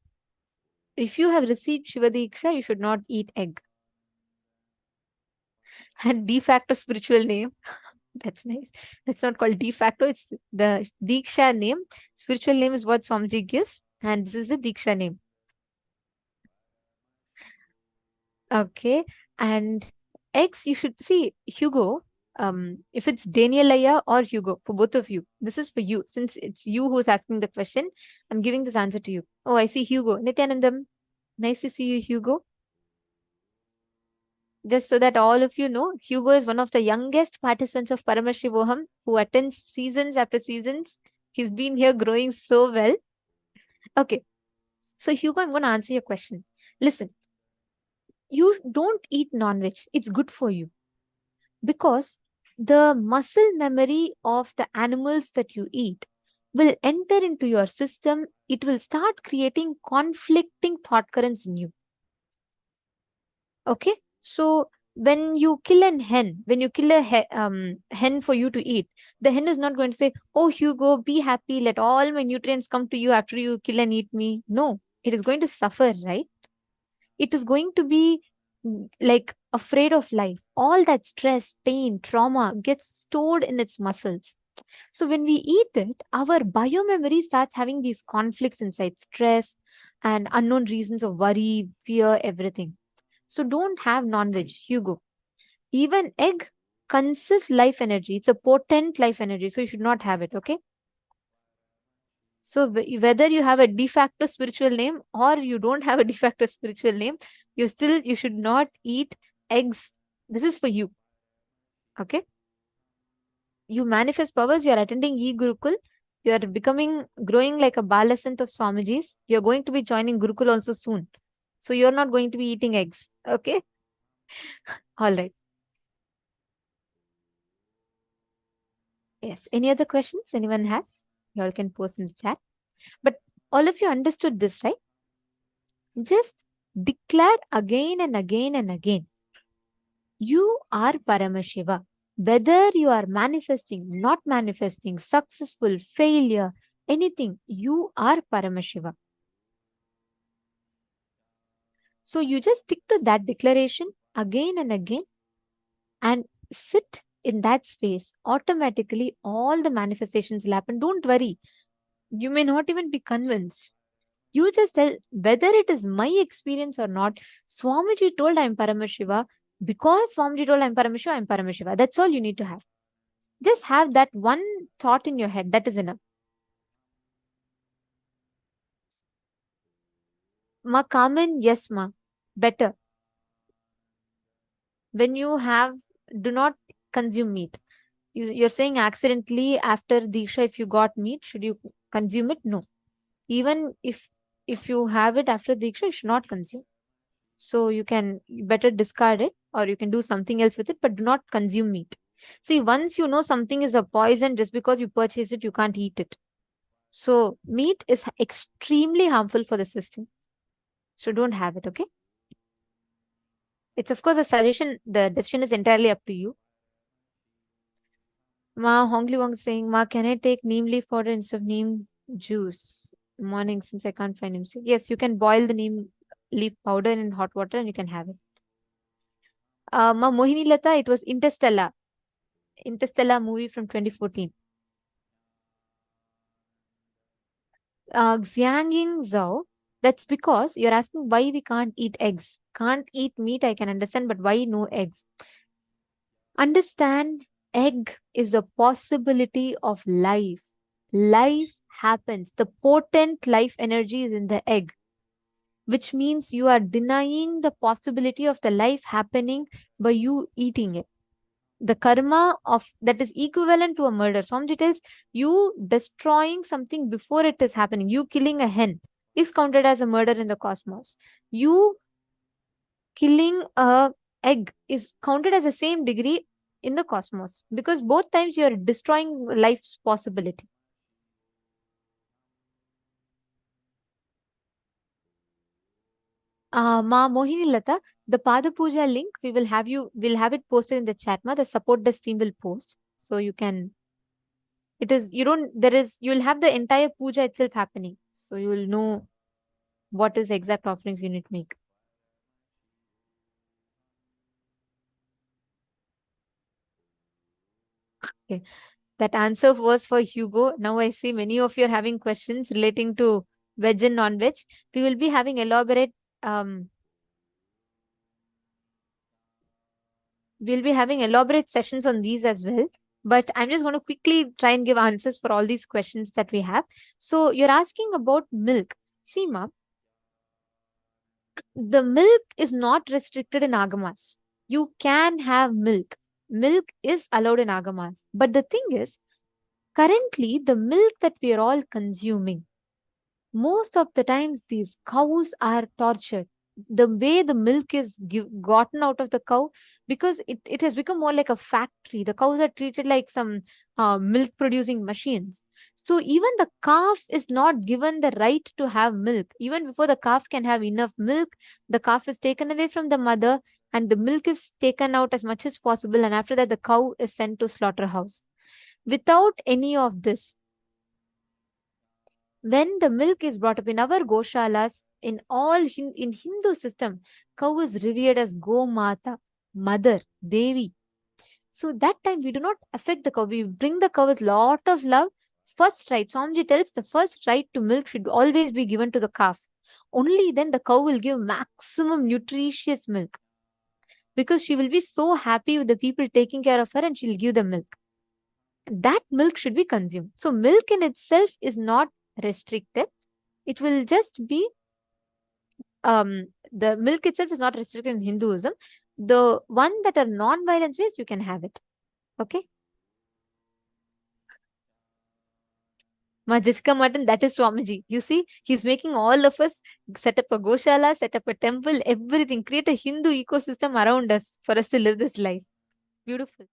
[SPEAKER 7] If you have received Shiva Diksha, you should not eat egg. And de facto spiritual name, that's nice. That's not called de facto, it's the Diksha name. Spiritual name is what Swamiji gives, and this is the Diksha name. Okay, and eggs, you should see, Hugo, if it's Danielaya or Hugo, for both of you, this is for you. Since it's you who's asking the question, I'm giving this answer to you. Oh, I see Hugo. Nithyanandam, nice to see you, Hugo. Just so that all of you know, Hugo is one of the youngest participants of Paramashivoham who attends seasons after seasons. He's been here growing so well. Okay, so Hugo, I'm going to answer your question. Listen, you don't eat non-veg. It's good for you. Because the muscle memory of the animals that you eat will enter into your system. It will start creating conflicting thought currents in you. Okay, so when you kill a hen, when you kill a hen for you to eat, the hen is not going to say, "Oh, Hugo, be happy. Let all my nutrients come to you after you kill and eat me." No, it is going to suffer, right? It is going to be like afraid of life. All that stress, pain, trauma gets stored in its muscles. So when we eat it, our biomemory starts having these conflicts inside, stress and unknown reasons of worry, fear, everything. So don't have non-veg, Hugo. Even egg consists life energy. It's a potent life energy. So you should not have it, okay? So whether you have a de facto spiritual name or you don't have a de facto spiritual name, you should not eat eggs. This is for you. Okay? You manifest powers, you are attending e-Gurukul, you are growing like a Balasant of Swamijis. You're going to be joining Gurukul also soon. So you're not going to be eating eggs. Okay? All right. Yes. Any other questions anyone has? You all can post in the chat. But all of you understood this, right? Just declare again and again and again. You are Paramashiva. Whether you are manifesting, not manifesting, successful, failure, anything, you are Paramashiva. So you just stick to that declaration again and again and sit in that space. Automatically, all the manifestations will happen. Don't worry. You may not even be convinced. You just tell whether it is my experience or not. Swamiji told I'm Paramashiva. Because Swamiji told I'm Paramashiva, I'm Paramashiva. That's all you need to have. Just have that one thought in your head. That is enough. Ma Kamen, yes ma. Better. When you do not consume meat. You're saying accidentally after Diksha, if you got meat, should you consume it? No. Even if you have it after Diksha, you should not consume. So you can better discard it or you can do something else with it, but do not consume meat. See, once you know something is a poison, just because you purchase it, you can't eat it. So meat is extremely harmful for the system. So don't have it, okay? It's of course a suggestion. The decision is entirely up to you. Ma Hongli Wong saying, Ma, can I take neem leaf powder instead of neem juice? Morning, since I can't find neem. Yes, you can boil the neem leaf powder in hot water and you can have it. Ma Mohini Lata, it was Interstellar. Interstellar movie from 2014. Xiangying Zhao, that's because you're asking why we can't eat eggs. Can't eat meat, I can understand, but why no eggs? Understand, egg is a possibility of life. Life happens. The potent life energy is in the egg, which means you are denying the possibility of the life happening by you eating it. The karma of that is equivalent to a murder. Swamiji tells you destroying something before it is happening. You killing a hen is counted as a murder in the cosmos. You killing a egg is counted as the same degree in the cosmos, because both times you are destroying life's possibility. Ma Mohini Lata, the Pada Puja link, we'll have it posted in the chat. The support desk team will post. So you can, you'll have the entire puja itself happening. So you will know what is the exact offerings you need to make. Okay. That answer was for Hugo. Now I see many of you are having questions relating to veg and non-veg. We will be having elaborate sessions on these as well. But I'm just going to quickly try and give answers for all these questions that we have. So you're asking about milk. See, ma'am, the milk is not restricted in agamas. You can have milk. Milk is allowed in agamas. But the thing is, currently, the milk that we are all consuming, most of the times these cows are tortured. The way the milk is gotten out of the cow, because it has become more like a factory. The cows are treated like some milk producing machines. So even the calf is not given the right to have milk. Even before the calf can have enough milk, the calf is taken away from the mother and the milk is taken out as much as possible. And after that, the cow is sent to slaughterhouse. Without any of this, when the milk is brought up in our goshalas, in Hindu system, cow is revered as Gomata, mother, Devi. So that time we do not affect the cow. We bring the cow with lot of love. First right, Swamiji tells the first right to milk should always be given to the calf. Only then the cow will give maximum nutritious milk, because she will be so happy with the people taking care of her and she'll give the milk. That milk should be consumed. So milk in itself is not restricted. It will just be the milk itself is not restricted in Hinduism. The one that are non-violence based, you can have it. Okay. Majiska Mutton, that is Swamiji. You see, he's making all of us set up a goshala, set up a temple, everything, create a Hindu ecosystem around us for us to live this life. Beautiful.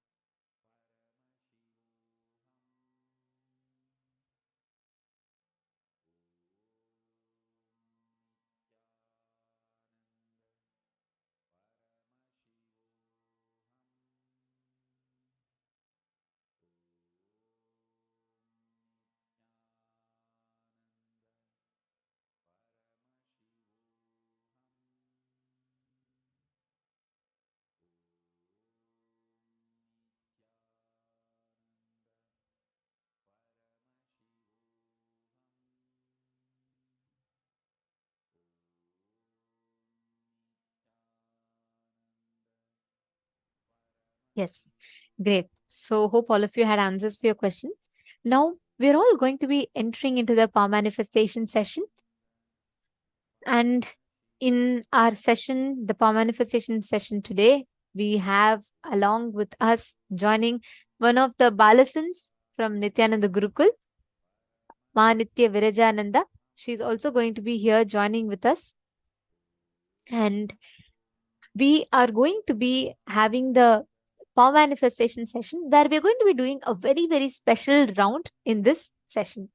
[SPEAKER 7] Yes, great. So hope all of you had answers for your questions. Now we're all going to be entering into the power manifestation session. And in our session, the power manifestation session today, we have along with us joining one of the Balasans from Nithyananda Gurukul, Ma Nitya Virajananda. She's also going to be here joining with us. And we are going to be having the power manifestation session where we're going to be doing a very, very special round in this session.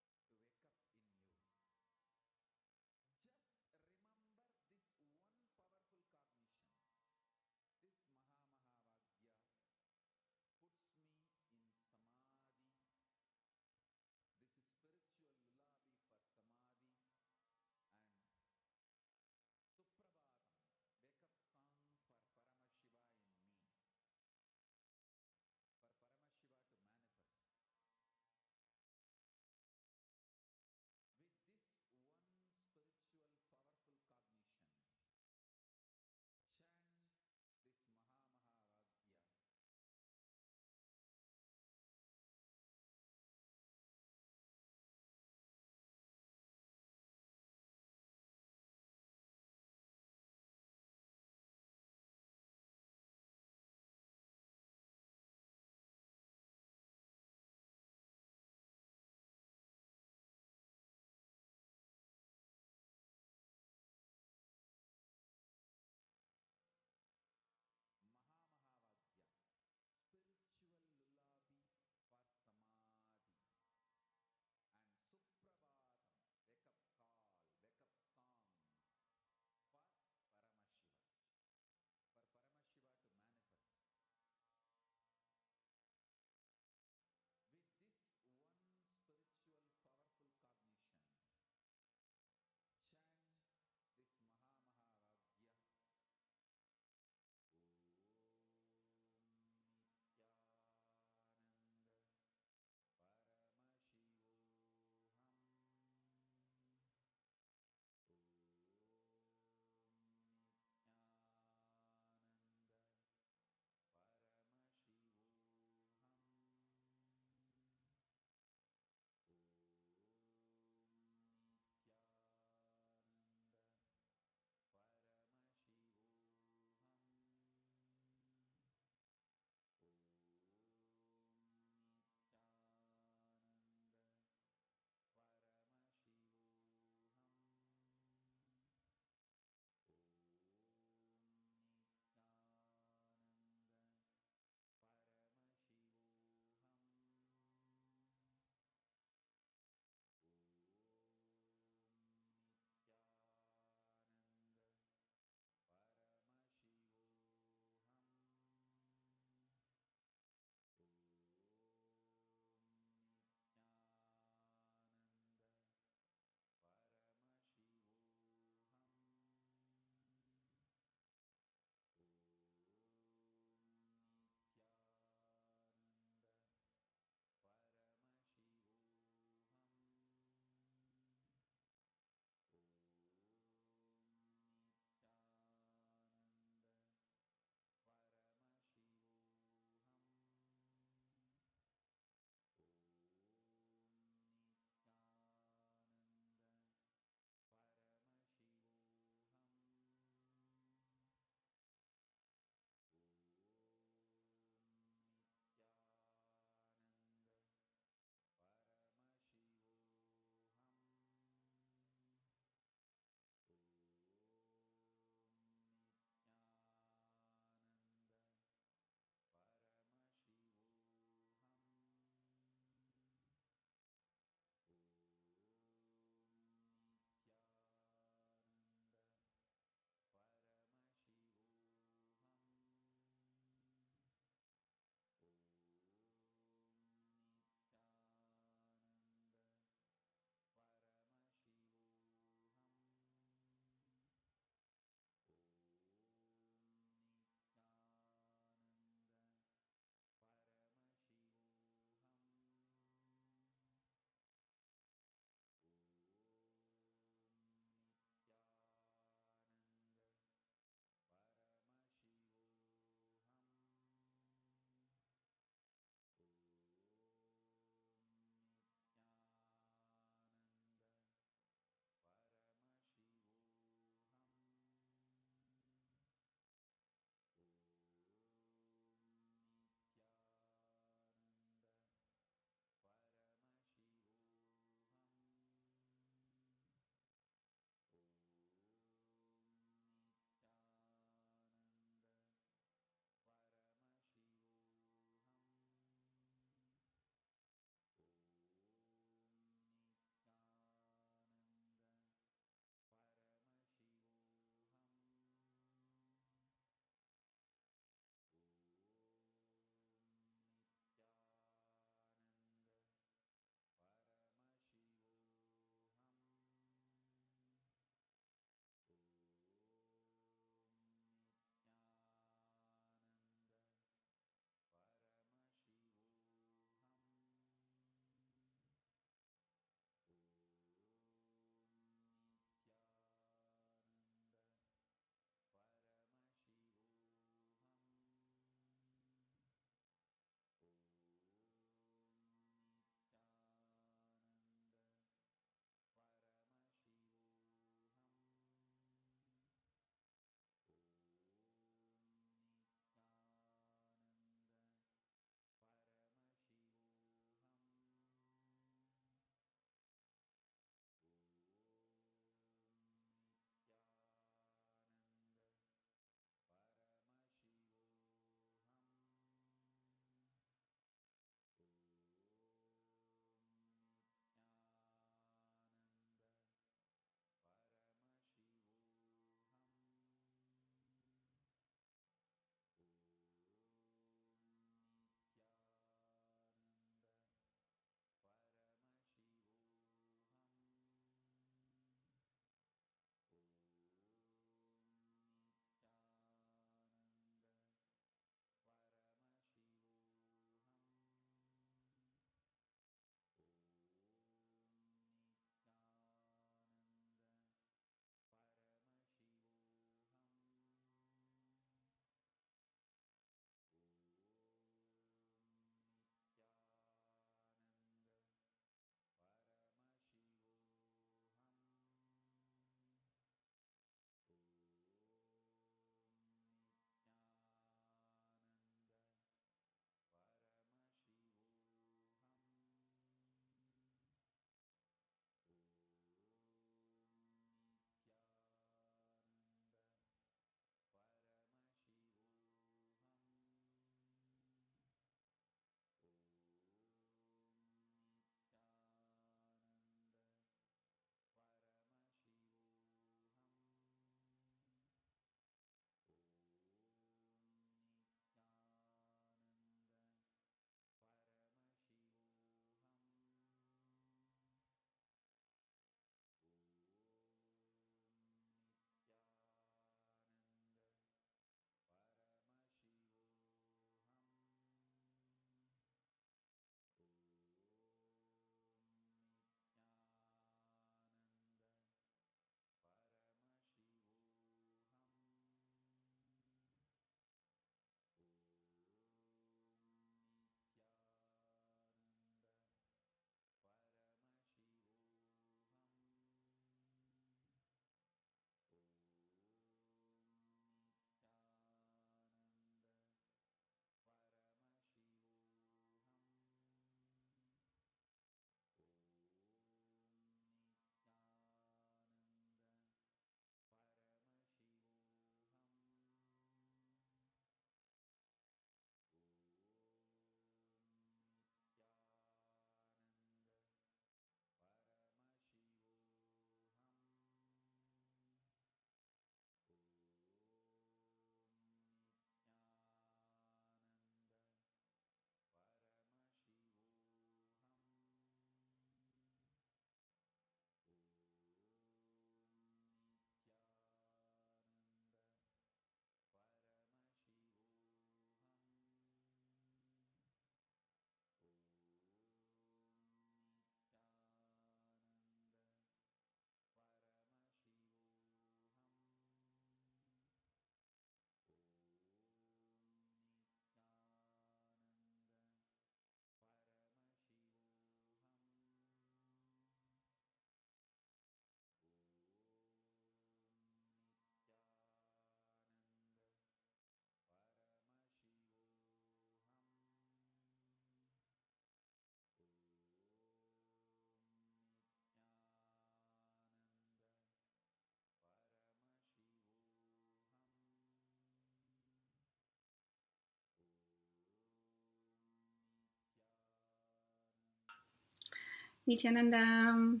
[SPEAKER 11] Nithyananda.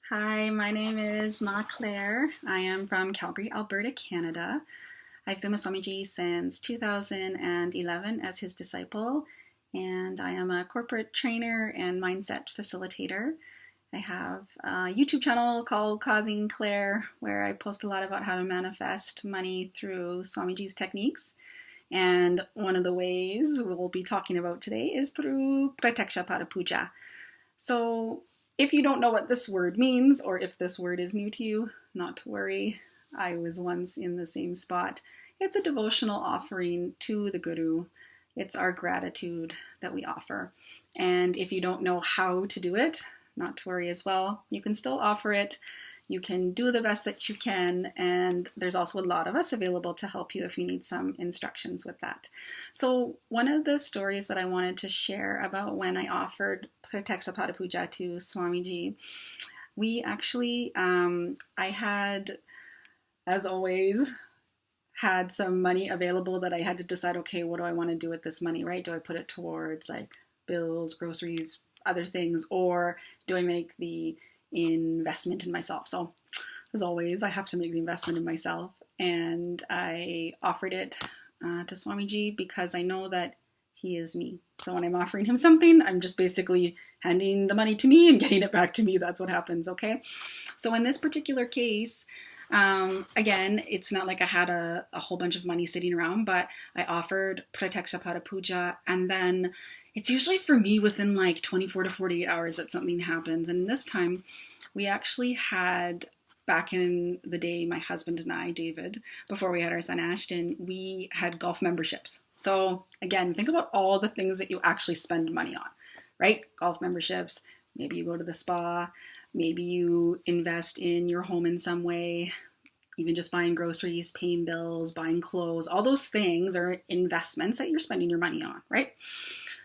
[SPEAKER 11] Hi, my name is Ma Claire. I am from Calgary, Alberta, Canada. I've been with Swamiji since 2011 as his disciple, and I am a corporate trainer and mindset facilitator. I have a YouTube channel called Causing Claire, where I post a lot about how to manifest money through Swamiji's techniques. And one of the ways we'll be talking about today is through Pratyaksha Puja. So if you don't know what this word means, or if this word is new to you, not to worry. I was once in the same spot. It's a devotional offering to the Guru. It's our gratitude that we offer. And if you don't know how to do it, not to worry as well. You can still offer it. You can do the best that you can, and there's also a lot of us available to help you if you need some instructions with that. So one of the stories that I wanted to share about when I offered Pratyaksha Puja to Swamiji, we actually, I had, as always, had some money available that I had to decide, okay, what do I want to do with this money, right? Do I put it towards like bills, groceries, other things, or do I make the investment in myself? So as always, I have to make the investment in myself, and I offered it to Swamiji because I know that he is me. So when I'm offering him something, I'm just basically handing the money to me and getting it back to me. That's what happens, okay? So in this particular case, again, it's not like I had a whole bunch of money sitting around, but I offered Pratyaksha Puja, and then it's usually for me within like 24 to 48 hours that something happens. And this time we actually had, back in the day, my husband and I, David, before we had our son Ashton, we had golf memberships. So again, think about all the things that you actually spend money on, right? Golf memberships, maybe you go to the spa, maybe you invest in your home in some way, even just buying groceries, paying bills, buying clothes, all those things are investments that you're spending your money on, right?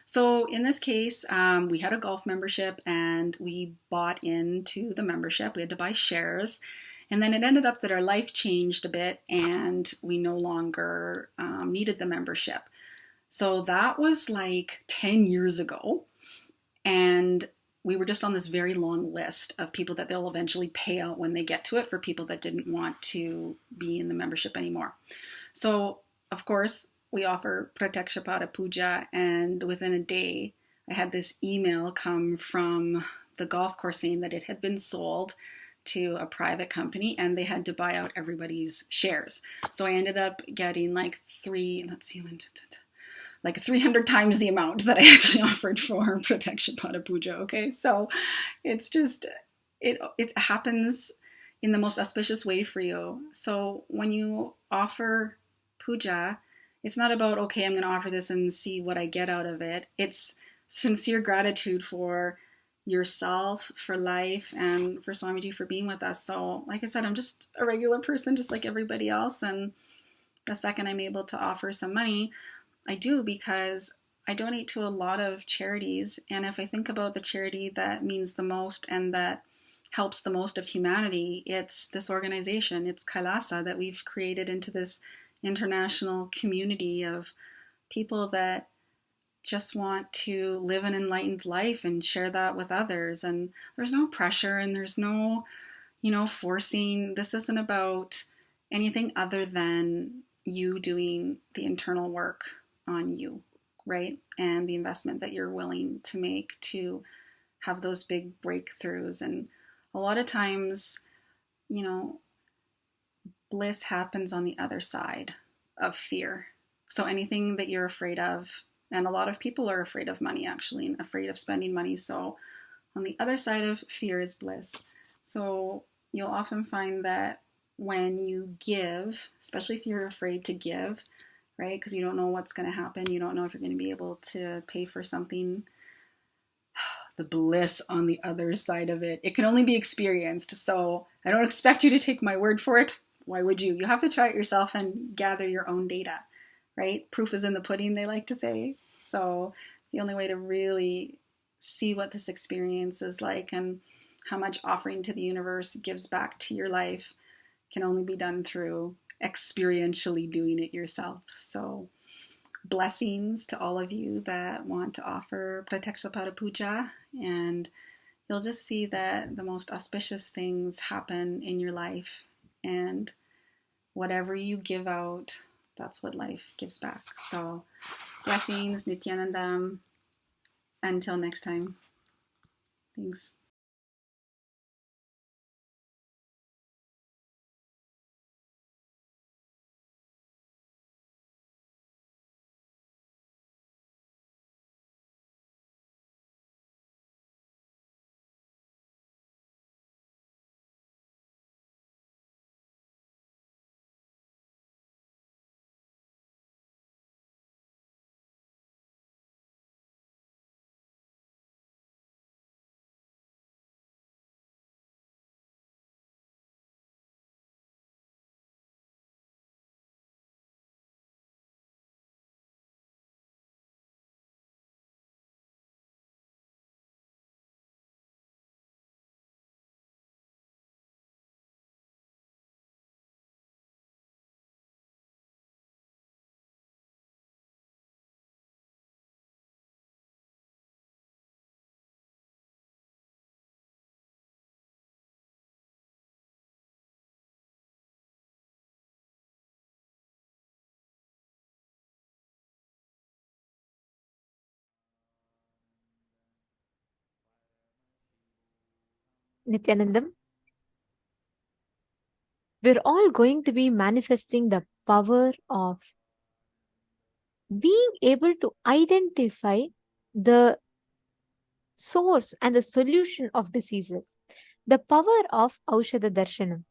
[SPEAKER 11] So in this case, we had a golf membership and we bought into the membership. We had to buy shares. And then it ended up that our life changed a bit and we no longer needed the membership. So that was like 10 years ago. And we were just on this very long list of people that they'll eventually pay out when they get to it for people that didn't want to be in the membership anymore. So, of course, we offer Pratyaksha Puja, and within a day, I had this email come from the golf course saying that it had been sold to a private company and they had to buy out everybody's shares. So I ended up getting like 300 times the amount that I actually offered for Pratyaksha Puja, okay? So it's just, it happens in the most auspicious way for you. So when you offer puja, it's not about, okay, I'm going to offer this and see what I get out of it. It's sincere gratitude for yourself, for life, and for Swamiji for being with us. So like I said, I'm just a regular person, just like everybody else. And the second I'm able to offer some money, I do, because I donate to a lot of charities. And if I think about the charity that means the most and that helps the most of humanity, it's this organization, it's KAILASA, that we've created into this international community of people that just want to live an enlightened life and share that with others. And there's no pressure and there's no, forcing. This isn't about anything other than you doing the internal work on you, right? And the investment that you're willing to make to have those big breakthroughs. And a lot of times, bliss happens on the other side of fear. So anything that you're afraid of, and a lot of people are afraid of money actually, and afraid of spending money. So on the other side of fear is bliss. So you'll often find that when you give, especially if you're afraid to give, right? Because you don't know what's going to happen. You don't know if you're going to be able to pay for something. The bliss on the other side of it, it can only be experienced. So I don't expect you to take my word for it. Why would you? You have to try it yourself and gather your own data, right? Proof is in the pudding, they like to say. So the only way to really see what this experience is like and how much offering to the universe gives back to your life can only be done through experientially doing it yourself. So blessings to all of you that want to offer Pratyaksha Puja, and you'll just see that the most auspicious things happen in your life, and whatever you give out, that's what life gives back. So blessings, Nithyananda. Until next time. Thanks.
[SPEAKER 7] Nithyanandam, we're all going to be manifesting the power of being able to identify the source and the solution of diseases, the power of Aushadha Darshanam.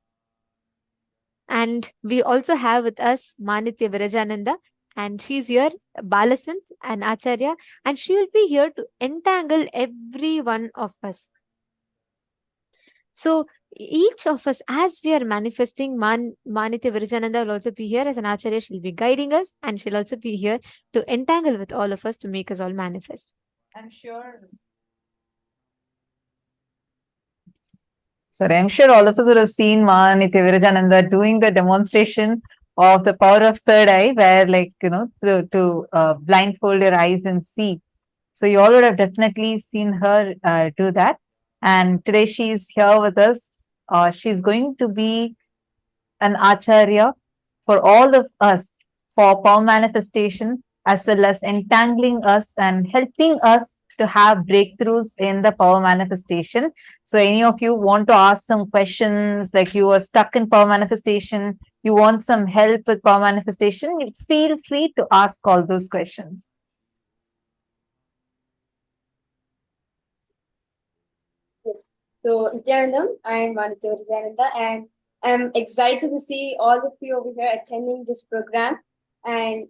[SPEAKER 7] And we also have with us Manitya Virajananda, and she's here, Balasant and Acharya, and she will be here to entangle every one of us. So each of us, as we are manifesting, Manitya Virajananda will also be here as an Acharya. She'll be guiding us, and she'll also be here to entangle with all of us to make us all manifest.
[SPEAKER 6] I'm sure. Sorry, I'm sure all of us would have seen Nithya Virajananda doing the demonstration of the power of third eye, where, like, to blindfold your eyes and see. So you all would have definitely seen her do that. And today she's here with us. She's going to be an acharya for all of us for power manifestation, as well as entangling us and helping us to have breakthroughs in the power manifestation. So any of you want to ask some questions, like you are stuck in power manifestation, you want some help with power manifestation, feel free to ask all those questions.
[SPEAKER 12] Yes. So, Nithyanandam, I am Manitya Virajananda, and I'm excited to see all of you over here attending this program. And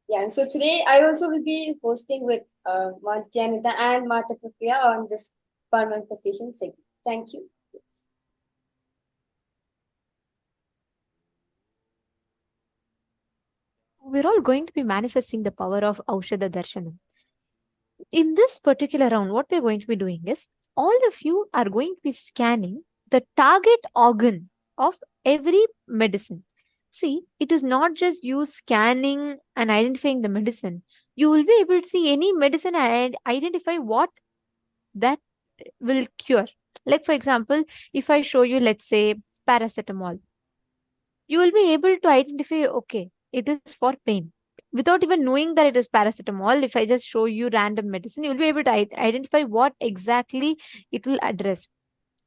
[SPEAKER 12] yeah, so today I also will be hosting with Nithyananda and Mata Prapriya on this power manifestation segment. Thank you.
[SPEAKER 7] We're all going to be manifesting the power of Aushadha Darshanam. In this particular round, what we're going to be doing is, all of you are going to be scanning the target organ of every medicine. See, it is not just you scanning and identifying the medicine. You will be able to see any medicine and identify what that will cure. Like, for example, if I show you, let's say, paracetamol, you will be able to identify, okay, it is for pain. Without even knowing that it is paracetamol, if I just show you random medicine, you'll be able to identify what exactly it will address,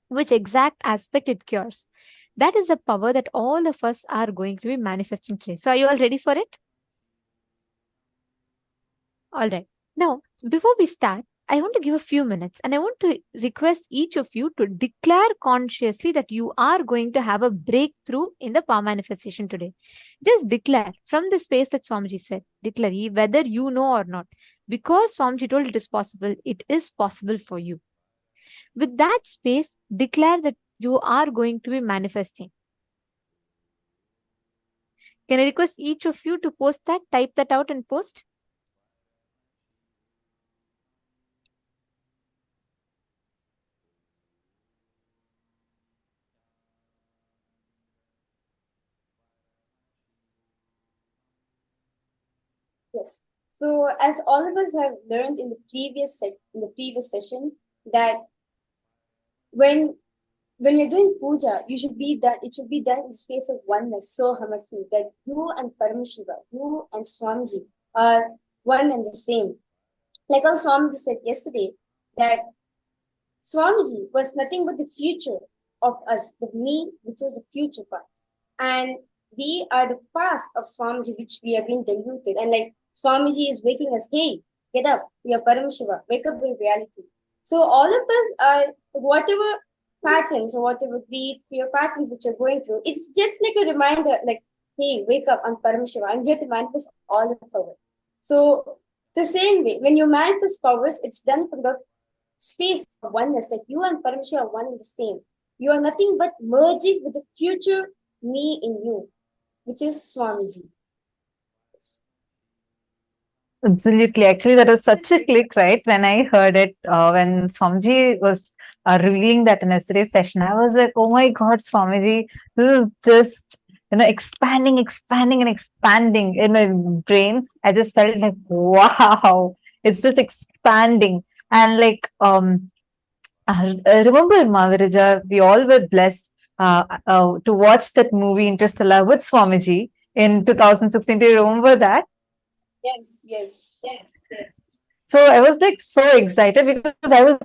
[SPEAKER 7] which exact aspect it cures. That is the power that all of us are going to be manifesting today. So are you all ready for it? All right. Now, before we start, I want to give a few minutes and I want to request each of you to declare consciously that you are going to have a breakthrough in the power manifestation today. Just declare from the space that Swamiji said. Declare whether you know or not. Because Swamiji told it is possible for you. With that space, declare that you are going to be manifesting. Can I request each of you to post that? Type that out and post.
[SPEAKER 12] Yes. So, as all of us have learned in the previous session, that when you're doing puja, you should be that it should be done in the space of oneness, Sohamasmi, that you and Paramashiva, you and Swamiji are one and the same. Like our Swamiji said yesterday, that Swamiji was nothing but the future of us, the me, which is the future part. And we are the past of Swamiji, which we have been diluted. And like Swamiji is waking us, hey, get up, we are Paramashiva, wake up in reality. So all of us are, whatever patterns or whatever greed, fear patterns which you're going through, it's just like a reminder, like, hey, wake up, I'm Paramashiva, I'm here to manifest all of power. So the same way, when you manifest powers, it's done from the space of oneness, that you and Paramashiva are one and the same. You are nothing but merging with the future me in you, which is Swamiji.
[SPEAKER 6] Absolutely. Actually, that was such a click, right? When I heard it, when Swamiji was revealing that in yesterday's session, I was like, oh my God, Swamiji, this is just, expanding and expanding in my brain. I just felt like, wow, it's just expanding. And like, I remember, Mavirija, we all were blessed to watch that movie Interstellar with Swamiji in 2016. Do you remember that?
[SPEAKER 12] Yes.
[SPEAKER 6] So I was like so excited because I was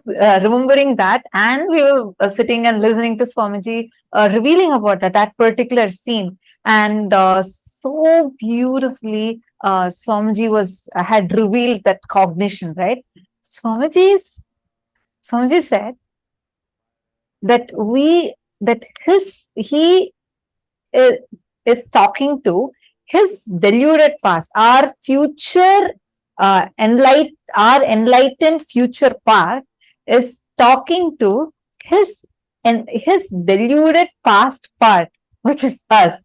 [SPEAKER 6] remembering that, and we were sitting and listening to Swamiji revealing about that particular scene, and so beautifully Swamiji had revealed that cognition, right? Swamiji said that he is talking to his deluded past, our future, our enlightened future part is talking to his deluded past part, which is us.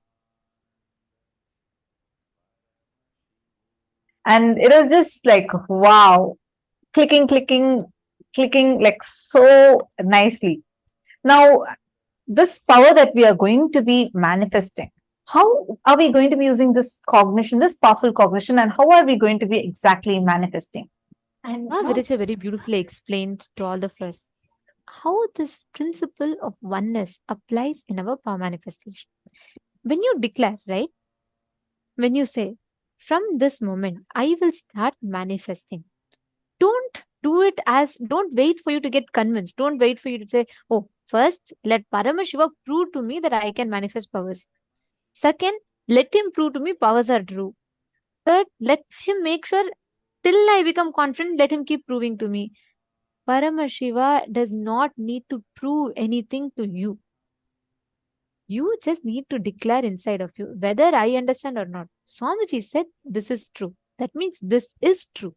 [SPEAKER 6] And it was just like, wow, clicking like so nicely. Now, this power that we are going to be manifesting, how are we going to be using this cognition, this powerful cognition, and how are we going to be exactly manifesting? And
[SPEAKER 7] Virija very beautifully explained to all of us how this principle of oneness applies in our power manifestation. When you declare, right? When you say, from this moment, I will start manifesting. Don't wait for you to get convinced. Don't wait for you to say, oh, first, let Paramashiva prove to me that I can manifest powers. Second, let him prove to me powers are true. Third, let him make sure till I become confident, let him keep proving to me. Paramashiva does not need to prove anything to you. You just need to declare inside of you, whether I understand or not. Swamiji said this is true. That means this is true.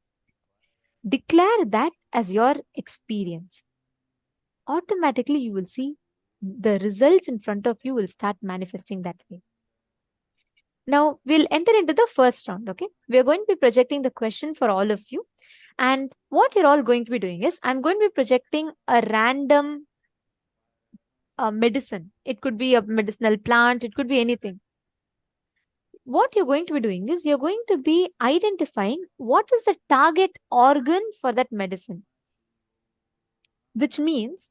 [SPEAKER 7] Declare that as your experience. Automatically, you will see the results in front of you will start manifesting that way. Now, we'll enter into the first round, okay? We're going to be projecting the question for all of you. And what you're all going to be doing is, I'm going to be projecting a random medicine. It could be a medicinal plant. It could be anything. What you're going to be doing is, you're going to be identifying what is the target organ for that medicine. Which means,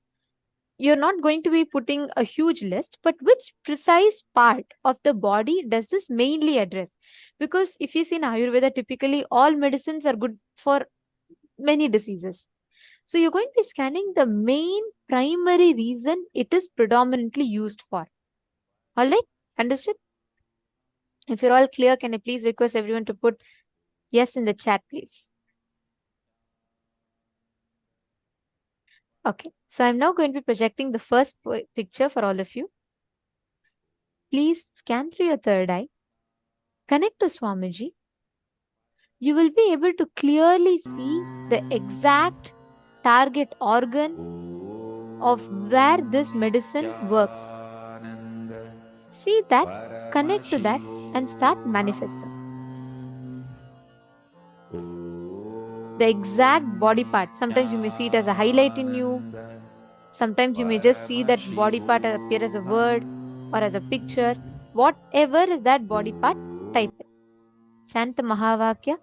[SPEAKER 7] you're not going to be putting a huge list, but which precise part of the body does this mainly address? Because if you see in Ayurveda, typically all medicines are good for many diseases. So you're going to be scanning the main primary reason it is predominantly used for. All right? Understood? If you're all clear, can I please request everyone to put yes in the chat, please? Okay, so I'm now going to be projecting the first picture for all of you. Please scan through your third eye. Connect to Swamiji. You will be able to clearly see the exact target organ of where this medicine works. See that, connect to that, and start manifesting. The exact body part. Sometimes you may see it as a highlight in you. Sometimes you may just see that body part appear as a word or as a picture. Whatever is that body part, type it. Chant the Mahavakya.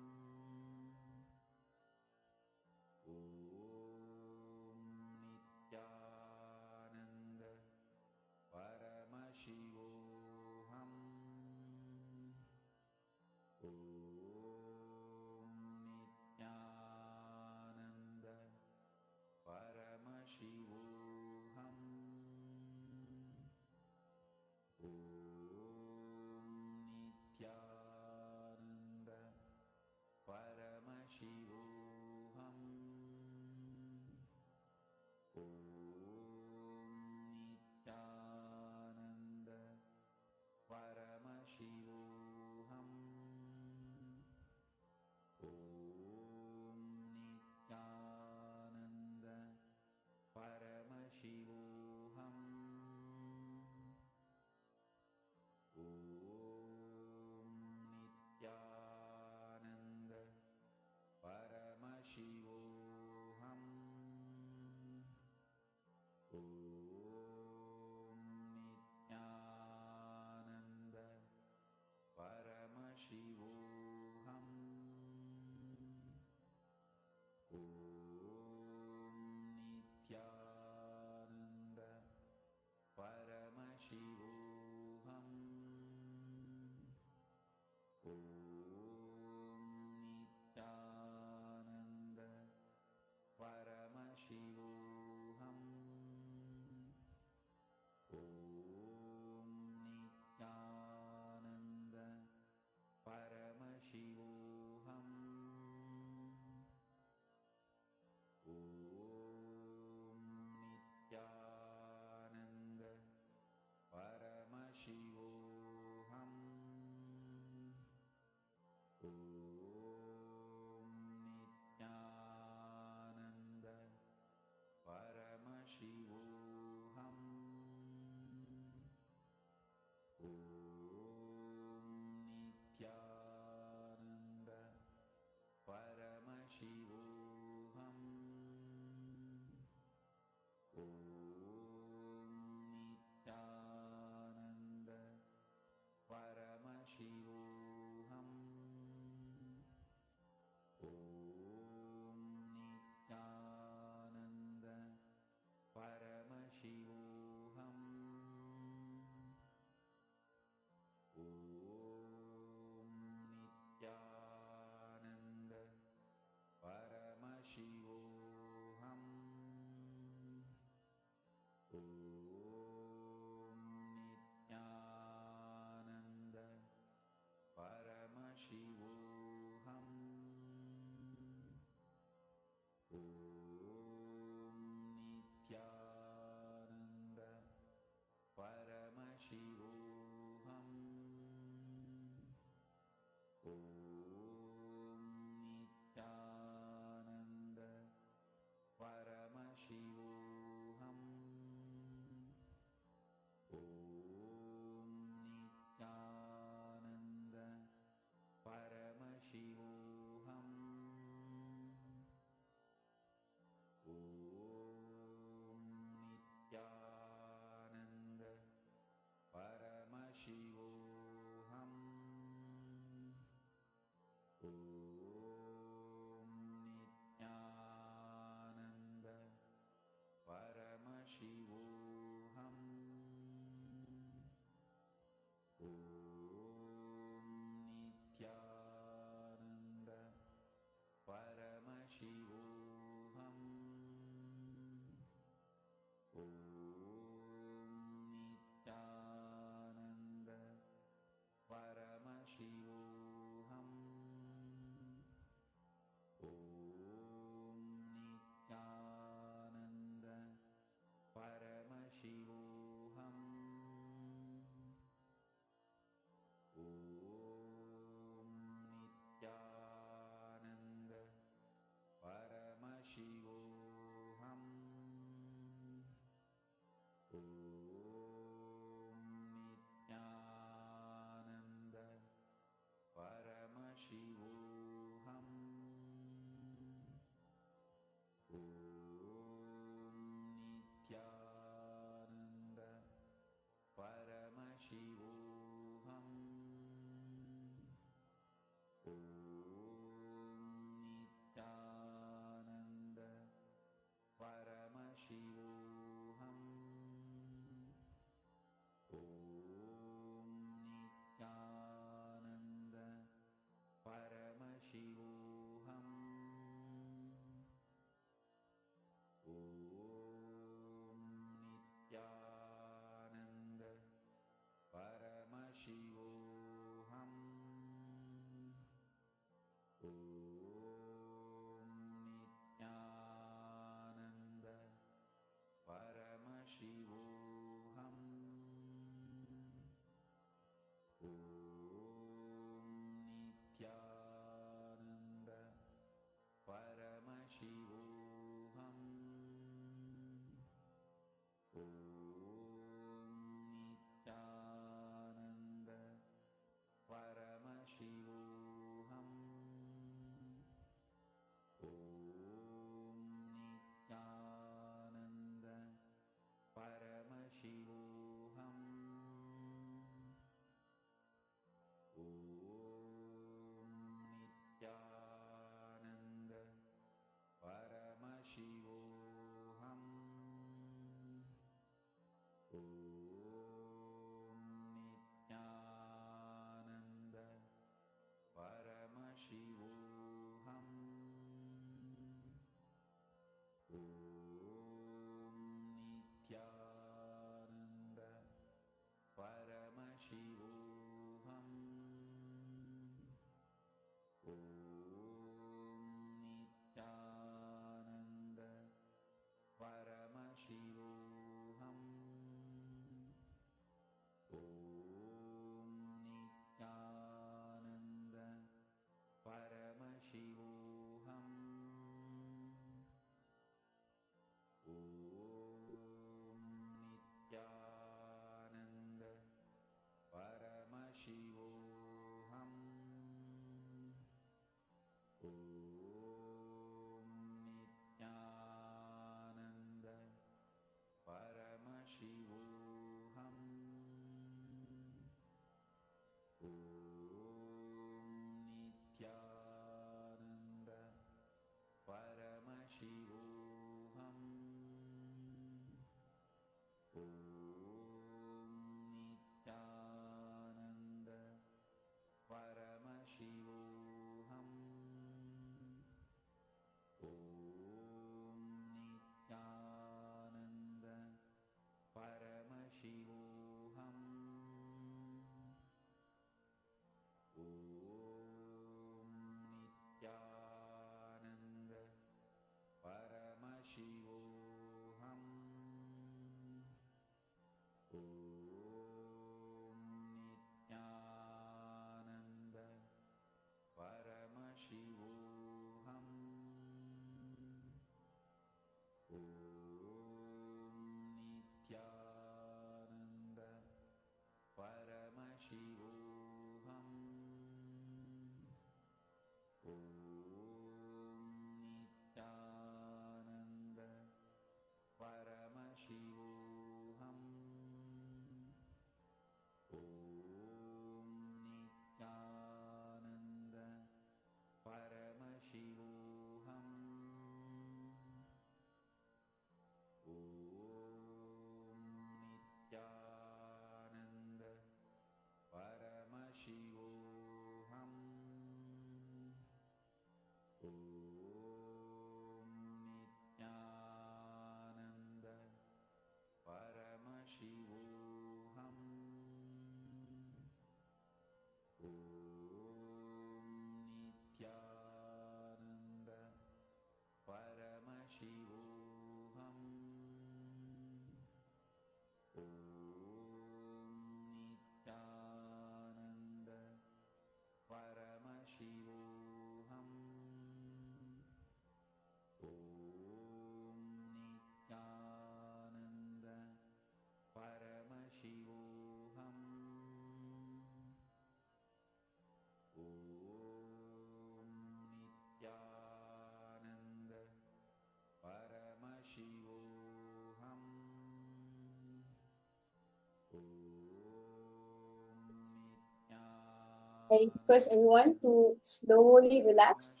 [SPEAKER 12] I request everyone to slowly relax,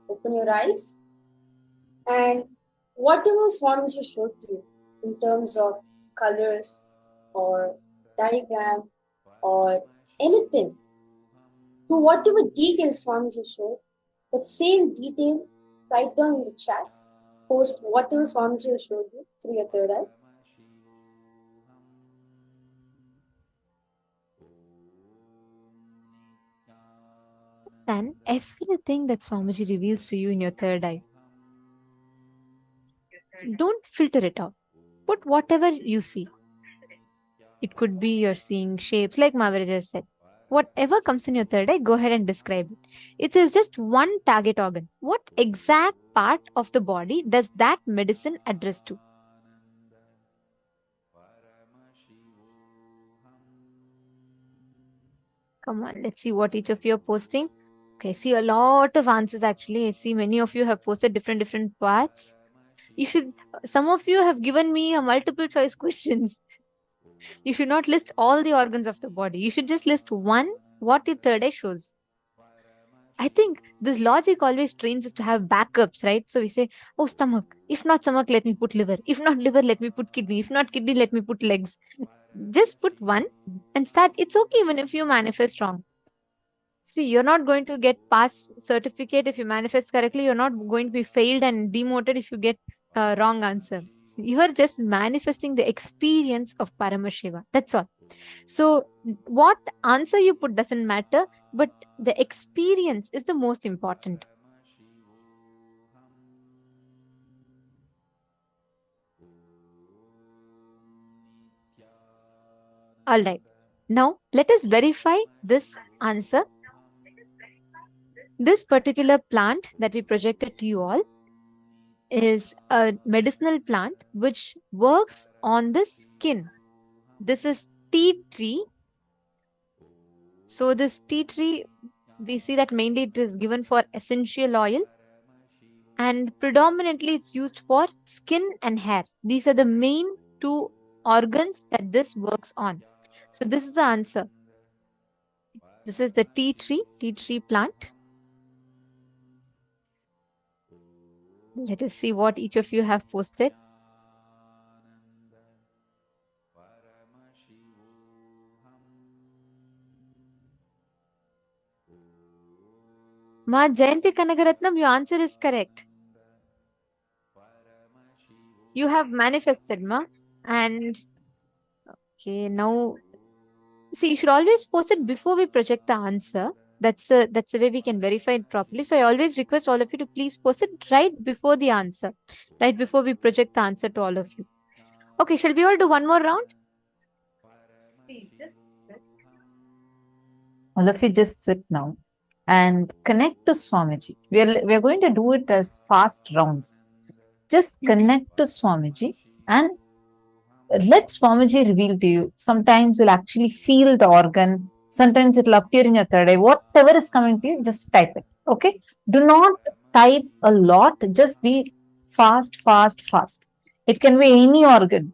[SPEAKER 12] open your eyes, and whatever Swamiji showed you in terms of colors or diagram or anything, to whatever detail Swamiji showed, that same detail, write down in the chat, post whatever Swamiji showed you through your third eye.
[SPEAKER 7] Then everything that Swamiji reveals to you in your third eye, don't filter it out. Put whatever you see. It could be you're seeing shapes, like Maviraja said. Whatever comes in your third eye, go ahead and describe it. It is just one target organ. What exact part of the body does that medicine address to? Come on, let's see what each of you are posting. Okay, I see a lot of answers actually. I see many of you have posted different parts. You should, some of you have given me a multiple choice questions. You should not list all the organs of the body. You should just list one, what your third eye shows. I think this logic always trains us to have backups, right? So we say, oh, stomach. If not stomach, let me put liver. If not liver, let me put kidney. If not kidney, let me put legs. Just put one and start. It's okay even if you manifest wrong. See, you're not going to get pass certificate if you manifest correctly. You're not going to be failed and demoted if you get a wrong answer. You are just manifesting the experience of Paramashiva. That's all. So what answer you put doesn't matter, but the experience is the most important. All right. Now let us verify this answer. This particular plant that we projected to you all is a medicinal plant which works on the skin. This is tea tree. So this tea tree, we see that mainly it is given for essential oil, and predominantly it's used for skin and hair. These are the main two organs that this works on. So this is the answer. This is the tea tree plant. Let us see what each of you have posted. Ma Jayanti Kanagaratnam, your answer is correct. You have manifested, Ma. And okay, now see, you should always post it before we project the answer. That's the way we can verify it properly. So I always request all of you to please post it right before the answer, right before we project the answer to all of you. Okay, shall we all do one more round?
[SPEAKER 6] All of you just sit now and connect to Swamiji. We are going to do it as fast rounds. Just connect to Swamiji and let Swamiji reveal to you. Sometimes you'll actually feel the organ. Sometimes it'll appear in your third eye. Whatever is coming to you, just type it. Okay? Do not type a lot. Just be fast. It can be any organ.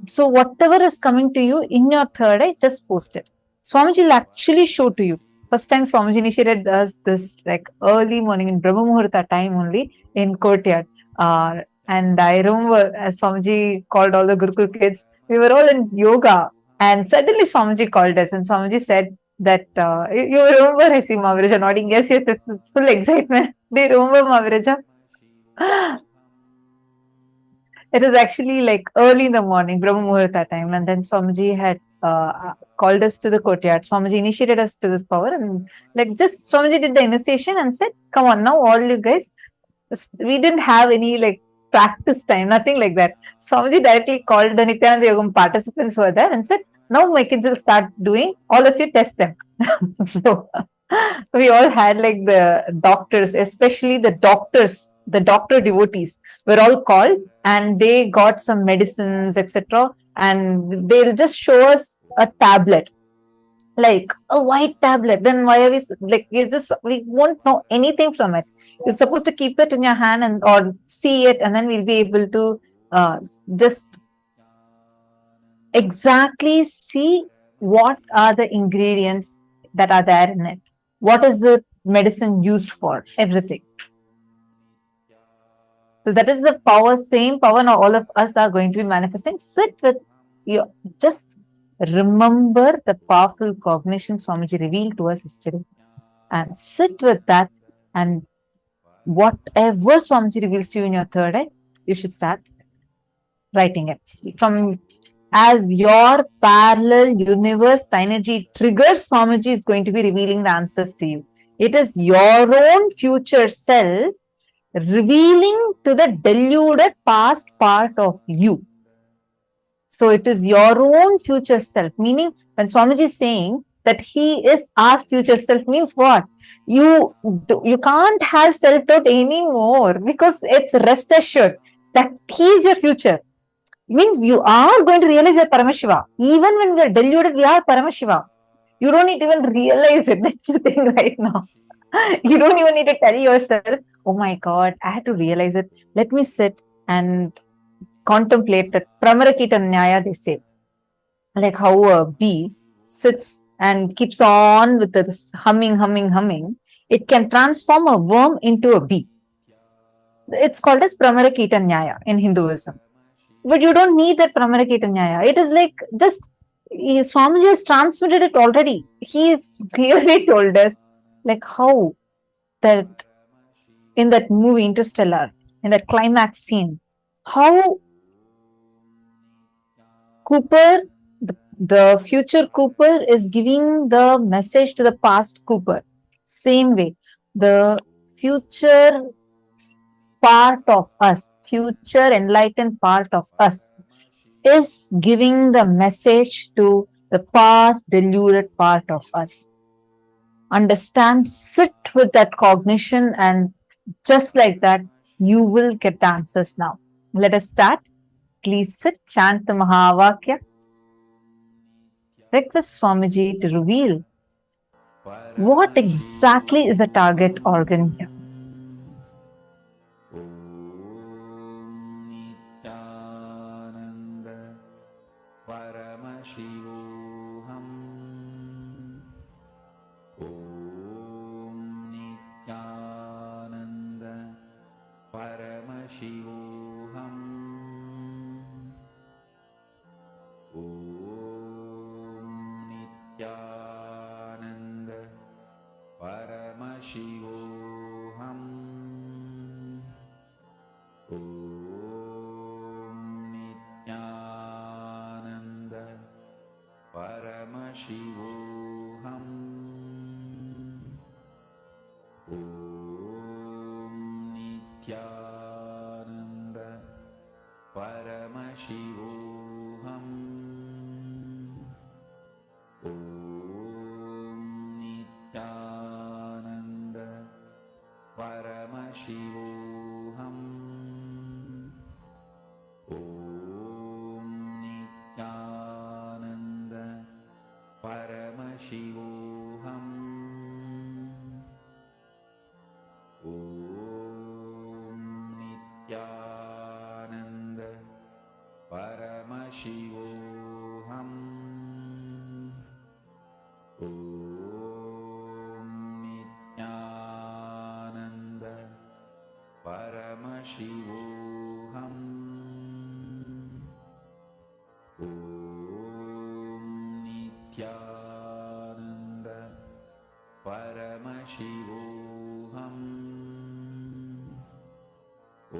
[SPEAKER 6] So whatever is coming to you in your third eye, just post it. Swamiji will actually show to you. First time Swamiji initiated us this like early morning in Brahma Muhurta time only in courtyard. And I remember as Swamiji called all the Gurukul kids, we were all in yoga, and suddenly Swamiji called us, and Swamiji said that you remember, I see Maviraja nodding, yes, it's full excitement. Do you remember Maviraja? It was actually like early in the morning, Brahma Muhurta time, and then Swamiji had called us to the courtyard. Swamiji initiated us to this power, and like just Swamiji did the initiation and said, "Come on, now all you guys." We didn't have any like practice time, nothing like that. Swamiji directly called the Nithyananda Yogam participants who were there and said, "Now my kids will start doing. All of you test them." So we all had like the doctors, especially the doctor devotees were all called, and they got some medicines, etc. And they'll just show us a tablet, like a white tablet. Then why are we like, we won't know anything from it. You're supposed to keep it in your hand and or see it, and then we'll be able to just exactly see what are the ingredients that are there in it. What is the medicine used for? Everything. So that is the power, same power now all of us are going to be manifesting. Sit with you. Just remember the powerful cognitions Swamiji revealed to us yesterday. And sit with that, and whatever Swamiji reveals to you in your third eye, you should start writing it. From as your parallel universe energy triggers, Swamiji is going to be revealing the answers to you. It is your own future self revealing to the deluded past part of you. So it is your own future self. Meaning, when Swamiji is saying that he is our future self, means what? You can't have self-doubt anymore, because it's rest assured that he is your future. It means you are going to realize your Paramashiva. Even when we are deluded, we are Paramashiva. You don't need to even realize it. That's the thing right now. You don't even need to tell yourself, oh my God, I had to realize it. Let me sit and contemplate that Pramarakita Nyaya, they say. Like how a bee sits and keeps on with this humming. It can transform a worm into a bee. It's called as Pramarakita Nyaya in Hinduism. But you don't need that Pramarakita Nyaya. It is like just, Swamiji has transmitted it already. He has clearly told us like how that in that movie Interstellar, in that climax scene, how Cooper, the future Cooper is giving the message to the past Cooper. Same way, the future part of us, future enlightened part of us, is giving the message to the past deluded part of us. Understand, sit with that cognition, and just like that, you will get the answers now. Let us start. Please sit, chant the Mahavakya. Request Swamiji to reveal what exactly is the target organ here.
[SPEAKER 3] Nithyananda Paramashivoham. Om Nithyananda Paramashivoham. Om Nithyananda Paramashivoham. Om Nithyananda Paramashivoham. Om Nithyananda Paramashivoham. Om Nithyananda Paramashivoham. Om Nithyananda Paramashivoham. Om Nithyananda Paramashivoham. Om Nithyananda Paramashivoham. Om Nithyananda Paramashivoham.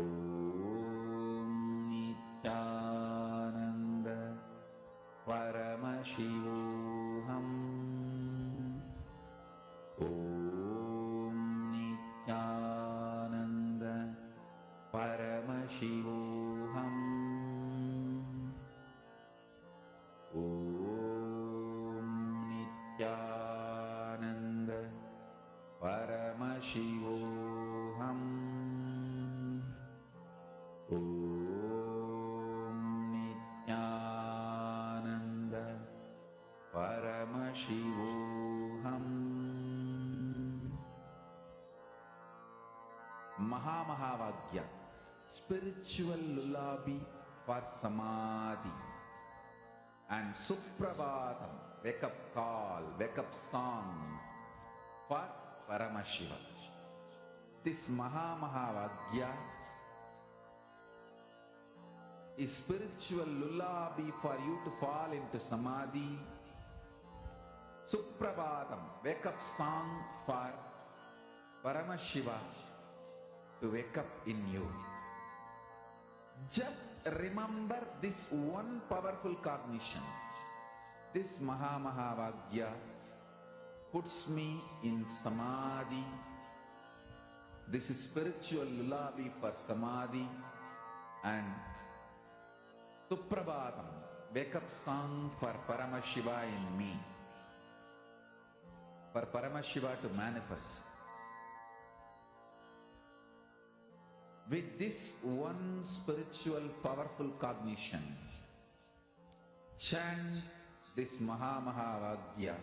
[SPEAKER 3] Om Nithyananda Paramashivoham. Om Nithyananda Paramashivoham. Om Nithyananda Paramashivoham. Om Nithyananda Paramashivoham. Mahamahavakhya, spiritual lullaby for Samadhi, and Suprabhatam, wake-up call, wake-up song for Paramashiva. This Mahavagya is spiritual lullaby for you to fall into Samadhi. Suprabhatam, wake-up song for Paramashiva to wake up in you. Just remember this one powerful cognition. This Mahavagya puts me in Samadhi. This is spiritual lullaby for Samadhi. And Suprabhatam, wake-up song for Paramashiva in me. For Paramashiva to manifest. With this one spiritual powerful cognition, chant this Mahavagya.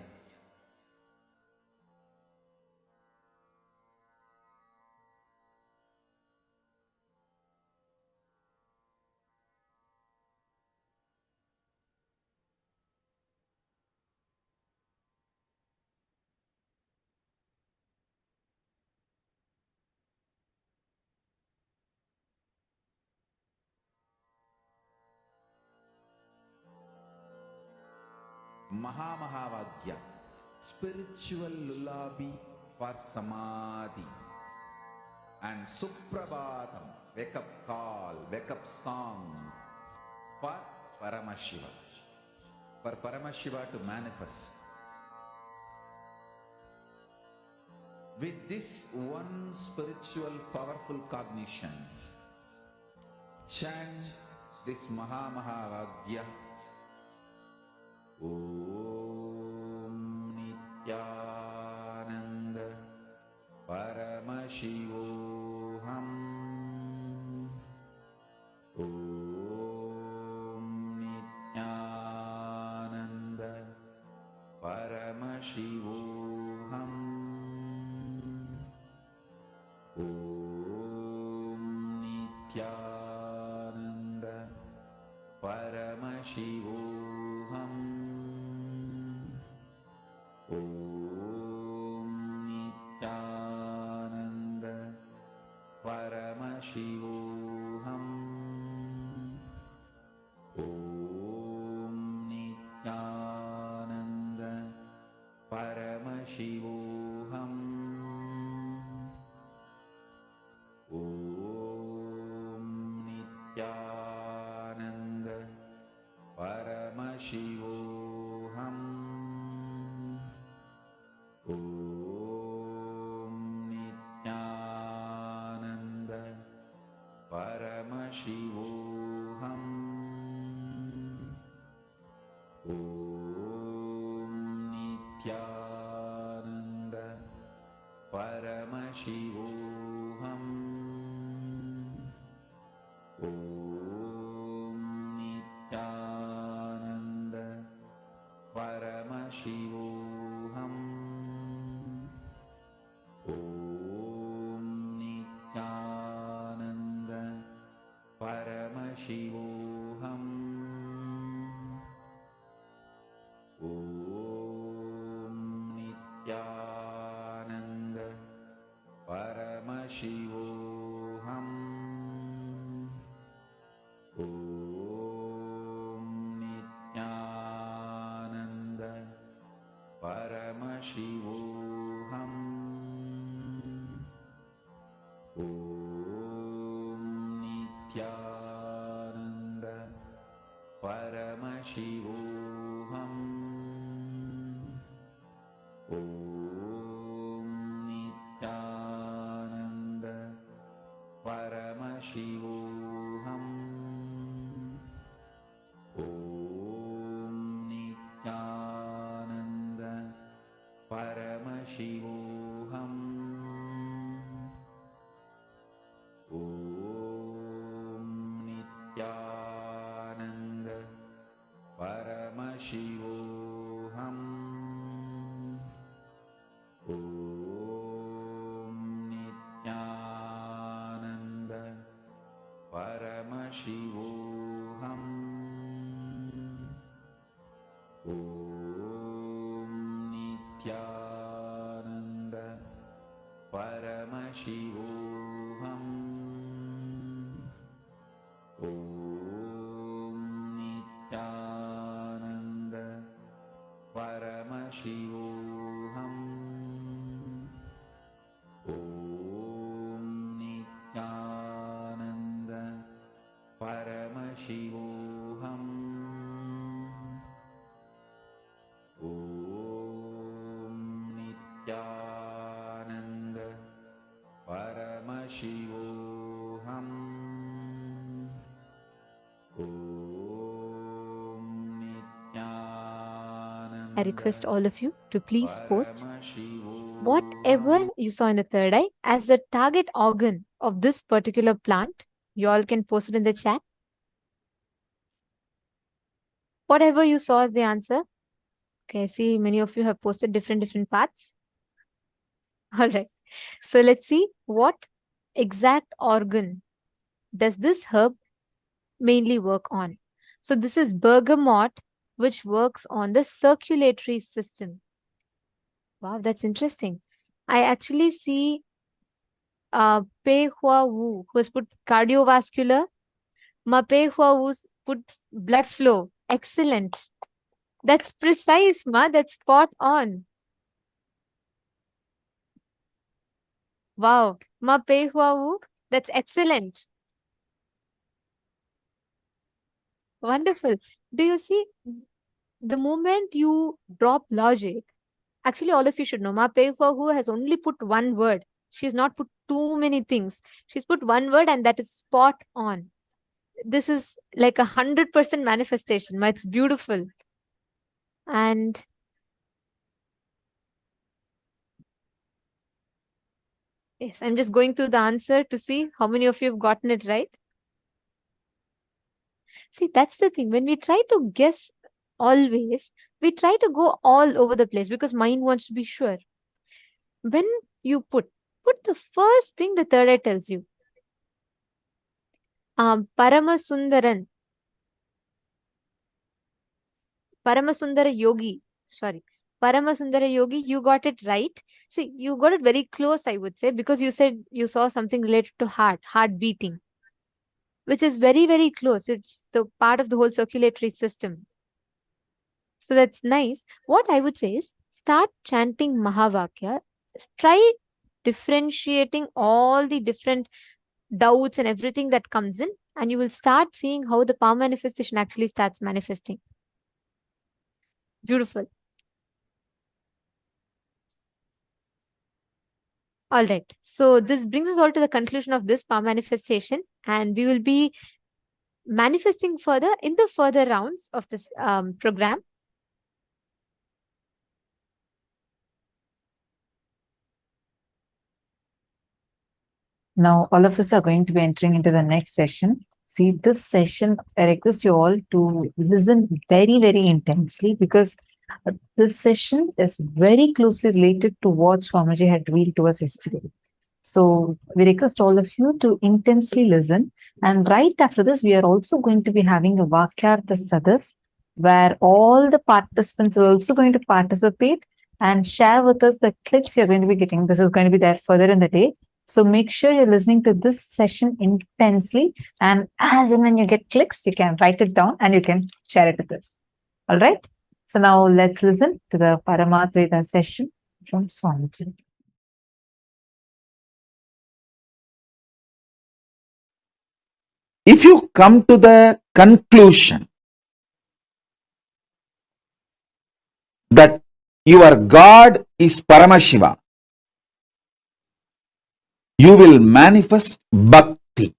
[SPEAKER 3] Mahavagya, spiritual lullaby for Samadhi. And Suprabhatam, wake-up call, wake-up song for Paramashiva. For Paramashiva to manifest. With this one spiritual powerful cognition, chant this Mahavagya. Om Nithyananda Paramashivoham. Om Nithyananda Paramashivoham. Om Nithyananda Paramashivoham. Om Nithyananda Paramashivoham. Om Nithyananda Paramashivoham. Om Nithyananda Paramashivoham. Om Nithyananda Paramashivoham. Om Nithyananda Paramashivoham. Om Nithyananda Paramashivoham. Om Nithyananda Paramashivoham. Om Nithyananda Paramashivoham. Om Nithyananda Paramashivoham. Om Nithyananda Paramashivoham. Om Nithyananda Paramashivoham.
[SPEAKER 10] Paramashivoham. Om Nithyananda Paramashivoham. Om Nithyananda Paramashivoham. Om Nithyananda Paramashivoham. Om Nithyananda.
[SPEAKER 7] I request all of you to please post whatever you saw in the third eye as the target organ of this particular plant. You all can post it in the chat. Whatever you saw as the answer. Okay, I see many of you have posted different parts. All right. So let's see what exact organ does this herb mainly work on. So this is bergamot, which works on the circulatory system. Wow, that's interesting. I actually see Pei Hua Wu, who has put cardiovascular. Ma Pei Hua Wu's put blood flow. Excellent. That's precise, Ma. That's spot on. Wow. Ma Pei Hua Wu, that's excellent. Wonderful. Do you see, the moment you drop logic, actually all of you should know, Ma Pei Hua Wu has only put one word. She's not put too many things. She's put one word and that is spot on. This is like 100% manifestation. Ma. It's beautiful. And yes, I'm just going through the answer to see how many of you have gotten it right. See, that's the thing. When we try to guess always, we try to go all over the place because mind wants to be sure. When you put the first thing the third eye tells you. Paramasundara Yogi. Sorry. Paramasundara Yogi, you got it right. See, you got it very close, I would say, because you said you saw something related to heart beating, which is very close. It's the part of the whole circulatory system. So that's nice. What I would say is start chanting Mahavakya. Try differentiating all the different doubts and everything that comes in, and you will start seeing how the power manifestation actually starts manifesting. Beautiful. All right. So this brings us all to the conclusion of this power manifestation, and we will be manifesting further in the further rounds of this program.
[SPEAKER 6] Now, all of us are going to be entering into the next session. See, this session, I request you all to listen very intensely because this session is very closely related to what Swamiji had revealed to us yesterday. So, we request all of you to intensely listen. And right after this, we are also going to be having a Vakyartha Sadas, where all the participants are also going to participate and share with us the clips you're going to be getting. This is going to be there further in the day. So make sure you're listening to this session intensely, and as and when you get clicks, you can write it down and you can share it with us. All right. So now let's listen to the Parama Advaita session from Swamiji.
[SPEAKER 10] If you come to the conclusion that your God is Paramashiva, you will manifest Bhakti.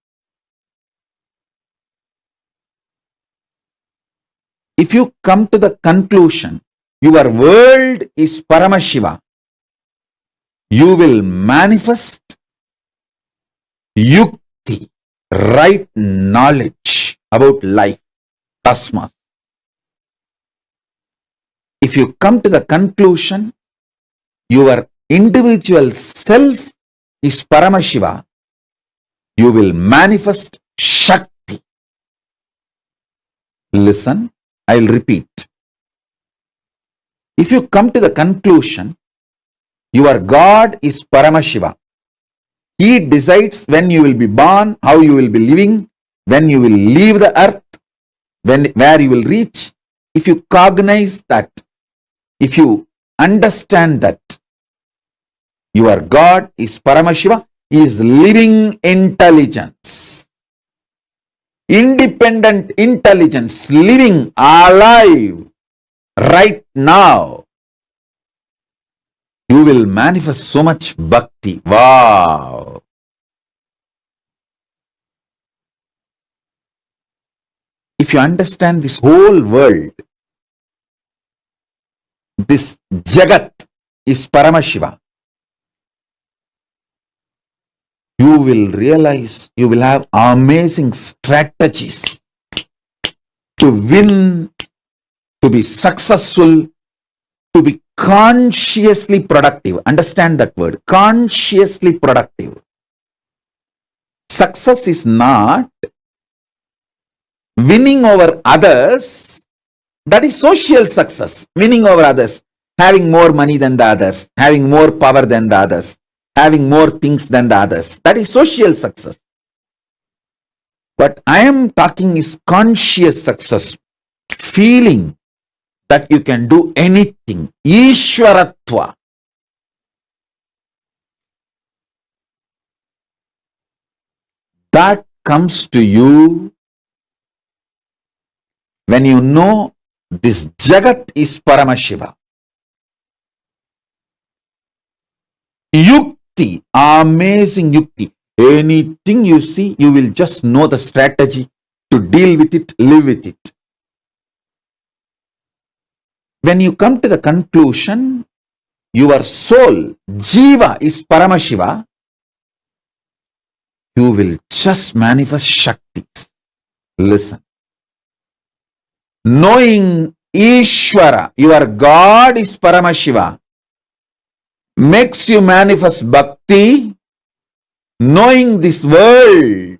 [SPEAKER 10] If you come to the conclusion your world is Paramashiva, you will manifest Yukti, right knowledge about life. Tasma. If you come to the conclusion your individual self is Paramashiva, you will manifest Shakti. Listen, I'll repeat. If you come to the conclusion your God is Paramashiva, He decides when you will be born, how you will be living, when you will leave the earth, where you will reach. If you cognize that, if you understand that your God is Paramashiva, is living intelligence, independent intelligence, living alive right now, you will manifest so much bhakti. Wow! If you understand this whole world, this Jagat is Paramashiva, you will realize you will have amazing strategies to win, to be successful, to be consciously productive. Understand that word, consciously productive. Success is not winning over others. That is social success. Winning over others, having more money than the others, having more power than the others, having more things than the others. That is social success. What I am talking is conscious success, feeling that you can do anything. Ishwaratva. That comes to you when you know this Jagat is Paramashiva. Yukti, amazing yukti. Anything you see, you will just know the strategy to deal with it, live with it. When you come to the conclusion, your soul, Jiva, is Paramashiva, you will just manifest Shaktis. Listen. Knowing Ishvara, your God is Paramashiva, makes you manifest Bhakti. Knowing this world,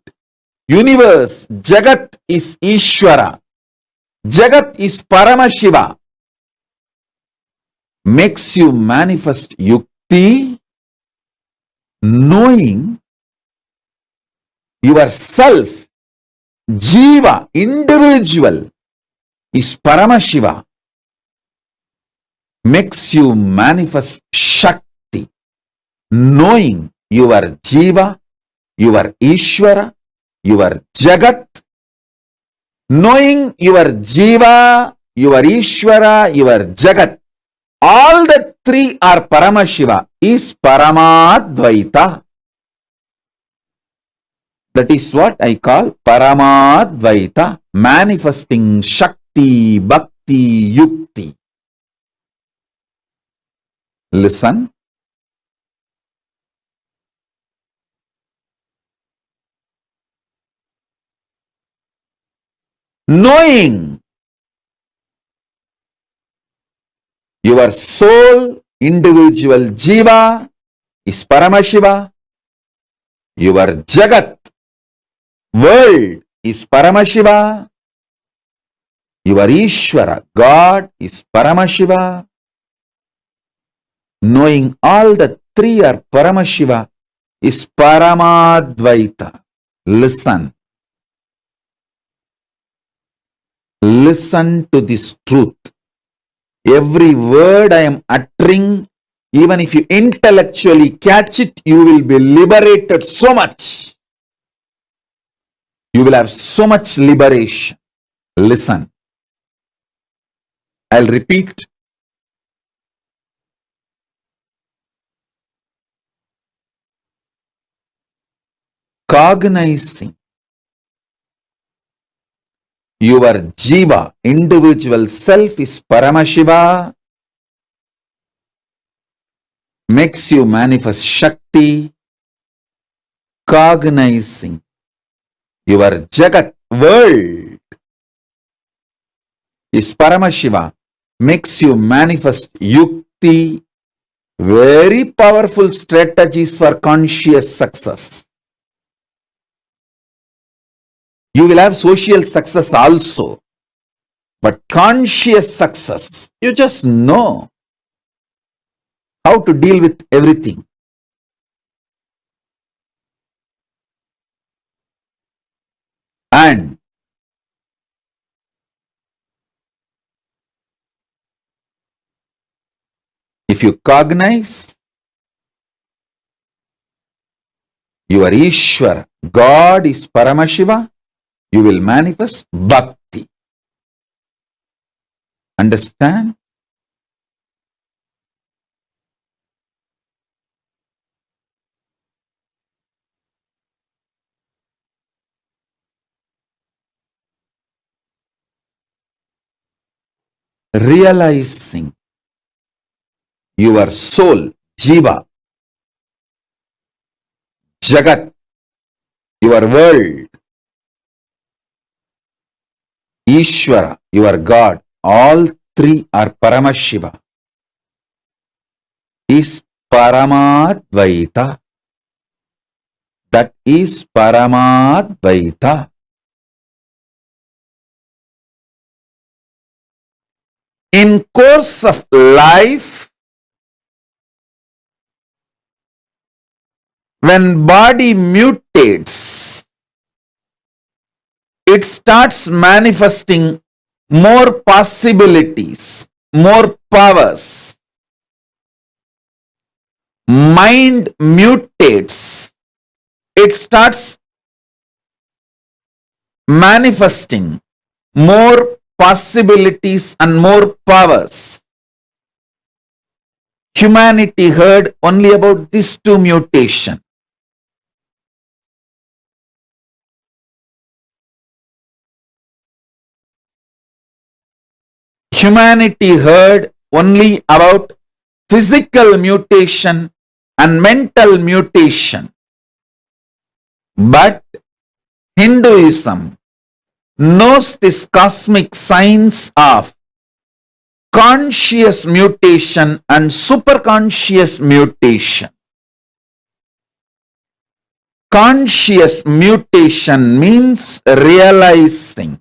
[SPEAKER 10] universe, Jagat is Ishvara, Jagat is Paramashiva, makes you manifest Yukti. Knowing yourself, Jiva, individual, is Paramashiva, makes you manifest Shakti. Knowing your Jiva, your Ishvara, your Jagat, knowing your Jiva, your Ishvara, your Jagat, all the three are Paramashiva, is Parama Advaita. That is what I call Parama Advaita, manifesting Shakti, Bhakti, Yukti. Listen. Knowing your soul, individual Jiva, is Paramashiva, your Jagat, world, is Paramashiva, your Ishvara, God, is Paramashiva. Knowing all the three are Paramashiva is Paramadvaita. Listen. Listen to this truth. Every word I am uttering, even if you intellectually catch it, you will be liberated so much. You will have so much liberation. Listen. I'll repeat. Cognizing your Jiva, individual self, is Paramashiva, makes you manifest Shakti. Cognizing your Jagat, world, is Paramashiva, makes you manifest Yukti. Very powerful strategies for conscious success. You will have social success also, but conscious success, you just know how to deal with everything. And if you cognize your Ishvara, God is Paramashiva, you will manifest Bhakti. Understand? Realizing your soul, Jiva, Jagat, your world, Ishvara, your God, all three are Paramashiva, is Parama Advaita. That is Parama Advaita. In course of life, when body mutates, it starts manifesting more possibilities, more powers. Mind mutates, it starts manifesting more possibilities and more powers. Humanity heard only about these two mutations. Humanity heard only about physical mutation and mental mutation. But Hinduism knows this cosmic science of conscious mutation and superconscious mutation. Conscious mutation means realizing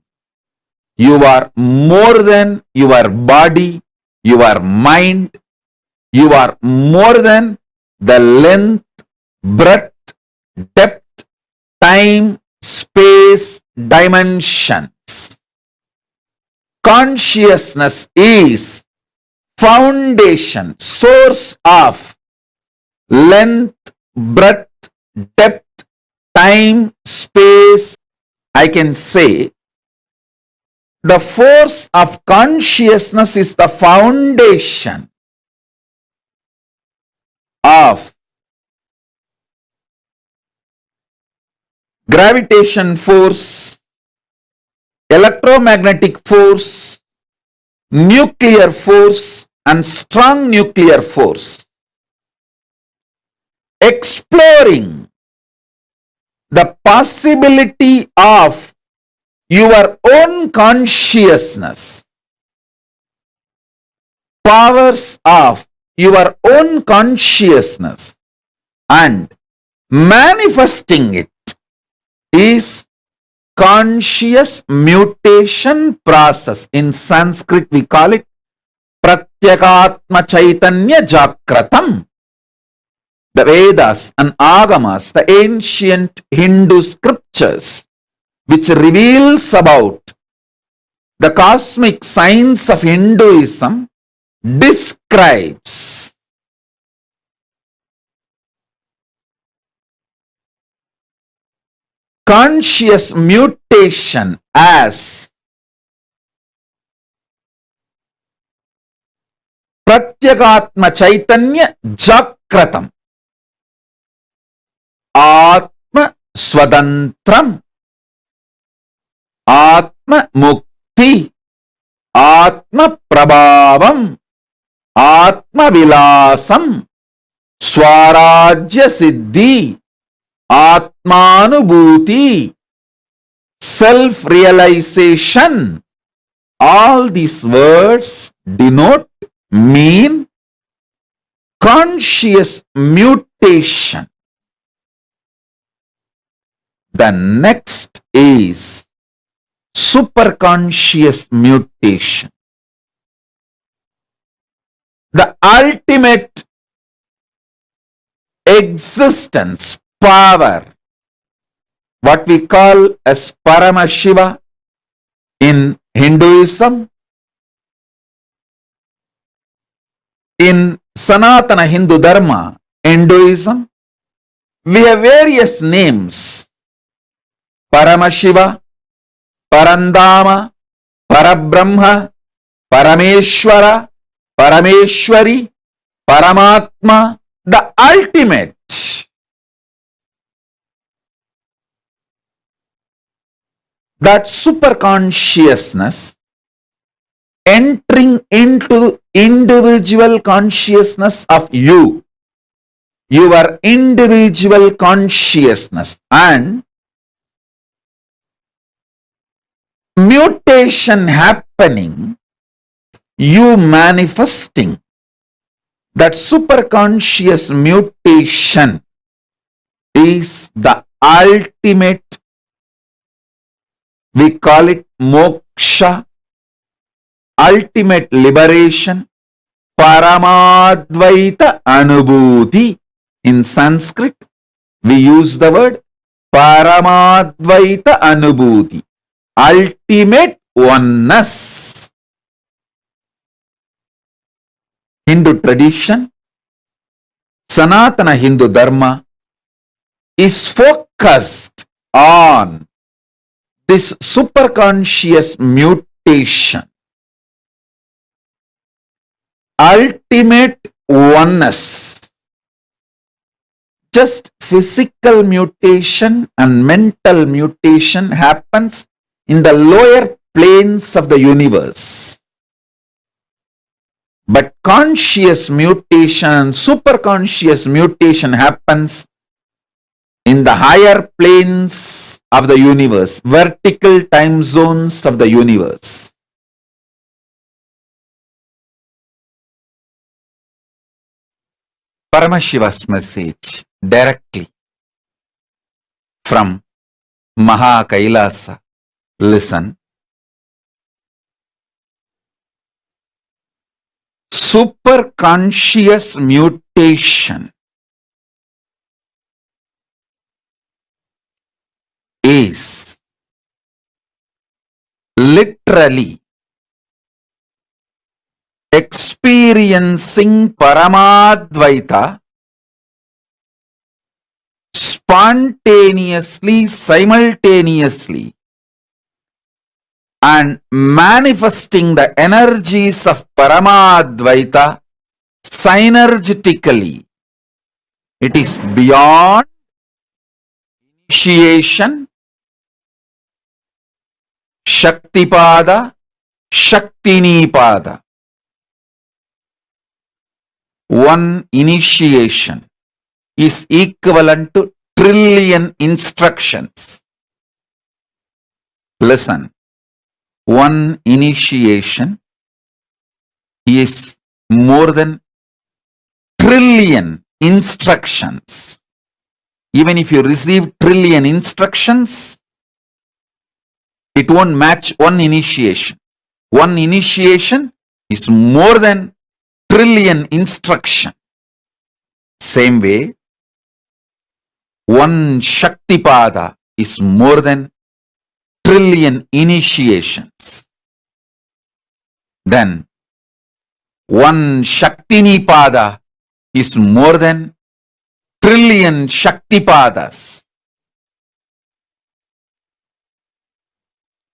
[SPEAKER 10] you are more than your body, your mind. You are more than the length, breadth, depth, time, space, dimensions. Consciousness is foundation, source of length, breadth, depth, time, space. I can say the force of consciousness is the foundation of gravitation force, electromagnetic force, nuclear force, and strong nuclear force. Exploring the possibility of your own consciousness, powers of your own consciousness, and manifesting it is conscious mutation process. In Sanskrit we call it Pratyekatma Chaitanya Jakratam. The Vedas and Agamas, the ancient Hindu scriptures, which reveals about the cosmic science of Hinduism, describes conscious mutation as Pratyekatma Chaitanya Jakratam, Atma Swadantram, Atma Mukti, Atma Prabhavam, Atma Vilasam, Swarajya Siddhi, Atmanubhuti, self-realization. All these words denote, mean conscious mutation. The next is superconscious mutation. The ultimate existence, power, what we call as Paramashiva in Hinduism. In Sanatana Hindu Dharma, Hinduism, we have various names: Paramashiva, Parandama, Parabrahma, Parameshwara, Parameshwari, Paramatma, the ultimate. That super consciousness entering into individual consciousness of you, your individual consciousness, and mutation happening, you manifesting. That superconscious mutation is the ultimate. We call it moksha, ultimate liberation, Parama Advaita Anubhuti. In Sanskrit, we use the word Parama Advaita Anubhuti, ultimate oneness. Hindu tradition, Sanatana Hindu Dharma is focused on this superconscious mutation, ultimate oneness. Just physical mutation and mental mutation happens in the lower planes of the universe. But conscious mutation, superconscious mutation happens in the higher planes of the universe, vertical time zones of the universe. Paramashiva's message directly from KAILASA. Listen. Superconscious mutation is literally experiencing Paramadvaita spontaneously, simultaneously, and manifesting the energies of Paramadvaita synergetically. It is beyond initiation, Shaktipada, Shaktinipada. One initiation is equivalent to trillion instructions. Listen. One initiation is more than trillion instructions. Even if you receive trillion instructions, it won't match one initiation. One initiation is more than trillion instruction. Same way, one Shaktipada is more than trillion initiations. Then one Shaktinipada is more than trillion Shaktipadas.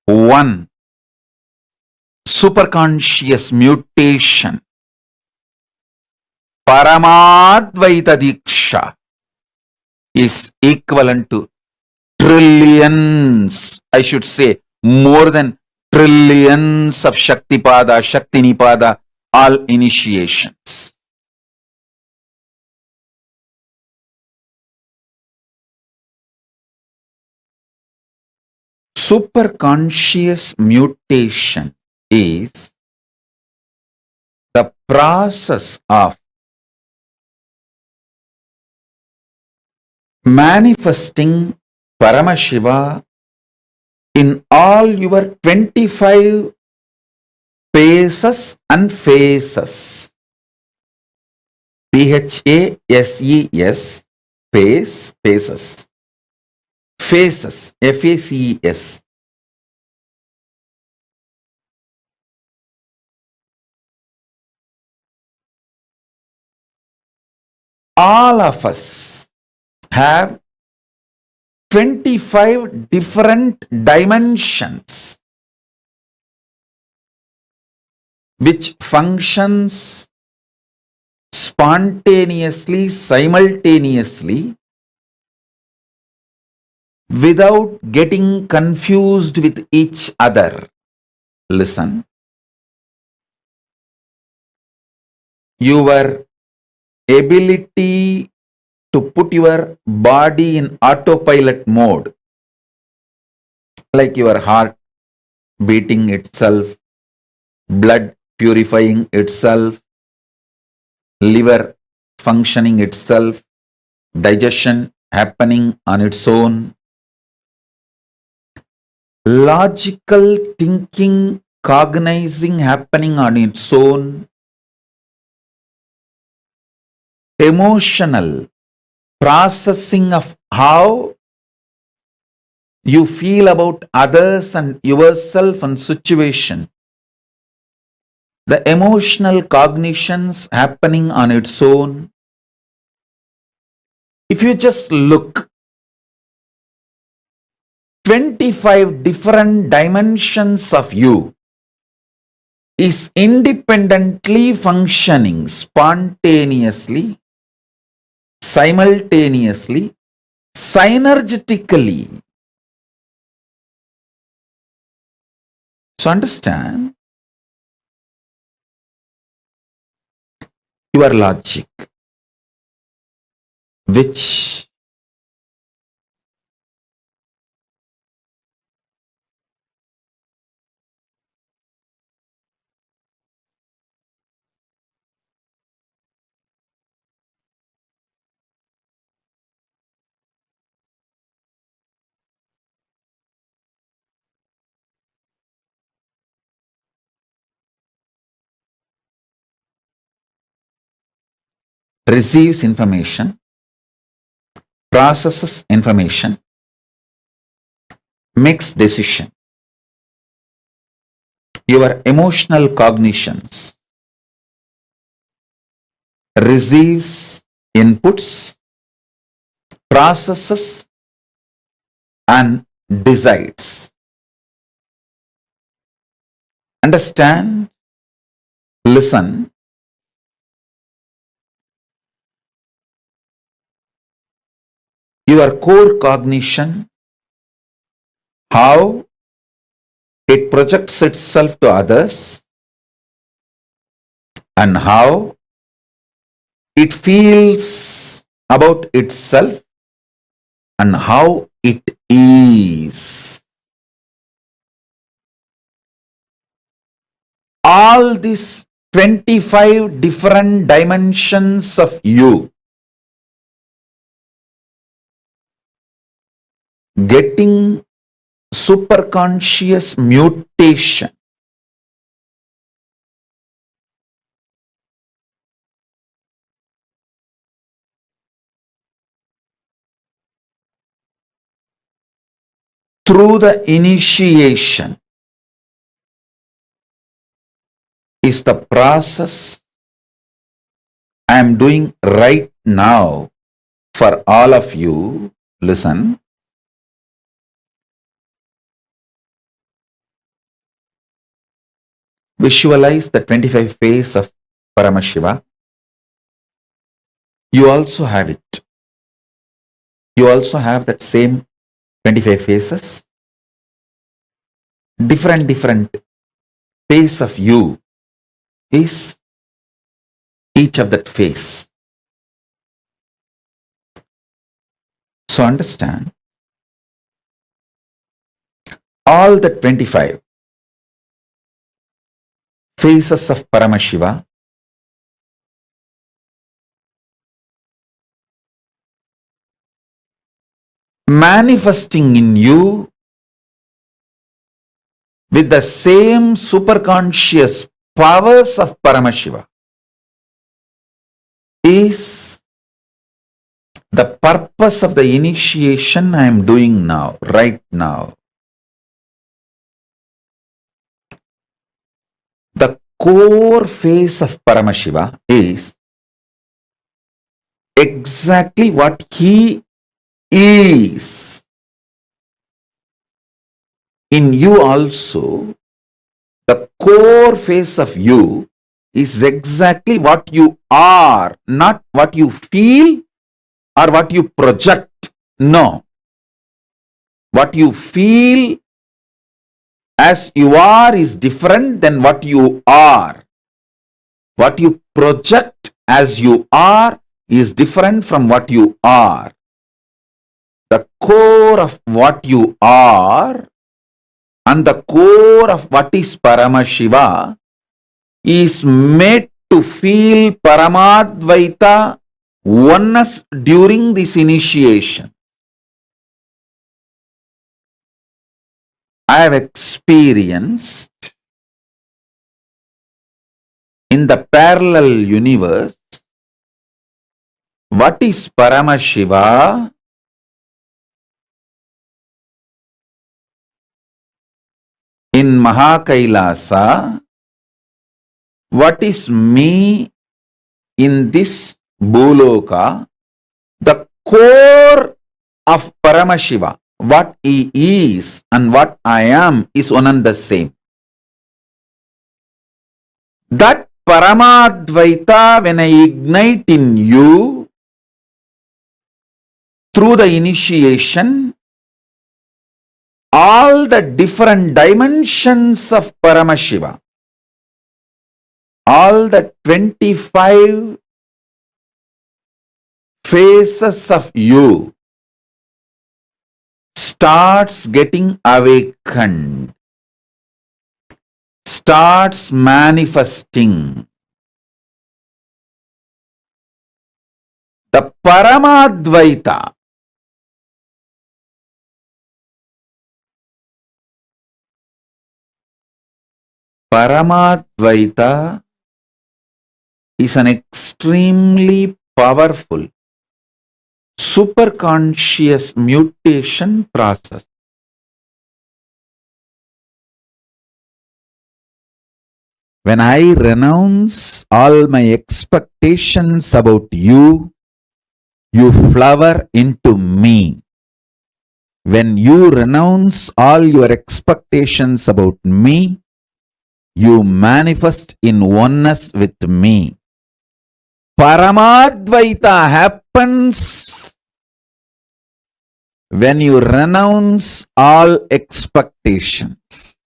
[SPEAKER 10] One superconscious mutation, Paramadvaita Diksha, is equivalent to trillions, I should say more than trillions of Shaktipada, Shaktinipada, all initiations. Superconscious mutation is the process of manifesting Paramashiva in all your 25 paces and phases. PHASES, pace, paces. phases, F-A-C-E-S. All of us have 25 different dimensions which functions spontaneously, simultaneously, without getting confused with each other. Listen. Your ability to put your body in autopilot mode, like your heart beating itself, blood purifying itself, liver functioning itself, digestion happening on its own, logical thinking, cognizing happening on its own, emotional processing of how you feel about others and yourself and situation, the emotional cognitions happening on its own. If you just look, 25 different dimensions of you is independently functioning spontaneously, simultaneously, synergetically. So understand, your logic, which receives information, processes information, makes decision. Your emotional cognitions receives inputs, processes and decides. Understand? Listen. Your core cognition, how it projects itself to others and how it feels about itself and how it is. All these 25 different dimensions of you getting superconscious mutation through the initiation is the process I am doing right now for all of you. Listen. Visualize the 25 face of Paramashiva. You also have it. You also have that same 25 faces. Different face of you is each of that face. So understand, all the 25 faces of Paramashiva manifesting in you with the same superconscious powers of Paramashiva is the purpose of the initiation I am doing now, right now. The core phase of Paramashiva is exactly what he is. In you also, the core phase of you is exactly what you are, not what you feel or what you project. No. What you feel as you are is different than what you are. What you project as you are is different from what you are. The core of what you are and the core of what is Paramashiva is made to feel Parama Advaita oneness during this initiation. I have experienced in the parallel universe what is Paramashiva in KAILASA, what is me in this Bhuloka, the core of Paramashiva, what he is and what I am is one and the same. That Parama Advaita, when I ignite in you through the initiation, all the different dimensions of Paramashiva, all the 25 phases of you starts getting awakened, starts manifesting. The Parama Advaita, Parama Advaita is an extremely powerful superconscious mutation process. When I renounce all my expectations about you, you flower into me. When you renounce all your expectations about me, you manifest in oneness with me. Paramadvaita happens when you renounce all expectations.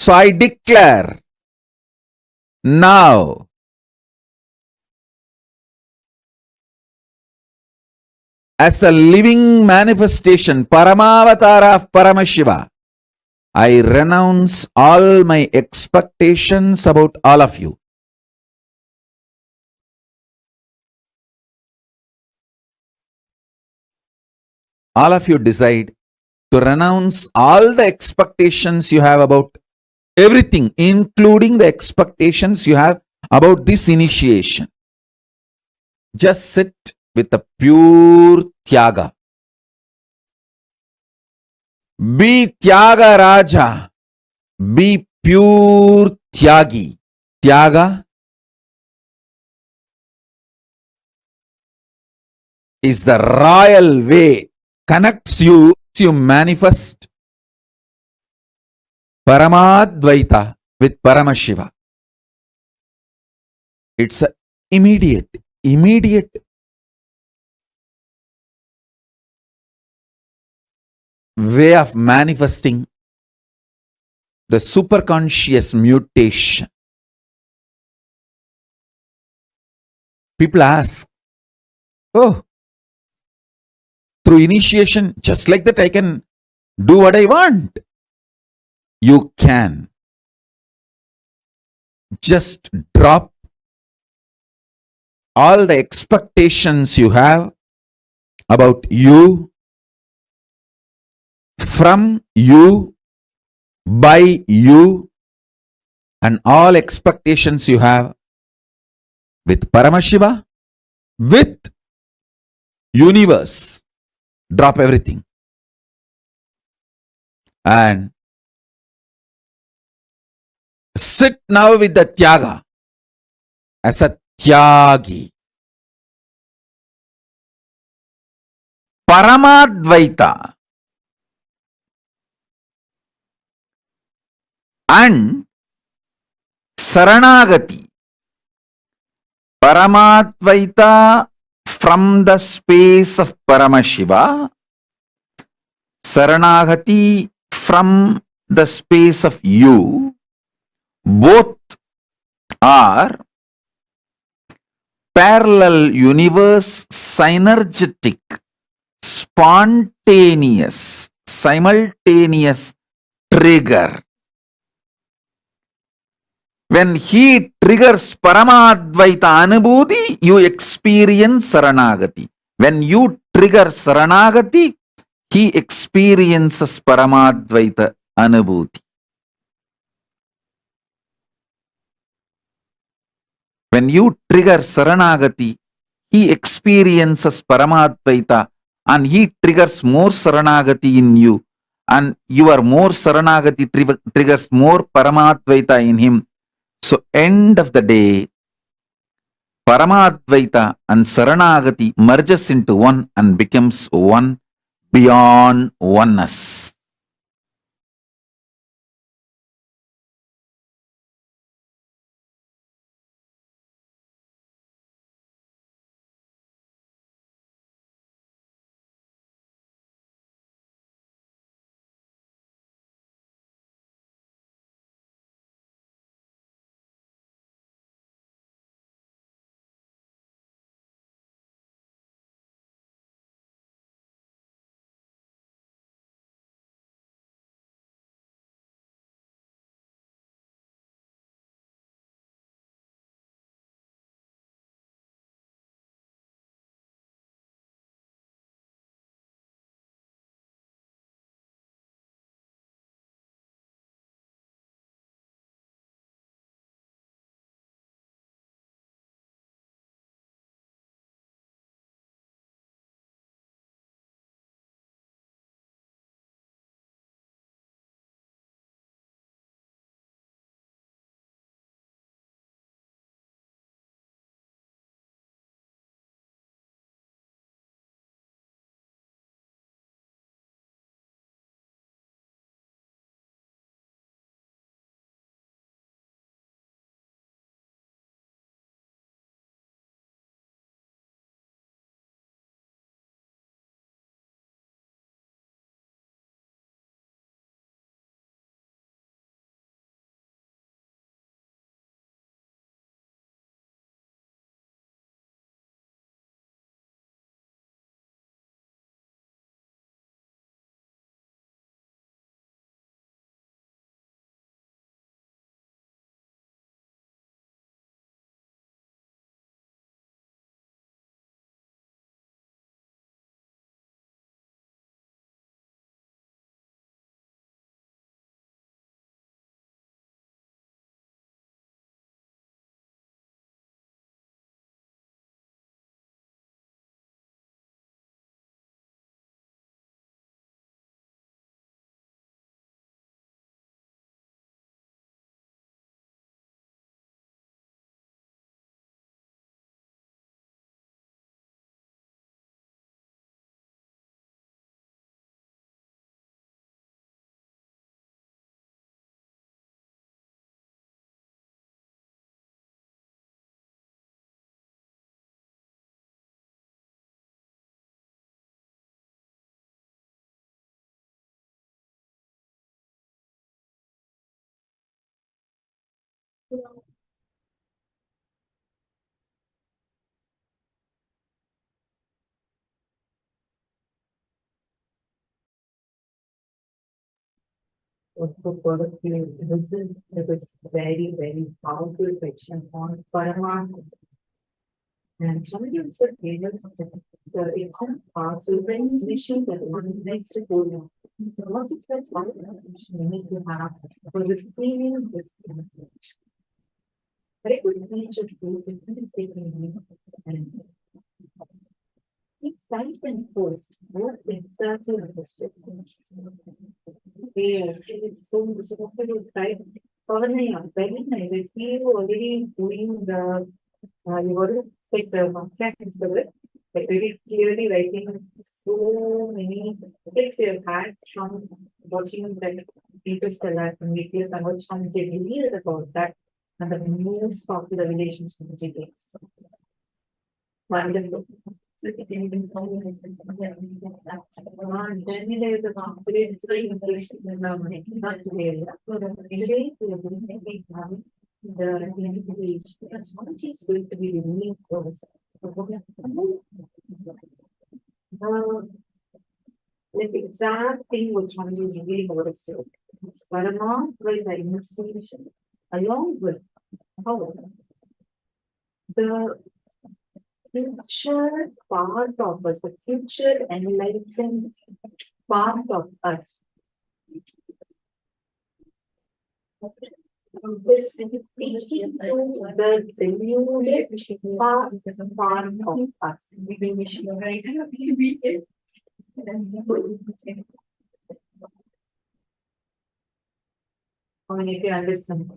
[SPEAKER 10] So I declare now, as a living manifestation, Paramavatara of Paramashiva, I renounce all my expectations about all of you. All of you decide to renounce all the expectations you have about everything, including the expectations you have about this initiation. Just sit with a pure Tyaga. Be Tyaga Raja. Be pure Tyagi. Tyaga is the royal way, connects you to manifest Paramadvaita with Paramashiva. It's an immediate way of manifesting the superconscious mutation. People ask, oh, through initiation, just like that I can do what I want. You can. Just drop all the expectations you have about you, from you, by you, and all expectations you have with Paramashiva, with universe. Drop everything. And sit now with the Tyaga as a Tyagi. Parama Advaita and Saranagati. Parama Advaita from the space of Paramashiva, Saranagati from the space of you. Both are parallel universe, synergetic, spontaneous, simultaneous trigger. When he triggers Paramadvaita Anubhuti, you experience Saranagati. When you trigger Saranagati, he experiences Paramadvaita Anubhuti. When you trigger Saranagati, he experiences Paramadvaita and he triggers more Saranagati in you. And your more Saranagati triggers more Paramadvaita in him. So, end of the day, Paramadvaita and Saranagati merges into one and becomes one beyond oneness.
[SPEAKER 13] This is very, very powerful section on Paramatma. And somebody said, the exam part, so when we show that one next to go, what is that we need to have for this cleaning this message? It was each of you is taking me and it's type and post both exactly understood. It is so disappointed with type. Very nice. I see you already doing the you already take the contract into it, but very clearly writing so many things you have had from watching that Interstellar and we feel so much from read about that and the most popular relations from the games. Wonderful. Then there is a today it's very interesting not today. Today we are going to be having the Swamiji is going to be revealing for us. The exact thing which Swamiji is revealing for us. It's Parama Advaita investigation along with how the future part of us, the future enlightened part of us. This is teaching to the renewed past part of us. I mean, if you understand.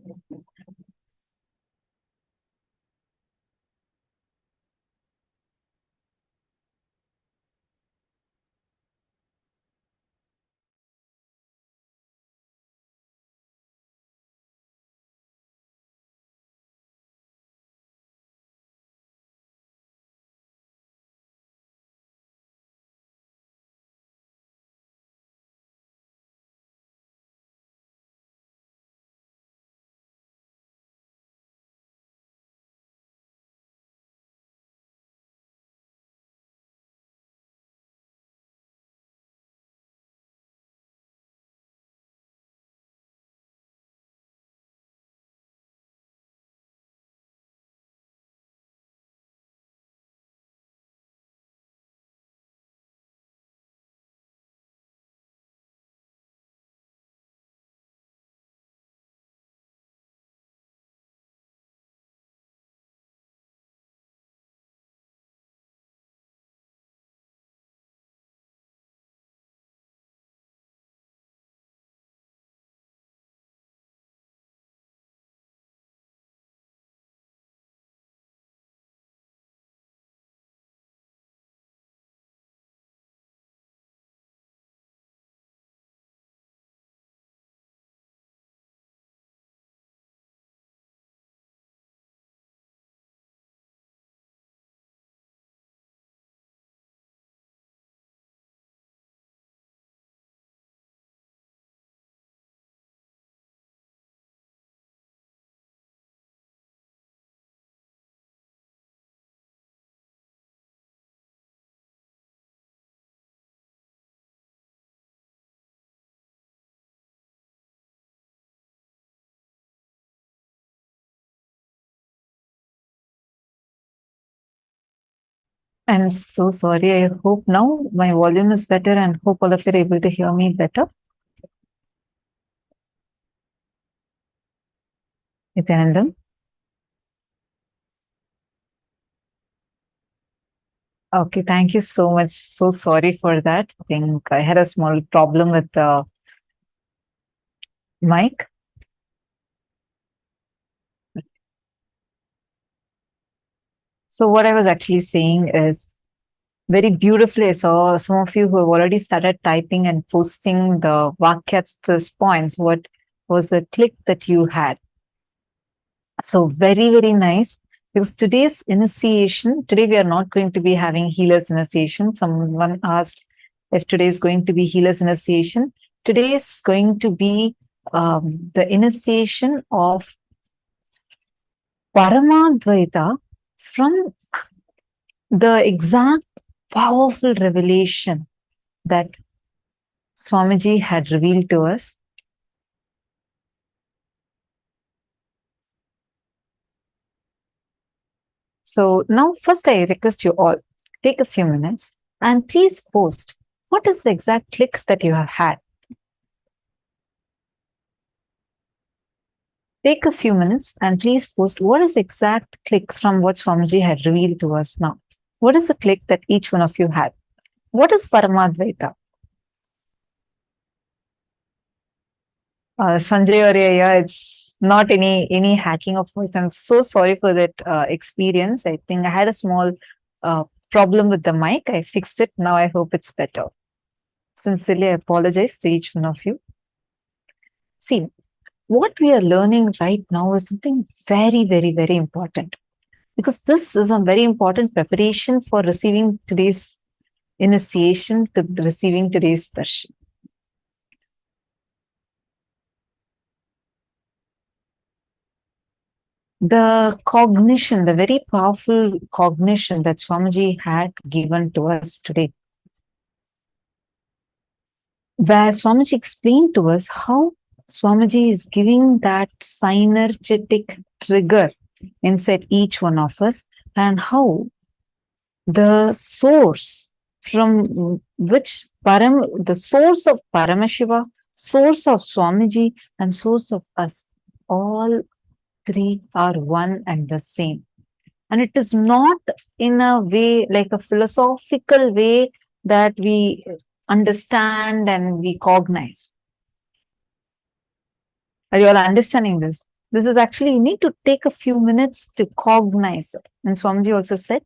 [SPEAKER 6] I'm so sorry. I hope now my volume is better and hope all of you are able to hear me better. Nithyananda. Okay, thank you so much. So sorry for that. I think I had a small problem with the mic. So what I was actually saying is very beautifully, I saw some of you who have already started typing and posting the vakyats, these points. What was the click that you had? So very, very nice. Because today's initiation, today we are not going to be having healer's initiation. Someone asked if today is going to be healer's initiation. Today is going to be the initiation of Parama Advaita from the exact powerful revelation that Swamiji had revealed to us. So now first I request you all, take a few minutes and please post what is the exact click that you have had. Take a few minutes and please post what is the exact click from what Swamiji had revealed to us now. What is the click that each one of you had? What is Parama Advaita? Sanjay or yeah, it's not any hacking of voice. I'm so sorry for that experience. I think I had a small problem with the mic. I fixed it. Now I hope it's better. Sincerely, I apologize to each one of you. See, what we are learning right now is something very, very, very important. Because this is a very important preparation for receiving today's initiation, to receiving today's darshan. The cognition, the very powerful cognition that Swamiji had given to us today, where Swamiji explained to us how Swamiji is giving that synergetic trigger inside each one of us, and how the source from which the source of Paramashiva, source of Swamiji, and source of us, all three are one and the same. And it is not in a way like a philosophical way that we understand and we cognize. Are you all understanding this? This is actually, you need to take a few minutes to cognize it. And Swamiji also said,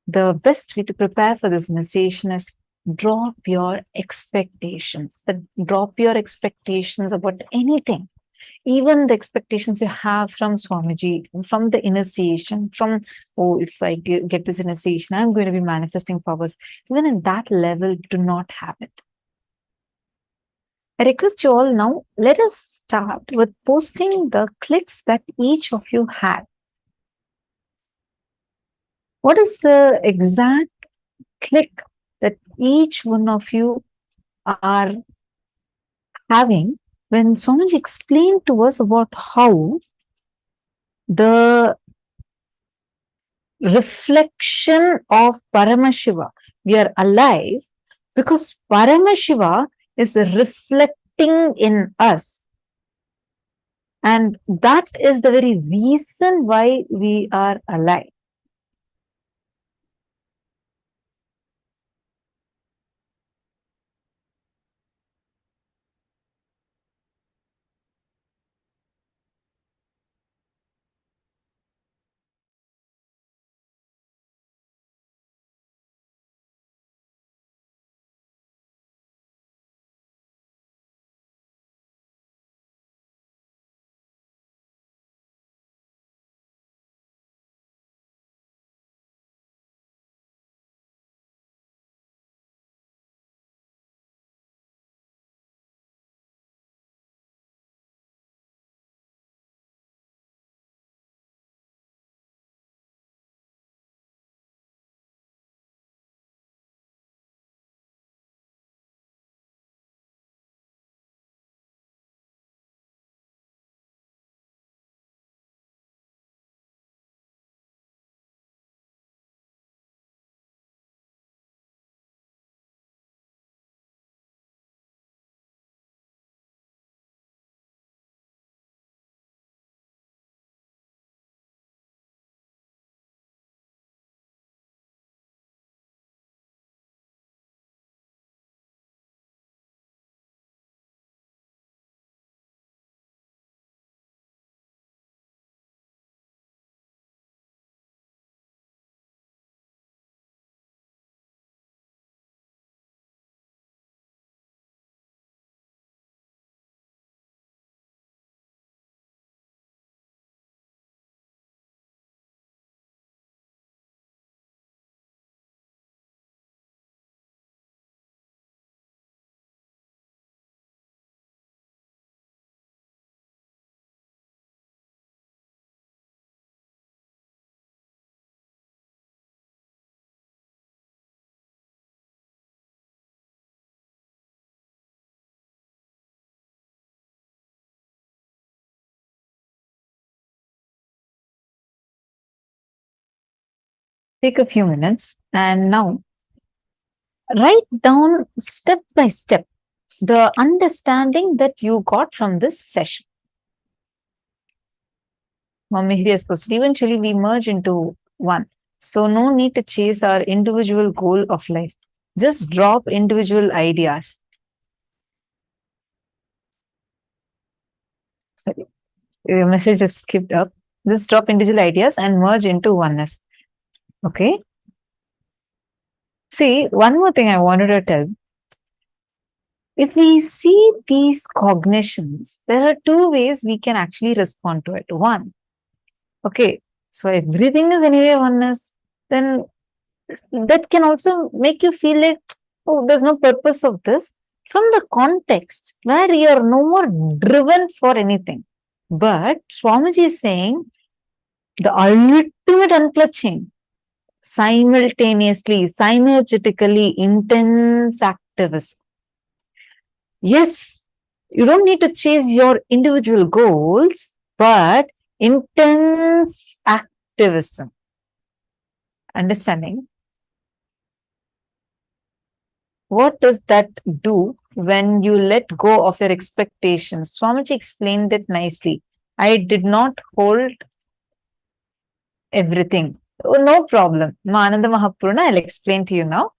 [SPEAKER 6] the best way to prepare for this initiation is drop your expectations. Drop your expectations about anything. Even the expectations you have from Swamiji, from the initiation, from, oh, if I get this initiation, I'm going to be manifesting powers. Even in that level, do not have it. I request you all now, let us start with posting the clicks that each of you had. What is the exact click that each one of you are having when Swamiji explained to us about how the reflection of Paramashiva, we are alive because Paramashiva is reflecting in us. And that is the very reason why we are alive. Take a few minutes and now write down step by step the understanding that you got from this session. Mimicry is posted. Eventually, we merge into one. So, no need to chase our individual goal of life. Just drop individual ideas. Sorry, your message is skipped up. Just drop individual ideas and merge into oneness. Okay. See, one more thing I wanted to tell. If we see these cognitions, there are two ways we can actually respond to it. One, okay, so everything is anyway oneness, then that can also make you feel like, oh, there's no purpose of this. From the context where you are no more driven for anything. But Swamiji is saying the ultimate unclutching, simultaneously, synergetically intense activism. Yes, you don't need to chase your individual goals, but intense activism. Understanding? What does that do when you let go of your expectations? Swamiji explained it nicely. I did not hold everything. Oh, no problem. Mananda Mahapurna, I'll explain to you now.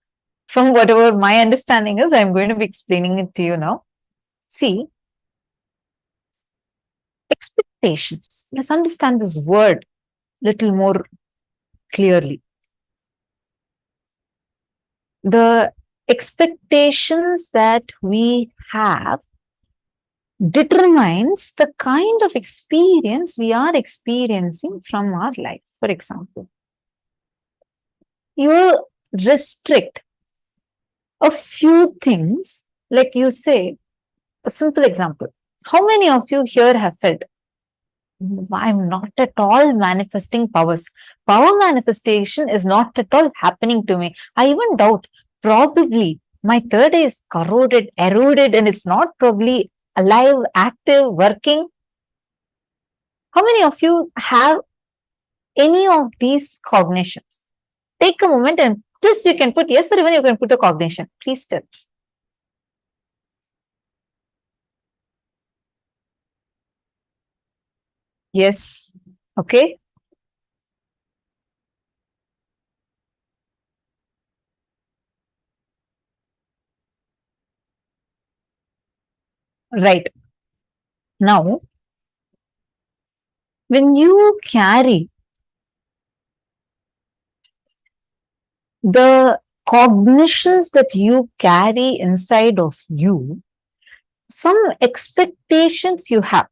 [SPEAKER 6] From whatever my understanding is, I'm going to be explaining it to you now. See, expectations. Let's understand this word a little more clearly. The expectations that we have determines the kind of experience we are experiencing from our life. For example, you restrict a few things, like you say, a simple example. How many of you here have felt, I'm not at all manifesting powers. Power manifestation is not at all happening to me. I even doubt, probably my third eye is corroded, eroded, and it's not probably alive, active, working. How many of you have any of these cognitions? Take a moment and just you can put yes or even you can put a cognition. Please tell. Yes. Okay. Right. Now, when you carry the cognitions that you carry inside of you, some expectations you have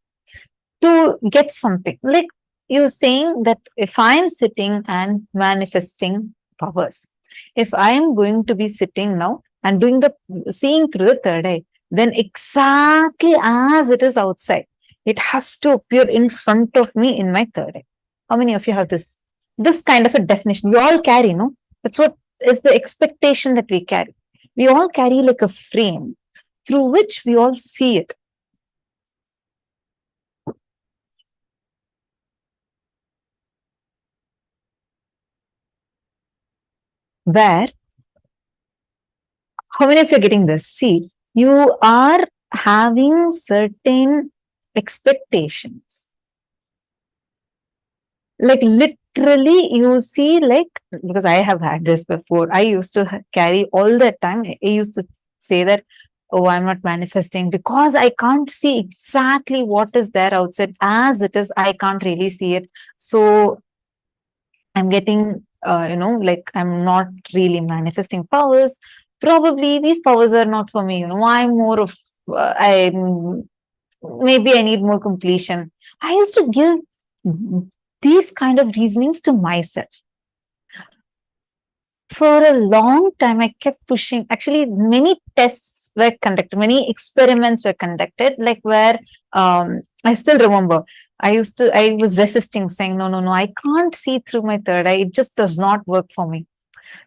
[SPEAKER 6] to get something. Like you're saying that if I'm sitting and manifesting powers, if I'm going to be sitting now and doing the seeing through the third eye, then exactly as it is outside, it has to appear in front of me in my third eye. How many of you have this kind of a definition? We all carry, no? That's what is the expectation that we carry. We all carry like a frame through which we all see it. Where, how many of you are getting this? See, you are having certain expectations. Like literally you see, like, because I have had this before, I used to carry all the time. I used to say that, oh, I'm not manifesting because I can't see exactly what is there outside as it is. I can't really see it. So I'm getting, like I'm not really manifesting powers. Probably these powers are not for me. I'm more of, maybe I need more completion. I used to give these kind of reasonings to myself. For a long time, I kept pushing. Actually, many tests were conducted, many experiments were conducted, like where I still remember I was resisting, saying, no, I can't see through my third eye. It just does not work for me.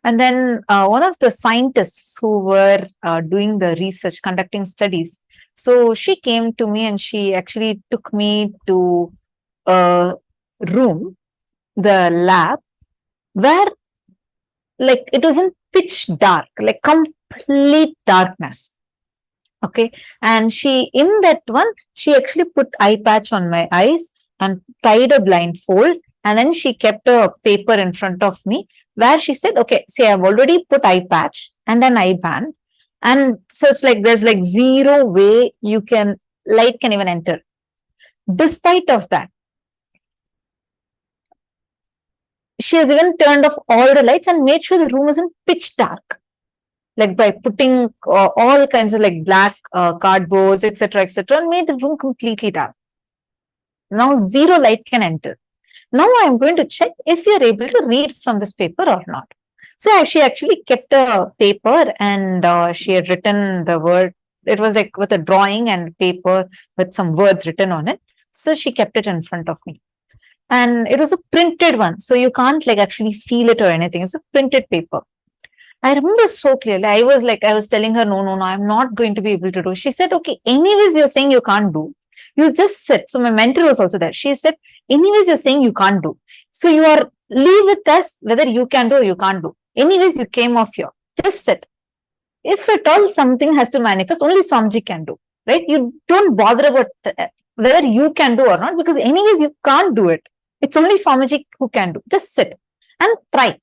[SPEAKER 6] And then one of the scientists who were doing the research, conducting studies, so she came to me and she actually took me to a room, the lab, where like it was in pitch dark, like complete darkness. Okay. And she, in that one, she actually put eye patch on my eyes and tied a blindfold. And then she kept a paper in front of me where she said, okay, see, I've already put eye patch and an eye band. And so it's like, there's like zero way light can even enter. Despite of that, she has even turned off all the lights and made sure the room isn't pitch dark. Like by putting all kinds of like black cardboards, etc., and made the room completely dark. Now zero light can enter. Now I'm going to check if you're able to read from this paper or not. So she actually kept a paper and she had written the word. It was like with a drawing and paper with some words written on it. So she kept it in front of me. And it was a printed one. So you can't like actually feel it or anything. It's a printed paper. I remember so clearly. I was telling her, no, I'm not going to be able to do. She said, okay, anyways, you're saying you can't do. You just sit. So my mentor was also there. She said, anyways, you're saying you can't do. So leave with us whether you can do or you can't do. Anyways, you came off here. Just sit. If at all something has to manifest, only Swamiji can do. Right? You don't bother about whether you can do or not, because anyways, you can't do it. It's only Swamiji who can do. Just sit and try.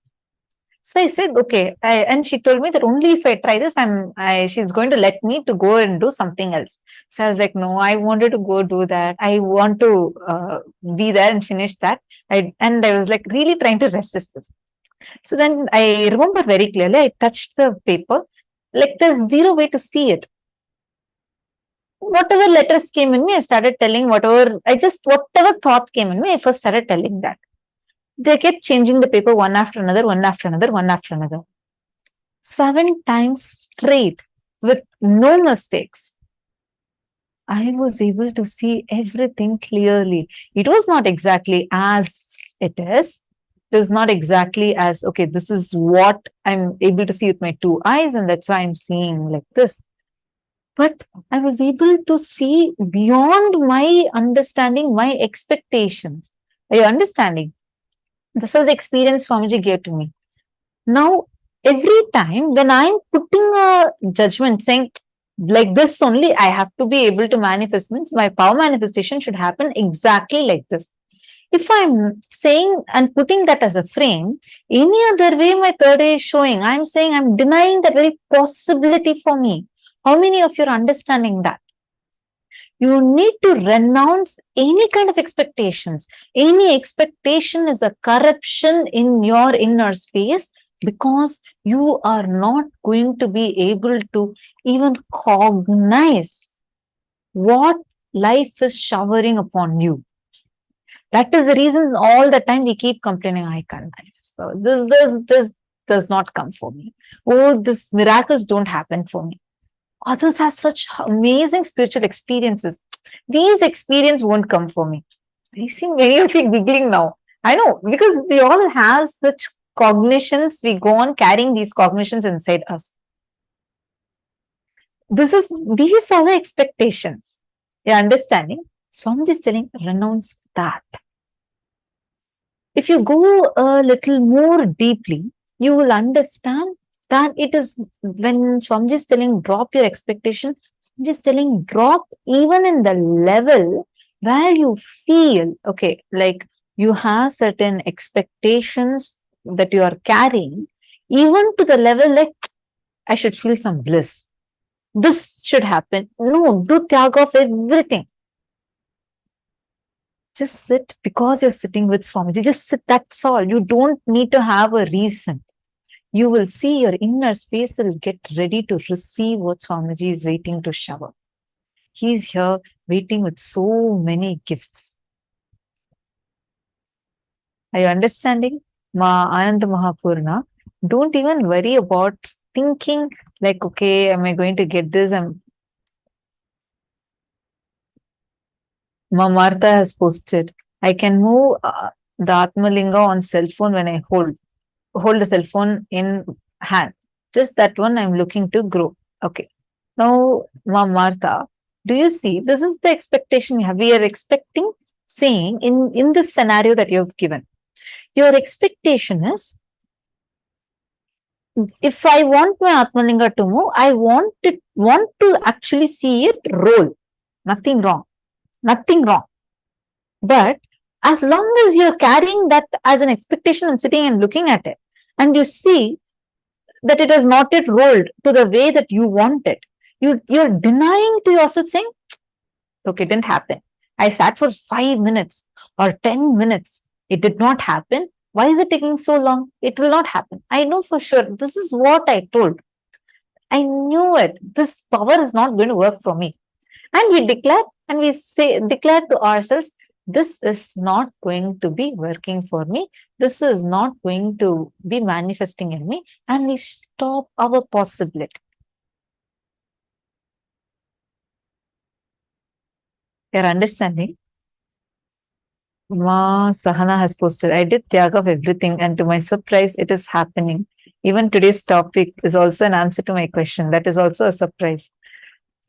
[SPEAKER 6] So I said, okay. And she told me that only if I try this, she's going to let me to go and do something else. So I was like, no, I wanted to go do that. I want to be there and finish that. And I was like really trying to resist this. So then I remember very clearly, I touched the paper. Like there's zero way to see it. Whatever letters came in me, I started telling whatever thought came in me, I first started telling that. They kept changing the paper one after another, one after another, one after another. 7 times straight with no mistakes. I was able to see everything clearly. It was not exactly as it is. It was not exactly as, okay, this is what I'm able to see with my 2 eyes and that's why I'm seeing like this. But I was able to see beyond my understanding, my expectations. Are you understanding? This was the experience Swamiji gave to me. Now, every time when I'm putting a judgment saying, like this only, I have to be able to manifest, means my power manifestation should happen exactly like this. If I'm saying and putting that as a frame, any other way my third eye is showing, I'm saying I'm denying that very possibility for me. How many of you are understanding that? You need to renounce any kind of expectations. Any expectation is a corruption in your inner space because you are not going to be able to even cognize what life is showering upon you. That is the reason all the time we keep complaining, I can't manifest. So this does not come for me. Oh, these miracles don't happen for me. Others have such amazing spiritual experiences. These experiences won't come for me. I see many of you giggling now. I know, because we all have such cognitions. We go on carrying these cognitions inside us. These are the expectations. You're understanding? Swamiji is telling, renounce that. If you go a little more deeply, you will understand that it is when Swamiji is telling drop your expectation, Swamiji is telling drop even in the level where you feel, okay, like you have certain expectations that you are carrying, even to the level like, I should feel some bliss. This should happen. No, do tyaga of everything. Just sit because you're sitting with Swamiji. Just sit, that's all. You don't need to have a reason. You will see your inner space will get ready to receive what Swamiji is waiting to shower. He's here waiting with so many gifts. Are you understanding? Ma Ananda Mahapurna, don't even worry about thinking like, okay, am I going to get this? Ma Martha has posted, I can move the Atmalinga on cell phone when I hold a cell phone in hand. Just that one I'm looking to grow. Okay. Now, Ma Martha, do you see? This is the expectation we have. We are expecting, saying in this scenario that you have given. Your expectation is, if I want my Atmalinga to move, I want to actually see it roll. Nothing wrong. Nothing wrong. But as long as you're carrying that as an expectation and sitting and looking at it, and you see that it has not yet rolled to the way that you want it, you're denying to yourself, saying, okay, it didn't happen. I sat for 5 minutes or 10 minutes. It did not happen. Why is it taking so long? It will not happen. I know for sure. This is what I told. I knew it. This power is not going to work for me. And we declare to ourselves, this is not going to be working for me. This is not going to be manifesting in me. And we stop our possibility. You're understanding? Ma Sahana has posted, I did Tyaga of everything, and to my surprise, it is happening. Even today's topic is also an answer to my question. That is also a surprise.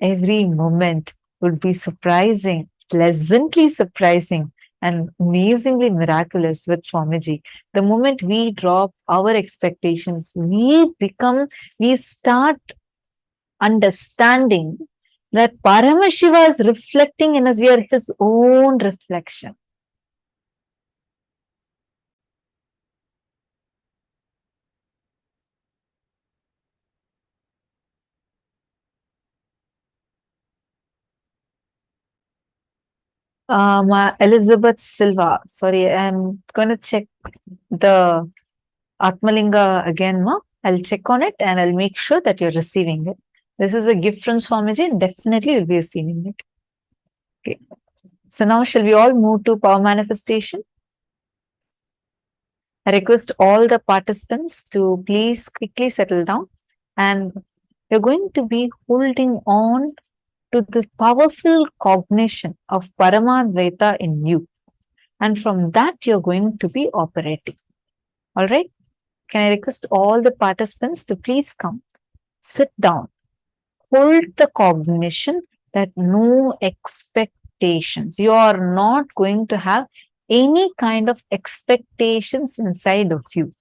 [SPEAKER 6] Every moment would be surprising, pleasantly surprising, and amazingly miraculous with Swamiji. The moment we drop our expectations, we start understanding that Paramashiva is reflecting in us. We are his own reflection. Elizabeth Silva, sorry, I'm going to check the Atmalinga again, ma. I'll check on it and I'll make sure that you're receiving it. This is a gift from Swamiji, definitely you'll be receiving it. Okay. So now shall we all move to power manifestation? I request all the participants to please quickly settle down, and you're going to be holding on to the powerful cognition of Parama Advaita in you. And from that, you're going to be operating. All right? Can I request all the participants to please come, sit down, hold the cognition that no expectations. You are not going to have any kind of expectations inside of you.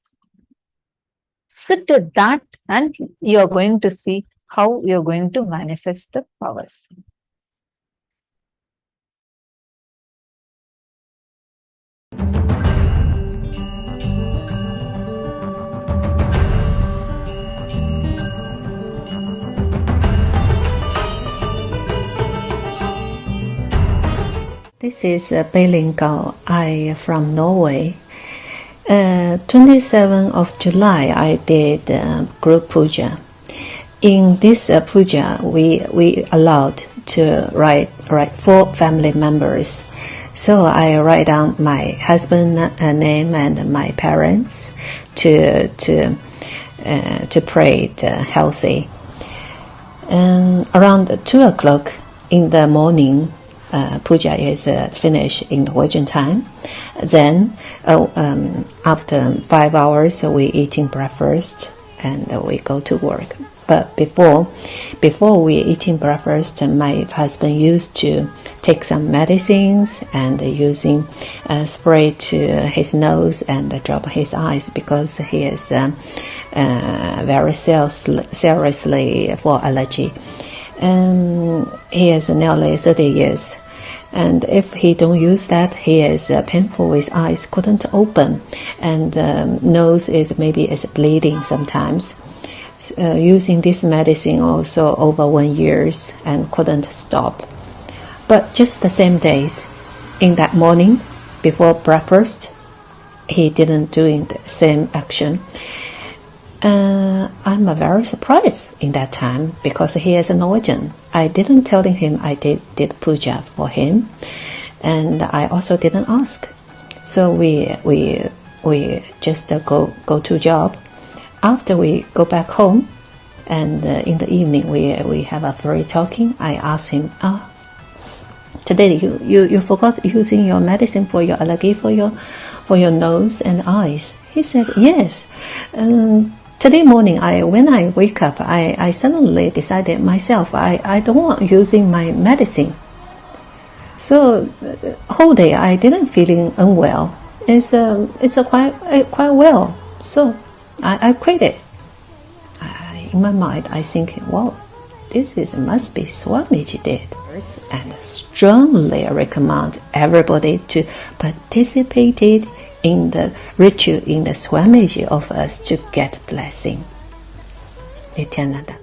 [SPEAKER 6] Sit at that and you're going to see how you're going to manifest the powers.
[SPEAKER 14] This is Beilingao. I from Norway. 27th of July, I did group puja. In this puja, we allowed to write 4 family members. So I write down my husband name and my parents to pray healthy. And around 2 o'clock in the morning, puja is finished in Norwegian time. Then after 5 hours, we eating breakfast and we go to work. But before we eating breakfast, my husband used to take some medicines and using spray to his nose and drop his eyes because he is very seriously for allergy. He is nearly 30 years. And if he don't use that, he is painful. His eyes couldn't open, and nose is bleeding sometimes. Using this medicine also over 1 year and couldn't stop. But just the same days, in that morning before breakfast, he didn't doing the same action. I'm very surprised in that time because he is a Norwegian. I didn't tell him I did puja for him, and I also didn't ask. So we just go to job. After we go back home, and in the evening we have a free talking. I asked him, today you forgot using your medicine for your allergy for your nose and eyes. He said yes. Today morning, when I wake up, I suddenly decided myself I don't want using my medicine. So whole day I didn't feeling unwell. It's quite well. So I quit it. In my mind, I think, wow, this must be Swamiji did. course, and strongly recommend everybody to participate in the ritual in the Swamiji of us to get blessing. Nithyananda.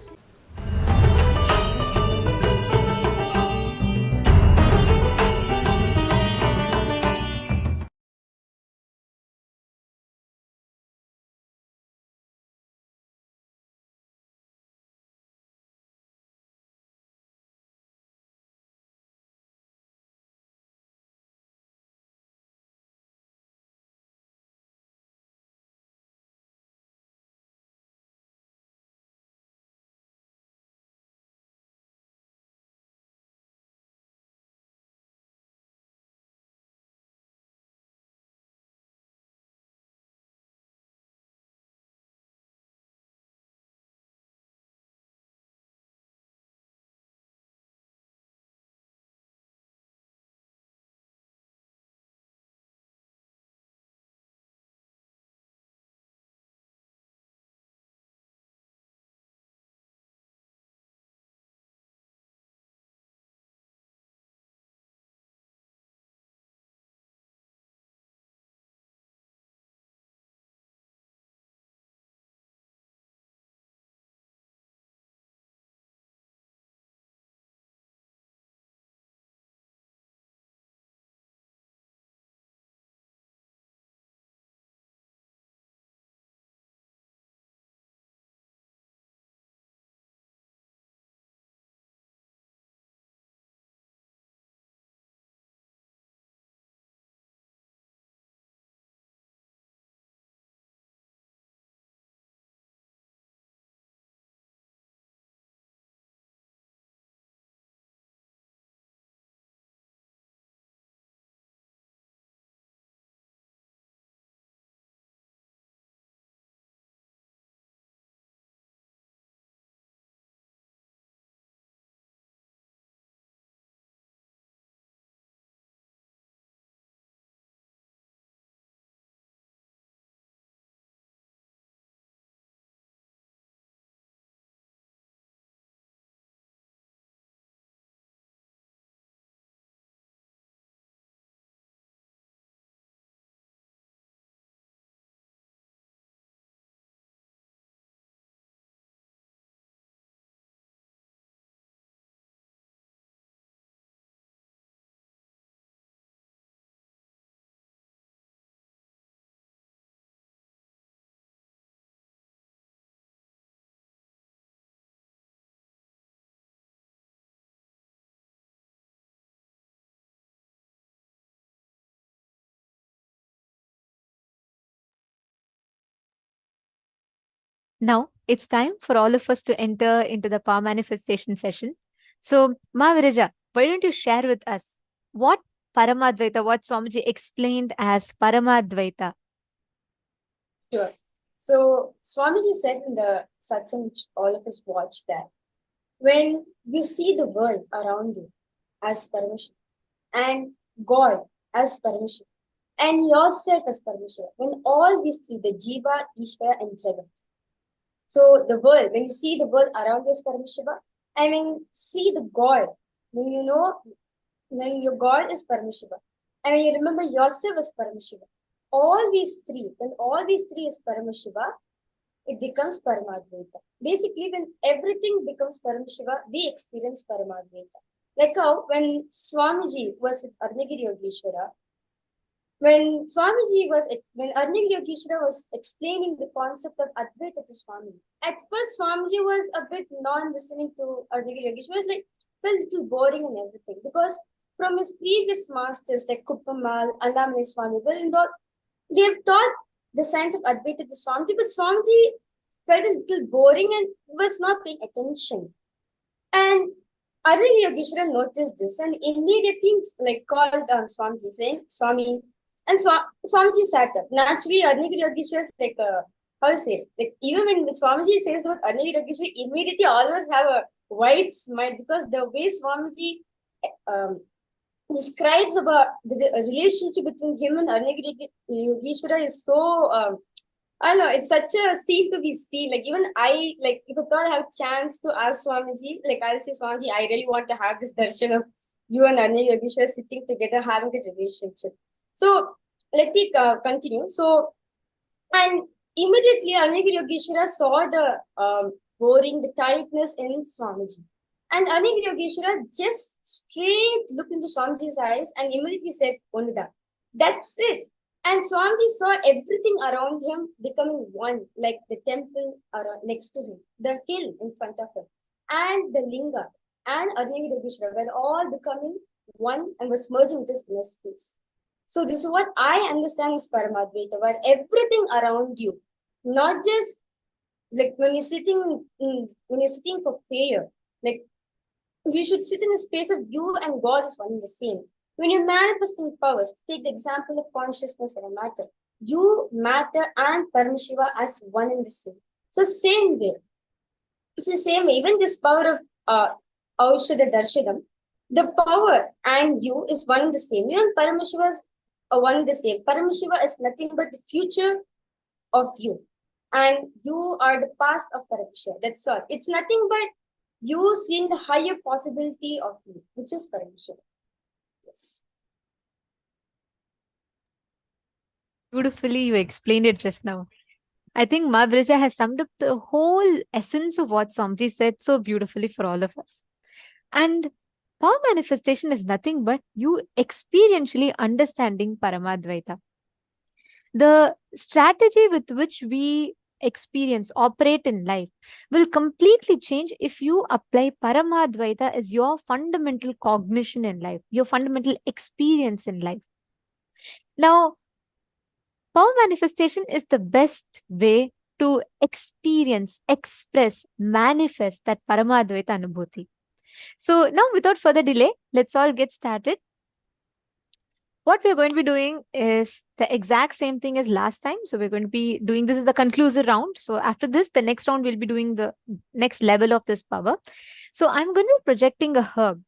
[SPEAKER 7] Now it's time for all of us to enter into the power manifestation session. So, Ma Viraja, why don't you share with us what Parama Advaita, what Swamiji explained as Parama Advaita?
[SPEAKER 12] Sure. So Swamiji said in the satsang which all of us watched that when you see the world around you as Paramashivam and God as Paramashivam and yourself as Paramashivam, when all these three, the Jiva, Ishvara and Jagat. So the world, when you see the world around you as Paramashiva, I mean, see the God, when you know, when your God is Paramashiva, and when you remember yourself as Paramashiva, all these three, when all these three is Paramashiva, it becomes Paramadvaita. Basically, when everything becomes Paramashiva, we experience Paramadvaita. Like how when Swamiji was with Arnagiri Yogeshwara, when Arnagiri Yogeshwara was explaining the concept of Advaita to Swamiji, at first Swamiji was a bit non-listening to Arnagiri Yogeshwara. It was like, felt a little boring and everything because from his previous masters like Kuppamal, Annamani Swami, they have taught the science of Advaita to Swamiji, but Swamiji felt a little boring and was not paying attention. And Arnagiri Yogeshwara noticed this and immediately called Swamiji saying, Swami, and Swamiji sat up. Naturally, Arnagiri Yogeshwara is how to say, even when Swamiji says about Arnagiri Yogeshwara, immediately all of us have a wide smile because the way Swamiji describes about the relationship between him and Arnagiri Yogeshwara is so I know it's such a scene to be seen. Like even I, like if at all I have chance to ask Swamiji, like I'll say Swamiji, I really want to have this darshan of you and Anya Yogeshwara sitting together having the relationship. So let me continue. So and immediately Anya Yogeshwara saw the boring, the tightness in Swamiji. And Anya Yogeshwara just straight looked into Swamiji's eyes and immediately said, Onuda. That's it. And Swamiji saw everything around him becoming one, like the temple around, next to him, the hill in front of him, and the linga, and Anya Yogeshwara were all becoming one and was merging into this inner space. So this is what I understand is Parama Advaita, where everything around you, not just like when you're sitting for prayer, like you should sit in a space of you and God is one and the same. When you're manifesting powers, take the example of consciousness or a matter. You, matter, and Paramashiva as one and the same. So same way. It's the same way. Even this power of Aushadha Darshanam, the power and you is one and the same. You and Paramashiva is one and the same. Paramashiva is nothing but the future of you. And you are the past of Paramashiva. That's all. It's nothing but you seeing the higher possibility of you, which is Paramashiva. Yes.
[SPEAKER 7] Beautifully, you explained it just now. I think Ma Brija has summed up the whole essence of what Swamiji said so beautifully for all of us. And power manifestation is nothing but you experientially understanding Paramadvaita. The strategy with which we operate in life will completely change if you apply Paramadvaita as your fundamental cognition in life, your fundamental experience in life. Now, power manifestation is the best way to experience, express, manifest that Paramadvaita Anubhuti. So now without further delay, let's all get started. What we're going to be doing is the exact same thing as last time. So we're going to be doing, this is the conclusive round. So after this, the next round we'll be doing the next level of this power. So I'm going to be projecting a herb.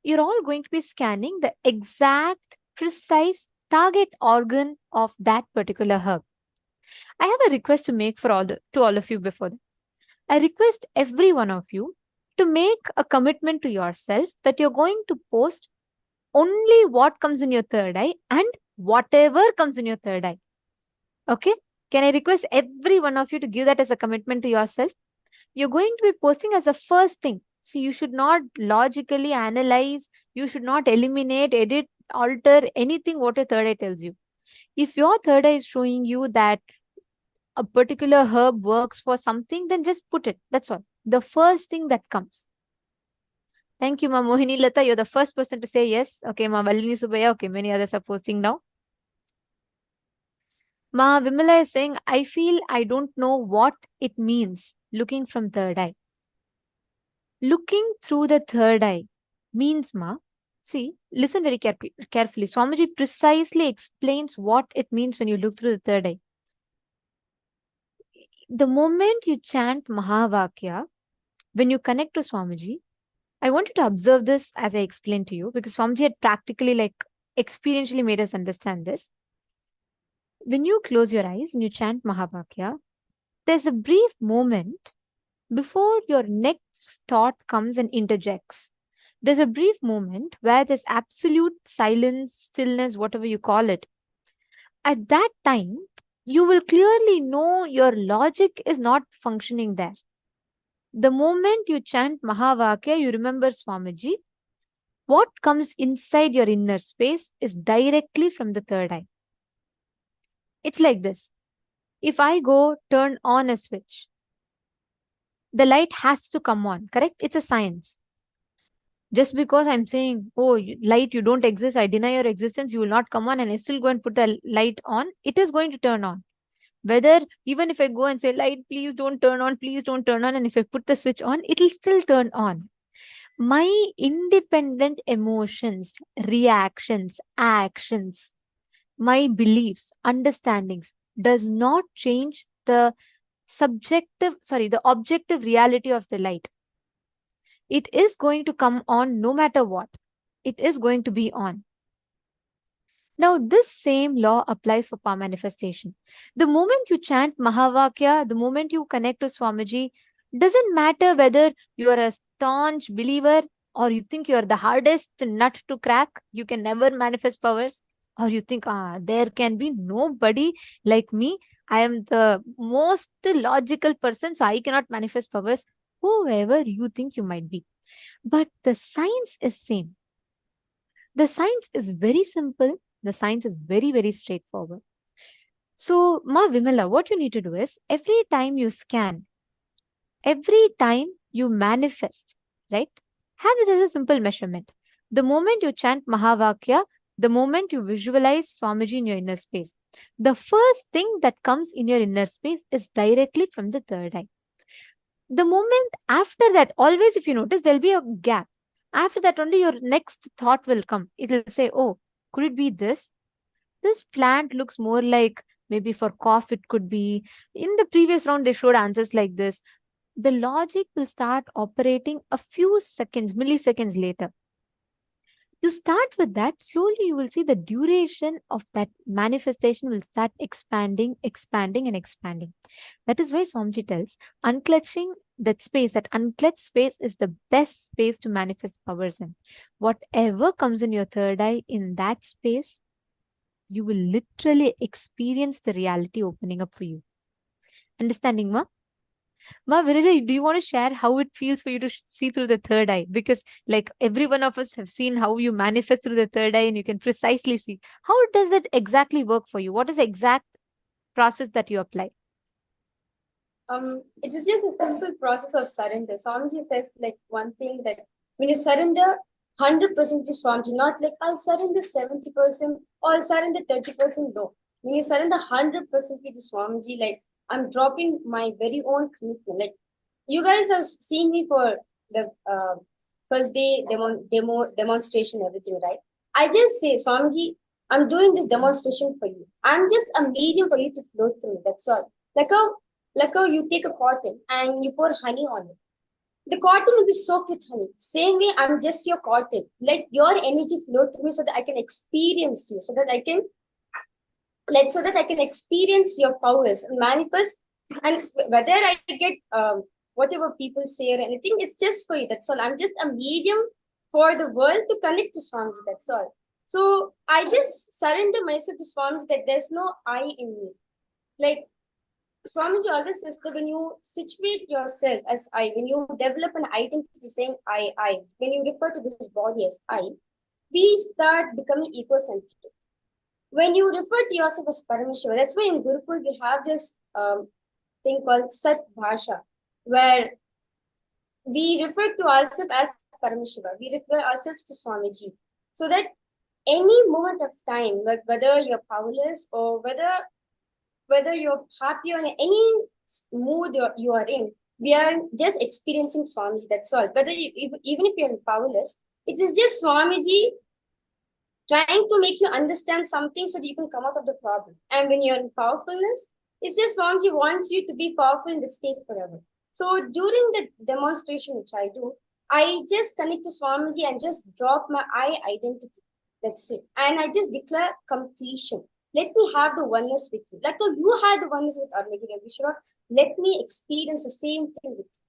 [SPEAKER 7] You're all going to be scanning the exact, precise target organ of that particular herb. I have a request to make for all of you before that. I request every one of you to make a commitment to yourself that you're going to post only what comes in your third eye and whatever comes in your third eye. Okay? Can I request every one of you to give that as a commitment to yourself? You're going to be posting as a first thing. See, you should not logically analyze. You should not eliminate, edit, alter anything what your third eye tells you. If your third eye is showing you that a particular herb works for something, then just put it. That's all. The first thing that comes. Thank you, Ma Mohini Lata. You're the first person to say yes. Okay, Ma Valini Subaya. Okay, many others are posting now. Ma Vimala is saying, I feel I don't know what it means looking from third eye. Looking through the third eye means, Ma, see, listen very carefully. Swamiji precisely explains what it means when you look through the third eye. The moment you chant Mahavakya, when you connect to Swamiji, I want you to observe this as I explained to you, because Swamiji had practically experientially made us understand this. When you close your eyes and you chant Mahavakya, there's a brief moment before your next thought comes and interjects. There's a brief moment where there's absolute silence, stillness, whatever you call it. At that time, you will clearly know your logic is not functioning there. The moment you chant Mahavakya, you remember Swamiji. What comes inside your inner space is directly from the third eye. It's like this. If I go turn on a switch, the light has to come on, correct? It's a science. Just because I'm saying, oh, light, you don't exist, I deny your existence, you will not come on, and I still go and put the light on, it is going to turn on. Whether, even if I go and say, light, please don't turn on, and if I put the switch on, it will still turn on. My independent emotions, reactions, actions, my beliefs, understandings does not change the objective reality of the light. It is going to come on no matter what. It is going to be on. Now, this same law applies for power manifestation. The moment you chant Mahavakya, the moment you connect to Swamiji, doesn't matter whether you are a staunch believer or you think you are the hardest nut to crack, you can never manifest powers, or you think, there can be nobody like me. I am the most logical person, so I cannot manifest powers. Whoever you think you might be. But the science is same. The science is very simple. The science is very, very straightforward. So, Ma Vimala, what you need to do is every time you scan, every time you manifest, right? Have this as a simple measurement. The moment you chant Mahavakya, the moment you visualize Swamiji in your inner space, the first thing that comes in your inner space is directly from the third eye. The moment after that, always if you notice, there'll be a gap. After that, only your next thought will come. It will say, oh, could it be this? This plant looks more like maybe for cough, it could be. In the previous round, they showed answers like this. The logic will start operating a few seconds, milliseconds later. You start with that, slowly you will see the duration of that manifestation will start expanding, expanding, and expanding. That is why Swamiji tells, unclutching that space, that unclutched space is the best space to manifest powers in. Whatever comes in your third eye, in that space, you will literally experience the reality opening up for you. Understanding, Ma? Ma, Virija, do you want to share how it feels for you to see through the third eye? Because like every one of us have seen how you manifest through the third eye and you can precisely see. How does it exactly work for you? What is the exact process that you apply?
[SPEAKER 12] It is just a simple process of surrender. Swamiji says like one thing that when you surrender 100% to Swamiji, not like I'll surrender 70% or I'll surrender 30%. No. When you surrender 100% to Swamiji, like I'm dropping my very own commitment. Like you guys have seen me for the first day demonstration, everything, right? I just say, Swamiji, I'm doing this demonstration for you. I'm just a medium for you to flow through. That's all. Like how you take a cotton and you pour honey on it. The cotton will be soaked with honey. Same way, I'm just your cotton. Let your energy flow through me so that I can experience you, so that I can experience your powers and manifest. And whether I get whatever people say or anything, it's just for you. That's all. I'm just a medium for the world to connect to Swamiji. That's all. So I just surrender myself to Swamiji that there's no I in me. Like Swamiji always says that when you situate yourself as I, when you develop an identity saying I, when you refer to this body as I, we start becoming egocentric. When you refer to yourself as Paramashiva, that's why in Gurukul we have this thing called Sat Bhasha, where we refer to ourselves as Paramashiva. We refer ourselves to Swamiji. So that any moment of time, like whether you're powerless or whether you're happy or in any mood you are in, we are just experiencing Swamiji, that's all. Whether even if you're powerless, it is just Swamiji trying to make you understand something so that you can come out of the problem. And when you're in powerfulness, it's just Swamiji wants you to be powerful in the state forever. So during the demonstration which I do, I just connect to Swamiji and just drop my I identity. That's it. And I just declare completion. Let me have the oneness with you. Like you had the oneness with Arnagiri and Vishwa, let me experience the same thing with you.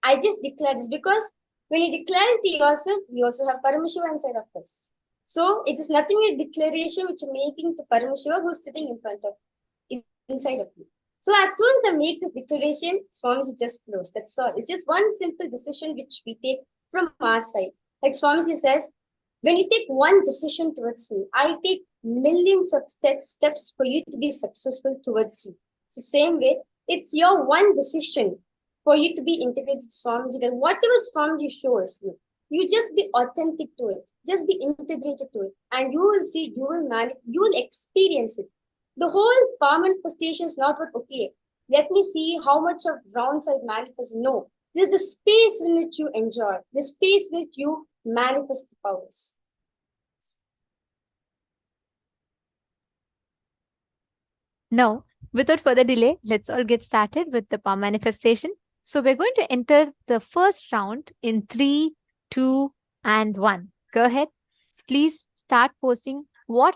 [SPEAKER 12] I just declare this because when you declare it to yourself, you also have Paramashiva inside of us. So it is nothing a declaration which you're making to Paramashiva who's sitting in front of inside of you. So as soon as I make this declaration, Swamiji just flows. That's all. It's just one simple decision which we take from our side. Like Swamiji says, when you take one decision towards me, I take millions of steps for you to be successful towards you. It's the same way, it's your one decision for you to be integrated to Swamiji, that whatever Swamiji shows you, you just be authentic to it, just be integrated to it, and you will see, you will experience it. The whole power manifestation is not what, okay, let me see how much of rounds I manifest. No, this is the space in which you enjoy, the space in which you manifest the powers.
[SPEAKER 7] Now, without further delay, let's all get started with the power manifestation. So we're going to enter the first round in 3, 2, and 1. Go ahead. Please start posting what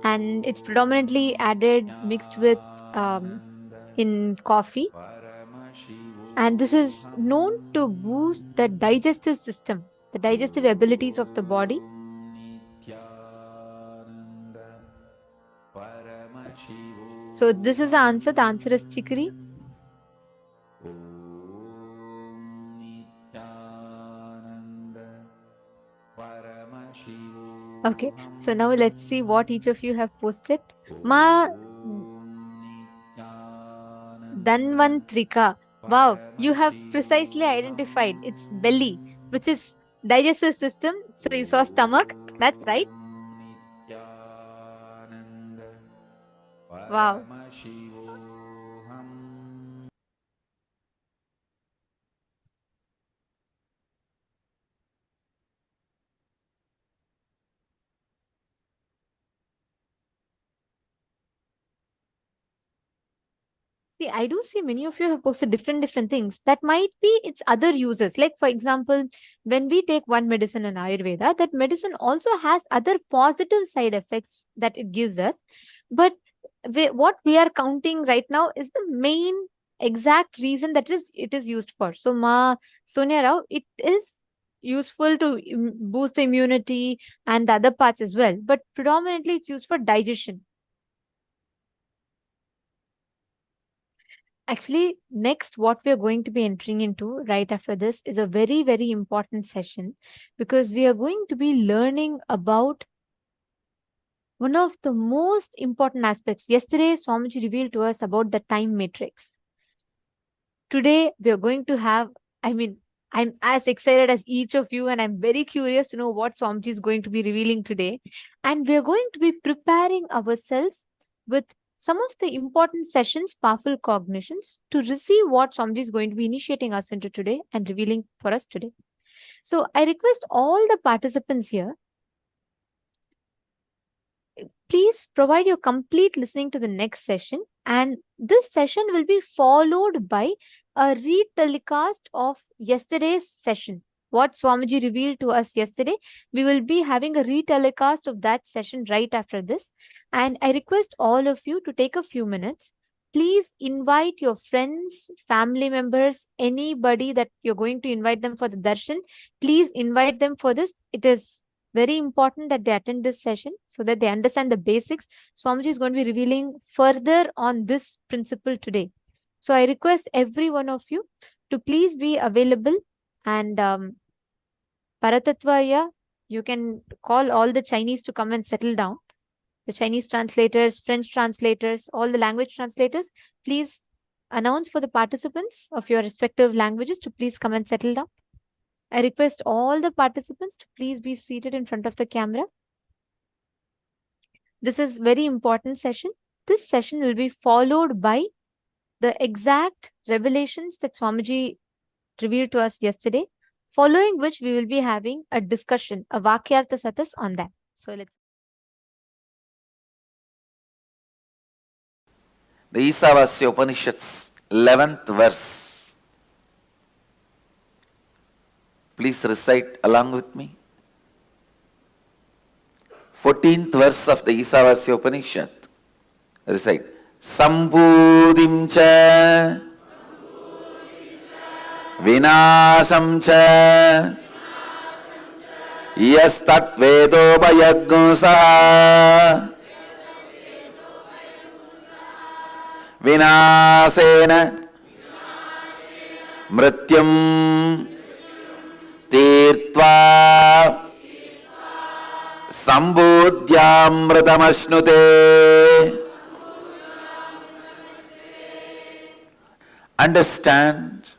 [SPEAKER 7] and it's predominantly added mixed with in coffee, and this is known to boost the digestive system, the digestive abilities of the body. So this is the answer. The answer is chicory. Okay, so now let's see what each of you have posted. Ma Dhanvantrika. Wow, you have precisely identified. It's belly, which is digestive system. So you saw stomach. That's right. Wow. See, I do see many of you have posted different things. That might be its other uses. Like, for example, when we take one medicine in Ayurveda, that medicine also has other positive side effects that it gives us. But what we are counting right now is the main exact reason that it is used for. So, Ma Sonia Rao, it is useful to boost the immunity and the other parts as well. But predominantly, it's used for digestion. Actually, next, what we are going to be entering into right after this is a very important session, because we are going to be learning about one of the most important aspects. Yesterday, Swamiji revealed to us about the time matrix. Today, we are going to have, I'm as excited as each of you, and I'm very curious to know what Swamiji is going to be revealing today. And we are going to be preparing ourselves with some of the important sessions, powerful cognitions, to receive what Swamiji is going to be initiating us into today and revealing for us today. So I request all the participants here, please provide your complete listening to the next session. And this session will be followed by a re-telecast of yesterday's session. What Swamiji revealed to us yesterday, we will be having a re-telecast of that session right after this. And I request all of you to take a few minutes. Please invite your friends, family members, anybody that you're going to invite them for the darshan. Please invite them for this. It is very important that they attend this session so that they understand the basics. Swamiji is going to be revealing further on this principle today. So I request every one of you to please be available. And Paratatvaya, you can call all the Chinese to come and settle down. The Chinese translators, French translators, all the language translators, please announce for the participants of your respective languages to please come and settle down. I request all the participants to please be seated in front of the camera. This is very important session. This session will be followed by the exact revelations that Swamiji revealed to us yesterday, following which we will be having a discussion, a Vakyartha Satas on that. So let's.
[SPEAKER 3] The Isavasya Upanishad's 11th verse. Please recite along with me. 14th verse of the Isavasya Upanishad. Recite. Sambudhim cha vinasam cha yastat vedobhayagnusa vinasena mrityum tirtva sambudhyamritamashnude. Understand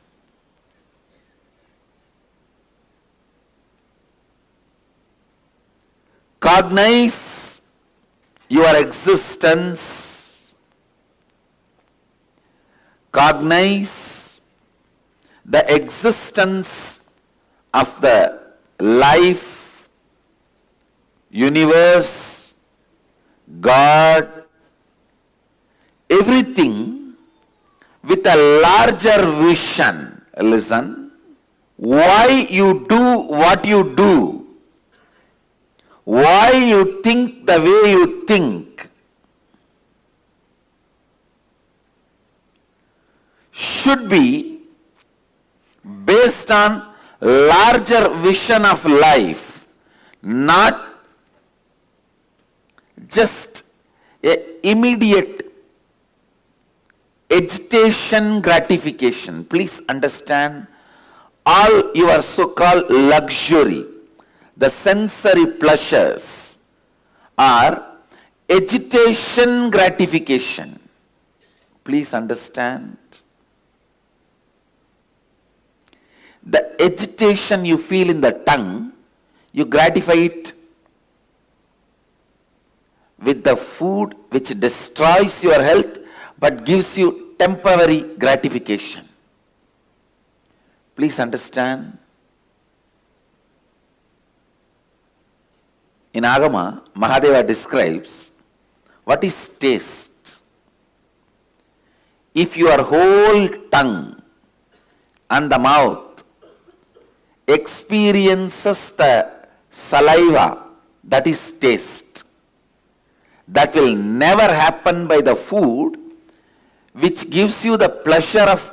[SPEAKER 3] cognize your existence, cognize the existence of the life, universe, God, everything with a larger vision. Listen, why you do what you do, why you think the way you think should be based on larger vision of life, not just a immediate agitation gratification. Please understand, all your so-called luxury, the sensory pleasures, are agitation gratification. Please understand. The agitation you feel in the tongue, you gratify it with the food which destroys your health but gives you temporary gratification. Please understand. In Agama, Mahadeva describes what is taste. If your whole tongue and the mouth experiences the saliva, that is taste. That will never happen by the food which gives you the pleasure of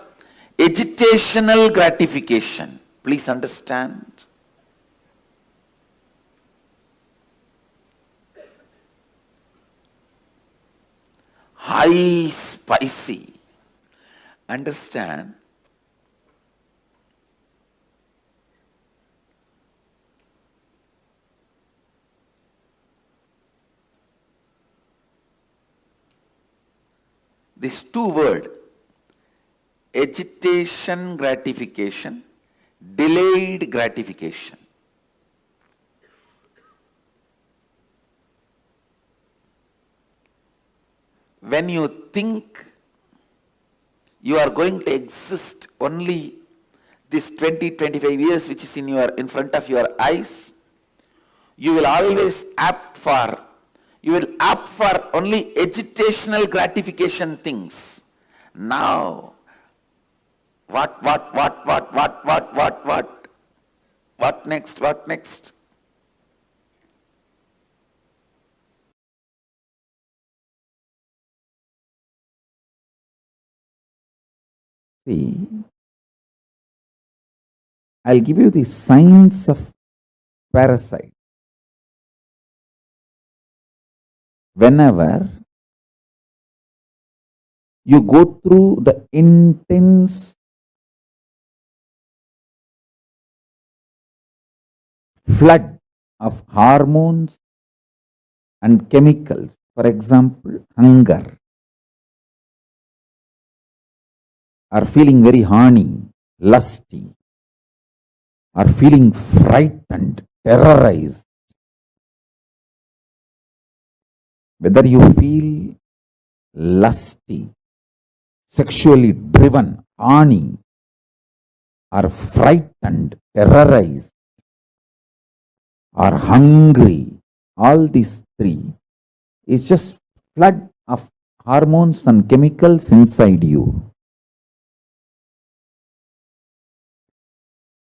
[SPEAKER 3] agitational gratification. Please understand. High spicy. Understand? These two words, agitation gratification, delayed gratification. When you think you are going to exist only this 20-25 years which is in front of your eyes, you will always opt for only agitational gratification things. Now, what next? What next?
[SPEAKER 10] See, I'll give you the signs of parasite. Whenever you go through the intense flood of hormones and chemicals, for example, hunger, or feeling very horny, lusty, or feeling frightened, terrorized, whether you feel lusty, sexually driven, horny, or frightened, terrorized, or hungry, all these three is just flood of hormones and chemicals inside you.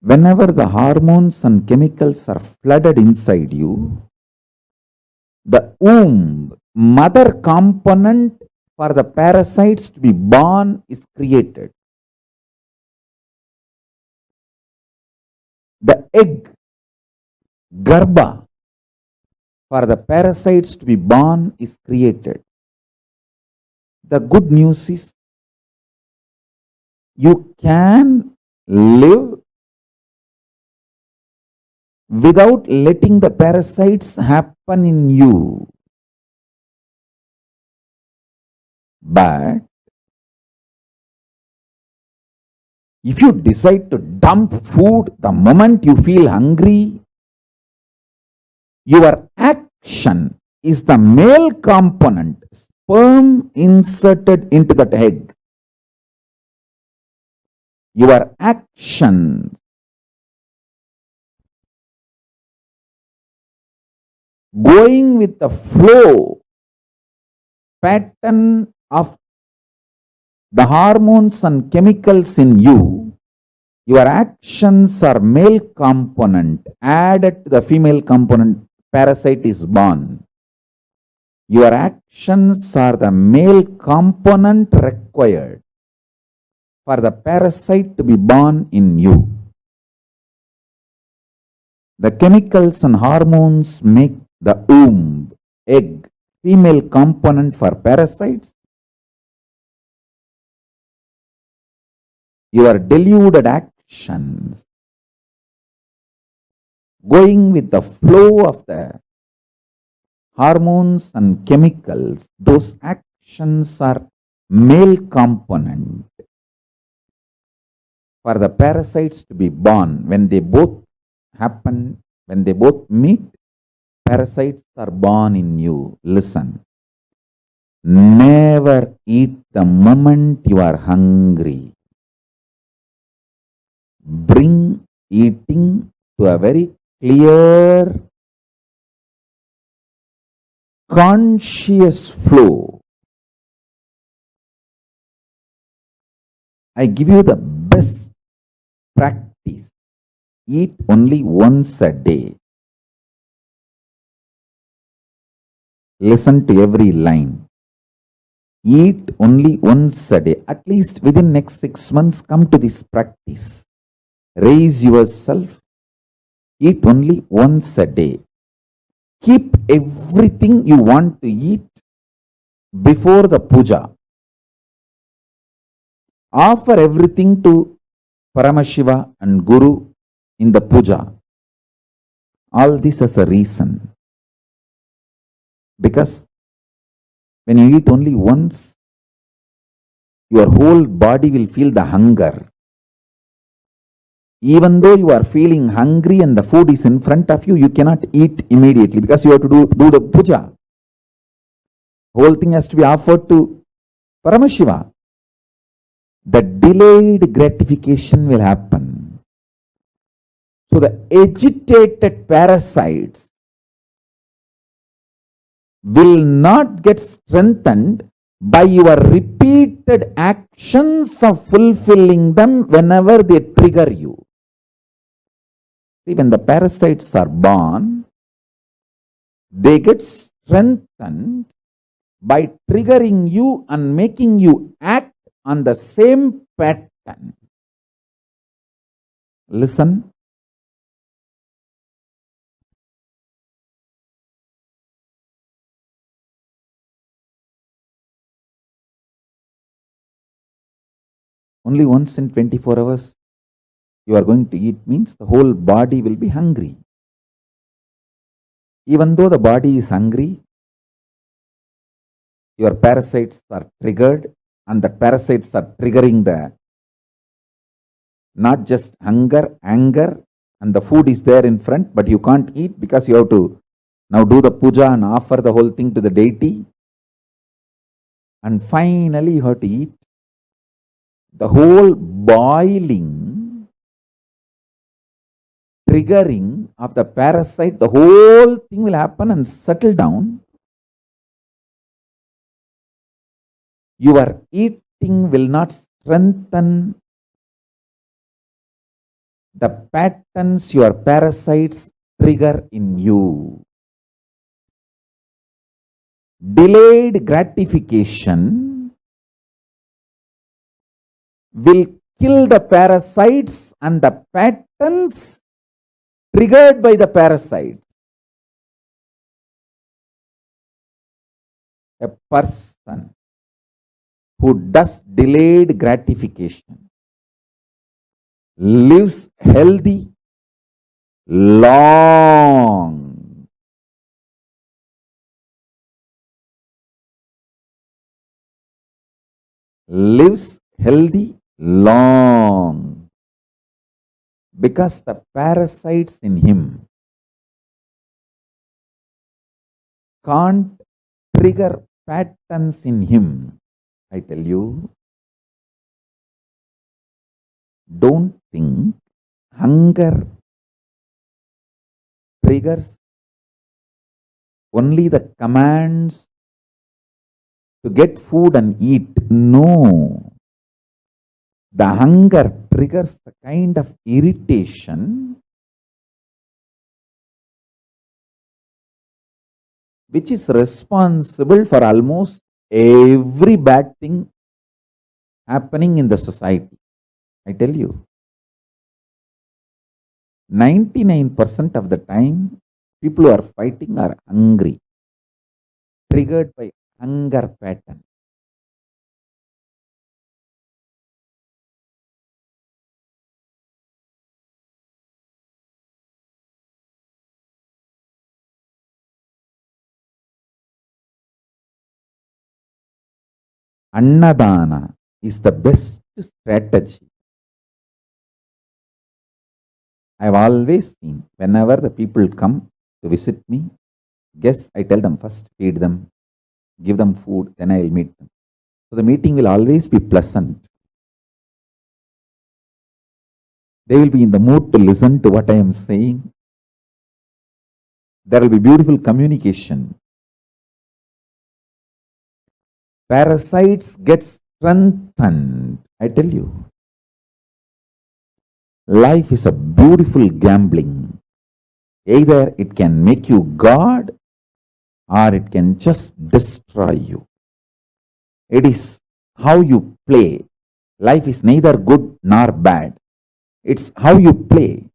[SPEAKER 10] Whenever the hormones and chemicals are flooded inside you, the womb, mother component for the parasites to be born is created. The egg, garbha, for the parasites to be born is created. The good news is you can live without letting the parasites happen in you. But if you decide to dump food the moment you feel hungry, your action is the male component, sperm inserted into that egg. Your actions going with the flow pattern of the hormones and chemicals in you, your actions are male component added to the female component parasite is born. Your actions are the male component required for the parasite to be born in you. The chemicals and hormones make the womb, egg, female component for parasites. Your deluded actions, going with the flow of the hormones and chemicals, those actions are male component for the parasites to be born. When they both happen, when they both meet, parasites are born in you. Listen, never eat the moment you are hungry. Bring eating to a very clear, conscious flow. I give you the best practice. Eat only once a day. Listen to every line. Eat only once a day. At least within next 6 months, come to this practice. Raise yourself. Eat only once a day. Keep everything you want to eat before the puja. Offer everything to Paramashiva and Guru in the puja. All this has a reason. Because when you eat only once, your whole body will feel the hunger. Even though you are feeling hungry and the food is in front of you, you cannot eat immediately because you have to do the puja. Whole thing has to be offered to Paramashiva. The delayed gratification will happen. So the agitated parasites will not get strengthened by your repeated actions of fulfilling them whenever they trigger you. See, when the parasites are born, they get strengthened by triggering you and making you act on the same pattern. Listen. Only once in 24 hours you are going to eat means the whole body will be hungry. Even though the body is hungry, your parasites are triggered, and the parasites are triggering the not just hunger, anger, and the food is there in front, but you can't eat because you have to now do the puja and offer the whole thing to the deity. And finally you have to eat. The whole boiling, triggering of the parasite, the whole thing will happen and settle down. Your eating will not strengthen the patterns your parasites trigger in you. Delayed gratification will kill the parasites and the patterns triggered by the parasite. A person who does delayed gratification lives healthy, long. Lives healthy, long. Because the parasites in him can't trigger patterns in him. I tell you, don't think hunger triggers only the commands to get food and eat. No. The hunger triggers the kind of irritation which is responsible for almost every bad thing happening in the society. I tell you, 99% of the time, people who are fighting are hungry, triggered by hunger pattern. Annadana is the best strategy. I've always seen whenever the people come to visit me, guess I tell them first, feed them, give them food, then I'll meet them. So the meeting will always be pleasant. They will be in the mood to listen to what I am saying. There will be beautiful communication. Parasites get strengthened. I tell you, life is a beautiful gambling. Either it can make you God or it can just destroy you. It is how you play. Life is neither good nor bad. It's how you play.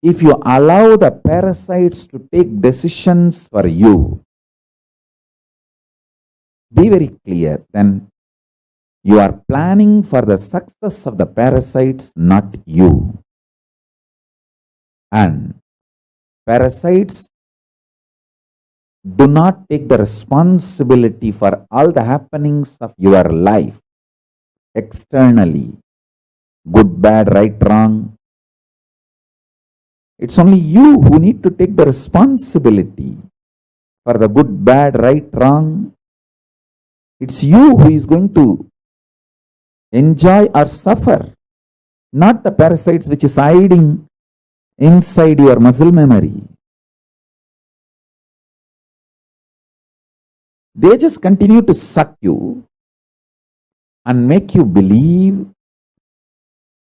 [SPEAKER 10] If you allow the parasites to take decisions for you, be very clear, then you are planning for the success of the parasites, not you. And parasites do not take the responsibility for all the happenings of your life externally. Good, bad, right, wrong. It's only you who need to take the responsibility for the good, bad, right, wrong. It's you who is going to enjoy or suffer, not the parasites which is hiding inside your muscle memory. They just continue to suck you and make you believe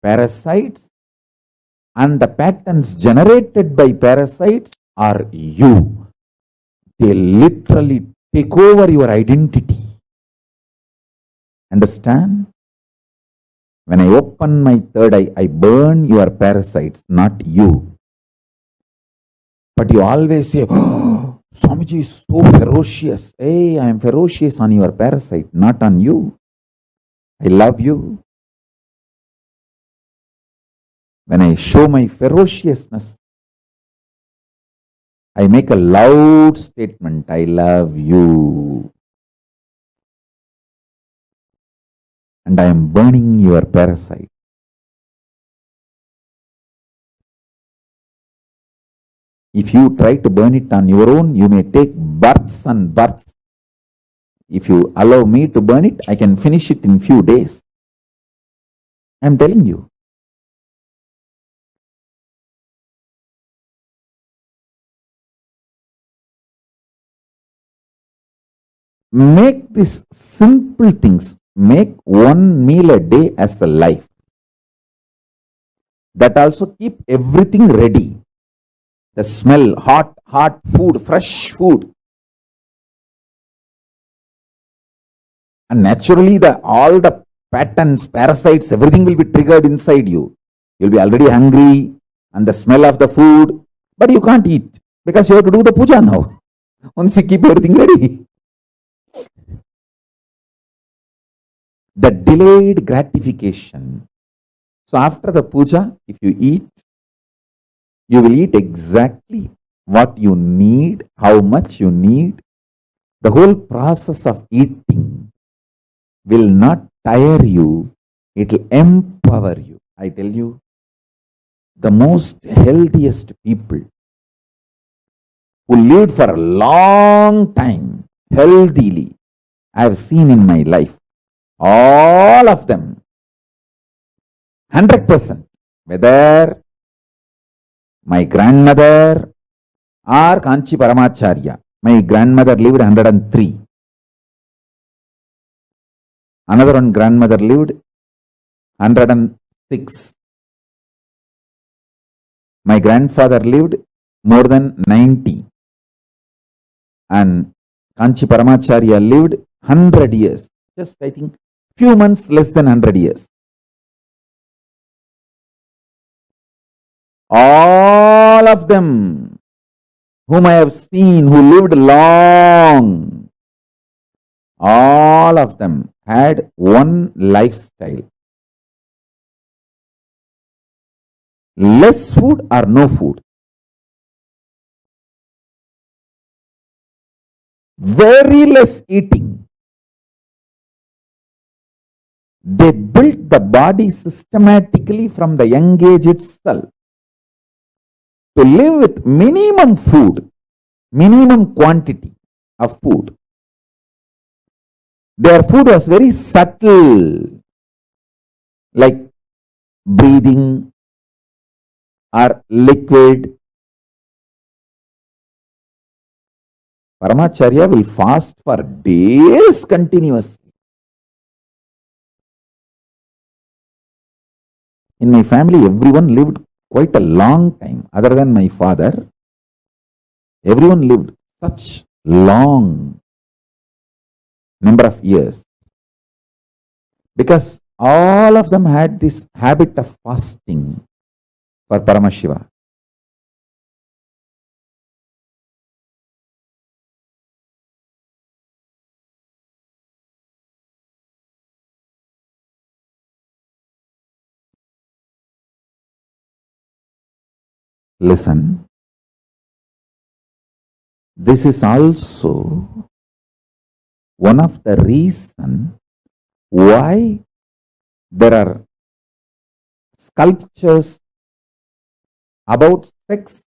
[SPEAKER 10] parasites and the patterns generated by parasites are you. They literally take over your identity. Understand? When I open my third eye, I burn your parasites, not you. But you always say, oh, Swamiji is so ferocious. Hey, I am ferocious on your parasite, not on you. I love you. When I show my ferociousness, I make a loud statement, I love you. And I am burning your parasite. If you try to burn it on your own, you may take births and births. If you allow me to burn it, I can finish it in few days. I am telling you. Make these simple things. Make one meal a day as a life. That also keep everything ready. The smell, hot food, fresh food. And naturally, all the patterns, parasites, everything will be triggered inside you. You'll be already hungry and the smell of the food, but you can't eat because you have to do the puja now. Once you keep everything ready. The delayed gratification. So after the puja, if you eat, you will eat exactly what you need, how much you need. The whole process of eating will not tire you, it will empower you. I tell you, the most healthiest people who lived for a long time healthily, I have seen in my life, all of them, 100%, whether my grandmother or Kanchi Paramacharya. My grandmother lived 103. Another one grandmother lived 106. My grandfather lived more than 90. And Kanchi Paramacharya lived 100 years. Just, I think, few months less than 100 years. All of them whom I have seen who lived long, all of them had one lifestyle. Less food or no food. Very less eating. They built the body systematically from the young age itself to live with minimum food, minimum quantity of food. Their food was very subtle, like breathing or liquid. Paramacharya will fast for days continuously. In my family, everyone lived quite a long time. Other than my father, everyone lived such long number of years. Because all of them had this habit of fasting for Paramashiva. Listen, this is also one of the reasons why there are sculptures about sex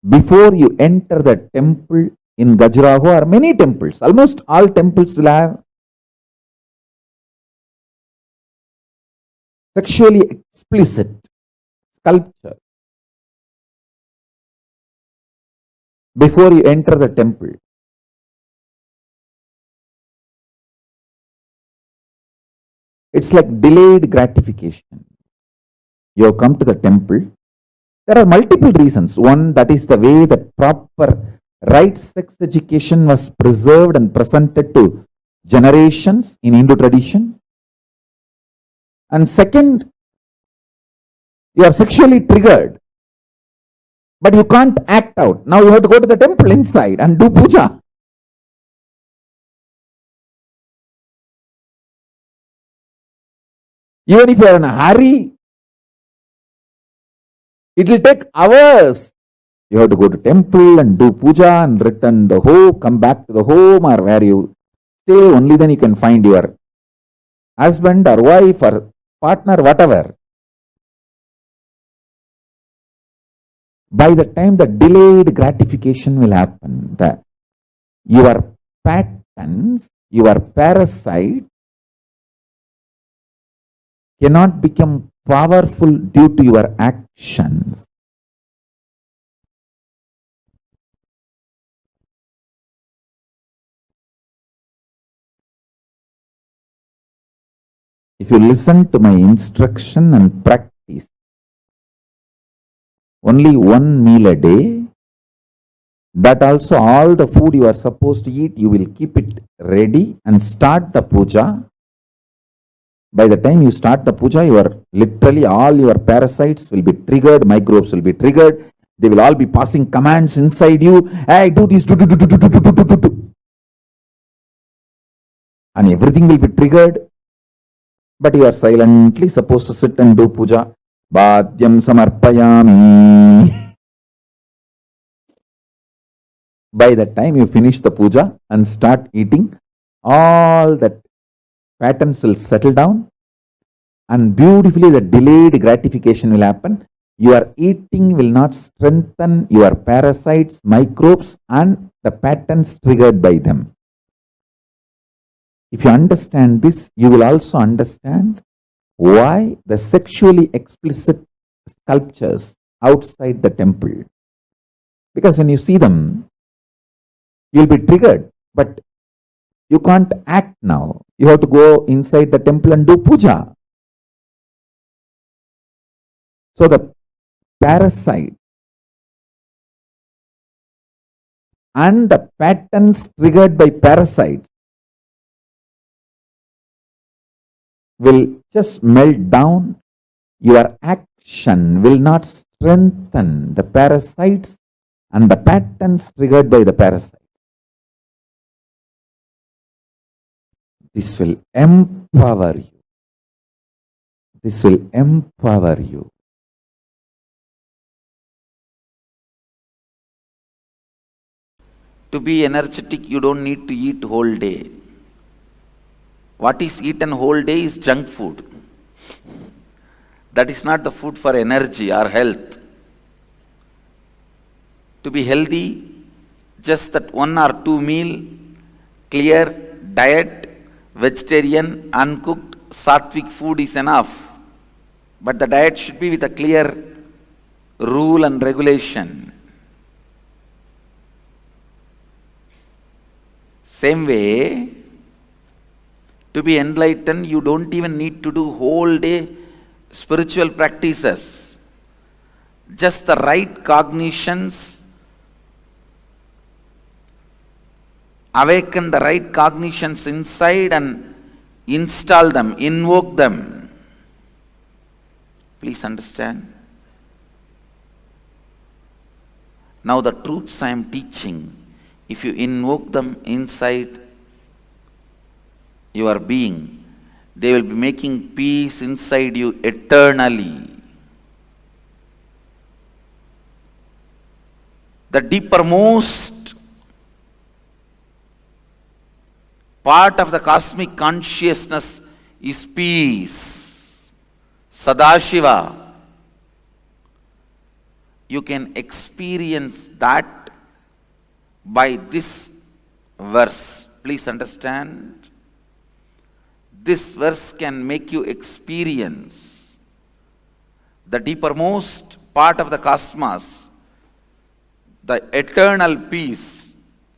[SPEAKER 10] before you enter the temple in Gajraho, or many temples. Almost all temples will have sexually explicit sculpture before you enter the temple. It's like delayed gratification. You have come to the temple. There are multiple reasons. One, that is the way that proper right sex education was preserved and presented to generations in Hindu tradition. And second, you are sexually triggered, but you can't act out. Now you have to go to the temple inside and do puja. Even if you are in a hurry, it will take hours. You have to go to temple and do puja and return the home, come back to the home or where you stay. Only then you can find your husband or wife or partner, whatever. By the time the delayed gratification will happen, your patterns, your parasite cannot become powerful due to your actions. If you listen to my instruction and practice only one meal a day, that also all the food you are supposed to eat, you will keep it ready and start the puja. By the time you start the puja, literally all your parasites will be triggered, microbes will be triggered. They will all be passing commands inside you. Hey, do this, do. And everything will be triggered. But you are silently supposed to sit and do puja. Bhadyam samarpayami. By the time you finish the puja and start eating, all that patterns will settle down and beautifully the delayed gratification will happen. Your eating will not strengthen your parasites, microbes and the patterns triggered by them. If you understand this, you will also understand why the sexually explicit sculptures outside the temple. Because when you see them, you will be triggered, but you can't act now. You have to go inside the temple and do puja. So the parasite and the patterns triggered by parasites will just melt down. Your action will not strengthen the parasites and the patterns triggered by the parasite. This will empower you. This will empower you.
[SPEAKER 3] To be energetic, you don't need to eat whole day. What is eaten whole day is junk food. That is not the food for energy or health. To be healthy, just that 1 or 2 meal, clear diet, vegetarian, uncooked, sattvic food is enough. But the diet should be with a clear rule and regulation. Same way, to be enlightened, you don't even need to do whole day spiritual practices. Just the right cognitions, awaken the right cognitions inside and install them, invoke them. Please understand. Now the truths I am teaching, if you invoke them inside your being, they will be making peace inside you eternally. The deepermost part of the cosmic consciousness is peace. Sadashiva. You can experience that by this verse. Please understand. This verse can make you experience the deepermost part of the cosmos, the eternal peace,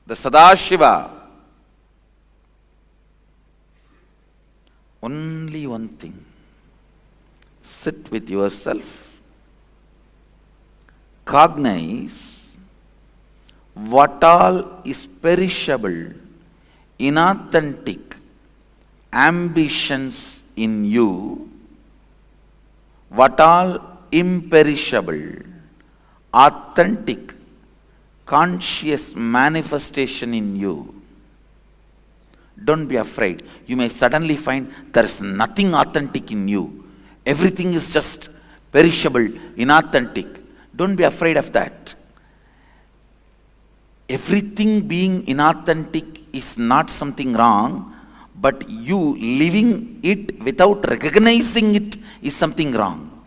[SPEAKER 3] the Sadashiva. Only one thing. Sit with yourself. Cognize what all is perishable, inauthentic ambitions in you, what all imperishable, authentic, conscious manifestation in you. Don't be afraid. You may suddenly find there is nothing authentic in you. Everything is just perishable, inauthentic. Don't be afraid of that. Everything being inauthentic is not something wrong, but you living it without recognizing it is something wrong.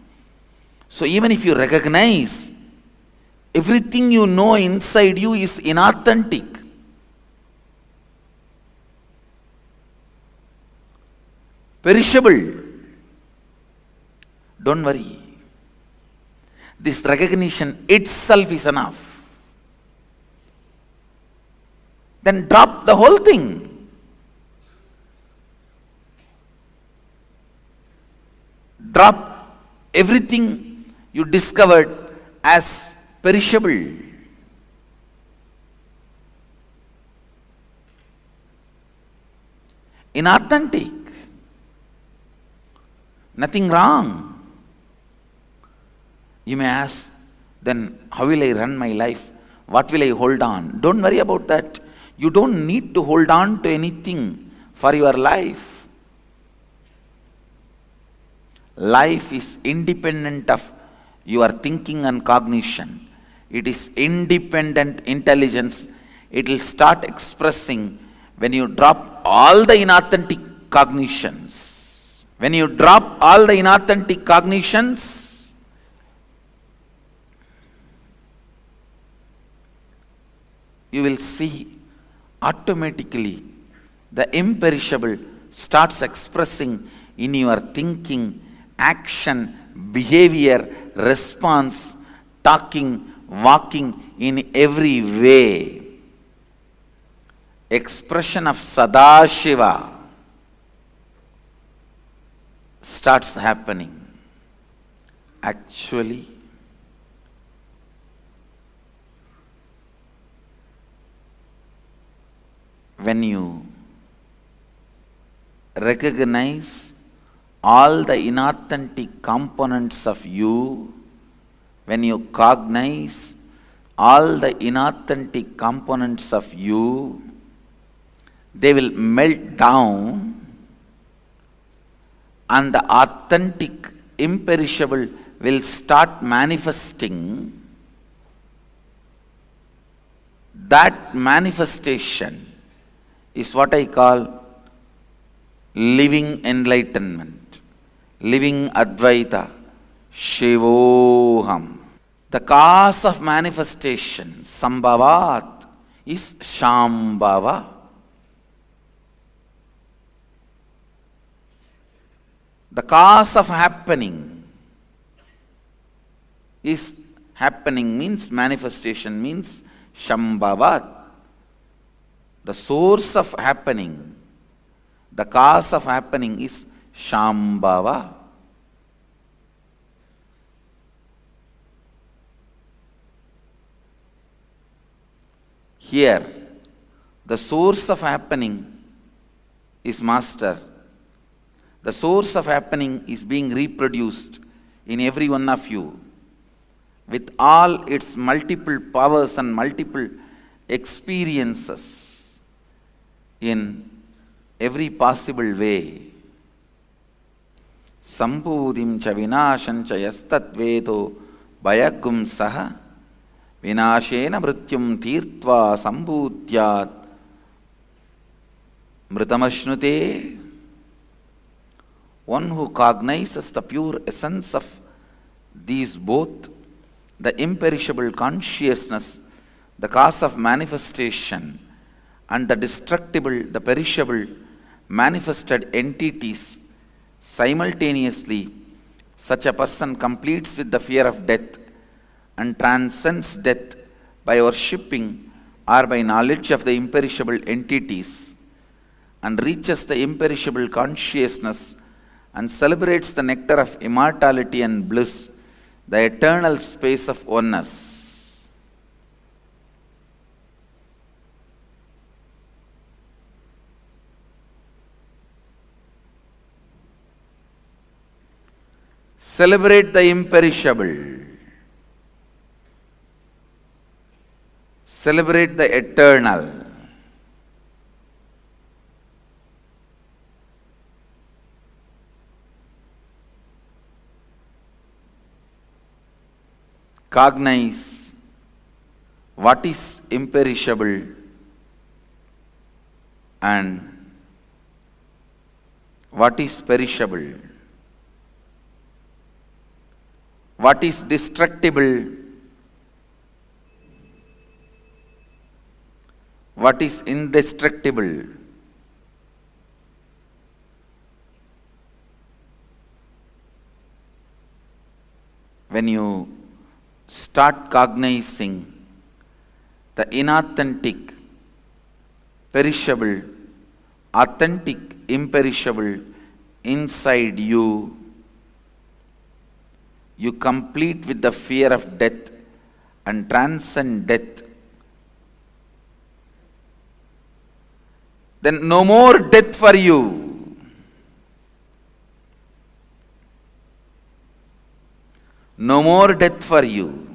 [SPEAKER 3] So even if you recognize, everything you know inside you is inauthentic. Perishable. Don't worry. This recognition itself is enough. Then drop the whole thing. Drop everything you discovered as perishable. Inauthentic. Nothing wrong. You may ask, then how will I run my life? What will I hold on? Don't worry about that. You don't need to hold on to anything for your life. Life is independent of your thinking and cognition. It is independent intelligence. It will start expressing when you drop all the inauthentic cognitions. When you drop all the inauthentic cognitions, you will see automatically the imperishable starts expressing in your thinking, action, behavior, response, talking, walking, in every way. Expression of Sadashiva starts happening. Actually, when you recognize all the inauthentic components of you, when you cognize all the inauthentic components of you, they will melt down and the authentic, imperishable will start manifesting. That manifestation is what I call living enlightenment, living Advaita, Shivoham. The cause of manifestation, Sambhavat, is Shambhava. The cause of happening is happening means manifestation means Shambhavat. The source of happening, the cause of happening is Shambhava. Here, the source of happening is Master. The source of happening is being reproduced in every one of you with all its multiple powers and multiple experiences in every possible way. Sambhudim cha vinasham cha yastat vedo bhayagum saha vinashena mrityum tirtva sambhutyat mritamashnute. One who cognizes the pure essence of these both, the imperishable consciousness, the cause of manifestation, and the destructible, the perishable, manifested entities simultaneously, such a person completes with the fear of death and transcends death by worshipping or by knowledge of the imperishable entities and reaches the imperishable consciousness and celebrates the nectar of immortality and bliss, the eternal space of oneness. Celebrate the imperishable. Celebrate the eternal. Cognize what is imperishable and what is perishable, what is destructible, what is indestructible. When you start cognizing the inauthentic, perishable, authentic, imperishable inside you, you complete with the fear of death and transcend death. Then no more death for you. No more death for you.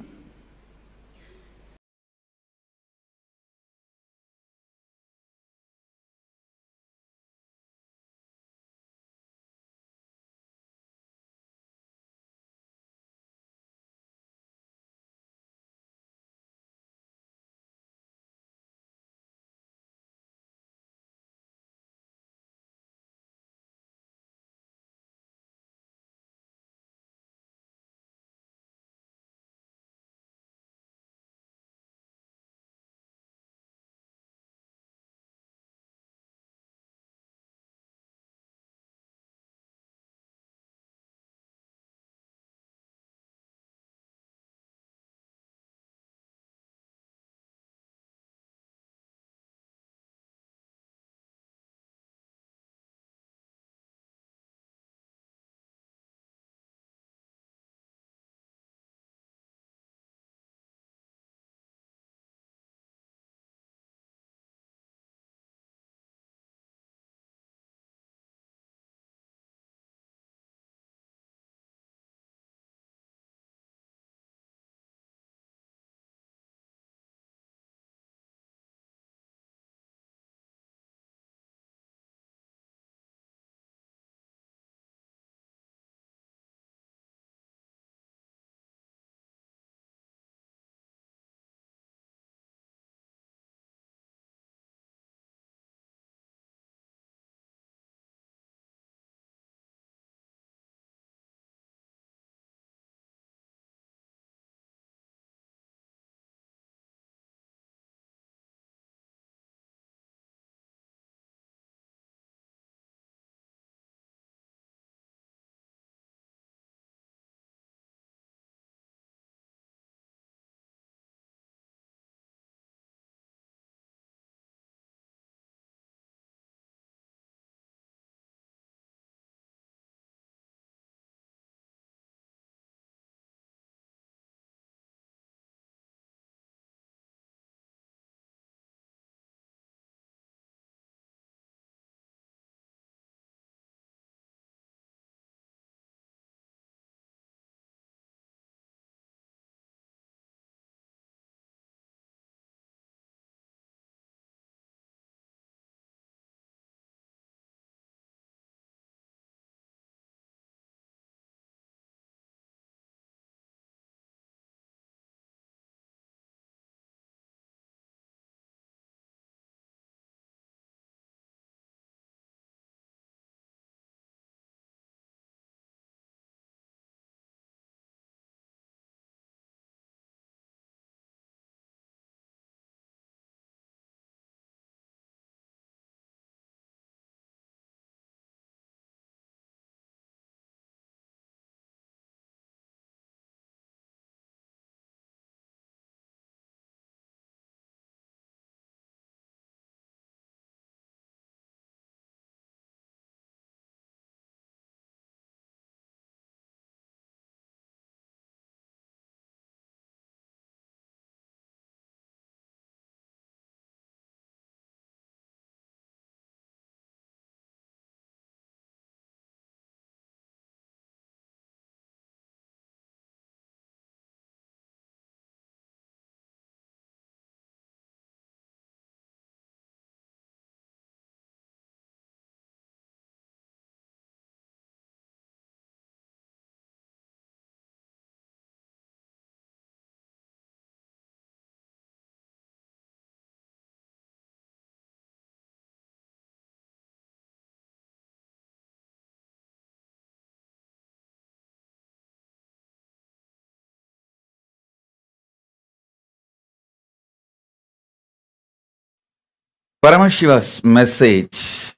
[SPEAKER 10] Paramashiva's message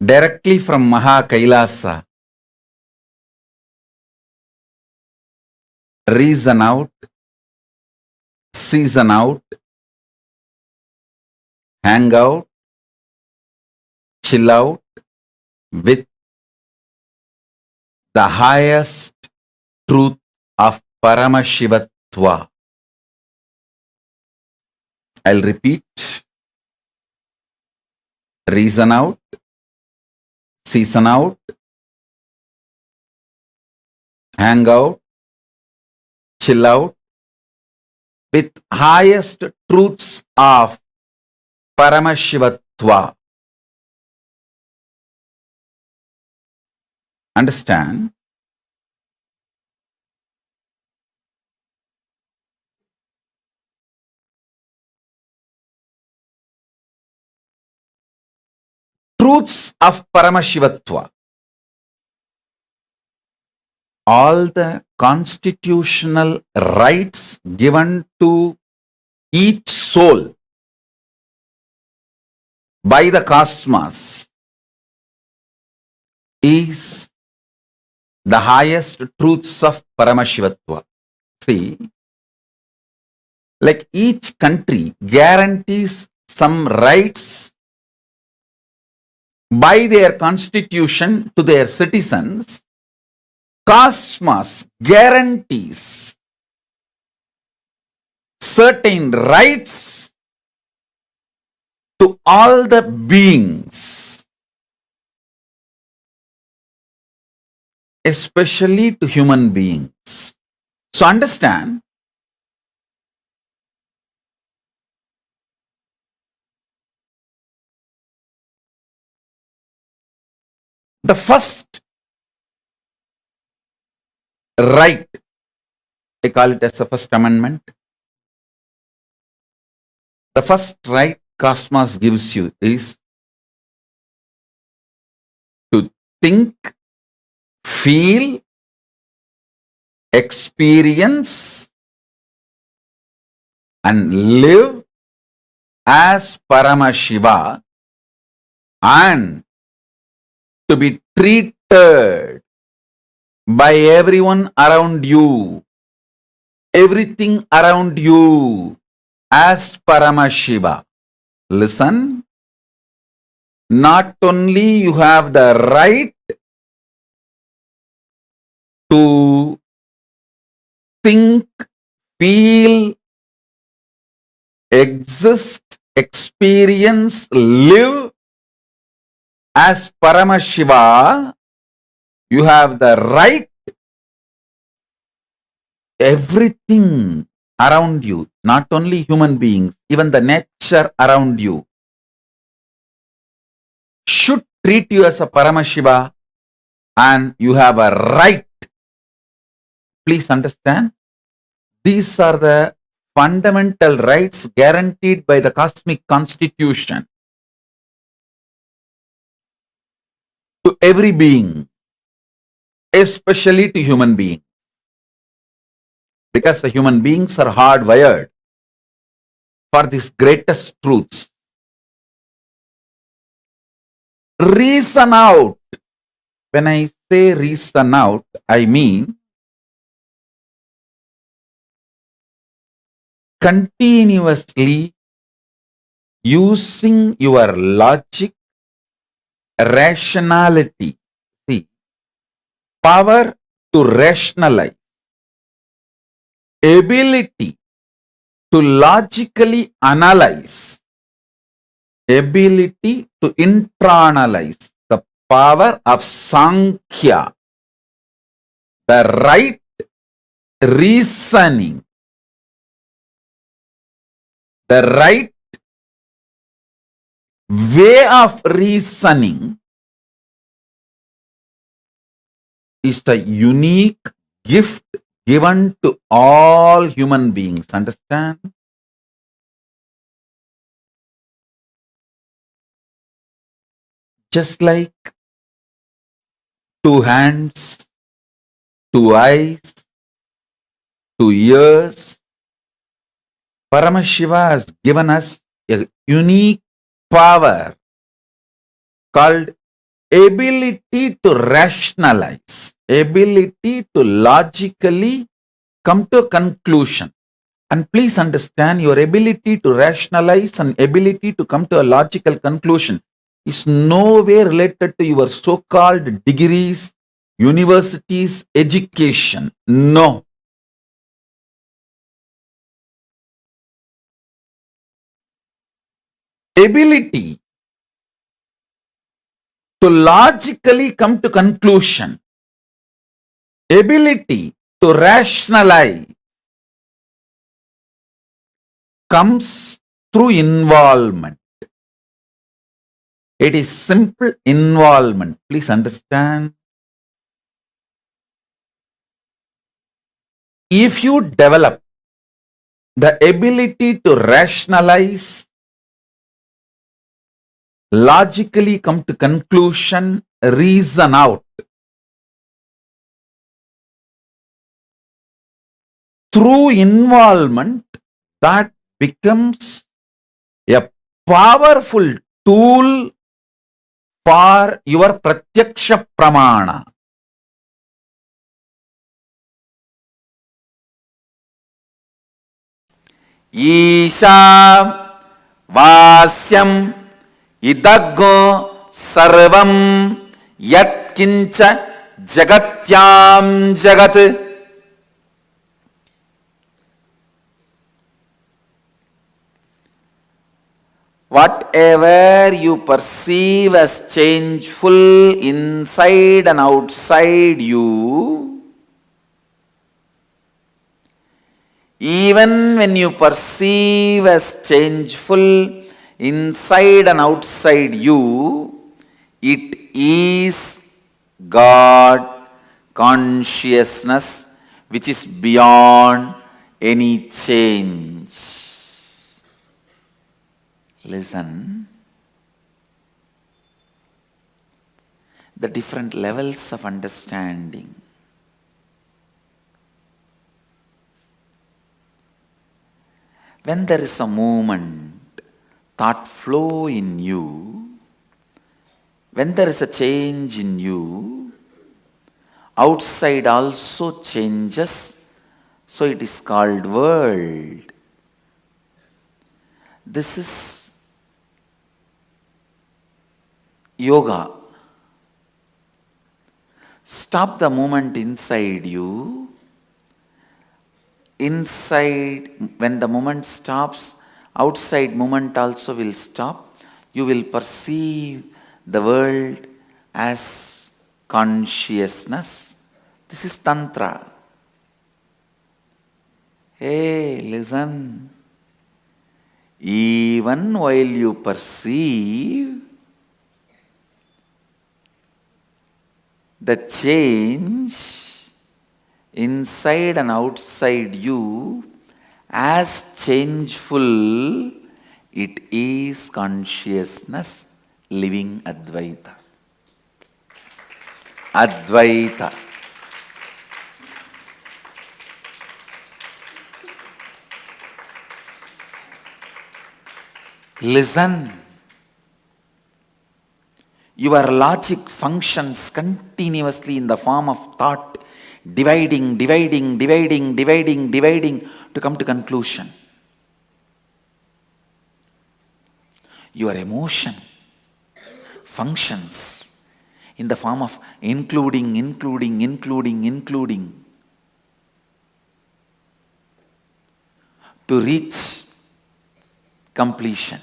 [SPEAKER 10] directly from Maha KAILASA. Reason out, season out, hang out, chill out with the highest truth of Paramashivatva. I'll repeat. Reason out, season out, hang out, chill out with highest truths of Paramashivatva. Understand? Truths of Paramashivatva. All the constitutional rights given to each soul by the cosmos is the highest truths of Paramashivatva. See, like each country guarantees some rights by their constitution to their citizens, cosmos guarantees certain rights to all the beings, especially to human beings. So understand, the first right, I call it as the first amendment. The first right cosmos gives you is to think, feel, experience, and live as Paramashiva, and to be treated by everyone around you, everything around you as Paramashiva. Listen, not only you have the right to think, feel, exist, experience, live as Paramashiva, you have the right, everything around you, not only human beings, even the nature around you, should treat you as a Paramashiva, and you have a right. Please understand, these are the fundamental rights guaranteed by the cosmic constitution to every being, especially to human beings, because the human beings are hardwired for these greatest truths. Reason out. When I say reason out, I mean continuously using your logic, rationality. See, power to rationalize, ability to logically analyze, ability to internalize, the power of Sankhya, the right reasoning, the right way of reasoning is the unique gift given to all human beings. Understand? Just like two hands, two eyes, two ears, Paramashiva has given us a unique power called ability to rationalize, ability to logically come to a conclusion. And please understand, your ability to rationalize and ability to come to a logical conclusion is nowhere related to your so-called degrees, universities, education. No. Ability to logically come to conclusion, ability to rationalize comes through involvement. It is simple involvement. Please understand. If you develop the ability to rationalize, logically come to conclusion, reason out, through involvement, that becomes a powerful tool for your pratyaksha pramana. Isha vasyam idaggo sarvam yat kincha jagatyam jagat. Whatever you perceive as changeful inside and outside you, even when you perceive as changeful inside and outside you, it is God consciousness which is beyond any change. Listen. The different levels of understanding. When there is a movement, thought flow in you, when there is a change in you, outside also changes, so it is called world. This is yoga. Stop the movement inside you. Inside, when the movement stops, outside movement also will stop. You will perceive the world as consciousness. This is Tantra. Hey, listen. Even while you perceive the change inside and outside you as changeful, it is consciousness living Advaita. Advaita. Listen. Your logic functions continuously in the form of thought, dividing to come to conclusion. Your emotion functions in the form of including to reach completion.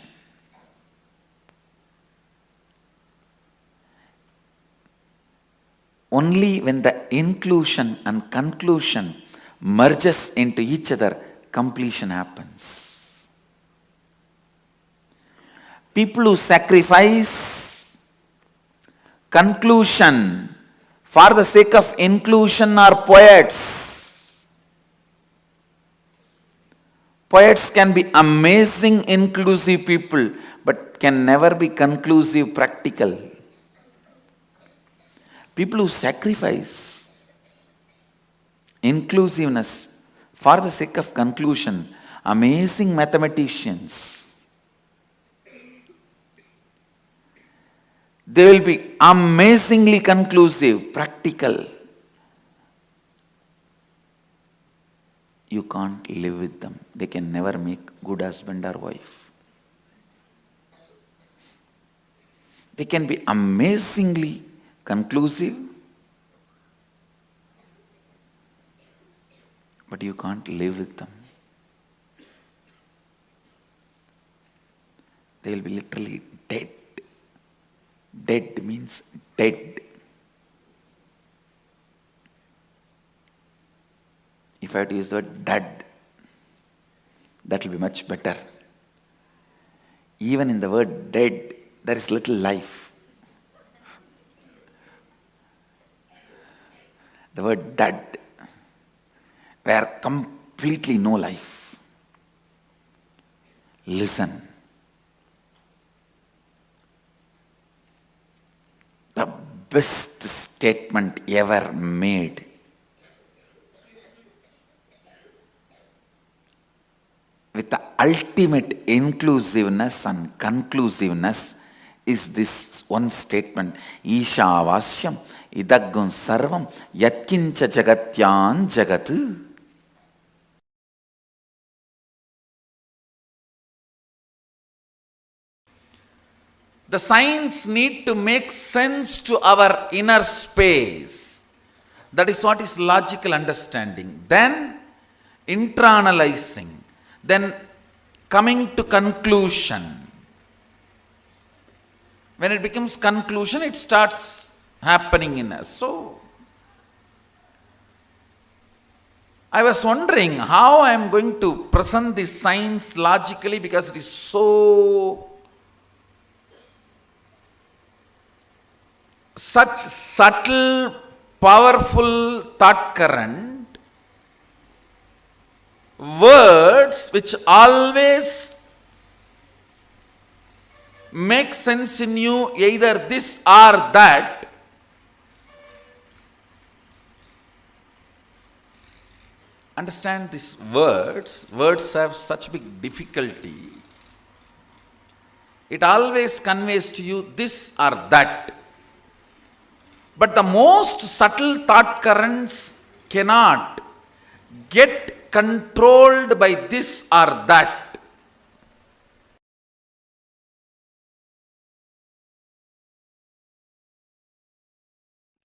[SPEAKER 10] Only when the inclusion and conclusion merges into each other, completion happens. People who sacrifice conclusion for the sake of inclusion are poets. Poets can be amazing inclusive people, but can never be conclusive practical. People who sacrifice inclusiveness for the sake of conclusion, amazing mathematicians.
[SPEAKER 3] They will be amazingly conclusive, practical. You can't live with them. They can never make good husband or wife. They can be amazingly conclusive, but you can't live with them. They will be literally dead. Dead means dead. If I had to use the word dead, that will be much better. Even in the word dead, there is little life. The word dead, where completely no life. Listen. The best statement ever made. With the ultimate inclusiveness and conclusiveness is this one statement. Ishavasyam idaggun sarvam yatkincha jagatyan jagat. The signs need to make sense to our inner space. That is what is logical understanding. Then internalizing. Then coming to conclusion. When it becomes conclusion, it starts happening in us. So, I was wondering how I am going to present this science logically, because it is such subtle, powerful thought current. Words which always make sense in you, either this or that. Understand these words. Words have such big difficulty. It always conveys to you this or that. But the most subtle thought currents cannot get controlled by this or that.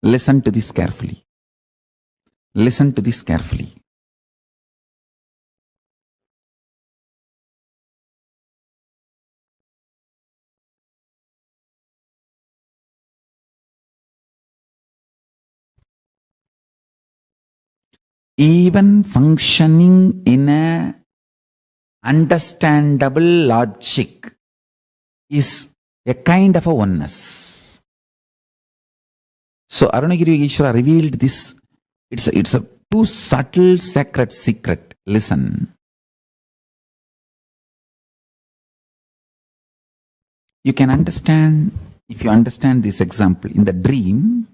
[SPEAKER 3] Listen to this carefully. Listen to this carefully. Even functioning in a understandable logic is a kind of a oneness. So Arunagiri Ishvara revealed this. It's a too subtle sacred secret. Listen. You can understand, if you understand this example, in the dream.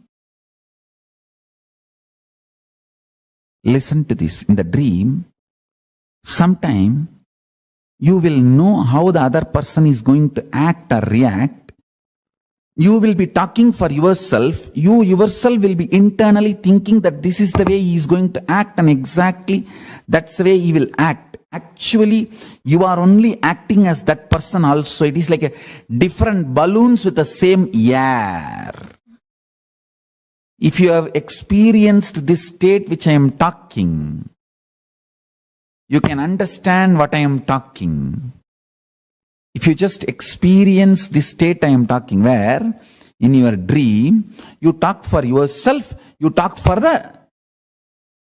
[SPEAKER 3] Listen to this. In the dream, sometime you will know how the other person is going to act or react. You will be talking for yourself. You yourself will be internally thinking that this is the way he is going to act, and exactly that's the way he will act. Actually, you are only acting as that person also. It is like a different balloons with the same air. If you have experienced this state which I am talking, you can understand what I am talking. If you just experience this state I am talking, where in your dream, you talk for yourself, you talk for the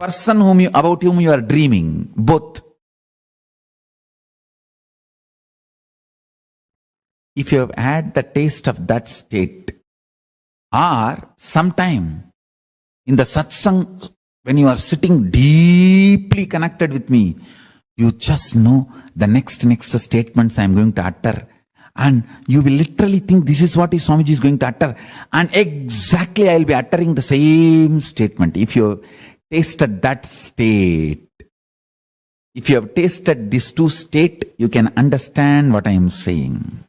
[SPEAKER 3] person about whom you are dreaming, both. If you have had the taste of that state, or sometime in the satsang, when you are sitting deeply connected with me, you just know the next statements I am going to utter. And you will literally think this is what Swamiji is going to utter. And exactly I will be uttering the same statement. If you have tasted that state, if you have tasted these two states, you can understand what I am saying.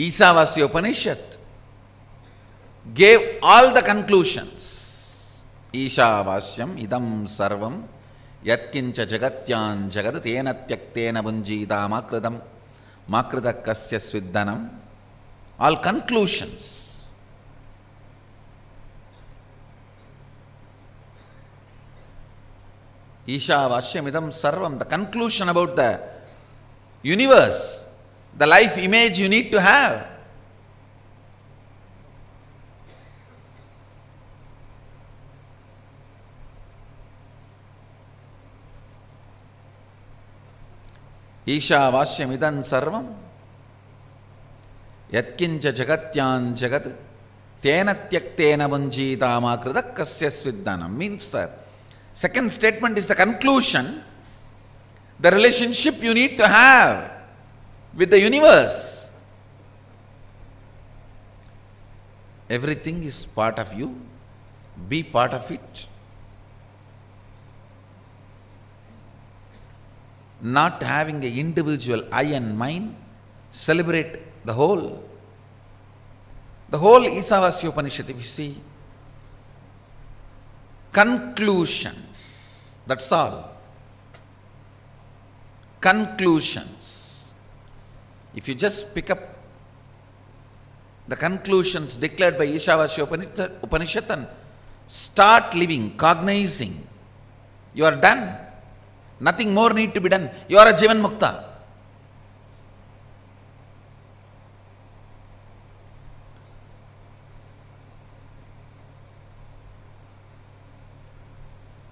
[SPEAKER 3] Ishavasya Upanishad gave all the conclusions. Ishavasyam idam sarvam yatkincha jagatyan jagad tena tyaktena bunjita makrita kasya sviddanam. All conclusions. Ishavasyam idam sarvam, the conclusion about the universe, the life image you need to have. Ishavasyam idam sarvam yatkincha jagatyan jagat tena tyaktena bunjita makrita kasya sviddanam. Means the second statement is the conclusion, the relationship you need to have with the universe. Everything is part of you. Be part of it. Not having an individual I and mine, celebrate the whole. The whole Ishavasya Upanishad, if you see, conclusions, that's all. Conclusions. If you just pick up the conclusions declared by Ishavasya Upanishad and start living, cognizing, you are done. Nothing more need to be done. You are a Jivan Mukta.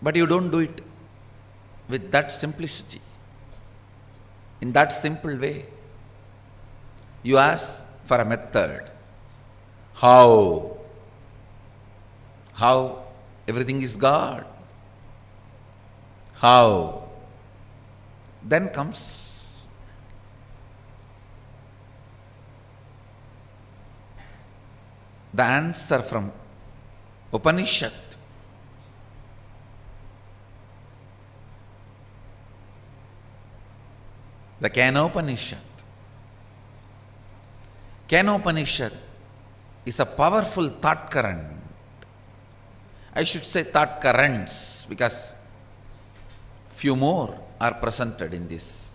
[SPEAKER 3] But you don't do it with that simplicity, in that simple way. You ask for a method. How? How? Everything is God. How? Then comes the answer from Upanishad. The Kenopanishad. Kenopanishad is a powerful thought current. I should say thought currents, because few more are presented in this.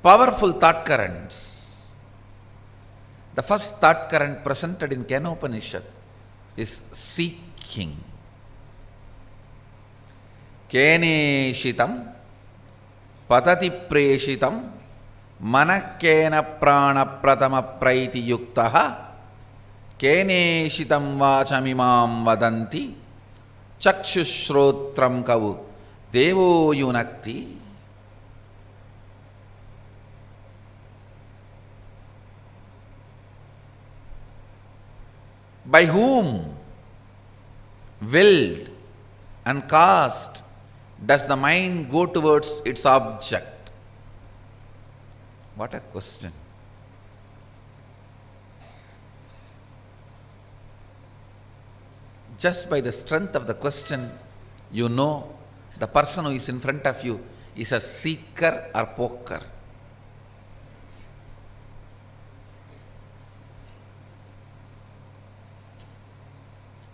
[SPEAKER 3] Powerful thought currents. The first thought current presented in Kenopanishad is seeking. Keneshitam patati preshitam manakena prana pratama praiti yuktaha keneshitam vachamimam vadanti chakshushrotram kavu devo yunakti. By whom, willed and caused, does the mind go towards its object? What a question. Just by the strength of the question, you know the person who is in front of you is a seeker or poker.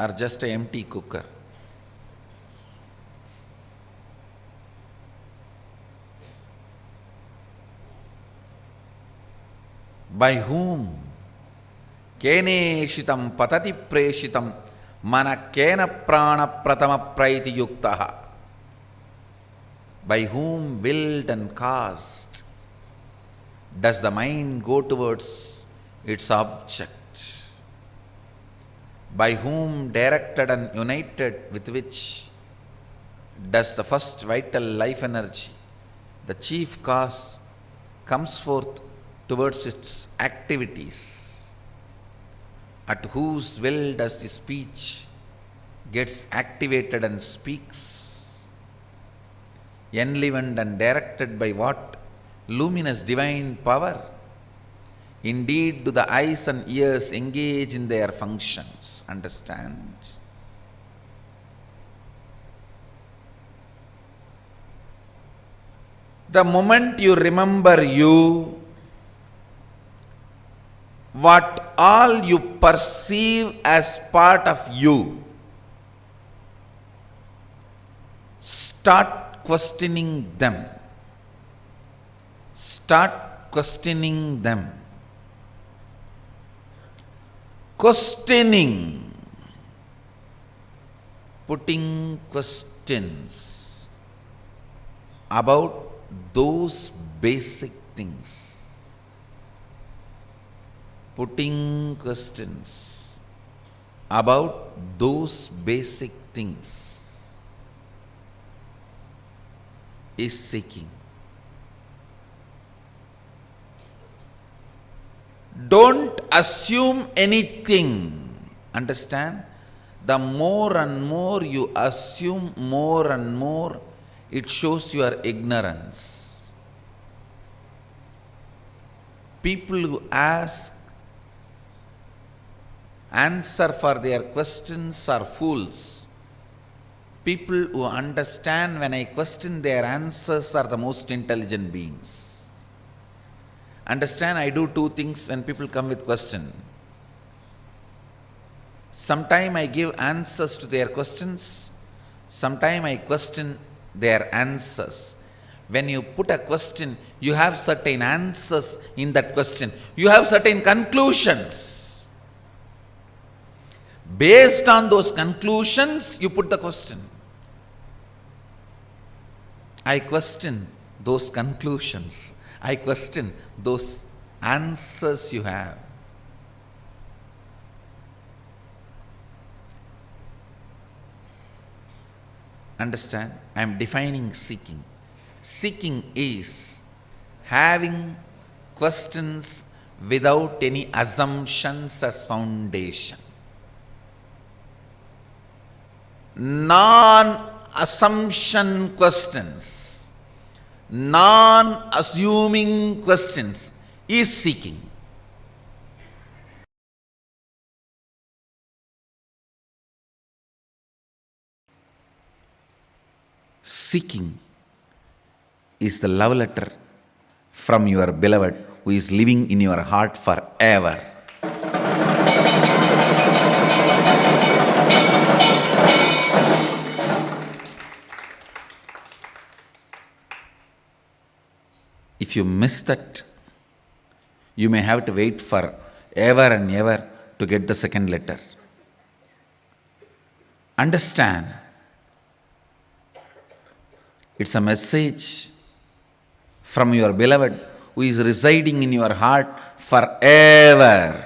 [SPEAKER 3] Or just an empty cooker. By whom? Keneshitam patati preshitam mana kena prana pratama praiti yuktaha. By whom, willed and caused, does the mind go towards its object? By whom, directed and united with which, does the first vital life energy, the chief cause, comes forth towards its activities? At whose will does the speech gets activated and speaks? Enlivened and directed by what luminous divine power? Indeed, do the eyes and ears engage in their functions? Understand? The moment you remember you,
[SPEAKER 10] what all you perceive as part of you, start questioning them. Start questioning them. Questioning, putting questions about those basic things. Putting questions about those basic things is seeking. Don't assume anything. Understand? The more and more you assume, more and more it shows your ignorance. People who ask answer for their questions are fools. People who understand when I question their answers are the most intelligent beings. Understand, I do two things when people come with question. Sometime I give answers to their questions. Sometime I question their answers. When you put a question, you have certain answers in that question. You have certain conclusions. Based on those conclusions, you put the question. I question those conclusions. I question those answers you have. Understand? I am defining seeking. Seeking is having questions without any assumptions as foundation. Non-assumption questions, non-assuming questions is seeking. Seeking is the love letter from your beloved who is living in your heart forever. If you miss that, you may have to wait for ever and ever to get the second letter. Understand, it's a message from your beloved who is residing in your heart forever.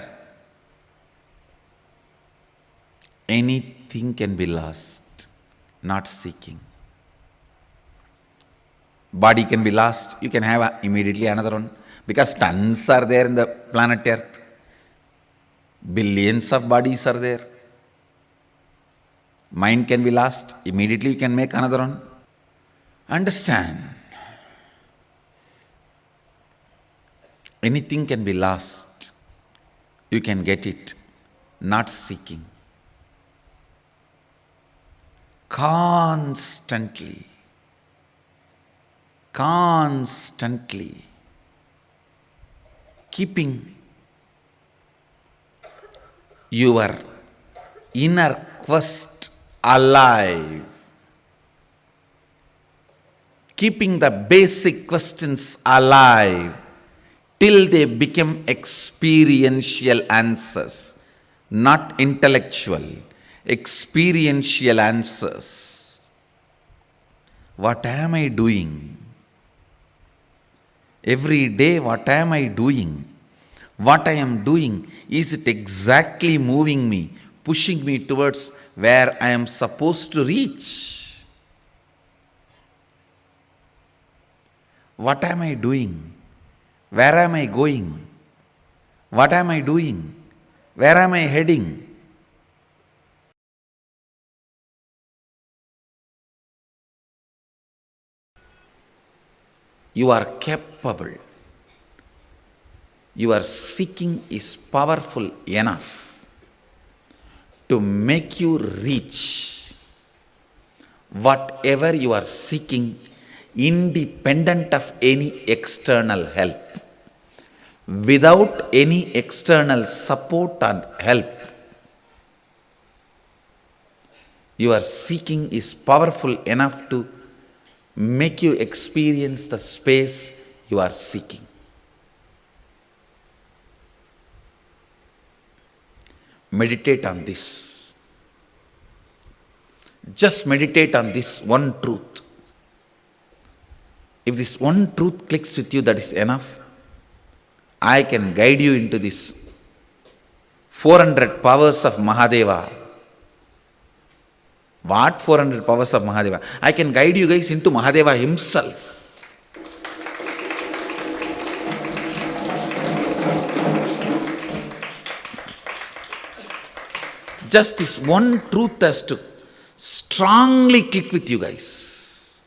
[SPEAKER 10] Anything can be lost, not seeking. Body can be lost, you can have immediately another one, because tons are there in the planet Earth. Billions of bodies are there. Mind can be lost, immediately you can make another one. Understand, anything can be lost, you can get it, not seeking. Constantly keeping your inner quest alive, keeping the basic questions alive till they become experiential answers, not intellectual, experiential answers. What am I doing? Every day, what am I doing? What I am doing, is it exactly moving me, pushing me towards where I am supposed to reach? What am I doing? Where am I going? What am I doing? Where am I heading? You are capable. Your seeking is powerful enough to make you reach whatever you are seeking, independent of any external help.
[SPEAKER 3] without any external support and help. Your seeking is powerful enough to make you experience the space you are seeking. Meditate on this. Just meditate on this one truth. If this one truth clicks with you, that is enough. I can guide you into this 400 powers of Mahadeva. What 400 powers of Mahadeva? I can guide you guys into Mahadeva himself. Just this one truth has to strongly click with you guys.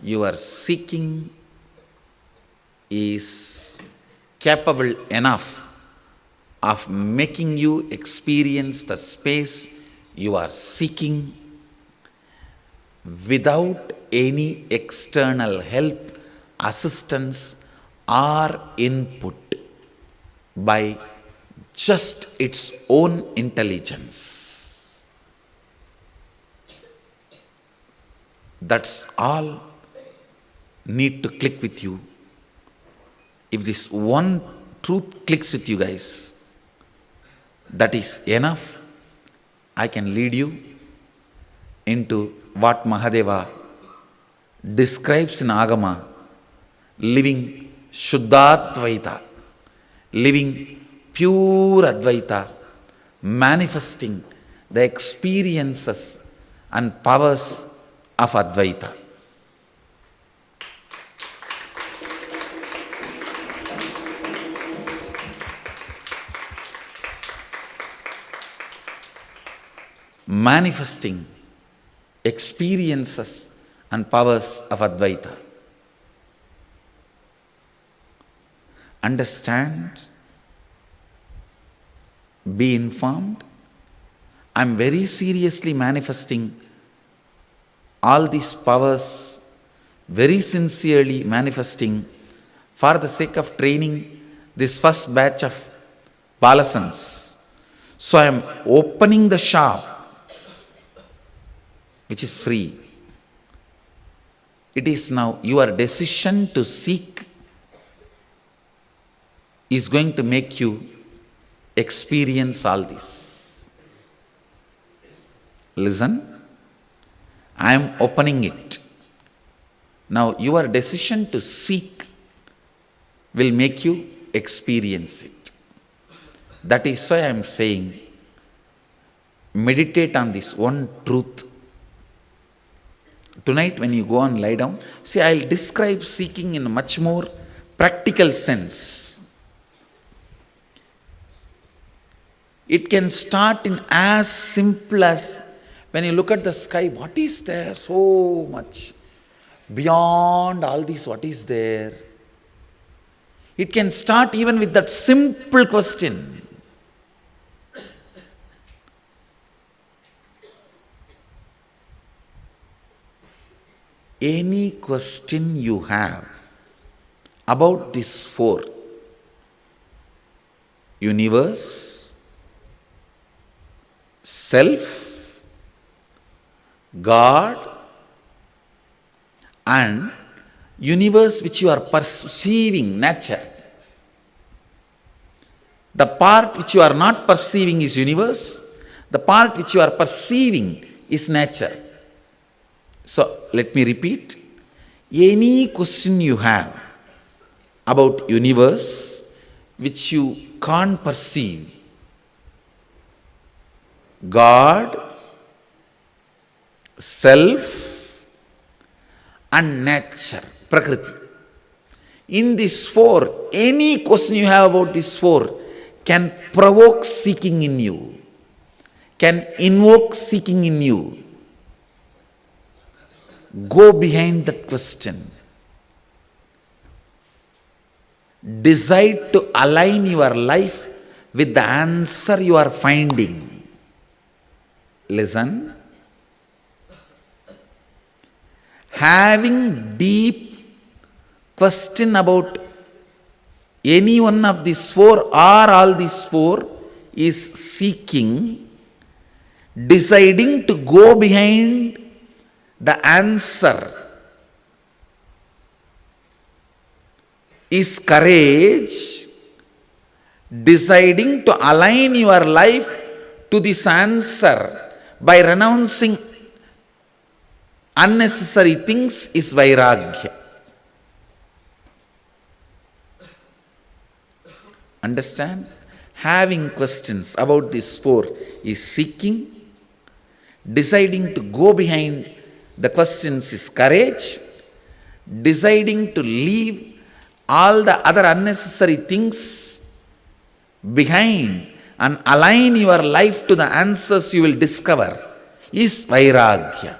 [SPEAKER 3] Your seeking is capable enough of making you experience the space you are seeking without any external help, assistance, or input, by just its own intelligence. That's all need to click with you. If this one truth clicks with you guys, that is enough. I can lead you into what Mahadeva describes in Agama, living Shuddhadvaita, living pure Advaita, manifesting the experiences and powers of Advaita. Manifesting experiences and powers of Advaita. Understand, be informed. I am very seriously manifesting all these powers, very sincerely manifesting for the sake of training this first batch of Balasans. So I am opening the shop, which is free. It is now your decision to seek is going to make you experience all this. Listen, I am opening it. Now your decision to seek will make you experience it. That is why I am saying, meditate on this one truth. Tonight when you go and lie down, see, I will describe seeking in a much more practical sense. It can start in as simple as when you look at the sky, what is there? So much. Beyond all this, what is there? It can start even with that simple question. Any question you have about this four: universe, self, God, and universe which you are perceiving, nature. The part which you are not perceiving is universe. The part which you are perceiving is nature. So let me repeat. Any question you have about universe which you can't perceive, God, self, and nature, Prakriti. In these four, any question you have about these four can provoke seeking in you, can invoke seeking in you. Go behind that question. Decide to align your life with the answer you are finding. Listen. Having deep
[SPEAKER 10] question about any one of these four or all these four is seeking, deciding to go behind the answer is courage, deciding to align your life to this answer by renouncing unnecessary things is vairagya. Understand? Having questions about these four is seeking, deciding to go behind the questions is courage, deciding to leave all the other unnecessary things behind and align your life to the answers you will discover is vairagya.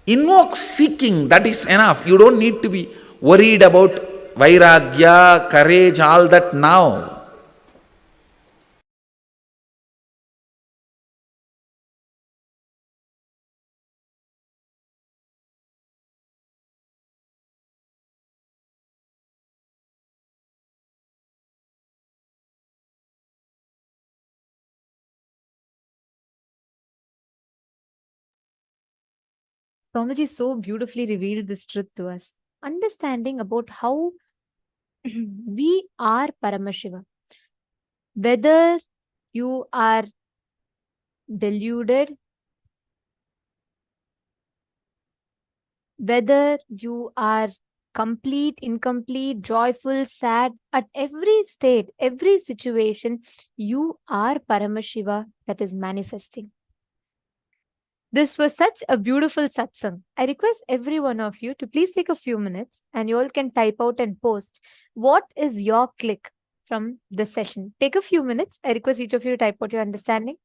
[SPEAKER 10] Invoke seeking, that is enough. You don't need to be worried about vairagya, courage, all that now.
[SPEAKER 7] Swamiji so beautifully revealed this truth to us. Understanding about how we are Paramashiva. Whether you are deluded, whether you are complete, incomplete, joyful, sad, at every state, every situation, you are Paramashiva that is manifesting. This was such a beautiful satsang. I request every one of you to please take a few minutes and you all can type out and post what is your click from this session. Take a few minutes. I request each of you to type out your understanding.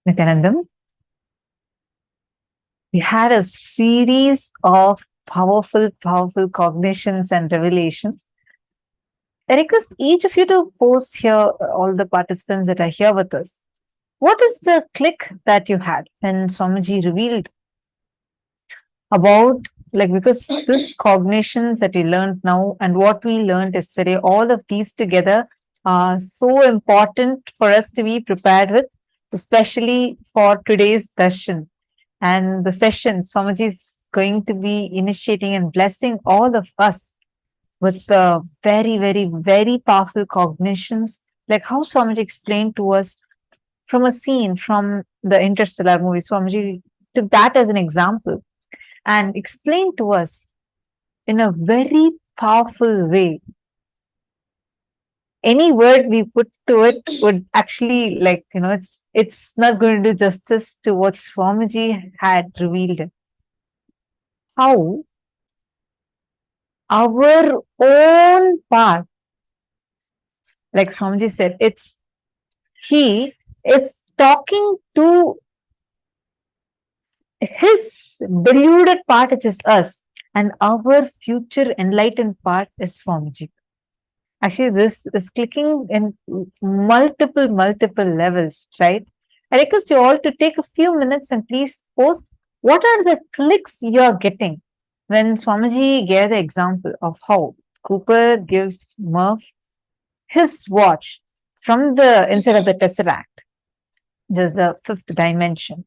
[SPEAKER 6] Nithyanandam, we had a series of powerful cognitions and revelations. I request each of you to post here, all the participants that are here with us. What is the click that you had when Swamiji revealed about, because this cognitions that we learned now and what we learned yesterday, all of these together are so important for us to be prepared with, especially for today's darshan and the session. Swamiji is going to be initiating and blessing all of us with very powerful cognitions, like how Swamiji explained to us from a scene from the Interstellar movie. Swamiji took that as an example and explained to us in a very powerful way. Any word we put to it would actually, it's not going to do justice to what Swamiji had revealed. How our own path, like Swamiji said, he is talking to his deluded part, which is us, and our future enlightened part is Swamiji. Actually, this is clicking in multiple levels, right? I request you all to take a few minutes and please post what are the clicks you are getting when Swamiji gave the example of how Cooper gives Murph his watch from the inside of the Tesseract, just the fifth dimension.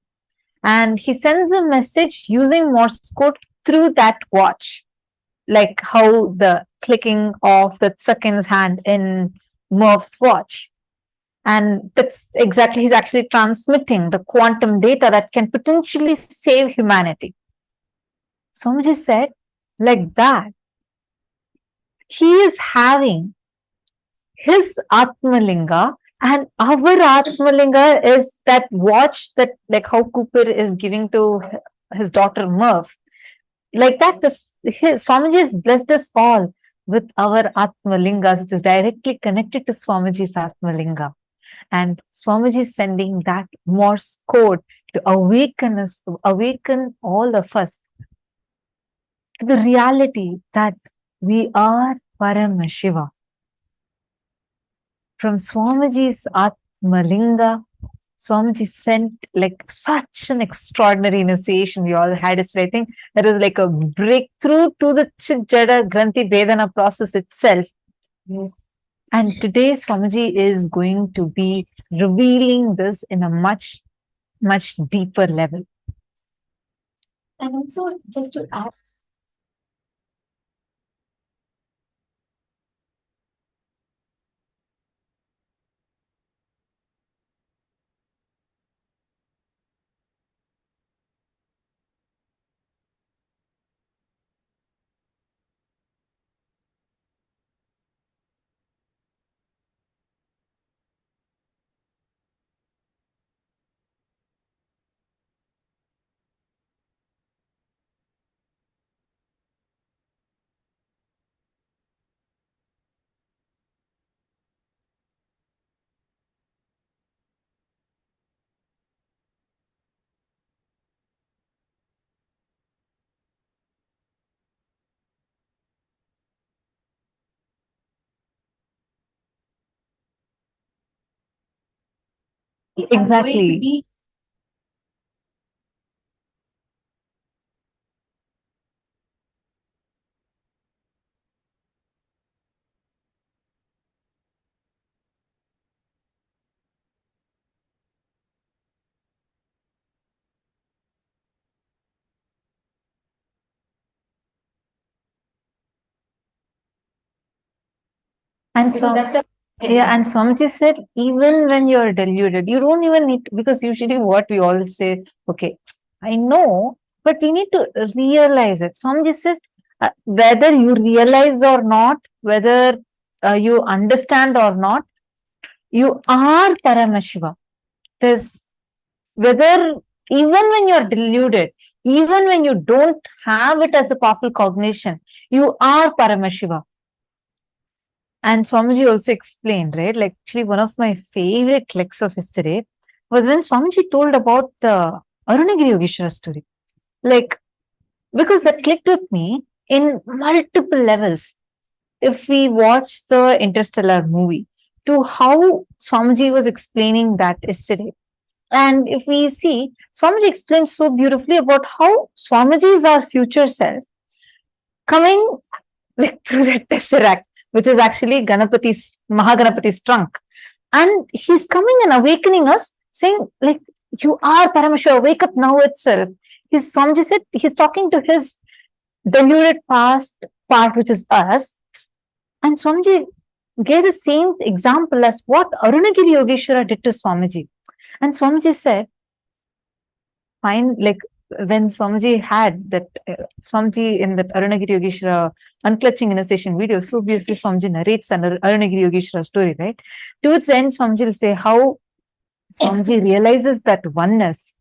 [SPEAKER 6] And he sends a message using Morse code through that watch, like how the clicking of the second's hand in Murph's watch. And that's exactly, he's actually transmitting the quantum data that can potentially save humanity. Swamiji said, like that, he is having his Atmalinga, and our Atmalinga is that watch that, like how Cooper is giving to his daughter Murph. Like that, Swamiji has blessed us all with our Atmalingas, which is directly connected to Swamiji's Atmalinga. And Swamiji is sending that Morse code to awaken us, awaken all of us to the reality that we are Paramashiva. From Swamiji's Atmalinga, Swamiji sent like such an extraordinary initiation we all had. I think that was like a breakthrough to the Jada Granthi Vedana process itself. Yes. And today Swamiji is going to be revealing this in a much deeper level. And also, just to add, exactly. And Swamiji said, even when you're deluded, you don't even need to, because usually what we all say, okay, I know, but we need to realize it. Swamiji says, whether you realize or not, whether you understand or not, you are Paramashiva. There's whether even when you're deluded, even when you don't have it as a powerful cognition, you are Paramashiva. And Swamiji also explained, right? Like actually one of my favorite clicks of yesterday, was when Swamiji told about the Arunagiri Yogeshwara story. Like, because that clicked with me in multiple levels. If we watch the Interstellar movie, to how Swamiji was explaining that yesterday. And if we see, Swamiji explains so beautifully about how Swamiji is our future self coming like through that tesseract, which is actually Mahaganapati's trunk. And he's coming and awakening us, saying, like, you are Paramashiva, wake up now itself. Swamiji said he's talking to his deluded past part, which is us. And Swamiji gave the same example as what Arunagiri Yogeshwara did to Swamiji. And Swamiji said, fine, like when Swamiji had that, Swamiji in the Arunagiri Yogeshwara Unclutching Initiation video, so beautifully Swamiji narrates an Arunagiri Yogeshwara story, right? Towards the end, Swamiji will say how Swamiji realizes that oneness.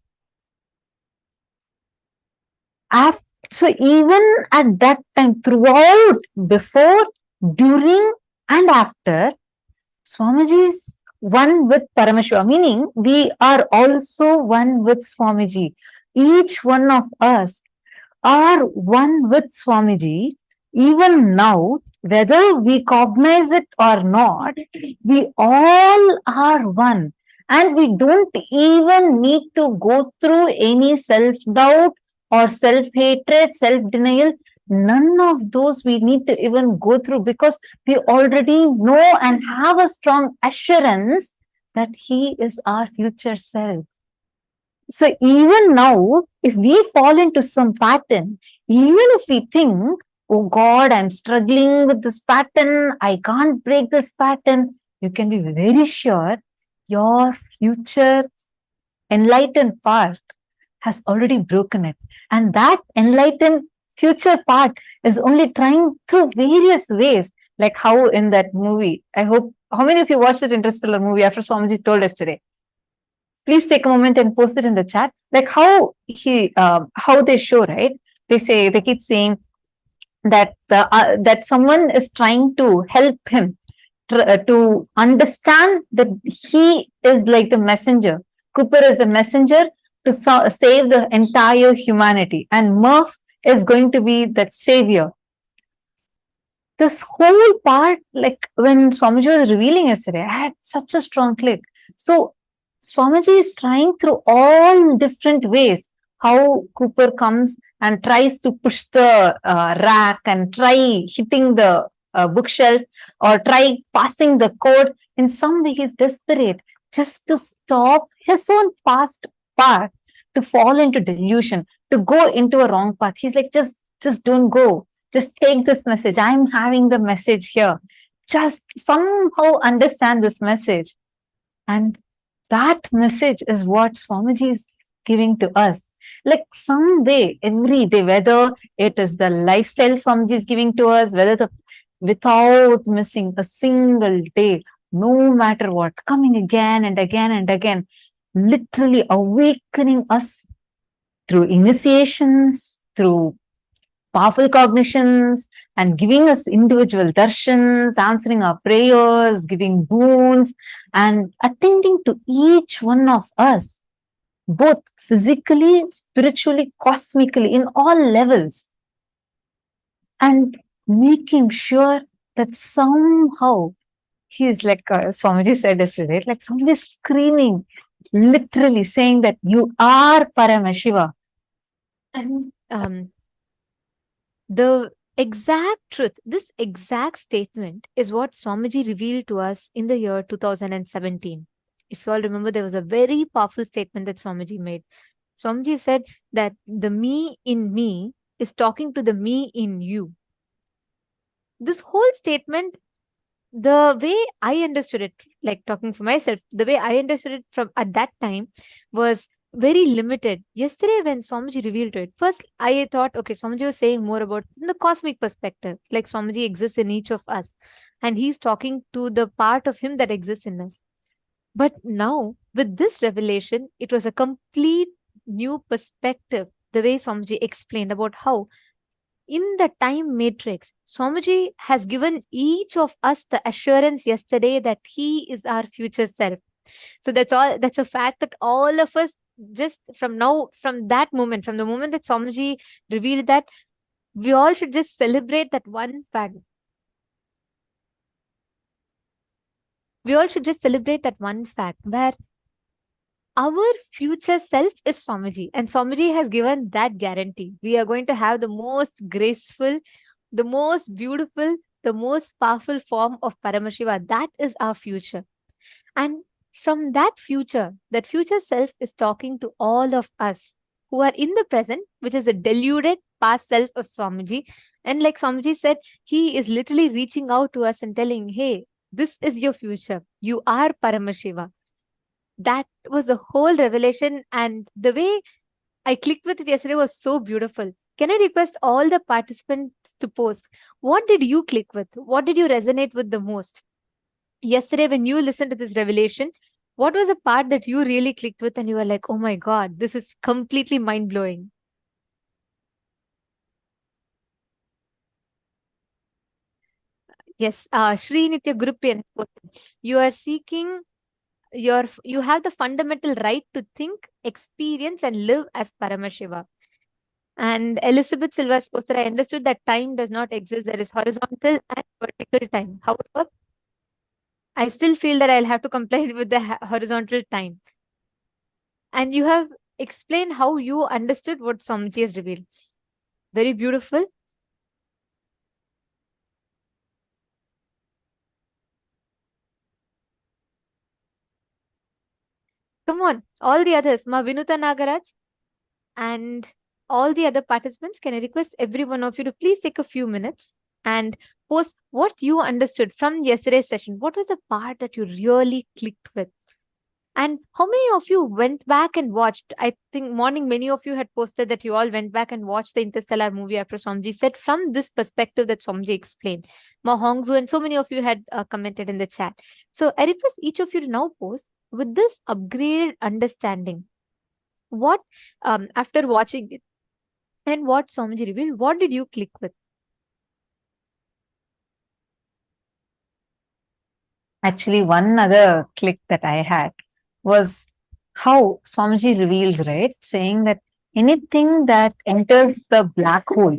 [SPEAKER 6] So even at that time, throughout, before, during, and after, Swamiji is one with Paramashiva, meaning we are also one with Swamiji. Each one of us are one with Swamiji. Even now, whether we cognize it or not, we all are one. And we don't even need to go through any self-doubt or self-hatred, self-denial. None of those we need to even go through, because we already know and have a strong assurance that he is our future self. So even now, if we fall into some pattern, even if we think, oh God, I'm struggling with this pattern, I can't break this pattern, you can be very sure your future enlightened part has already broken it. And that enlightened future part is only trying through various ways, like how in that movie, I hope, how many of you watched that Interstellar movie after Swamiji told us today? Please take a moment and post it in the chat, like how they show, right? They keep saying that that someone is trying to help him to understand that he is like the messenger. Cooper is the messenger to save the entire humanity, and Murph is going to be that savior. This whole part, like when Swamiji was revealing yesterday, I had such a strong click. So Swamiji is trying through all different ways how Cooper comes and tries to push the rack and try hitting the bookshelf or try passing the code. In some way, he's desperate just to stop his own past path to fall into delusion, to go into a wrong path. He's like, just don't go. Just take this message. I'm having the message here. Just somehow understand this message. And that message is what Swamiji is giving to us. Like someday, every day, whether it is the lifestyle Swamiji is giving to us, without missing a single day, no matter what, coming again and again and again, literally awakening us through initiations, through powerful cognitions, and giving us individual darshans, answering our prayers, giving boons, and attending to each one of us, both physically, spiritually, cosmically, in all levels, and making sure that somehow he is like Swamiji said yesterday, like Swamiji is screaming, literally saying that you are Paramashiva.
[SPEAKER 7] And the exact truth, this exact statement is what Swamiji revealed to us in the year 2017. If you all remember, there was a very powerful statement that Swamiji made. Swamiji said that the me in me is talking to the me in you. This whole statement, the way I understood it, like talking for myself, the way I understood it from at that time was very limited. Yesterday, when Swamiji revealed it, first I thought, okay, Swamiji was saying more about the cosmic perspective, like Swamiji exists in each of us, and he's talking to the part of him that exists in us. But now, with this revelation, it was a complete new perspective, the way Swamiji explained about how in the time matrix, Swamiji has given each of us the assurance yesterday that he is our future self. So that's a fact that all of us, just from now, from that moment, from the moment that Swamiji revealed that, we all should just celebrate that one fact. We all should just celebrate that one fact where our future self is Swamiji, and Swamiji has given that guarantee. We are going to have the most graceful, the most beautiful, the most powerful form of Paramashiva. That is our future. And from that future self is talking to all of us who are in the present, which is a deluded past self of Swamiji. And like Swamiji said, he is literally reaching out to us and telling, hey, this is your future. You are Paramashiva. That was the whole revelation. And the way I clicked with it yesterday was so beautiful. Can I request all the participants to post? What did you click with? What did you resonate with the most? Yesterday, when you listened to this revelation, what was a part that you really clicked with and you were like, oh my God, this is completely mind-blowing? Yes, Sri Nitya Gurupian, you are seeking you have the fundamental right to think, experience, and live as Paramashiva. And Elizabeth Silva's poster, I understood that time does not exist. There is horizontal and vertical time. However, I still feel that I'll have to comply with the horizontal time. And you have explained how you understood what Swamiji has revealed. Very beautiful. Come on, all the others, Ma Vinuta Nagaraj and all the other participants, can I request every one of you to please take a few minutes and post what you understood from yesterday's session. What was the part that you really clicked with? And how many of you went back and watched? I think morning, many of you had posted that you all went back and watched the Interstellar movie after Swamiji said from this perspective that Swamiji explained. Ma Hongzu and so many of you had commented in the chat. So I request each of you to now post with this upgraded understanding. What, after watching it and what Swamiji revealed, what did you click with?
[SPEAKER 6] Actually, one other click that I had was how Swamiji reveals, right? Saying that anything that enters the black hole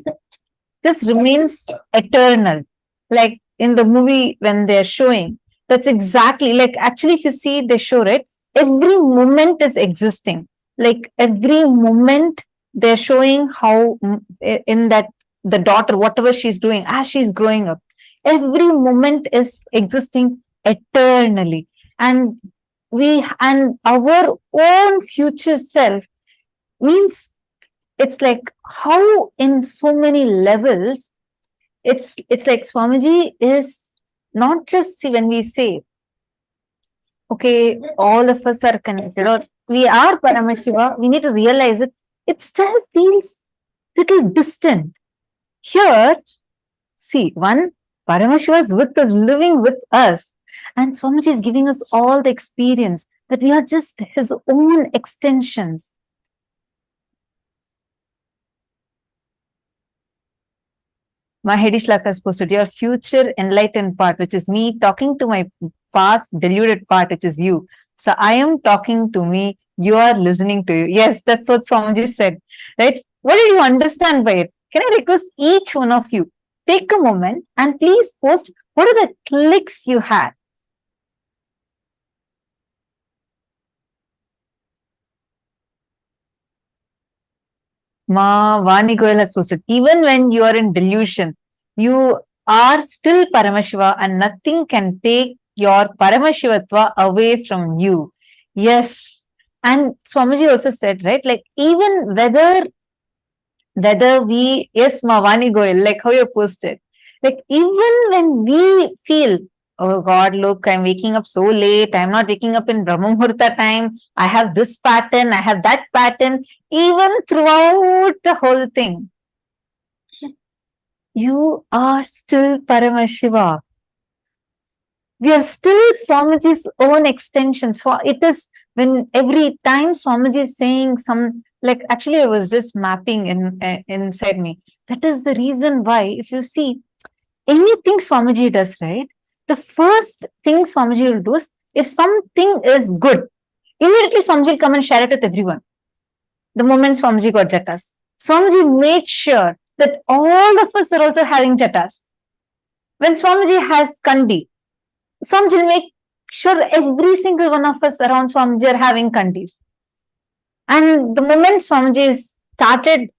[SPEAKER 6] just remains eternal. Like in the movie when they're showing, that's exactly like, actually, if you see, they show, right? Every moment is existing. Like every moment they're showing how in that the daughter, whatever she's doing as she's growing up, every moment is existing eternally. And our own future self means, it's like how in so many levels, it's like Swamiji is not just, see, when we say, okay, all of us are connected or we are Paramashiva, we need to realize it still feels little distant. Here, see, one, Paramashiva is with us, living with us. And Swamiji is giving us all the experience that we are just his own extensions. Mahedi Shlaka has posted your future enlightened part, which is me talking to my past deluded part, which is you. So I am talking to me, you are listening to you. Yes, that's what Swamiji said, right? What did you understand by it? Can I request each one of you, take a moment and please post what are the clicks you had. Ma Vani Goyal has posted, even when you are in delusion, you are still Paramashiva and nothing can take your Paramashivatva away from you. Yes. And Swamiji also said, right, like even whether we, yes, Ma Vani Goyal, like how you posted, like even when we feel, oh God, look, I'm waking up so late. I'm not waking up in Brahma Muhurta time. I have this pattern. I have that pattern. Even throughout the whole thing, you are still Paramashiva. We are still Swamiji's own extensions. It is when every time Swamiji is saying some, like actually I was just mapping inside me. That is the reason why, if you see anything Swamiji does, right? The first thing Swamiji will do is If something is good, immediately Swamiji will come and share it with everyone. The moment Swamiji got jatas, Swamiji made sure that all of us are also having jatas. When Swamiji has kandi, Swamiji will make sure every single one of us around Swamiji are having kandis. And the moment Swamiji started,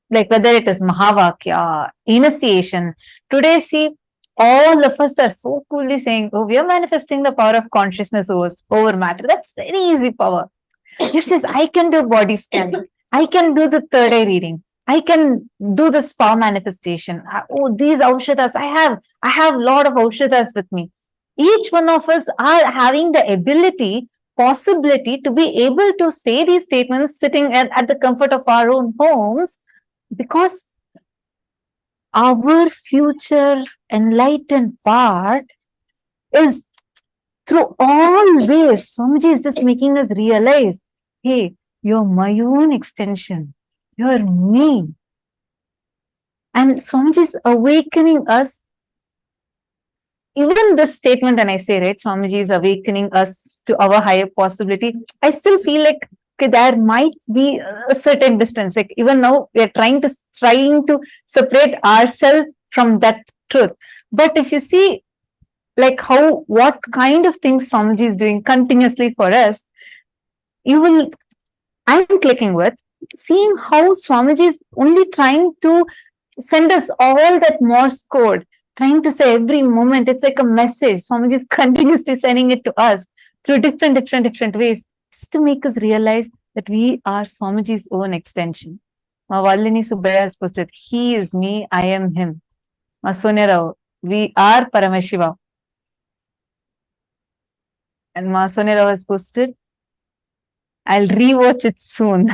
[SPEAKER 6] like whether it is Mahavakya, initiation, today see, all of us are so coolly saying, oh, we are manifesting the power of consciousness over matter. That's very easy power. Yes, I can do body scan. I can do the third eye reading. I can do this power manifestation. Oh, these Aushadas, I have a lot of Aushadas with me. Each one of us are having the ability, possibility to be able to say these statements sitting at the comfort of our own homes, because our future enlightened part is through all ways. Swamiji is just making us realize, hey, you're my own extension. You're me. And Swamiji is awakening us. Even this statement, when I say, right, Swamiji is awakening us to our higher possibility, I still feel like, okay, there might be a certain distance. Like even now, we are trying to separate ourselves from that truth. But if you see, like what kind of things Swamiji is doing continuously for us, I'm clicking with seeing how Swamiji is only trying to send us all that Morse code, trying to say every moment, it's like a message. Swamiji is continuously sending it to us through different ways, just to make us realize that we are Swamiji's own extension. Ma Vallini Subbaya has posted, he is me, I am him. Ma Sonia Rao, we are Paramashiva. And Ma Sonia Rao has posted, I'll rewatch it soon.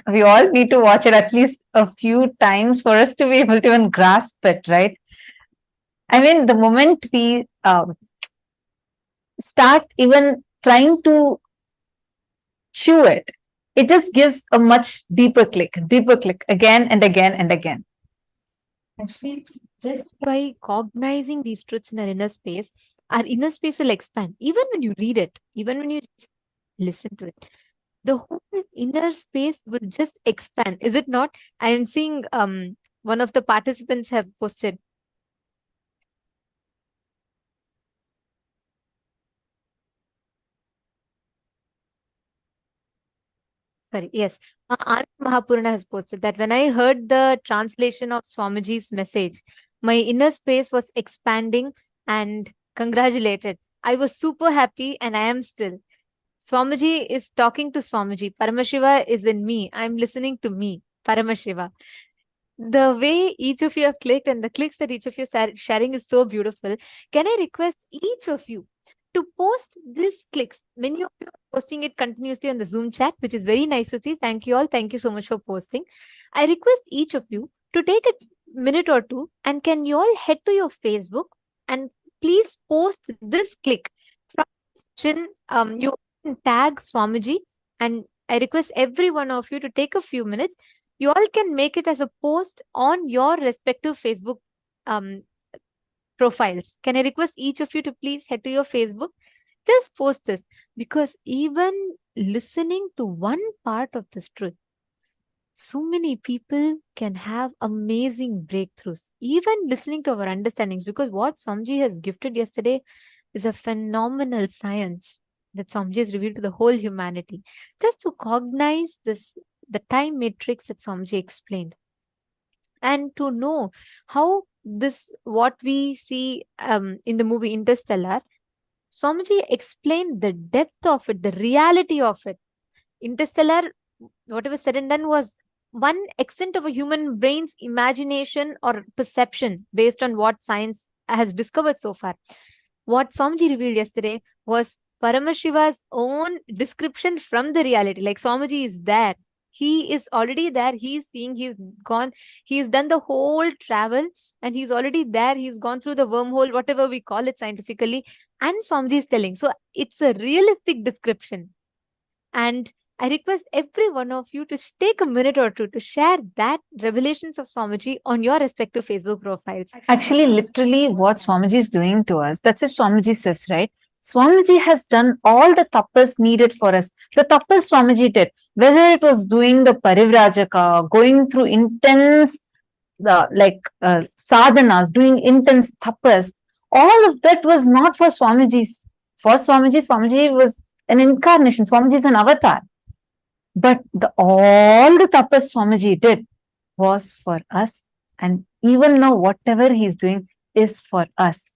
[SPEAKER 6] We all need to watch it at least a few times for us to be able to even grasp it, right? I mean, the moment we start even trying to chew it, it just gives a much deeper click again and again and again.
[SPEAKER 7] Actually, just by cognizing these truths in our inner space will expand. Even when you read it, even when you listen to it, the whole inner space will just expand. Is it not? I am seeing one of the participants have posted. Sorry, yes. Anand Mahapurana has posted that when I heard the translation of Swamiji's message, my inner space was expanding and congratulated. I was super happy and I am still. Swamiji is talking to Swamiji. Paramashiva is in me. I'm listening to me, Paramashiva. The way each of you have clicked and the clicks that each of you are sharing is so beautiful. Can I request each of you to post these clicks? Many of you are posting it continuously on the Zoom chat, which is very nice to see. Thank you all. Thank you so much for posting. I request each of you to take a minute or two, and can you all head to your Facebook and please post this click from you can tag Swamiji, and I request every one of you to take a few minutes. You all can make it as a post on your respective Facebook profiles. Can I request each of you to please head to your Facebook? Just post this, because even listening to one part of this truth, so many people can have amazing breakthroughs. Even listening to our understandings, because what Swamiji has gifted yesterday is a phenomenal science that Swamiji has revealed to the whole humanity. Just to cognize this, the time matrix that Swamiji explained, and to know how this, what we see in the movie Interstellar, Swamiji explained the depth of it, the reality of it. Interstellar, whatever said and done, was one extent of a human brain's imagination or perception based on what science has discovered so far. What Swamiji revealed yesterday was Paramashiva's own description from the reality. Like Swamiji is there. He is already there. He's seeing, he's gone, he's done the whole travel and he's already there. He's gone through the wormhole, whatever we call it scientifically. And Swamiji is telling. So it's a realistic description. And I request every one of you to take a minute or two to share that revelations of Swamiji on your respective Facebook profiles.
[SPEAKER 6] Actually, literally what Swamiji is doing to us, that's what Swamiji says, right? Swamiji has done all the tapas needed for us. The tapas Swamiji did, whether it was doing the parivrajaka, going through intense sadhanas, doing intense tapas, all of that was not for Swamiji's. For Swamiji, Swamiji was an incarnation. Swamiji is an avatar. But all the tapas Swamiji did was for us. And even now, whatever he's doing is for us.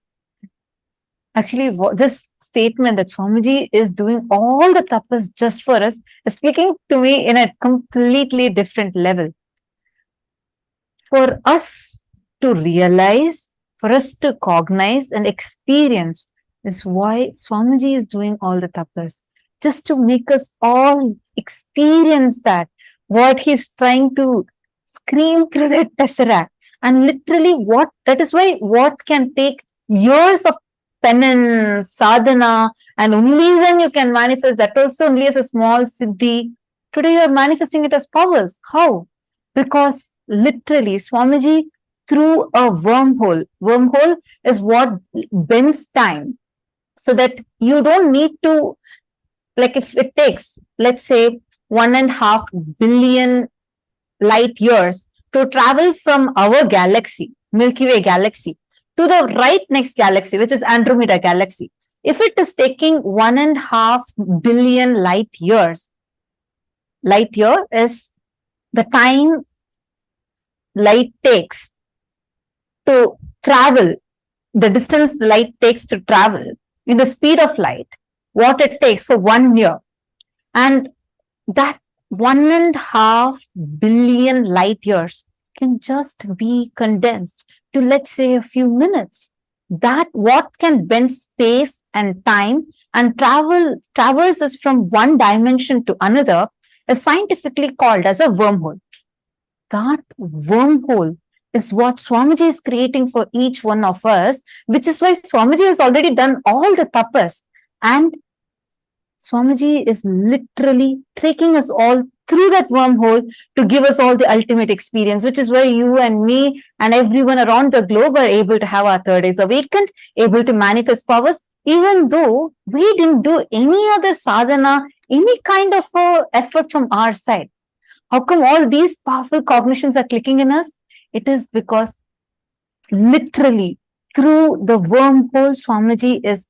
[SPEAKER 6] Actually, this statement that Swamiji is doing all the tapas just for us is speaking to me in a completely different level. For us to realize, for us to cognize and experience is why Swamiji is doing all the tapas. Just to make us all experience that, what he's trying to scream through that tesseract. And literally that is why what can take years of penance, sadhana, and only then you can manifest that also only as a small siddhi. Today you are manifesting it as powers. How? Because literally Swamiji through a wormhole. Wormhole is what bends time so that you don't need to, like if it takes, let's say 1.5 billion light years to travel from our galaxy, Milky Way galaxy, to the right next galaxy, which is Andromeda galaxy. If it is taking 1.5 billion light years, light year is the time light takes to travel, the distance light takes to travel in the speed of light, what it takes for 1 year. And that 1.5 billion light years can just be condensed to, let's say, a few minutes. That what can bend space and time and traverses from one dimension to another is scientifically called as a wormhole. That wormhole is what Swamiji is creating for each one of us, which is why Swamiji has already done all the tapas. And Swamiji is literally taking us all through that wormhole to give us all the ultimate experience, which is why you and me and everyone around the globe are able to have our third eyes awakened, able to manifest powers, even though we didn't do any other sadhana, any kind of effort from our side. How come all these powerful cognitions are clicking in us? It is because literally through the wormhole, Swamiji is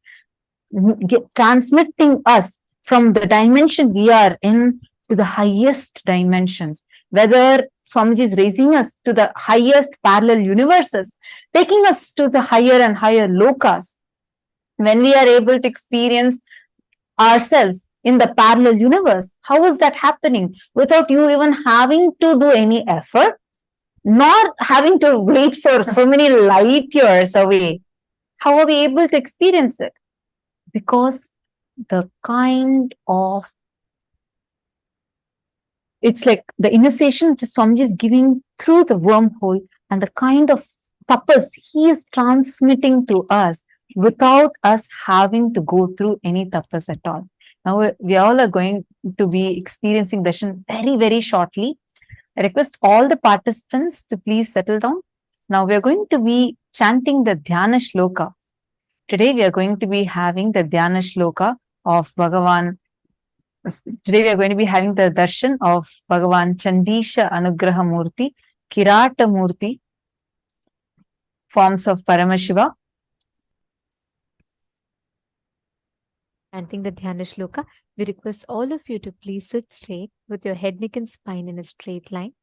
[SPEAKER 6] transmitting us from the dimension we are in to the highest dimensions. Whether Swamiji is raising us to the highest parallel universes, taking us to the higher and higher lokas. When we are able to experience ourselves in the parallel universe, how is that happening? Without you even having to do any effort, nor having to wait for so many light years away. How are we able to experience it? Because the kind of, it's like the initiation which Swamiji is giving through the wormhole and the kind of tapas he is transmitting to us without us having to go through any tapas at all. Now we all are going to be experiencing darshan very, very shortly. I request all the participants to please settle down. Now we are going to be chanting the Dhyana Shloka. Today we are going to be having the Dhyana Shloka of Bhagavan. Today we are going to be having the darshan of Bhagavan Chandisha Anugraha Murti, Kirata Murti, forms of Paramashiva.
[SPEAKER 7] Chanting the Dhyana Shloka, we request all of you to please sit straight with your head, neck and spine in a straight line.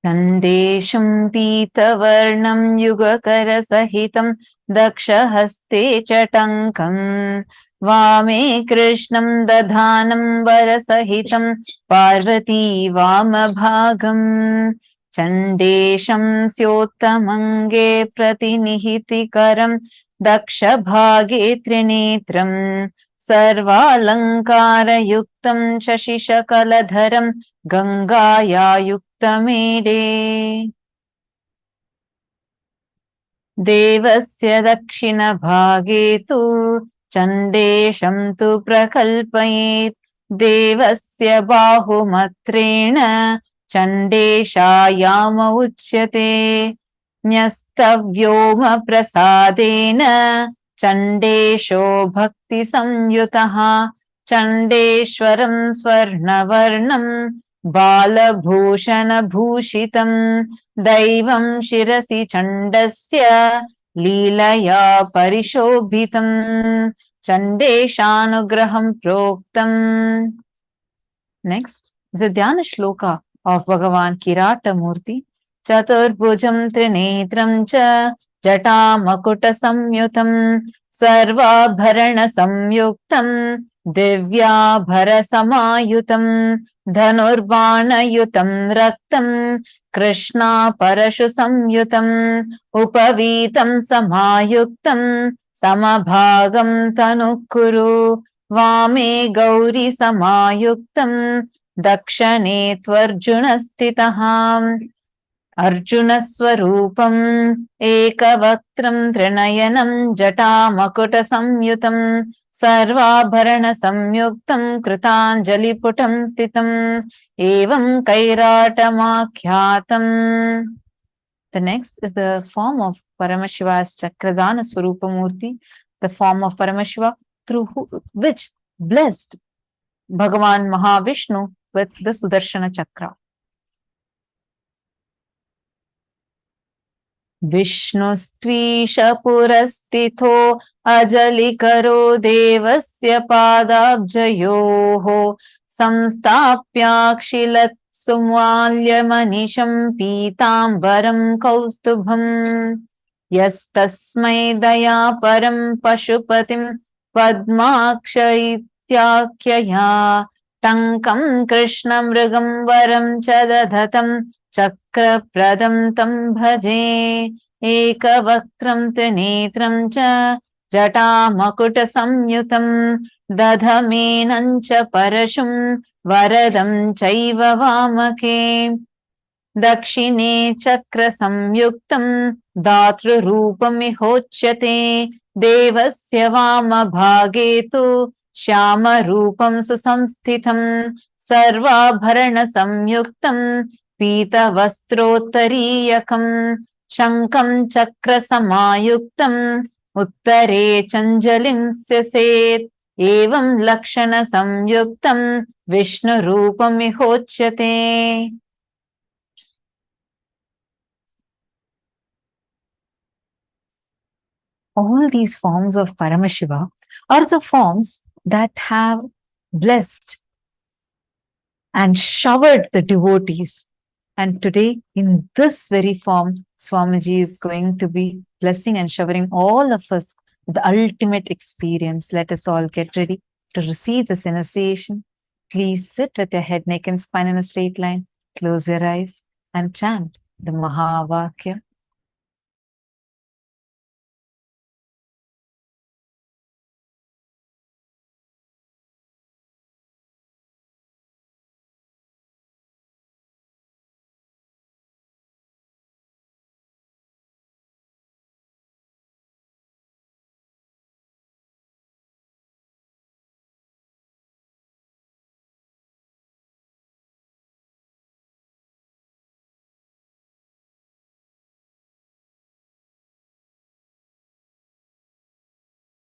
[SPEAKER 6] Chandesham Pitavarnam Yugakara Sahitam Dakshahasti Chatankam वामे कृष्णं दधानं वरसहितं पार्वती वामभागम् चण्डेशं स्योत्तमङ्गे प्रतिनिहितिकरं दक्षभागे त्रिनेत्रं सर्वालङ्कारयुक्तं शशिशकलधरं गङ्गाया युक्तमेडे देवस्य दक्षिणभागे तु चण्डेशं तु प्रकल्पयेत् देवस्य बाहुमत्रेण चण्डेशायाम उच्यते न्यस्तव्योमप्रसादेन चण्डेशो भक्तिसंयुतः चण्डेश्वरं स्वर्णवर्णं बालभूषणभूषितं दैवं शिरसि चण्डस्य लीलया परिशोभितं चण्डेशानुग्रहं प्रोक्तम्. Next is a Dhyana shloka of Bhagavan Kiratamurti. Chaturbhujam trinetram cha jatamakutta samyutam sarvabharana samyuktam divyabhara samayutam dhanurbanayutam raktam krishna parashu samyutam upavitam samayuktam samabhagam tanukuru वामे गौरी समायुक्तं दक्षिणे त्वर्जुनस्थितः अर्जुनस्वरूपम् एकवक्त्रं त्रिनयनं जटामकुटसंयुतं सर्वाभरणसंयुक्तं कृताञ्जलिपुटं स्थितम् एवं कैराटमाख्यातम्. The next is the form of Paramashiva's Chakradana Swarupamurti, the form of Paramashiva through which blessed Bhagavan Mahavishnu with the Sudarshana Chakra. Vishnustvisha purastitho ajalikaro devasya padabjayoho samstapyakshilat sumvalya manisham pitambaram kaustubham yastasmai daya param pashupatim padmakshaityakya tankam krishna mrigam varam chadadhatam चक्रप्रदं तं भजे एकवक्त्रं त्रिनेत्रं च जटामकुटसंयुतं दधमेनं च परशुं वरदं चैव वामके दक्षिणे चक्रसंयुक्तं दातृरूपमिहोच्यते देवस्य वामभागे तु श्यामरूपं सुसंस्थितं सर्वाभरणसंयुक्तं पीतवस्त्रोत्तरीयकं शङ्खं चक्रसमायुक्तम् उत्तरे चञ्जलिं स्यसेत् एवं लक्षणसंयुक्तं विष्णुरूपमिहोच्यते. All these forms of Paramashiva are the forms that have blessed and showered the devotees. And today, in this very form, Swamiji is going to be blessing and showering all of us with the ultimate experience. Let us all get ready to receive this initiation. Please sit with your head, neck, and spine in a straight line. Close your eyes and chant the Mahavakya.